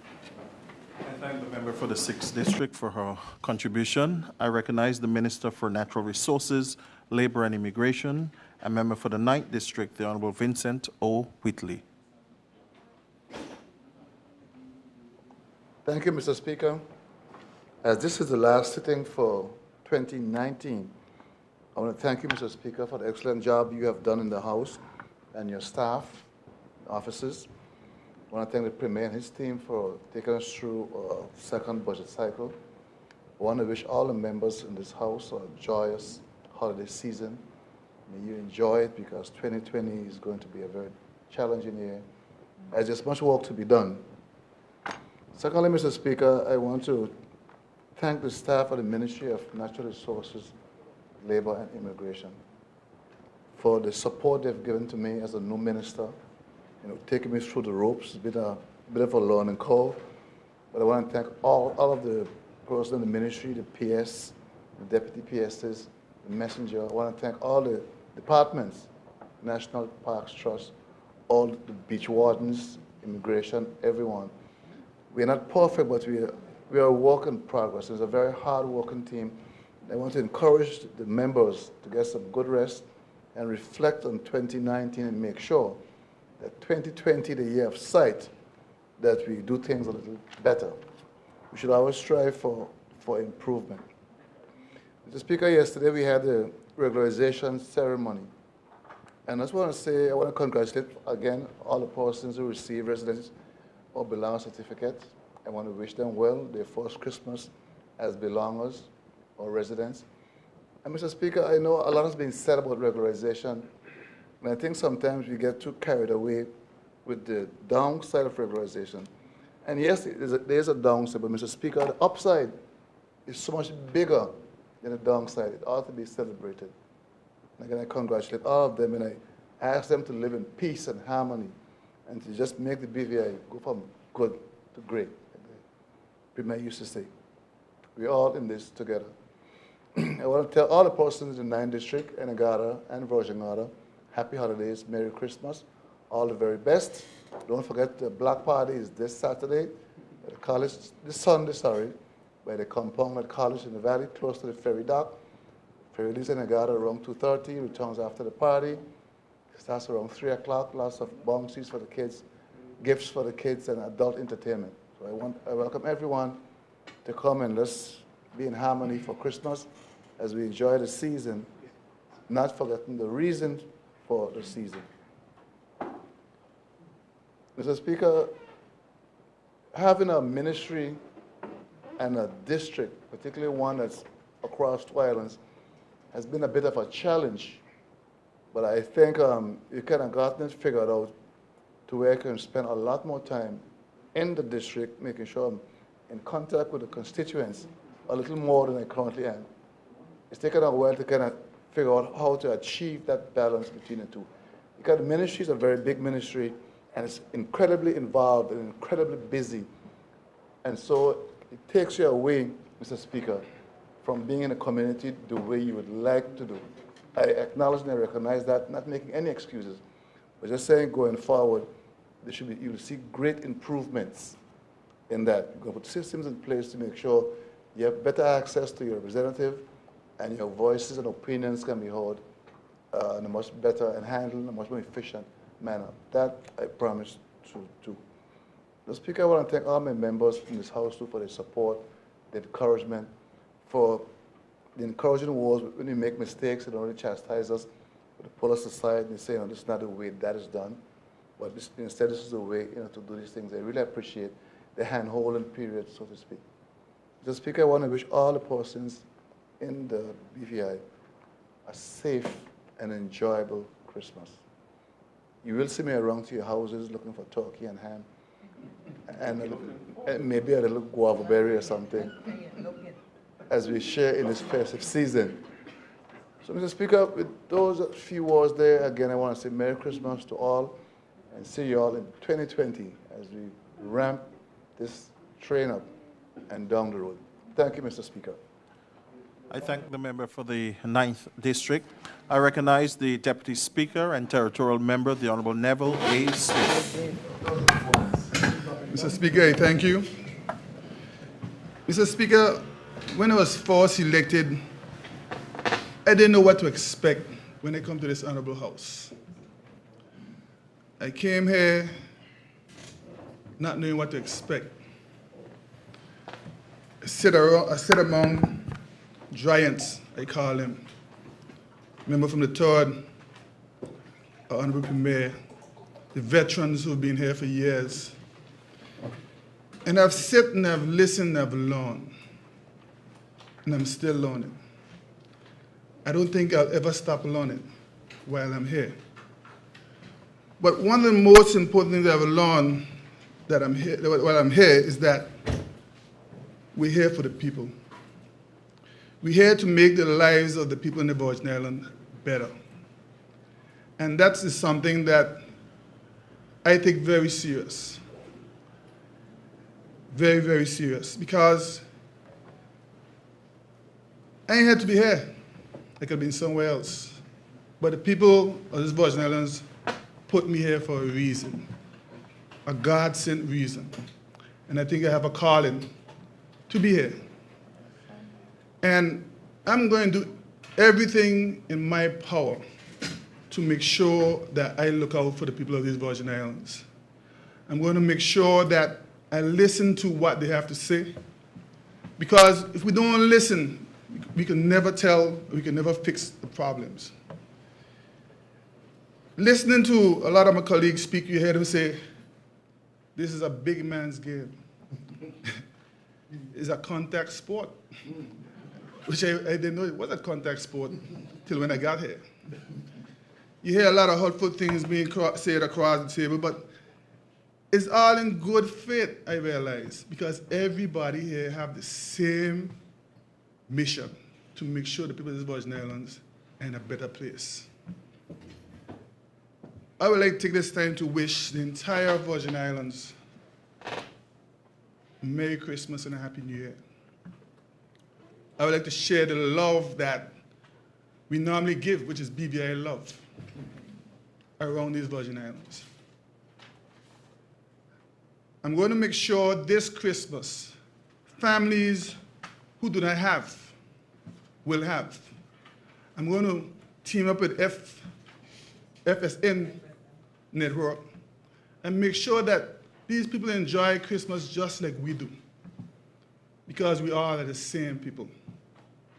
I thank the member for the 6th District for her contribution. I recognize the Minister for Natural Resources, Labor and Immigration, and member for the 9th District, the Honorable Vincent O. Whitley. Thank you, Mr. Speaker. As this is the last sitting for 2019, I want to thank you, Mr. Speaker, for the excellent job you have done in the House and your staff, officers. I want to thank the Premier and his team for taking us through a second budget cycle. I want to wish all the members in this House a joyous holiday season. May you enjoy it, because 2020 is going to be a very challenging year, as there's much work to be done. Secondly, Mr. Speaker, I want to thank the staff of the Ministry of Natural Resources, Labor and Immigration for the support they've given to me as a new minister, taking me through the ropes. It's been a bit of a learning curve, but I want to thank all of the persons in the ministry, the PS, the deputy PSs, the messenger. I want to thank all the departments, National Parks Trust, all the beach wardens, immigration, everyone. We're not perfect, but we are a work in progress. It's a very hard-working team. I want to encourage the members to get some good rest and reflect on 2019 and make sure that 2020, the year of sight, that we do things a little better. We should always strive for improvement. Mr. Speaker, yesterday we had a regularization ceremony. And I just want to say, I want to congratulate again all the persons who received residence or belonging certificates. I want to wish them well, their first Christmas as belongers or residents. And Mr. Speaker, I know a lot has been said about regularization, and I think sometimes we get too carried away with the downside of regularization. And yes, there is a downside, but Mr. Speaker, the upside is so much bigger than the downside. It ought to be celebrated. And again, I congratulate all of them, and I ask them to live in peace and harmony, and to just make the BVI go from good to great. Like the Premier used to say, we're all in this together. I want to tell all the persons in the 9th District, Enagada and Virgin Gorda, happy holidays, Merry Christmas, all the very best. Don't forget the Black Party is this Saturday at the college, this Sunday, sorry, by the compound at College in the Valley, close to the ferry dock. Ferry leaves Enagada around 2:30, returns after the party. Starts around 3 o'clock, lots of bouncies for the kids, gifts for the kids, and adult entertainment. So I welcome everyone to come and let's be in harmony for Christmas as we enjoy the season, not forgetting the reason for the season. Mr. Speaker, having a ministry and a district, particularly one that's across 2 islands, has been a bit of a challenge. But I think you kind of gotten it figured out to where I can spend a lot more time in the district, making sure I'm in contact with the constituents a little more than I currently am. It's taken a while to kind of figure out how to achieve that balance between the two. Because the ministry is a very big ministry, and it's incredibly involved and incredibly busy. And so it takes you away, Mr. Speaker, from being in a community the way you would like to do. I acknowledge and I recognize that, not making any excuses, but just saying going forward, you will see great improvements in that. You're going to put systems in place to make sure you have better access to your representative, and your voices and opinions can be heard in a much better and handled in a much more efficient manner. That I promise to do. The Speaker, I want to thank all my members in this House too for their support, their encouragement, for the encouraging words when we make mistakes. They don't really chastise us, but they pull us aside and they say, this is not the way that is done. But instead, this is the way to do these things. I really appreciate the hand-holding period, so to speak. Mr. Speaker, I want to wish all the persons in the BVI a safe and enjoyable Christmas. You will see me around to your houses looking for turkey and ham, and maybe a little guava berry or something, as we share in this festive season. So, Mr. Speaker, with those few words there, again, I want to say Merry Christmas to all, and see you all in 2020 as we ramp this train up and down the road. Thank you, Mr. Speaker. I thank the member for the 9th District. I recognize the Deputy Speaker and Territorial Member, the Honorable Neville A. Smith. Mr. Speaker, I thank you. Mr. Speaker, when I was first elected, I didn't know what to expect when I come to this honorable house. I came here not knowing what to expect. I sit among giants, I call them. Member from the 3rd, Honorable Premier, the veterans who've been here for years. And I've sat and I've listened and I've learned. And I'm still learning. I don't think I'll ever stop learning while I'm here. But one of the most important things I've learned that while I'm here is that we're here for the people. We're here to make the lives of the people in the Virgin Islands better. And that is something that I take very serious. Very, very serious. Because I ain't had to be here. I could have been somewhere else. But the people of this Virgin Islands put me here for a reason, a God-sent reason. And I think I have a calling to be here. And I'm going to do everything in my power to make sure that I look out for the people of these Virgin Islands. I'm going to make sure that I listen to what they have to say. Because if we don't listen, we can never tell, we can never fix the problems. Listening to a lot of my colleagues speak, you hear them say, this is a big man's game. It's a contact sport, which I didn't know it was a contact sport till when I got here. You hear a lot of hurtful things being said across the table, but it's all in good faith, I realize, because everybody here have the same mission to make sure the people of the Virgin Islands are in a better place. I would like to take this time to wish the entire Virgin Islands Merry Christmas and a Happy New Year. I would like to share the love that we normally give, which is BVI love, around these Virgin Islands. I'm going to make sure this Christmas, families who do not have will have. I'm going to team up with FSN Network and make sure that these people enjoy Christmas just like we do, because we all are the same people.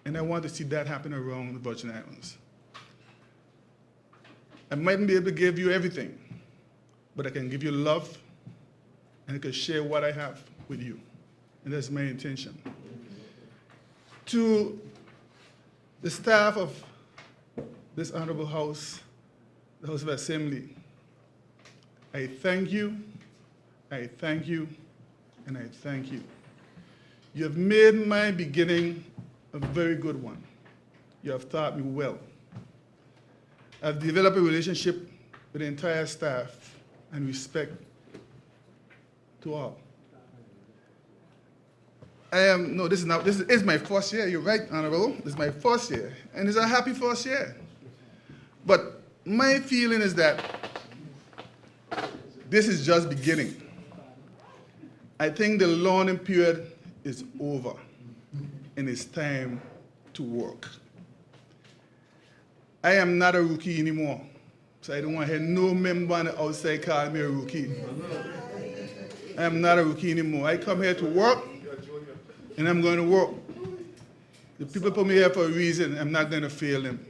And I want to see that happen around the Virgin Islands. I mightn't be able to give you everything, but I can give you love, and I can share what I have with you. And that's my intention. To the staff of this honorable house, the House of Assembly, I thank you, I thank you, and I thank you. You have made my beginning a very good one. You have taught me well. I've developed a relationship with the entire staff and respect to all. This is my first year, you're right, Honorable. This is my first year, and it's a happy first year. But my feeling is that this is just beginning. I think the learning period is over, and it's time to work. I am not a rookie anymore, so I don't want to hear no member on the outside call me a rookie. I am not a rookie anymore. I come here to work, and I'm going to work. The people put me here for a reason. I'm not going to fail them.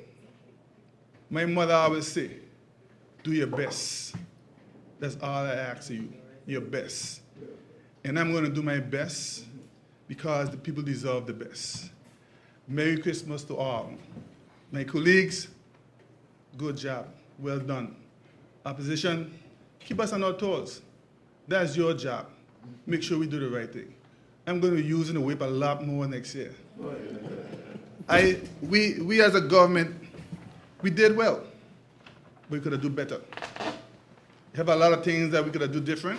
My mother always say, do your best. That's all I ask of you, your best. And I'm going to do my best because the people deserve the best. Merry Christmas to all. My colleagues, good job, well done. Opposition, keep us on our toes. That's your job. Make sure we do the right thing. I'm going to be using the whip a lot more next year. We as a government, we did well. We could have done better. We have a lot of things that we could have done different.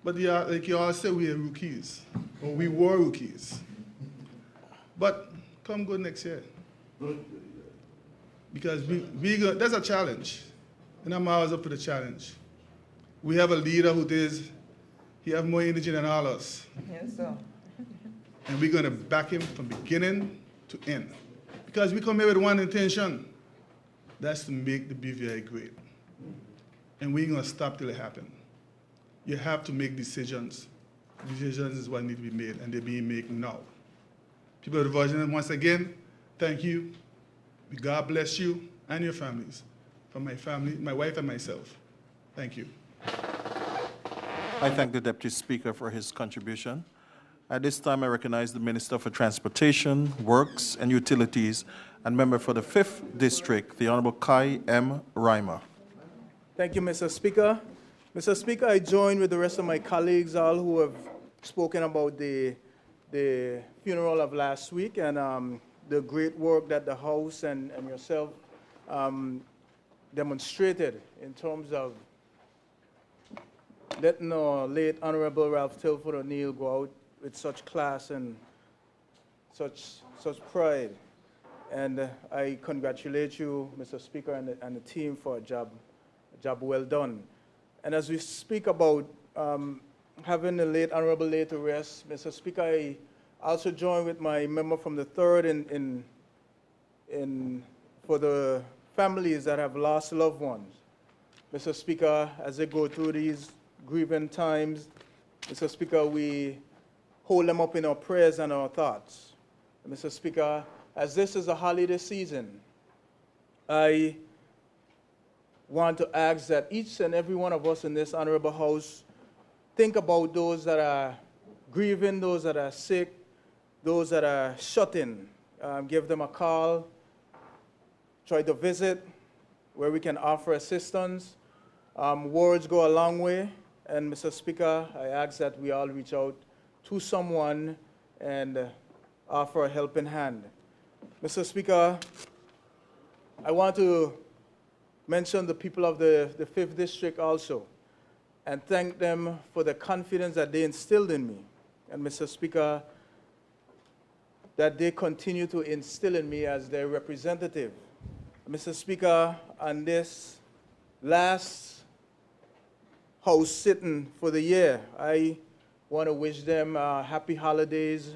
But like you all said, we are rookies, or we were rookies. But come good next year. Because there's a challenge, and I'm always up for the challenge. We have a leader he has more energy than all of us. Yes, sir. And we're going to back him from beginning to end. Because we come here with one intention, that's to make the BVI great. And we ain't going to stop till it happens. You have to make decisions. Decisions is what need to be made, and they're being made now. People of the Virgin, once again, thank you. God bless you and your families. From my family, my wife and myself. Thank you. I thank the Deputy Speaker for his contribution. At this time, I recognize the Minister for Transportation, Works and Utilities, and member for the 5th District, the Honorable Kai M. Reimer. Thank you, Mr. Speaker. Mr. Speaker, I join with the rest of my colleagues, all who have spoken about the funeral of last week and the great work that the House and yourself demonstrated in terms of letting our late Honorable Ralph Tilford O'Neill go out with such class and such pride. And I congratulate you, Mr. Speaker, and the team for a job well done. And as we speak about having the late Honorable laid to rest, Mr. Speaker, I also join with my member from the 3rd for the families that have lost loved ones. Mr. Speaker, as they go through these grieving times, Mr. Speaker, we hold them up in our prayers and our thoughts. And Mr. Speaker, as this is a holiday season, I want to ask that each and every one of us in this honorable house think about those that are grieving, those that are sick, those that are shut in. Give them a call, try to visit where we can offer assistance. Words go a long way, and Mr. Speaker, I ask that we all reach out to someone and offer a helping hand. Mr. Speaker, I want to mention the people of the 5th District also and thank them for the confidence that they instilled in me. And Mr. Speaker, that they continue to instill in me as their representative. Mr. Speaker, on this last House sitting for the year, I want to wish them happy holidays.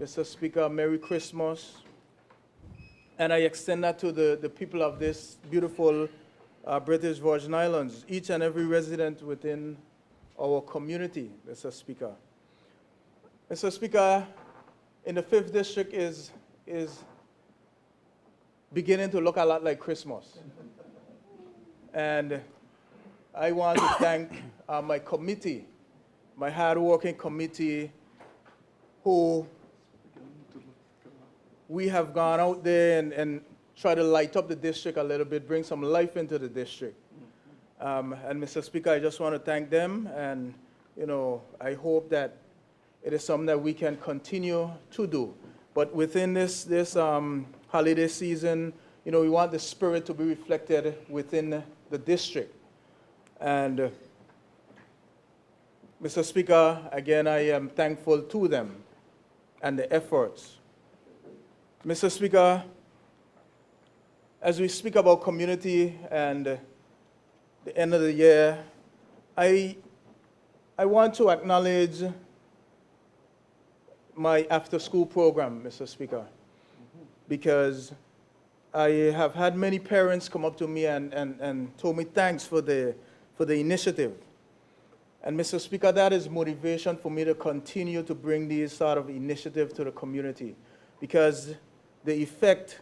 Mr. Speaker, Merry Christmas. And I extend that to the people of this beautiful British Virgin Islands, each and every resident within our community, Mr. Speaker. Mr. Speaker, in the 5th District is beginning to look a lot like Christmas. And I want to thank my committee, my hard-working committee, who we have gone out there and try to light up the district a little bit, bring some life into the district. And Mr. Speaker, I just want to thank them, and I hope that it is something that we can continue to do. But within this holiday season, we want the spirit to be reflected within the district. And Mr. Speaker, again, I am thankful to them and the efforts. Mr. Speaker, as we speak about community and the end of the year, I want to acknowledge my after-school program, Mr. Speaker, because I have had many parents come up to me and told me thanks for the initiative. And Mr. Speaker, that is motivation for me to continue to bring these sort of initiatives to the community, because the effect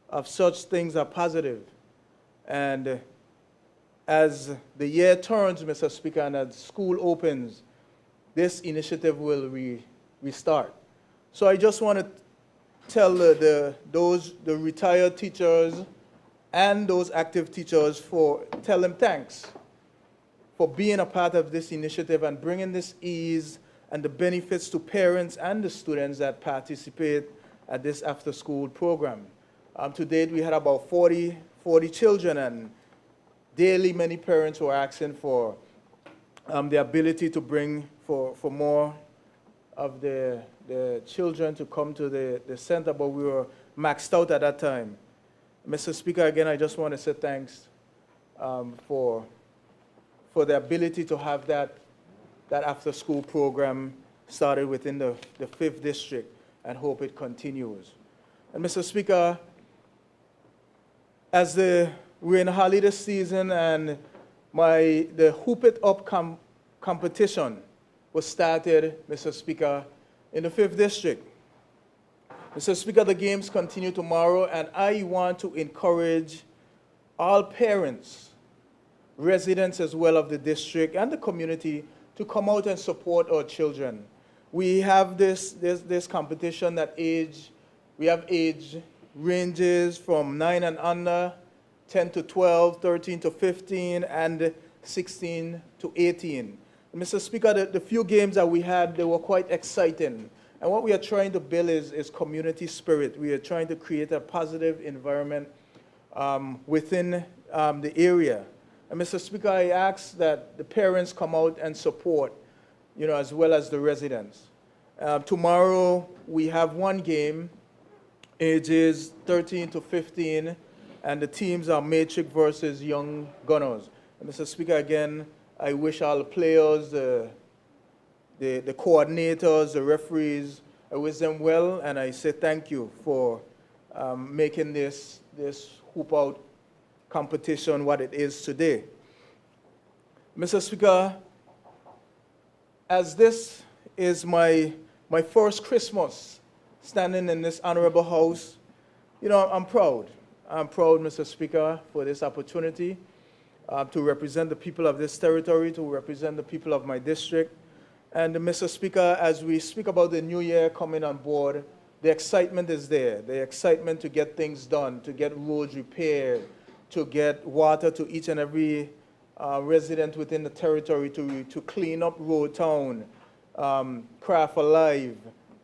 of such things are positive. And as the year turns, Mr. Speaker, and as school opens, this initiative will restart. So I just want to tell the retired teachers and those active teachers tell them thanks for being a part of this initiative and bringing this ease and the benefits to parents and the students that participate at this after-school program. To date, we had about 40 children, and daily many parents were asking for the ability to bring for more of the the children to come to the center, but we were maxed out at that time. Mr. Speaker, again, I just want to say thanks for the ability to have that after-school program started within the 5th district, and hope it continues. And Mr. Speaker, as we're in holiday season and the Hoop It Up competition was started, Mr. Speaker, in the 5th district. Mr. Speaker, the games continue tomorrow, and I want to encourage all parents, residents as well of the district and the community to come out and support our children. We have this competition that we have age ranges from 9 and under, 10 to 12, 13 to 15, and 16 to 18. And Mr. Speaker, the few games that we had, they were quite exciting. And what we are trying to build is community spirit. We are trying to create a positive environment within the area. And Mr. Speaker, I ask that the parents come out and support, as well as the residents. Tomorrow, we have one game, ages 13 to 15, and the teams are Matrix versus Young Gunners. And Mr. Speaker, again, I wish all the players, the coordinators, the referees, I wish them well, and I say thank you for making this hoop out competition what it is today. Mr. Speaker, as this is my first Christmas standing in this honorable house, I'm proud. I'm proud, Mr. Speaker, for this opportunity to represent the people of this territory, to represent the people of my district. And Mr. Speaker, as we speak about the new year coming on board, the excitement is there. The excitement to get things done, to get roads repaired, to get water to each and every resident within the territory, to clean up Road Town, Craft Alive,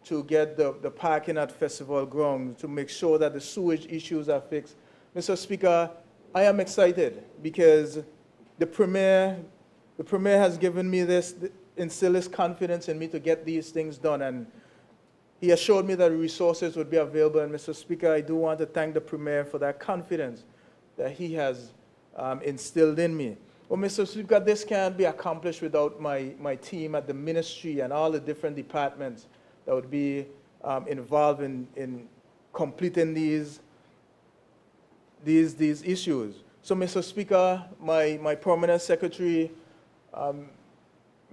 to get the parking at Festival Ground, to make sure that the sewage issues are fixed. Mr. Speaker, I am excited because the Premier has given me instilled this confidence in me to get these things done, and he assured me that resources would be available. And Mr. Speaker, I do want to thank the Premier for that confidence that he has instilled in me. Well, Mr. Speaker, this can't be accomplished without my team at the ministry and all the different departments that would be involved in completing these issues. So, Mr. Speaker, my permanent secretary,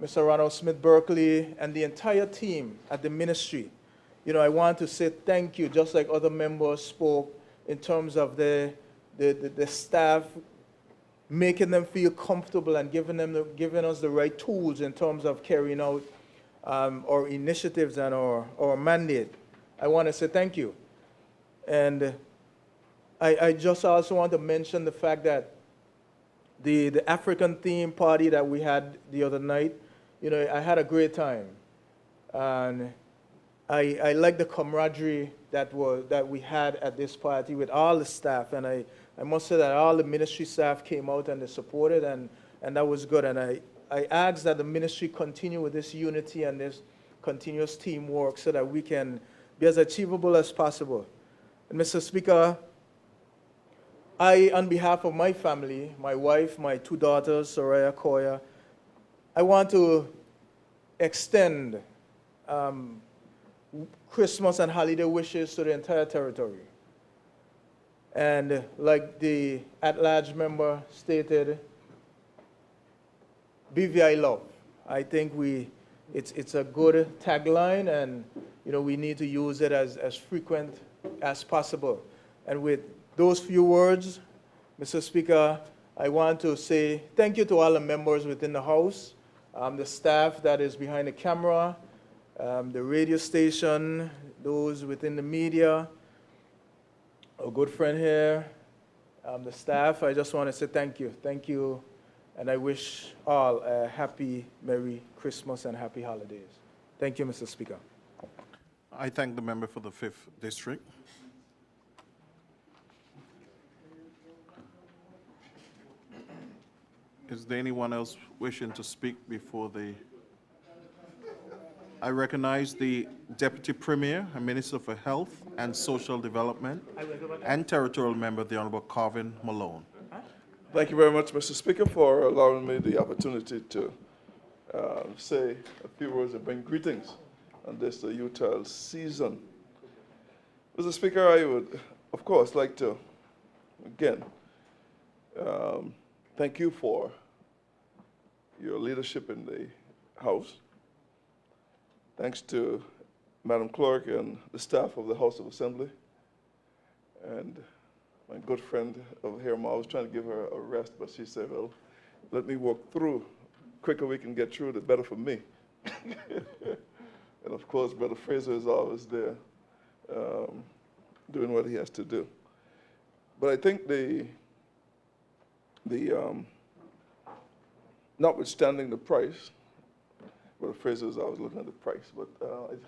Mr. Ronald Smith Berkeley, and the entire team at the ministry, I want to say thank you, just like other members spoke, in terms of the staff, making them feel comfortable and giving us the right tools in terms of carrying out our initiatives and our mandate. I want to say thank you. And I just also want to mention the fact that the African theme party that we had the other night, I had a great time. And I like the camaraderie that we had at this party with all the staff. And I must say that all the ministry staff came out and they supported, and that was good. And I ask that the ministry continue with this unity and this continuous teamwork so that we can be as achievable as possible. And Mr. Speaker, on behalf of my family, my wife, my 2 daughters, Soraya, Koya, I want to extend Christmas and holiday wishes to the entire territory. And like the at-large member stated, BVI love. I think it's a good tagline, and we need to use it as frequent as possible. And with those few words, Mr. Speaker, I want to say thank you to all the members within the House, the staff that is behind the camera, the radio station, those within the media, a good friend here, the staff. I just want to say thank you. Thank you, and I wish all a happy, Merry Christmas and happy holidays. Thank you, Mr. Speaker. I thank the member for the 5th District. Is there anyone else wishing to speak before the I recognize the Deputy Premier and Minister for Health and Social Development and Territorial Member, the Honorable Carvin Malone. Thank you very much, Mr. Speaker, for allowing me the opportunity to say a few words and bring greetings on this Utah season. Mr. Speaker, I would, of course, like to, again, thank you for your leadership in the House. Thanks to Madam Clerk and the staff of the House of Assembly. And my good friend over here, I was trying to give her a rest, but she said, well, let me walk through. The quicker we can get through, the better for me. And of course, Brother Fraser is always there doing what he has to do. But I think notwithstanding the price, Brother Fraser is always looking at the price, but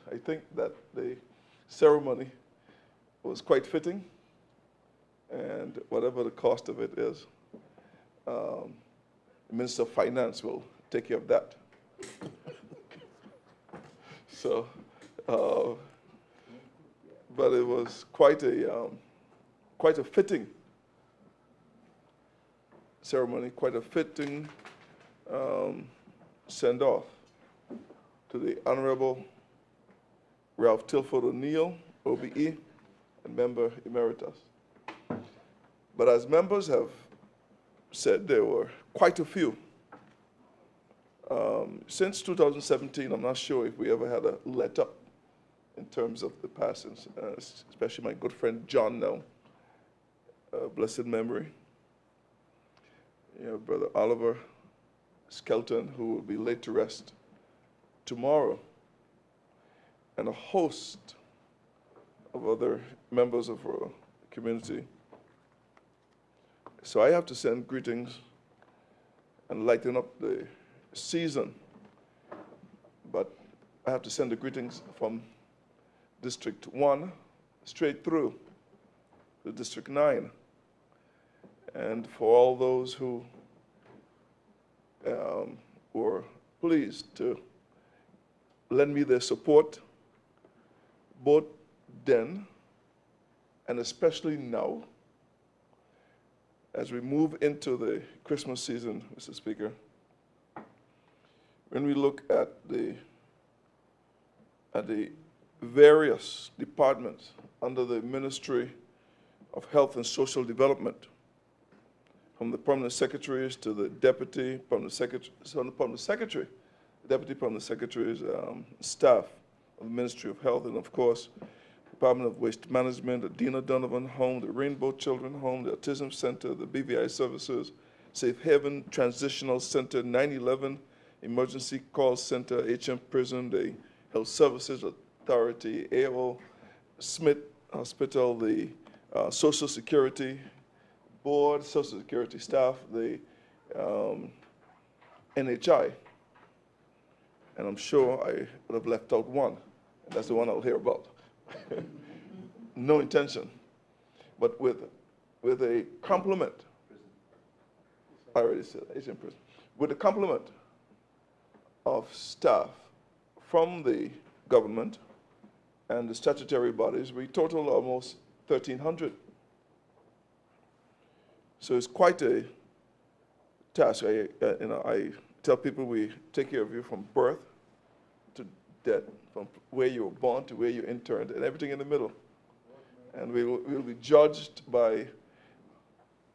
I think that the ceremony was quite fitting, and whatever the cost of it is, the Minister of Finance will take care of that. So, but it was quite a fitting ceremony, quite a fitting send-off to the Honorable Ralph Tilford O'Neill, OBE, and Member Emeritus. But as members have said, there were quite a few. Since 2017, I'm not sure if we ever had a let-up in terms of the passings, especially my good friend John now, blessed memory. You know, Brother Oliver Skelton, who will be laid to rest tomorrow, and a host of other members of our community. So I have to send greetings and lighten up the season, but I have to send the greetings from District 1 straight through to District 9. And for all those who were pleased to lend me their support, both then and especially now, as we move into the Christmas season, Mr. Speaker, when we look at the various departments under the Ministry of Health and Social Development, from the permanent secretaries to the deputy permanent secretary, deputy permanent secretary's staff of the Ministry of Health, and of course, Department of Waste Management, the Dina Donovan Home, the Rainbow Children Home, the Autism Center, the BVI Services, Safe Haven Transitional Center, 911 Emergency Call Center, HM Prison, the Health Services Authority, AO Smith Hospital, the Social Security Board, Social Security staff, the NHI. And I'm sure I would have left out one, and that's the one I'll hear about. No intention. But with a complement, I already said HM Prison, with a complement of staff from the government and the statutory bodies, we total almost 1,300. So it's quite a task. I tell people we take care of you from birth to death, from where you were born to where you interned, and everything in the middle. And we'll be judged by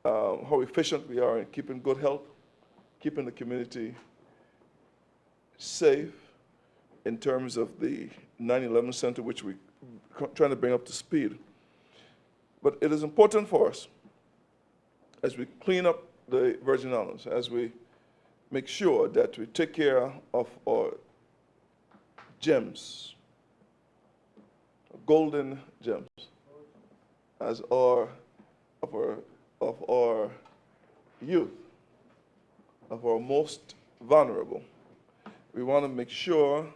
how efficient we are in keeping good health, keeping the community safe in terms of the 911 Center, which we're trying to bring up to speed. But it is important for us, as we clean up the Virgin Islands, as we make sure that we take care of our gems, golden gems, as of our youth, of our most vulnerable. We want to make sure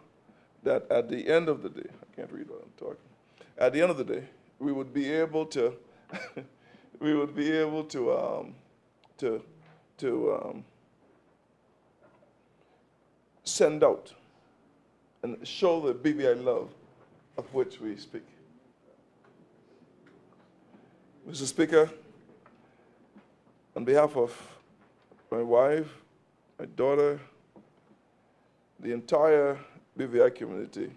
that at the end of the day, I can't read what I'm talking, at the end of the day, we would be able to send out and show the BVI love of which we speak. Mr. Speaker, on behalf of my wife, my daughter, the entire BVI community,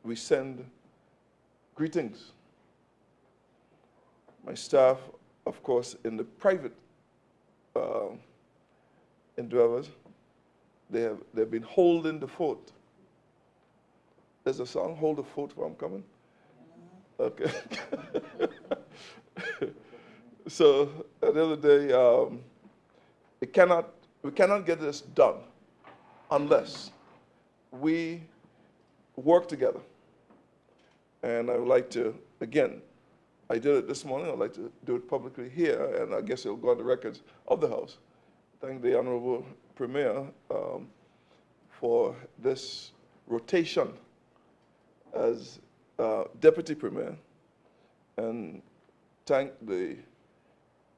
we send greetings. My staff, of course, in the private endeavors, they've been holding the fort. There's a song, Hold the Fort Where I'm Coming. Okay. So at the end of the day, we cannot get this done unless we work together. And I would like to, again, I did it this morning, I'd like to do it publicly here, and I guess it'll go on the records of the House. Thank the Honorable Premier for this rotation as Deputy Premier, and thank the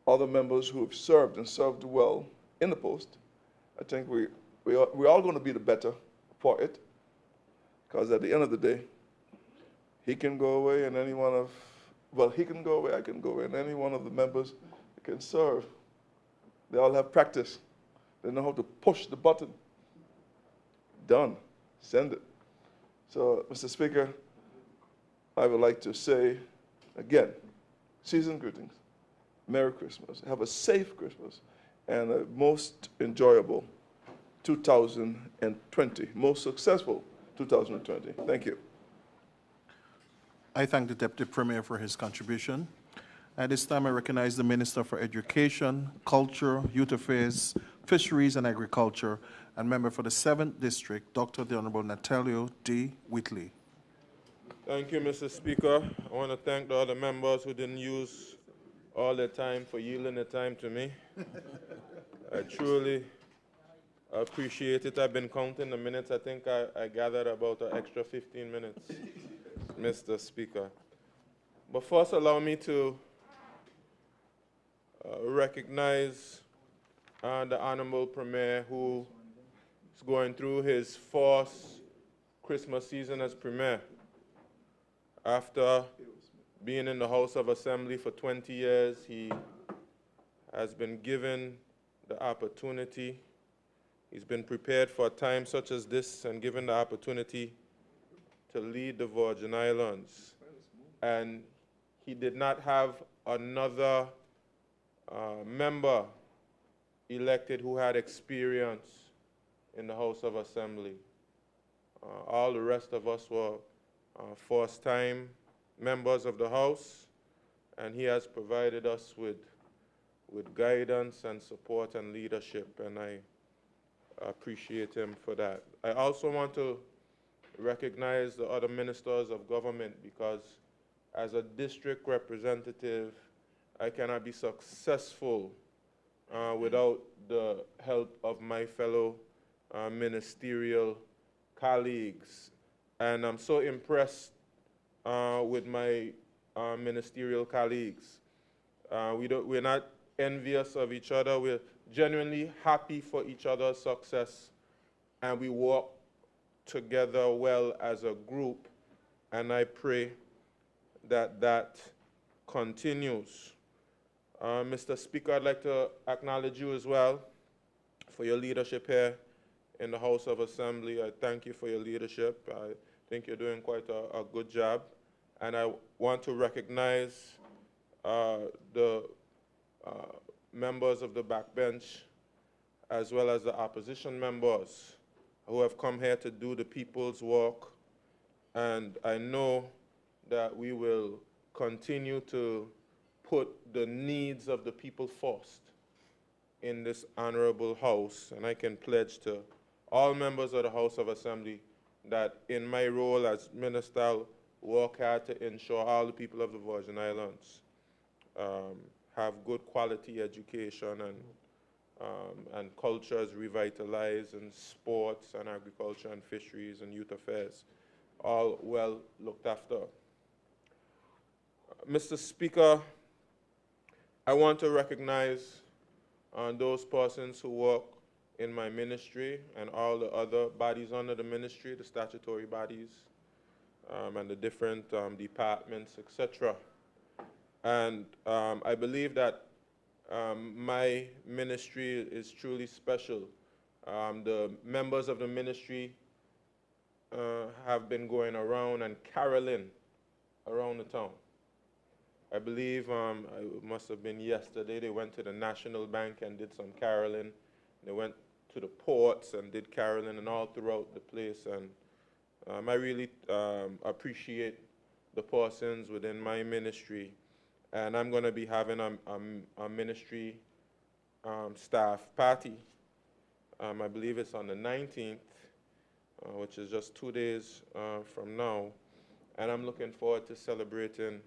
other members who have served and served well in the post. I think we're all going to be the better for it, because at the end of the day, he can go away and any one of, well, he can go away, I can go away, and any one of the members can serve. They all have practice. They know how to push the button. Done. Send it. So, Mr. Speaker, I would like to say, again, season greetings. Merry Christmas. Have a safe Christmas and a most enjoyable 2020, most successful 2020. Thank you. I thank the Deputy Premier for his contribution. At this time, I recognize the Minister for Education, Culture, Youth Affairs, Fisheries and Agriculture, and member for the 7th District, Dr. the Honorable Natalio D. Whitley. Thank you, Mr. Speaker. I want to thank the other members who didn't use all their time for yielding their time to me. I truly appreciate it. I've been counting the minutes. I think I gathered about an extra 15 minutes, Mr. Speaker. But first, allow me to recognize the Honorable Premier, who is going through his 4th Christmas season as Premier. After being in the House of Assembly for 20 years, he has been given the opportunity. He's been prepared for a time such as this and given the opportunity to lead the Virgin Islands. And he did not have another member elected who had experience in the House of Assembly. All the rest of us were first-time members of the House, and he has provided us with guidance and support and leadership, and I appreciate him for that. I also want to recognize the other ministers of government, because as a district representative, I cannot be successful without the help of my fellow ministerial colleagues. And I'm so impressed with my ministerial colleagues. We're not envious of each other. We're genuinely happy for each other's success, and we work together well as a group, and I pray that that continues. Mr. Speaker, I'd like to acknowledge you as well for your leadership here in the House of Assembly. I thank you for your leadership. I think you're doing quite a good job. And I want to recognize the members of the backbench, as well as the opposition members who have come here to do the people's work. And I know that we will continue to put the needs of the people first in this honorable House. And I can pledge to all members of the House of Assembly that in my role as minister, I'll work hard to ensure all the people of the Virgin Islands have good quality education and culture is revitalized, and sports and agriculture and fisheries and youth affairs, all well looked after. Mr. Speaker, I want to recognize those persons who work in my ministry and all the other bodies under the ministry, the statutory bodies, and the different departments, etc. And I believe that my ministry is truly special. The members of the ministry have been going around and caroling around the town. I believe it must have been yesterday, they went to the National Bank and did some caroling. They went to the ports and did caroling and all throughout the place. And I really appreciate the persons within my ministry. And I'm going to be having a ministry staff party. I believe it's on the 19th, which is just 2 days from now. And I'm looking forward to celebrating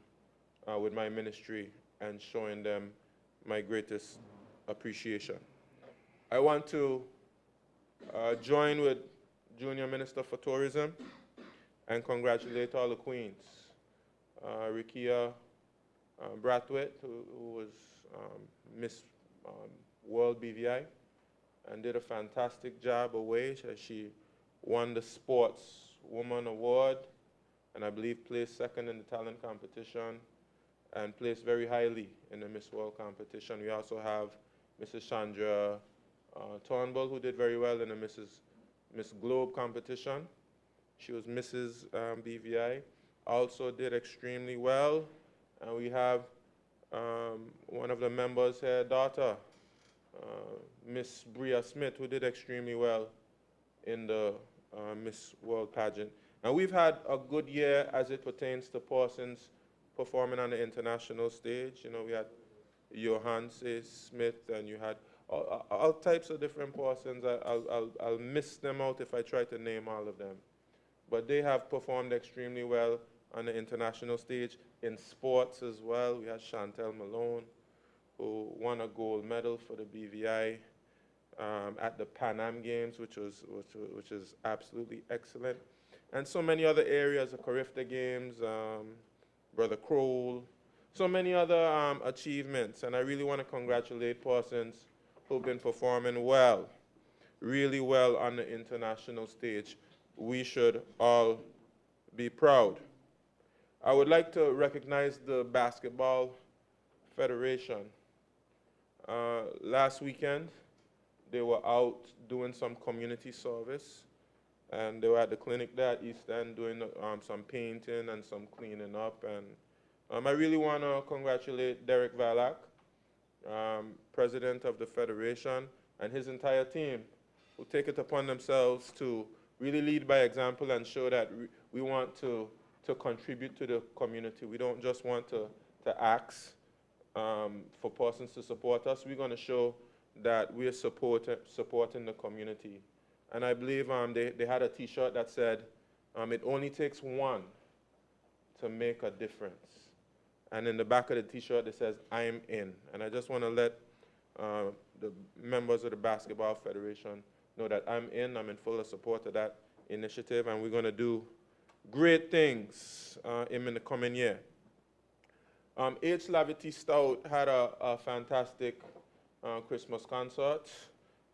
with my ministry and showing them my greatest appreciation. I want to join with Junior Minister for Tourism and congratulate all the queens. Rikia Brathwaite, who was Miss World BVI and did a fantastic job away. She won the Sports Woman Award and I believe placed second in the talent competition and placed very highly in the Miss World competition. We also have Mrs. Chandra Turnbull, who did very well in the Miss Globe competition. She was Mrs. BVI, also did extremely well. And we have one of the members, her daughter, Miss Bria Smith, who did extremely well in the Miss World pageant. And we've had a good year as it pertains to persons performing on the international stage. You know, we had Johan C. Smith, and you had all types of different persons. I'll miss them out if I try to name all of them. But they have performed extremely well on the international stage. In sports as well, we had Chantel Malone, who won a gold medal for the BVI at the Pan Am Games, which is absolutely excellent. And so many other areas, the Carifta Games, Brother Crowell, so many other achievements. And I really want to congratulate persons who've been performing well, really well on the international stage. We should all be proud. I would like to recognize the Basketball Federation. Last weekend, they were out doing some community service, and they were at the clinic there at East End doing some painting and some cleaning up. And I really want to congratulate Derek Valak, president of the Federation, and his entire team, who take it upon themselves to really lead by example and show that we want to contribute to the community. We don't just want to ask for persons to support us. We're going to show that we are supporting the community. And I believe they had a T-shirt that said, it only takes one to make a difference. And in the back of the T-shirt, it says, I'm in. And I just want to let the members of the Basketball Federation know that I'm in full support of that initiative, and we're going to do great things in the coming year. H. Lavity Stout had a fantastic Christmas concert.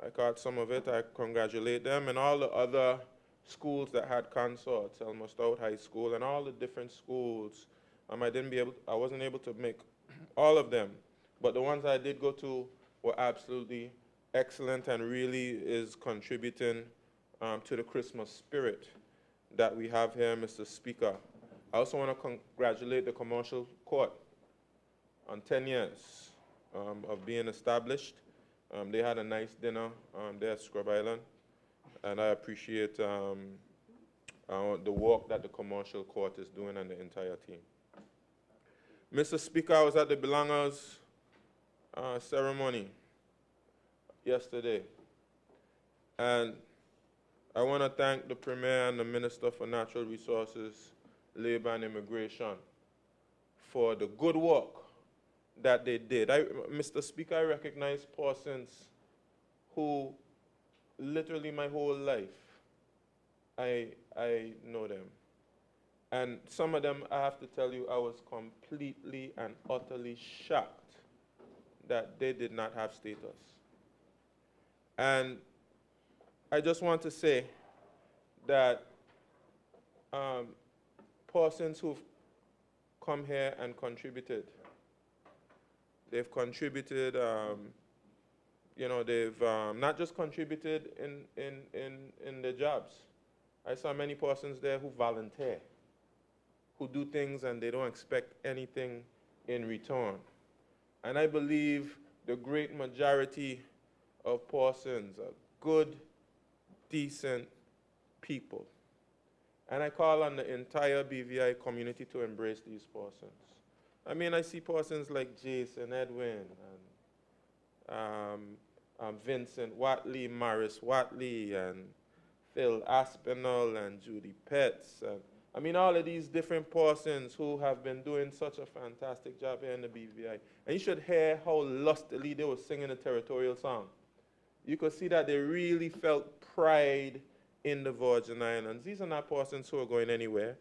I caught some of it. I congratulate them and all the other schools that had concerts, Elmer Stout High School and all the different schools. I wasn't able to make all of them, but the ones I did go to were absolutely excellent and really is contributing to the Christmas spirit that we have here, Mr. Speaker. I also want to congratulate the Commercial Court on 10 years of being established. They had a nice dinner there at Scrub Island, and I appreciate the work that the Commercial Court is doing and the entire team. Mr. Speaker, I was at the Belongers ceremony yesterday, and I want to thank the Premier and the Minister for Natural Resources, Labor and Immigration for the good work that they did. Mr. Speaker, I recognize persons who literally my whole life, I know them. And some of them, I have to tell you, I was completely and utterly shocked that they did not have status. And I just want to say that persons who've come here and contributed, they've contributed, you know, they've not just contributed in their jobs. I saw many persons there who volunteer, who do things and they don't expect anything in return. And I believe the great majority of persons are good, decent people. And I call on the entire BVI community to embrace these persons. I mean, I see persons like Jason, Edwin, and Vincent Watley, Morris Watley, and Phil Aspinall, and Judy Petts. And, I mean, all of these different persons who have been doing such a fantastic job here in the BVI. And you should hear how lustily they were singing the territorial song. You could see that they really felt pride in the Virgin Islands. These are not persons who are going anywhere.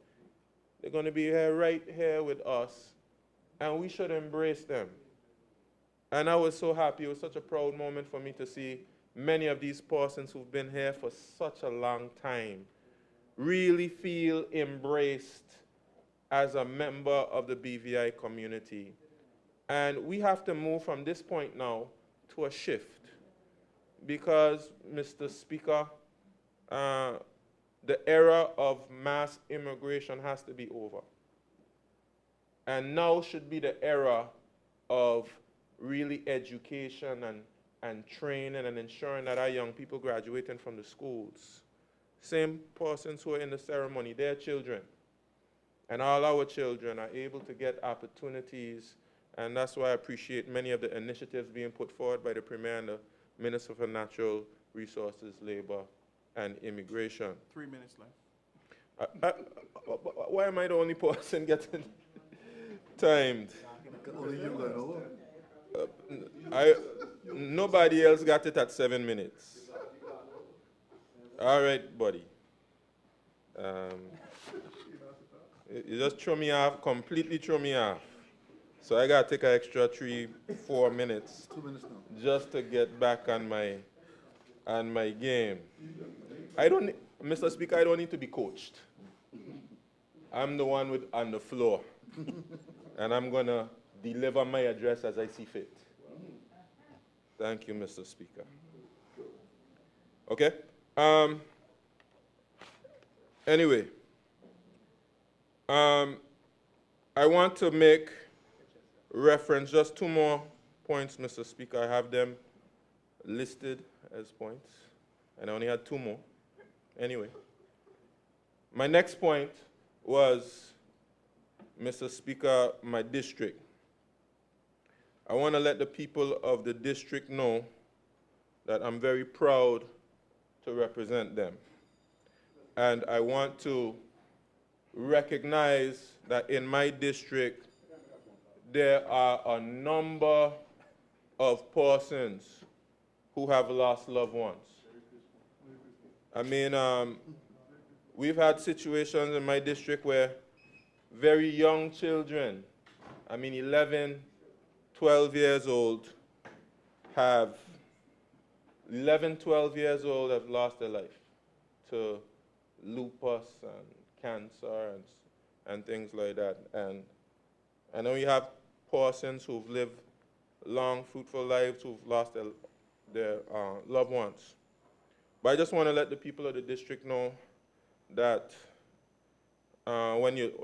They're going to be here, right here with us, and we should embrace them. And I was so happy. It was such a proud moment for me to see many of these persons who've been here for such a long time really feel embraced as a member of the BVI community. And we have to move from this point now to a shift, because, Mr. Speaker, the era of mass immigration has to be over. And now should be the era of really education and training and ensuring that our young people graduating from the schools, same persons who are in the ceremony, their children, and all our children are able to get opportunities. And that's why I appreciate many of the initiatives being put forward by the Premier and the Minister for Natural Resources, Labor, and Immigration. 3 minutes left. Why am I the only person getting timed? Nobody else got it at 7 minutes. All right, buddy. You just throw me off, completely throw me off. So I got to take an extra 3-4 minutes 2 minutes now. just to get back on my game. Mr. Speaker, I don't need to be coached. I'm the one on the floor. And I'm going to deliver my address as I see fit. Thank you, Mr. Speaker. Okay? Anyway, I want to make reference, just 2 more points, Mr. Speaker. I have them listed as points, and I only had 2 more. Anyway, my next point was, Mr. Speaker, my district. I want to let the people of the district know that I'm very proud to represent them. And I want to recognize that in my district, there are a number of persons who have lost loved ones. I mean, we've had situations in my district where very young children, I mean 11, 12 years old, have 11, 12 years old have lost their life to lupus and cancer and things like that. And I know you have persons who've lived long, fruitful lives who've lost their loved ones. But I just want to let the people of the district know that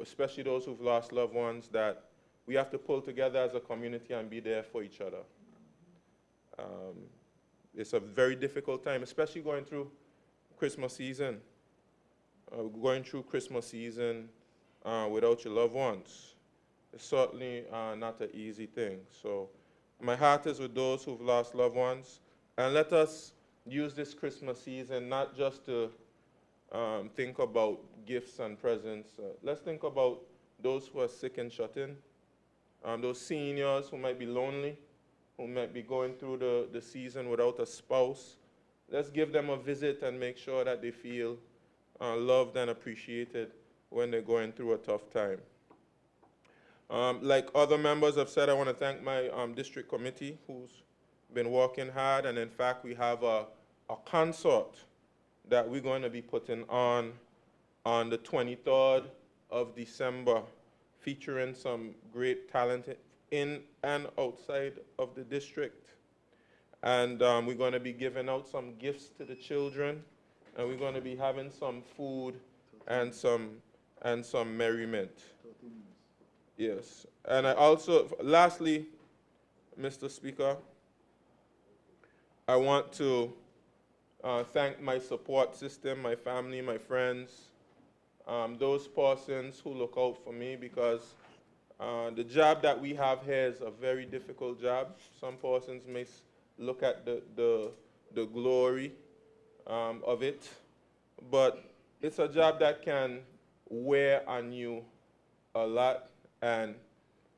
especially those who've lost loved ones, that we have to pull together as a community and be there for each other. It's a very difficult time, especially going through Christmas season. Going through Christmas season without your loved ones. It's certainly not an easy thing. So my heart is with those who've lost loved ones. And let us use this Christmas season not just to think about gifts and presents. Let's think about those who are sick and shut in, those seniors who might be lonely, who might be going through the season without a spouse. Let's give them a visit and make sure that they feel loved and appreciated when they're going through a tough time. Like other members have said, I want to thank my district committee who's been working hard, and in fact we have a concert that we're going to be putting on the 23rd of December, featuring some great talent in and outside of the district. And we're going to be giving out some gifts to the children, and we're going to be having some food and some merriment. Yes. And I also, lastly, Mr. Speaker, I want to thank my support system, my family, my friends, those persons who look out for me, because the job that we have here is a very difficult job. Some persons may look at the glory of it, but it's a job that can wear on you a lot. And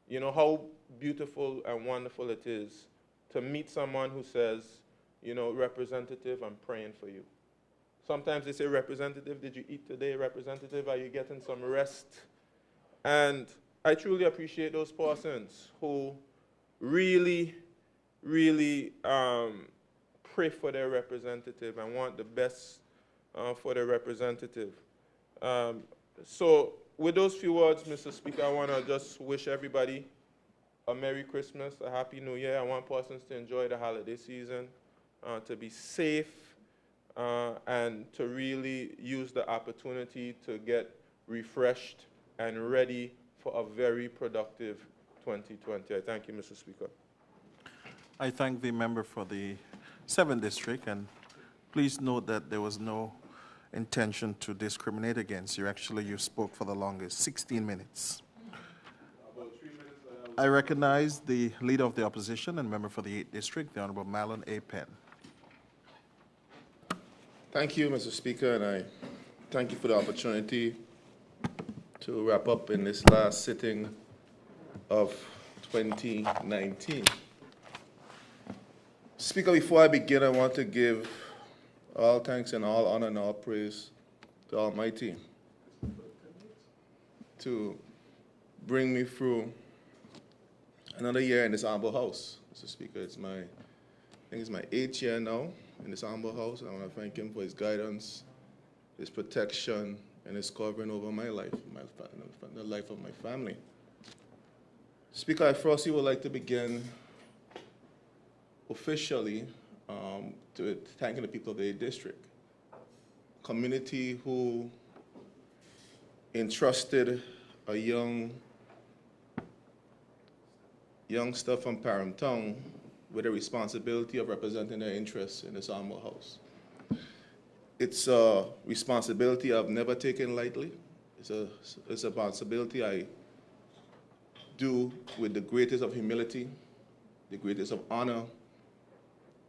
you know how beautiful and wonderful it is to meet someone who says, you know, Representative, I'm praying for you. Sometimes they say, Representative, did you eat today? Representative, are you getting some rest? And I truly appreciate those persons who really, really pray for their representative and want the best for their representative. So with those few words, Mr. Speaker, I want to just wish everybody a Merry Christmas, a Happy New Year. I want persons to enjoy the holiday season, to be safe, and to really use the opportunity to get refreshed and ready for a very productive 2020. I thank you, Mr. Speaker. I thank the member for the 7th District, and please note that there was no intention to discriminate against you. Actually, you spoke for the longest, 16 minutes. I recognize the Leader of the Opposition and member for the 8th District, the Honorable Marlon A. Penn. Thank you, Mr. Speaker, and I thank you for the opportunity to wrap up in this last sitting of 2019. Speaker, before I begin, I want to give all thanks and all honor and all praise to Almighty to bring me through another year in this humble house. Mr. Speaker, I think it's my 8th year now in this humble house. I want to thank him for his guidance, his protection, and his covering over my life, the life of my family. Speaker, I firstly would like to begin officially to thanking the people of the 8th District, community who entrusted a youngster from Paramtown with the responsibility of representing their interests in this humble house. It's a responsibility I've never taken lightly. It's a responsibility I do with the greatest of humility, the greatest of honor,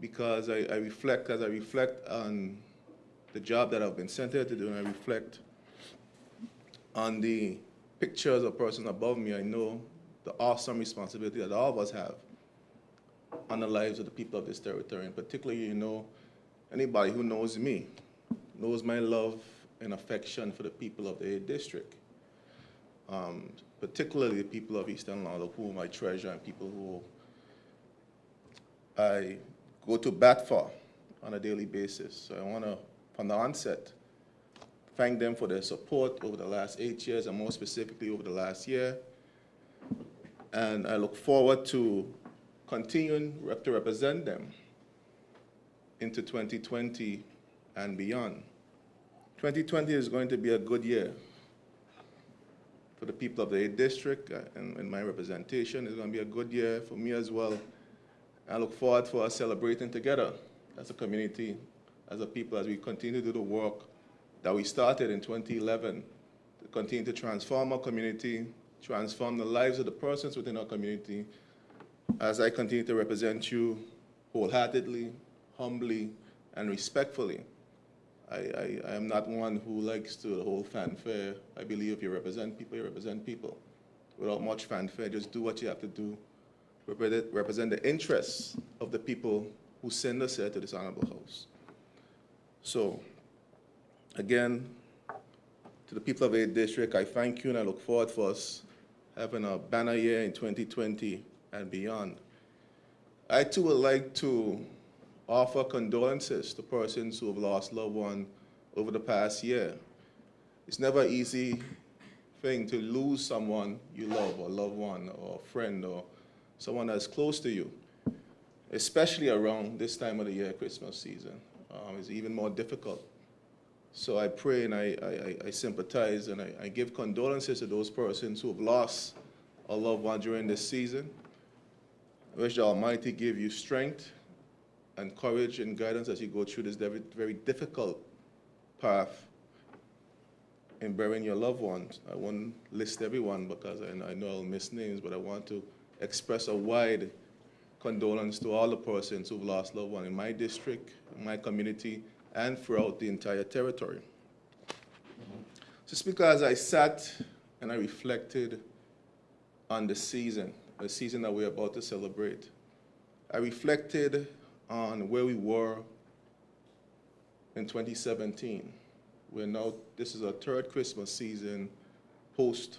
because as I reflect on the job that I've been sent here to do, and I reflect on the pictures of persons above me, I know the awesome responsibility that all of us have on the lives of the people of this territory. And particularly, you know, anybody who knows me knows my love and affection for the people of the 8th District, particularly the people of Eastern Lauderdale, whom I treasure and people who I go to bat for on a daily basis. So I want to, from the onset, thank them for their support over the last 8 years, and more specifically over the last year. And I look forward to continuing to represent them into 2020 and beyond. 2020 is going to be a good year for the people of the 8th District, and my representation is going to be a good year for me as well. I look forward for us celebrating together as a community, as a people, as we continue to do the work that we started in 2011 to continue to transform our community, transform the lives of the persons within our community, as I continue to represent you wholeheartedly, humbly, and respectfully. I am not one who likes to hold fanfare. I believe if you represent people, you represent people. Without much fanfare, just do what you have to do. Represent the interests of the people who send us here to this honorable house. So, again, to the people of the 8th District, I thank you, and I look forward for us having a banner year in 2020 and beyond. I too would like to offer condolences to persons who have lost loved ones over the past year. It's never an easy thing to lose someone you love, or loved one, or a friend, or someone that's close to you, especially around this time of the year, Christmas season. It's even more difficult. So I pray and I sympathize and I give condolences to those persons who have lost a loved one during this season. I wish the Almighty give you strength and courage and guidance as you go through this very, very difficult path in burying your loved ones. I won't list everyone because I know I'll miss names, but I want to express a wide condolence to all the persons who've lost loved ones in my district, in my community, and throughout the entire territory. So, Speaker, as I sat and I reflected on the season that we're about to celebrate, I reflected on where we were in 2017. This is our third Christmas season post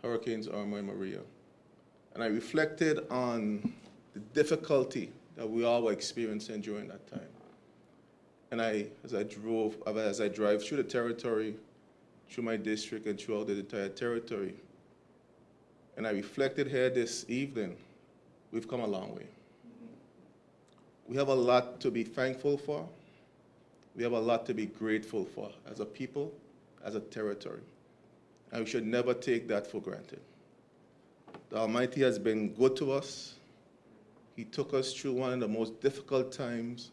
Hurricanes Irma and Maria. And I reflected on the difficulty that we all were experiencing during that time. And as I drive through the territory, through my district and throughout the entire territory, and I reflected here this evening, we've come a long way. We have a lot to be thankful for. We have a lot to be grateful for as a people, as a territory. And we should never take that for granted. The Almighty has been good to us. He took us through one of the most difficult times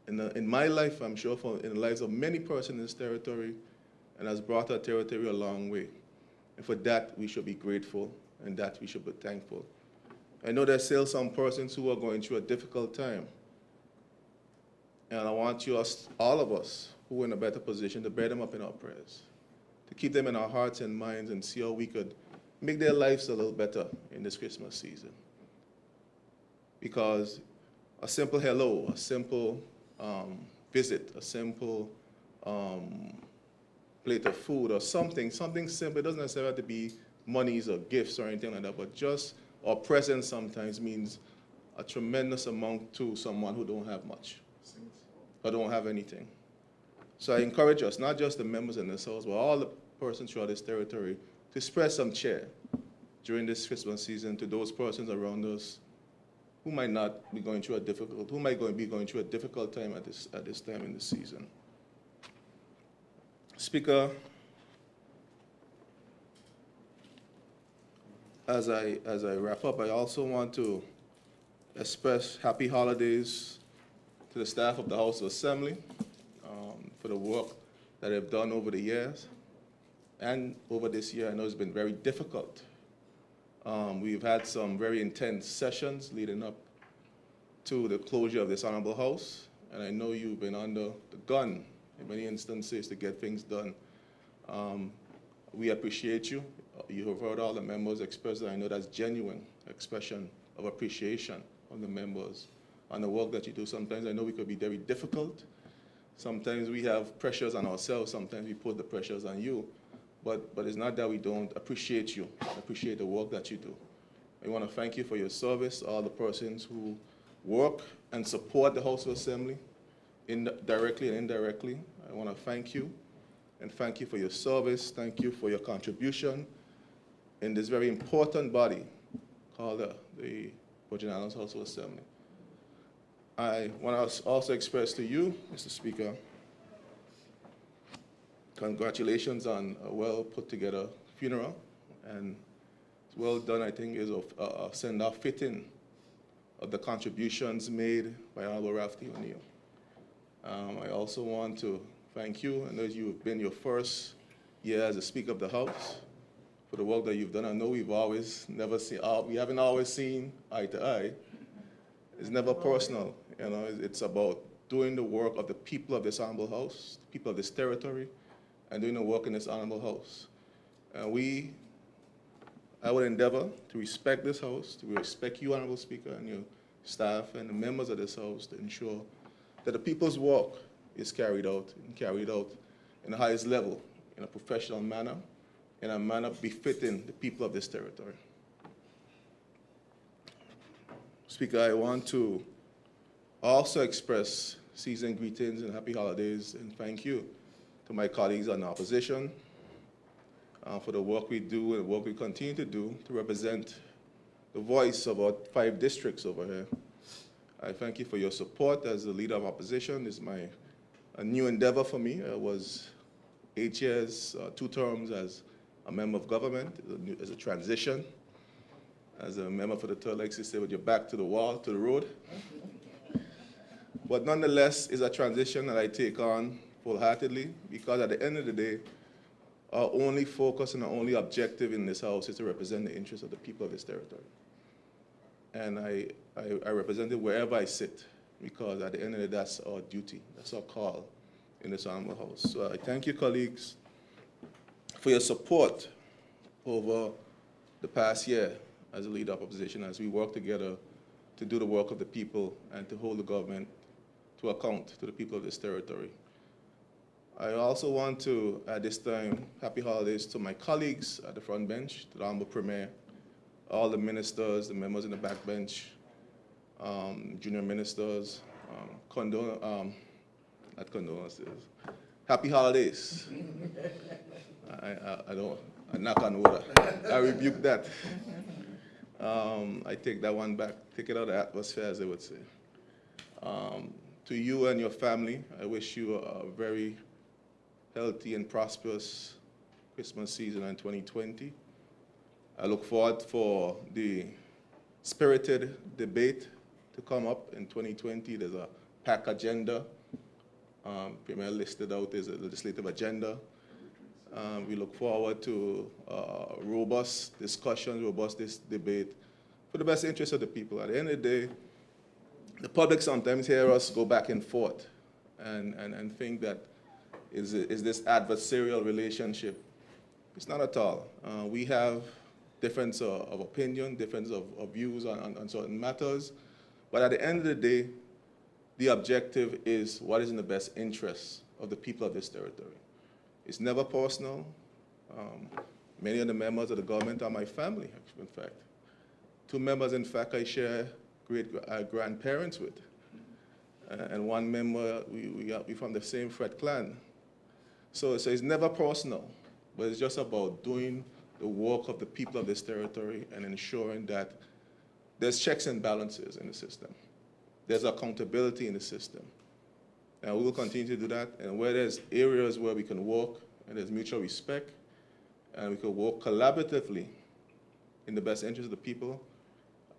in my life, I'm sure, in the lives of many persons in this territory, and has brought our territory a long way. And for that, we should be grateful, and that we should be thankful. I know there's still some persons who are going through a difficult time. And I want all of us who are in a better position, to bear them up in our prayers, to keep them in our hearts and minds and see how we could make their lives a little better in this Christmas season. Because a simple hello, a simple visit, a simple plate of food or something simple, it doesn't necessarily have to be monies or gifts or anything like that, but just our presence sometimes means a tremendous amount to someone who don't have much or don't have anything. So I encourage us, not just the members in this house, but all the persons throughout this territory, to spread some cheer during this Christmas season to those persons around us who might not be going through who might be going through a difficult time at this time in the season. Speaker, as I wrap up, I also want to express happy holidays to the staff of the House of Assembly for the work that they've done over the years. And over this year, I know it's been very difficult. We've had some very intense sessions leading up to the closure of this Honorable House, and I know you've been under the gun in many instances to get things done. We appreciate you. You have heard all the members express that. I know that's genuine expression of appreciation on the members, on the work that you do. Sometimes I know we could be very difficult. Sometimes we have pressures on ourselves. Sometimes we put the pressures on you. But it's not that we don't appreciate you, appreciate the work that you do. I want to thank you for your service, all the persons who work and support the House of Assembly, directly and indirectly. I want to thank you, and thank you for your service. Thank you for your contribution in this very important body called the Virgin Islands House of Assembly. I want to also express to you, Mr. Speaker, congratulations on a well-put-together funeral, and it's well done, I think, is a send-off fitting of the contributions made by Honorable Ralph T. O'Neill. I also want to thank you. I know you've been your first year as a Speaker of the House for the work that you've done. I know we haven't always seen eye to eye. It's never personal, you know. It's about doing the work of the people of this Honorable House, the people of this territory, and doing the work in this Honorable House. And I would endeavor to respect this House, to respect you, Honorable Speaker, and your staff and the members of this House, to ensure that the people's work is carried out in the highest level, in a professional manner, in a manner befitting the people of this territory. Speaker, I want to also express season greetings and happy holidays, and thank you to my colleagues on the opposition for the work we do and work we continue to do to represent the voice of our 5 districts over here. I thank you for your support as the leader of opposition. It's a new endeavor for me. I was 8 years, 2 terms as a member of government. As a transition. As a member for the third legislature, with your back to the wall, to the road. But nonetheless, it's a transition that I take on full-heartedly, because at the end of the day, our only focus and our only objective in this house is to represent the interests of the people of this territory. And I represent it wherever I sit, because at the end of the day, that's our duty, that's our call in this honorable house. So I thank you, colleagues, for your support over the past year as a leader of opposition, as we work together to do the work of the people and to hold the government to account to the people of this territory. I also want to, at this time, happy holidays to my colleagues at the front bench, to the Honorable Premier, all the ministers, the members in the back bench, junior ministers, not condolences, happy holidays. I knock on wood. I rebuke that. I take that one back, take it out of the atmosphere, as they would say. To you and your family, I wish you a very healthy and prosperous Christmas season in 2020. I look forward for the spirited debate to come up in 2020. There's a PAC agenda. Premier listed out as a legislative agenda. We look forward to robust discussion, robust debate for the best interest of the people. At the end of the day, the public sometimes hear us go back and forth and think that is this adversarial relationship. It's not at all. We have difference of opinion, difference of views on certain matters, but at the end of the day, the objective is what is in the best interest of the people of this territory. It's never personal. Many of the members of the government are my family, in fact. 2 members, in fact, I share grandparents with. And 1 member, we from the same Fred clan. So it's never personal, but it's just about doing the work of the people of this territory and ensuring that there's checks and balances in the system. There's accountability in the system. And we will continue to do that. And where there's areas where we can work and there's mutual respect and we can work collaboratively in the best interest of the people,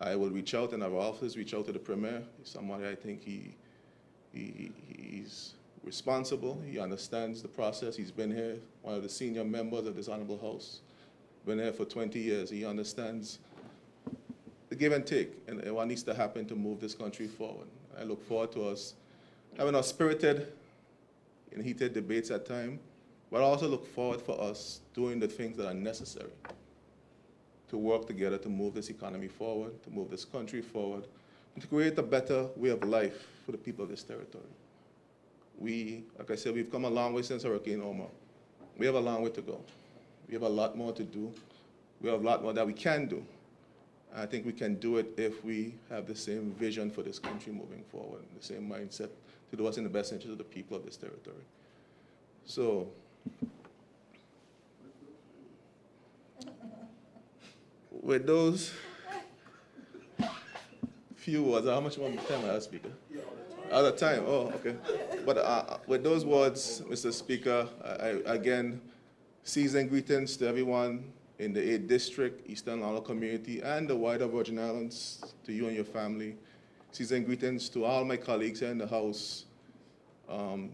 I will reach out, and our office reach out to the Premier. He's somebody I think he's responsible. He understands the process. He's been here, one of the senior members of this honorable house. Been here for 20 years. He understands the give and take and what needs to happen to move this country forward. I look forward to us having our spirited and heated debates at times, but I also look forward for us doing the things that are necessary to work together to move this economy forward, to move this country forward, and to create a better way of life for the people of this territory. Like I said, we've come a long way since Hurricane Irma. We have a long way to go. We have a lot more to do. We have a lot more that we can do. I think we can do it if we have the same vision for this country moving forward, the same mindset to do what's in the best interest of the people of this territory. So, with those few words, how much more time I have, Speaker? Out of time, oh, okay. But with those words, Mr. Speaker, I again, season greetings to everyone in the 8th District, Eastern Isle community, and the wider Virgin Islands, to you and your family. Season greetings to all my colleagues here in the House,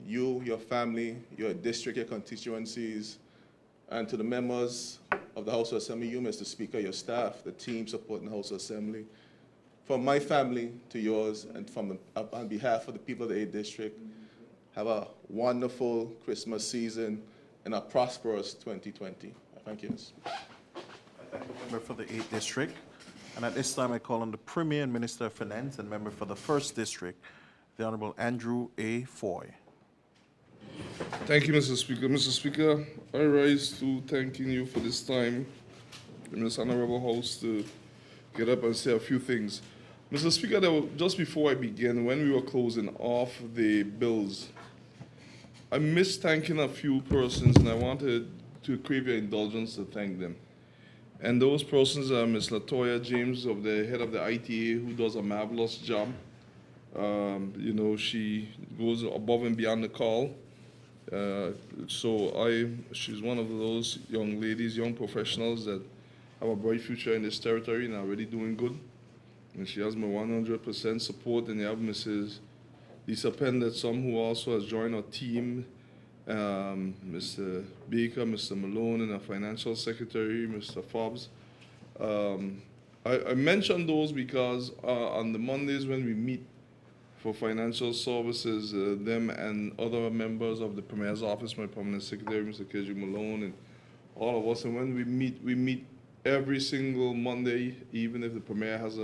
you, your family, your district, your constituencies, and to the members of the House of Assembly, you, Mr. Speaker, your staff, the team supporting the House of Assembly. From my family to yours, and on behalf of the people of the 8th District, have a wonderful Christmas season and a prosperous 2020. Thank you, Mr. Speaker. I thank the member for the 8th District. And at this time, I call on the Premier and Minister of Finance and member for the 1st District, the Honorable Andrew A. Foy. Thank you, Mr. Speaker. Mr. Speaker, I rise to thanking you for this time in this honorable house to get up and say a few things. Mr. Speaker, just before I begin, when we were closing off the bills, I missed thanking a few persons, and I wanted to crave your indulgence to thank them. And those persons are Ms. Latoya James, of the head of the ITA, who does a marvelous job. You know, she goes above and beyond the call. She's one of those young ladies, young professionals that have a bright future in this territory and are already doing good. And she has my 100% support. And you have Mrs. Lisa Pendleton, who also has joined our team, Mr. Baker, Mr. Malone, and our financial secretary, Mr. Fobbs. I mentioned those because on the Mondays when we meet for financial services, them and other members of the Premier's office, my permanent secretary, Mr. KJ Malone, and all of us, and when we meet every single Monday, even if the Premier has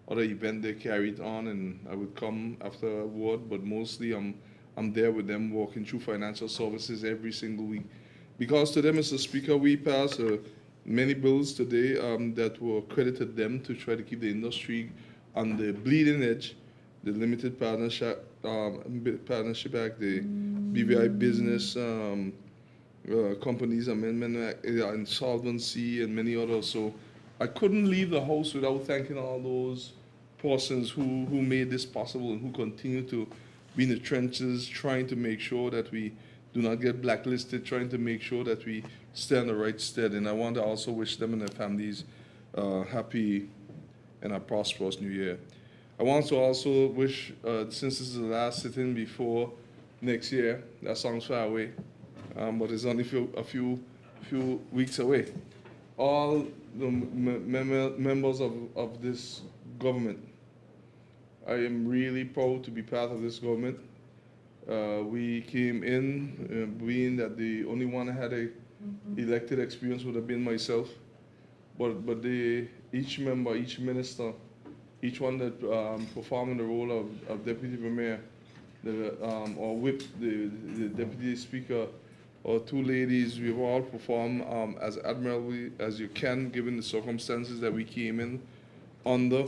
other event they carry it on, and I would come afterward, but mostly I'm there with them walking through financial services every single week. Because today, Mr. Speaker, we passed many bills today that were credited them to try to keep the industry on the bleeding edge. The Limited Partnership Act, the BVI Business Companies Amendment Act, Insolvency, and many others. So I couldn't leave the House without thanking all those persons who made this possible and who continue to be in the trenches, trying to make sure that we do not get blacklisted, trying to make sure that we stay on the right stead. And I want to also wish them and their families happy and a prosperous new year. I want to also wish, since this is the last sitting before next year, that sounds far away, but it's only a few weeks away. All the members of this government, I am really proud to be part of this government. We came in being that the only one I had a elected experience would have been myself, but each member, each minister, each one that performing the role of Deputy Premier, or whip, the Deputy Speaker, or two ladies, we've all performed as admirably as you can, given the circumstances that we came in under.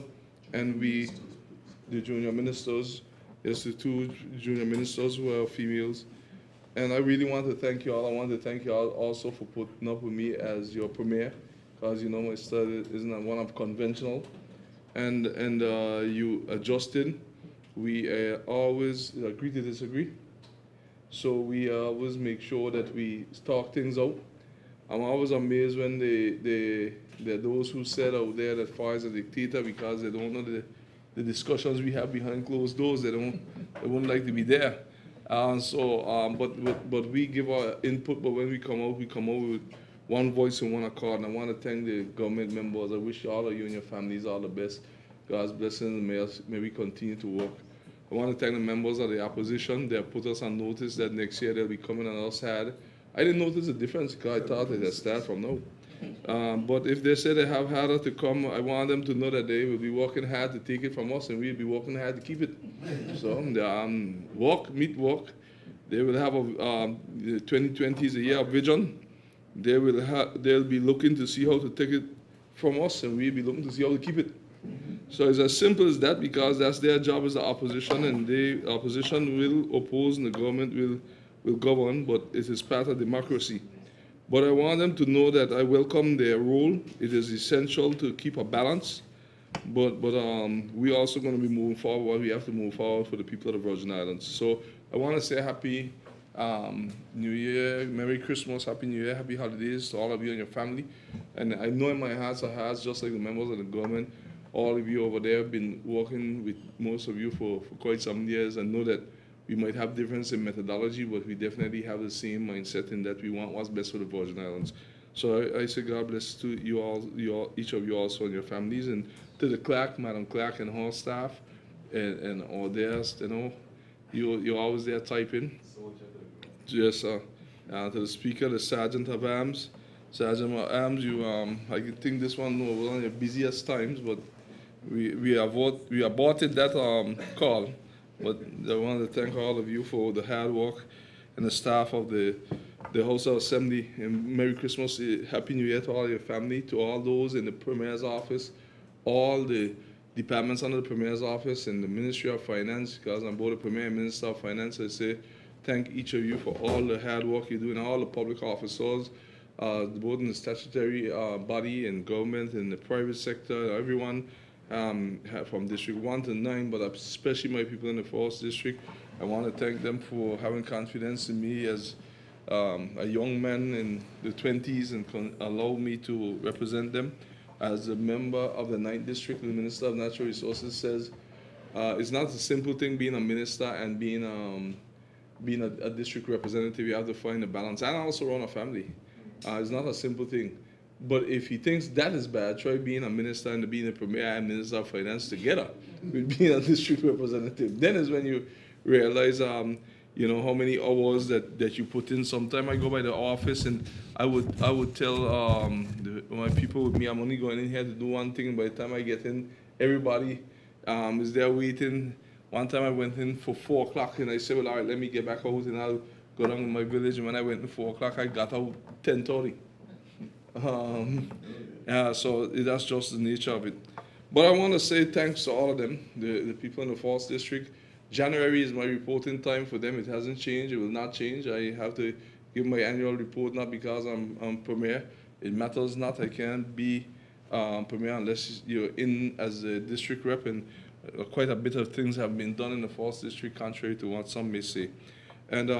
And the junior ministers, yes, the two junior ministers who are females. And I really want to thank you all. I want to thank you all also for putting up with me as your Premier, because you know my style isn't one of conventional. And you adjusted. We always agree to disagree. So we always make sure that we talk things out. I'm always amazed when those who said out there that Far is a dictator because they don't know the discussions we have behind closed doors. They wouldn't like to be there. But we give our input. But when we come out with one voice and one accord. And I want to thank the government members. I wish all of you and your families all the best. God's blessings. May we continue to work. I want to thank the members of the opposition. They have put us on notice that next year they'll be coming on our side. I didn't notice the difference because I thought they'd start from now. But if they say they have harder to come, I want them to know that they will be working hard to take it from us, and we'll be working hard to keep it. So walk, meet, walk. They will have 2020 is a year of vision. They'll be looking to see how to take it from us, and we'll be looking to see how to keep it. So it's as simple as that, because that's their job as the opposition, and the opposition will oppose and the government will govern, but it is part of democracy. But I want them to know that I welcome their role. It is essential to keep a balance, but we're also going to be moving forward. We have to move forward for the people of the Virgin Islands. So I want to say happy New Year, Merry Christmas, Happy New Year, Happy Holidays to all of you and your family. And I know in my heart of hearts, just like the members of the government, all of you over there have been working with most of you for quite some years, and know that we might have difference in methodology, but we definitely have the same mindset in that we want what's best for the Virgin Islands. So I say God bless to you all, each of you also and your families, and to the clerk, Madam Clerk, and her staff, and all theirs, you know, you're always there typing. Yes, to the Speaker, the Sergeant of Arms, Sergeant of Arms, I think this one was one of your busiest times, but we aborted that call. But I want to thank all of you for the hard work, and the staff of the House of Assembly. And Merry Christmas, Happy New Year to all your family, to all those in the Premier's office, all the departments under the Premier's office and the Ministry of Finance, because I'm both the Premier and Minister of Finance. I say thank each of you for all the hard work you do, and all the public officers, both in the statutory body and government and the private sector, everyone from District 1 to 9, but especially my people in the 4th District. I want to thank them for having confidence in me as a young man in the 20s and allow me to represent them. As a member of the 9th District, the Minister of Natural Resources says it's not a simple thing being a minister and being a district representative. You have to find a balance, and also run a family. It's not a simple thing. But if he thinks that is bad, try being a minister and being a Premier and Minister of Finance together with being a district representative. Then is when you realize you know, how many hours that you put in. Sometimes I go by the office and I would tell my people with me, I'm only going in here to do one thing, and by the time I get in, everybody is there waiting. One time I went in for 4 o'clock and I said, well, all right, let me get back out and I'll go down to my village. And when I went at 4 o'clock, I got out 10:30. So that's just the nature of it. But I want to say thanks to all of them, the people in the 4th District. January is my reporting time for them. It hasn't changed. It will not change. I have to give my annual report, not because I'm Premier. It matters not. I can't be Premier unless you're in as a district rep, and quite a bit of things have been done in the 4th District, contrary to what some may say. And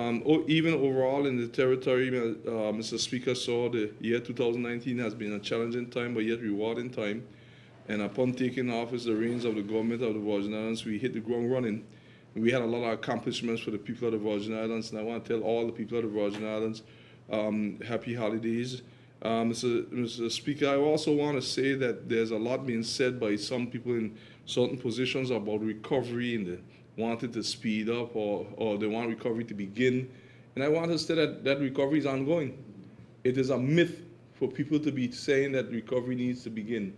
even overall in the territory, Mr. Speaker, saw the year 2019 has been a challenging time, but yet rewarding time. And upon taking office, the reins of the government of the Virgin Islands, we hit the ground running. We had a lot of accomplishments for the people of the Virgin Islands, and I want to tell all the people of the Virgin Islands happy holidays. Mr. Speaker, I also want to say that there's a lot being said by some people in certain positions about recovery, and they want it to speed up, or they want recovery to begin. And I want to say that recovery is ongoing. It is a myth for people to be saying that recovery needs to begin,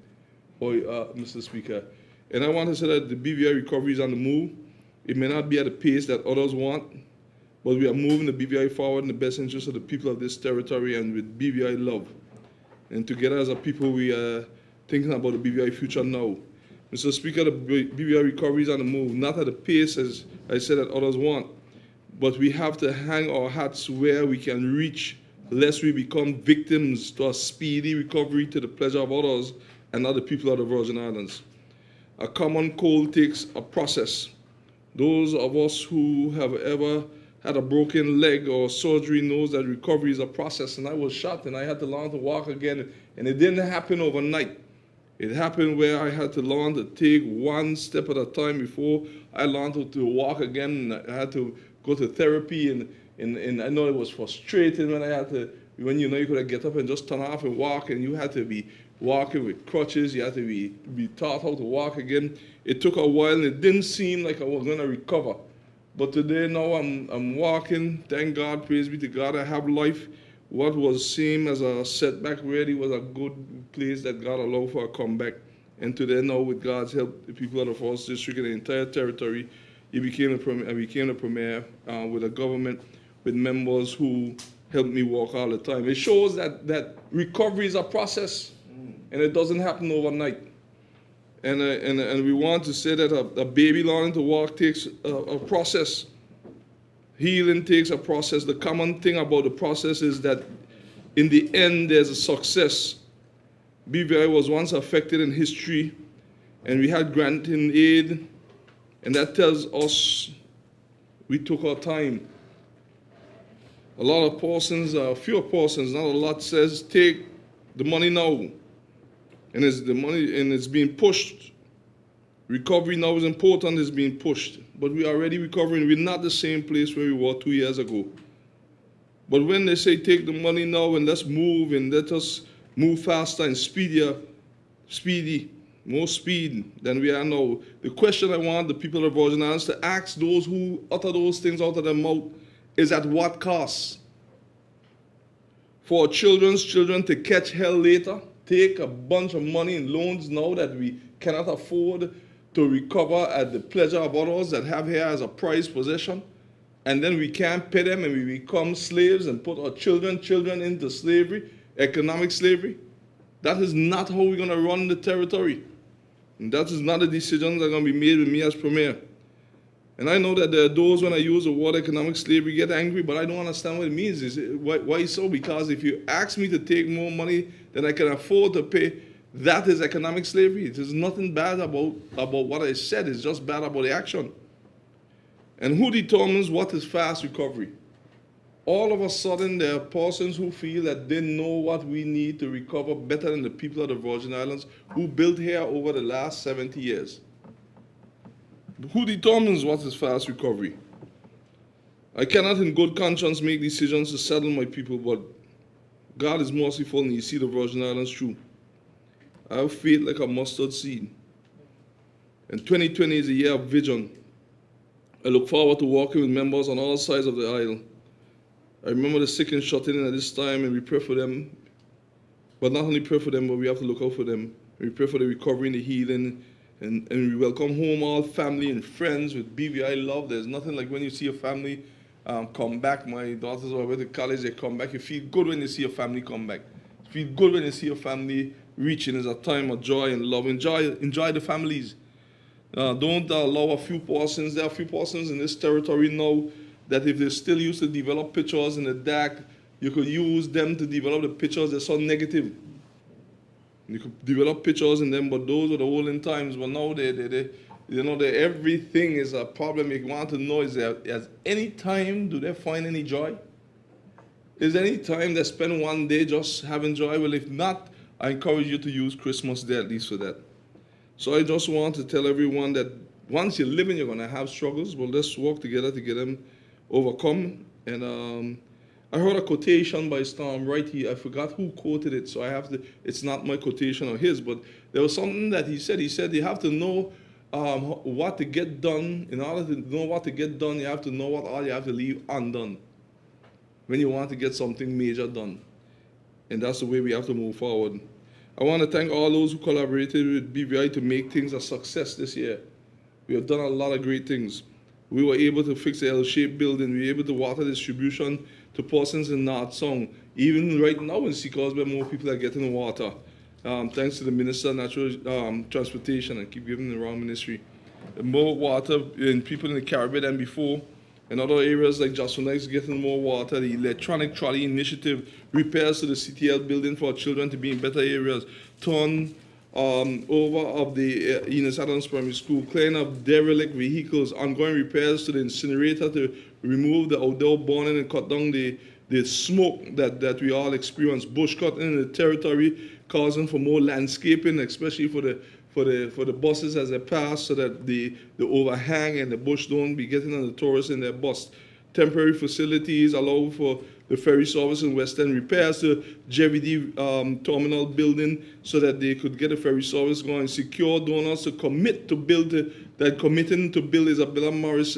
Mr. Speaker. And I want to say that the BVI recovery is on the move. It may not be at the pace that others want, but we are moving the BVI forward in the best interest of the people of this territory and with BVI love. And together as a people, we are thinking about the BVI future now. Mr. Speaker, the BVI recovery is on the move, not at the pace, as I said, that others want, but we have to hang our hats where we can reach, lest we become victims to a speedy recovery to the pleasure of others and not the people of the Virgin Islands. A common cold takes a process. Those of us who have ever had a broken leg or surgery knows that recovery is a process, and I was shot and I had to learn to walk again, and it didn't happen overnight. It happened where I had to learn to take one step at a time before I learned to walk again. And I had to go to therapy, and I know it was frustrating when you know you could get up and just turn off and walk, and you had to be walking with crutches. You had to be taught how to walk again. It took a while, and it didn't seem like I was going to recover. But today, now I'm walking. Thank God, praise be to God, I have life. What was seen as a setback really was a good place that God allowed for a comeback. And today, now, with God's help, the people of the 4th District and the entire territory, I became the Premier with a government, with members who helped me walk all the time. It shows that recovery is a process, and it doesn't happen overnight. And we want to say that a baby learning to walk takes a process. Healing takes a process. The common thing about the process is that in the end, there's a success. BVI was once affected in history, and we had granting aid, and that tells us we took our time. A lot of persons, fewer persons, not a lot, says take the money now. And it's being pushed. Recovery now is important, it's being pushed. But we are already recovering. We're not the same place where we were 2 years ago. But when they say take the money now and let's move and let us move faster and speedy, more speed than we are now. The question I want the people of the Virgin Islands to ask those who utter those things out of their mouth is at what cost? For our children's children to catch hell later? Take a bunch of money in loans now that we cannot afford to recover at the pleasure of others that have here as a prized possession, and then we can't pay them and we become slaves and put our children into slavery, economic slavery. That is not how we're going to run the territory. And that is not the decisions that are going to be made with me as Premier. And I know that there are those, when I use the word economic slavery, get angry, but I don't understand what it means. Why so? Because if you ask me to take more money than I can afford to pay, that is economic slavery. There's nothing bad about what I said. It's just bad about the action. And who determines what is fast recovery? All of a sudden, there are persons who feel that they know what we need to recover better than the people of the Virgin Islands who built here over the last 70 years. Who determines what is fast recovery? I cannot in good conscience make decisions to settle my people, but God is merciful and He sees the Virgin Islands through. I have faith like a mustard seed. And 2020 is a year of vision. I look forward to working with members on all sides of the aisle. I remember the sick and shut in at this time, and we pray for them. But not only pray for them, but we have to look out for them. We pray for the recovery and the healing. And we welcome home all family and friends with BVI love. There's nothing like when you see a family come back. My daughters are away to college, they come back. You feel good when you see a family come back. You feel good when you see a family reaching. It's a time of joy and love. Enjoy the families. Don't allow a few persons. There are a few persons in this territory now that if they still used to develop pictures in the dark, you could use them to develop the pictures that so negative. You could develop pictures in them, but those are the olden times. But now everything is a problem. You want to know, is any time do they find any joy? Is there any time they spend one day just having joy? Well, if not, I encourage you to use Christmas Day at least for that. So I just want to tell everyone that once you're living, you're going to have struggles. Well, let's work together to get them overcome. And I heard a quotation by Storm right here. I forgot who quoted it, so I have to. It's not my quotation or his, but there was something that he said. He said you have to know what to get done. In order to know what to get done, you have to know what all you have to leave undone when you want to get something major done. And that's the way we have to move forward. I want to thank all those who collaborated with BVI to make things a success this year. We have done a lot of great things. We were able to fix the L-shaped building. We were able to water distribution to persons in North Song. Even right now in Seacoast, more people are getting water. Thanks to the Minister of Natural Transportation. I keep giving the wrong ministry. More water in people in the Caribbean than before. In other areas like Jocelyn is getting more water. The electronic trolley initiative, repairs to the CTL building for children to be in better areas. Turn over of the Enos Adams Primary School, clearing up derelict vehicles, ongoing repairs to the incinerator to remove the outdoor burning and cut down the smoke that we all experience. Bush cutting in the territory, causing for more landscaping, especially for the buses as they pass, so that the overhang and the bush don't be getting on the tourists in their bus. Temporary facilities allow for the ferry service in West End, repairs to JVD terminal building so that they could get a ferry service going. Secure donors to commit to build committing to build Isabella Morris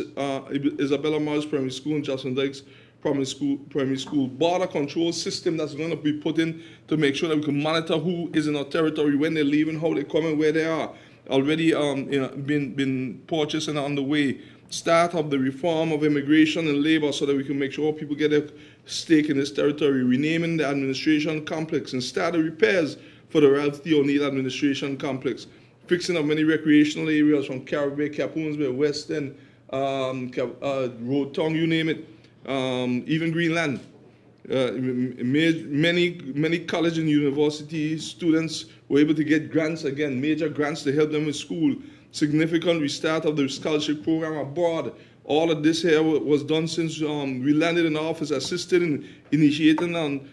Primary School and Jocelyn Dykes Primary School. Border control system that's going to be put in to make sure that we can monitor who is in our territory, when they're leaving, how they come and where they are. Already been purchased and on the way. Start of the reform of immigration and labor so that we can make sure people get a stake in this territory. Renaming the administration complex and start the repairs for the Ralph T. O'Neill administration complex. Fixing of many recreational areas from Caribbean, Capoons Bay, West End, Road Tongue, you name it, even Greenland. Many college and university students were able to get grants again, major grants to help them with school. Significant restart of the scholarship program abroad. All of this here was done since we landed in office, assisted in initiating on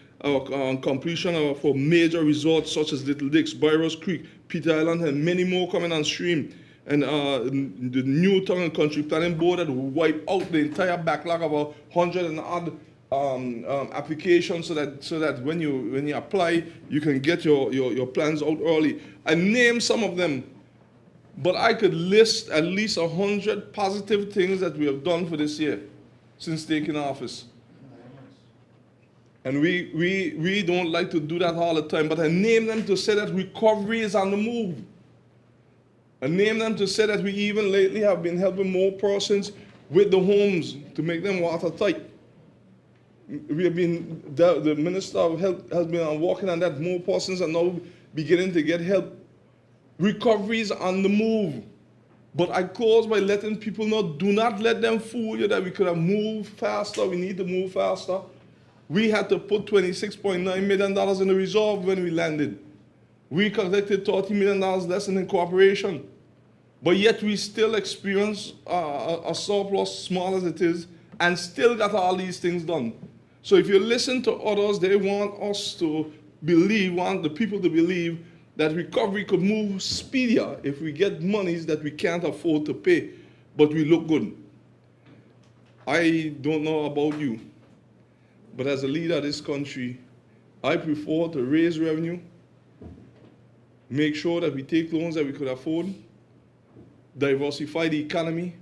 completion for major resorts such as Little Dix, Byros Creek, Peter Island, and many more coming on stream. And the new Town and Country Planning Board that will wipe out the entire backlog of 100 and odd applications so that when you apply, you can get your plans out early. I named some of them, but I could list at least 100 positive things that we have done for this year since taking office. And we don't like to do that all the time, but I name them to say that recovery is on the move. I name them to say that we even lately have been helping more persons with the homes to make them watertight. We have been, the Minister of Health has been working on that. More persons are now beginning to get help Recovery is on the move. But I close by letting people know, do not let them fool you that we could have moved faster. We need to move faster. We had to put $26.9 million in the reserve when we landed. We collected $30 million less in incorporation. But yet we still experience a surplus, small as it is, and still got all these things done. So if you listen to others, they want us to believe, want the people to believe that recovery could move speedier if we get monies that we can't afford to pay, but we look good. I don't know about you, but as a leader of this country, I prefer to raise revenue, make sure that we take loans that we could afford, diversify the economy,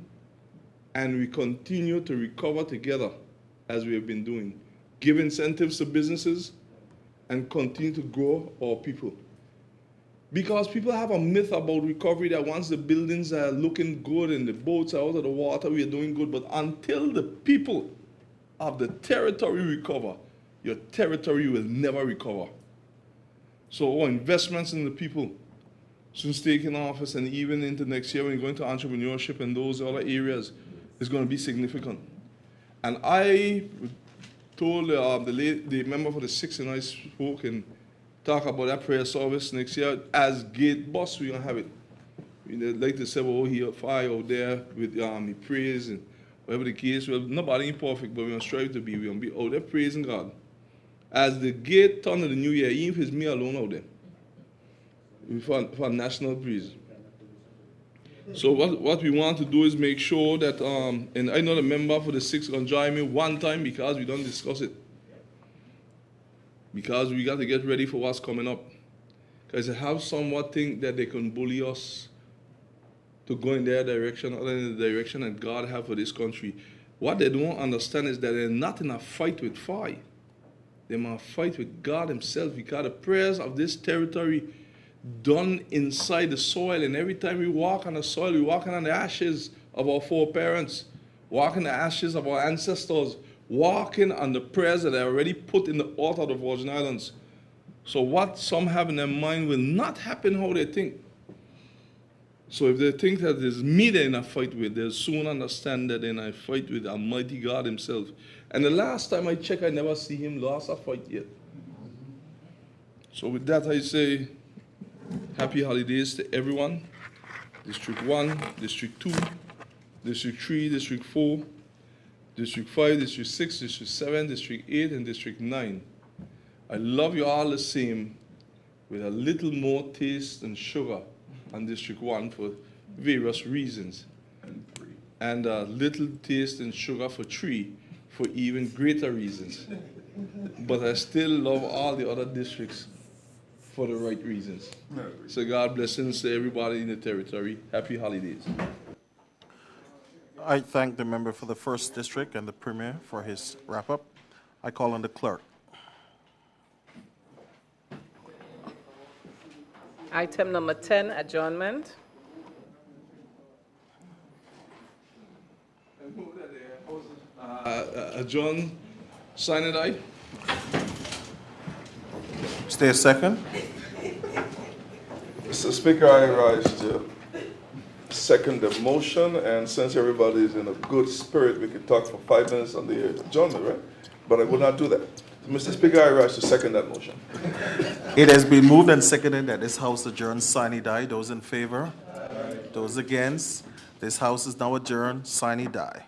and we continue to recover together as we have been doing. Give incentives to businesses and continue to grow our people. Because people have a myth about recovery that once the buildings are looking good and the boats are out of the water, we are doing good. But until the people of the territory recover, your territory will never recover. So our investments in the people since taking office and even into next year when you're going to entrepreneurship and those other areas is going to be significant. And I told the member for the 6th, and I spoke and talk about that prayer service next year. As gate boss, we're going to have it. We'd like to say, well, here, fire out there with the praise and whatever the case. Well, nobody ain't perfect, but we're going to strive to be. We're going to be out there praising God. As the gate turn to the new year, even if it's me alone out there, for national praise. So what we want to do is make sure that, and I know the member for the 6th going to join me one time because we don't discuss it. Because we got to get ready for what's coming up. Because they have somewhat think that they can bully us to go in their direction other than the direction that God has for this country. What they don't understand is that they're not in a fight with fire. They're in a fight with God himself. Because the prayers of this territory done inside the soil, and every time we walk on the soil, we're walking on the ashes of our foreparents, walking the ashes of our ancestors, walking on the prayers that are already put in the altar of the Virgin Islands. So what some have in their mind will not happen how they think. So if they think that it's me they're in a fight with, they'll soon understand that they're in a fight with Almighty God himself. And the last time I checked, I never see him lost a fight yet. So with that, I say happy holidays to everyone. District 1, District 2, District 3, District 4, District 5, District 6, District 7, District 8, and District 9. I love you all the same, with a little more taste and sugar on District 1 for various reasons. And a little taste and sugar for 3 for even greater reasons. But I still love all the other districts for the right reasons. So God blessings to everybody in the territory. Happy holidays. I thank the member for the 1st District and the Premier for his wrap-up. I call on the clerk. Item number 10, adjournment. Adjourn, sign it aye. Stay a second. Mr. Speaker, I rise to second the motion, and since everybody is in a good spirit, we could talk for 5 minutes on the adjournment, right? But I will not do that. So, Mr. Speaker, I rise to second that motion. It has been moved and seconded that this House adjourns sine die. Those in favor? Aye. Those against? This House is now adjourned sine die.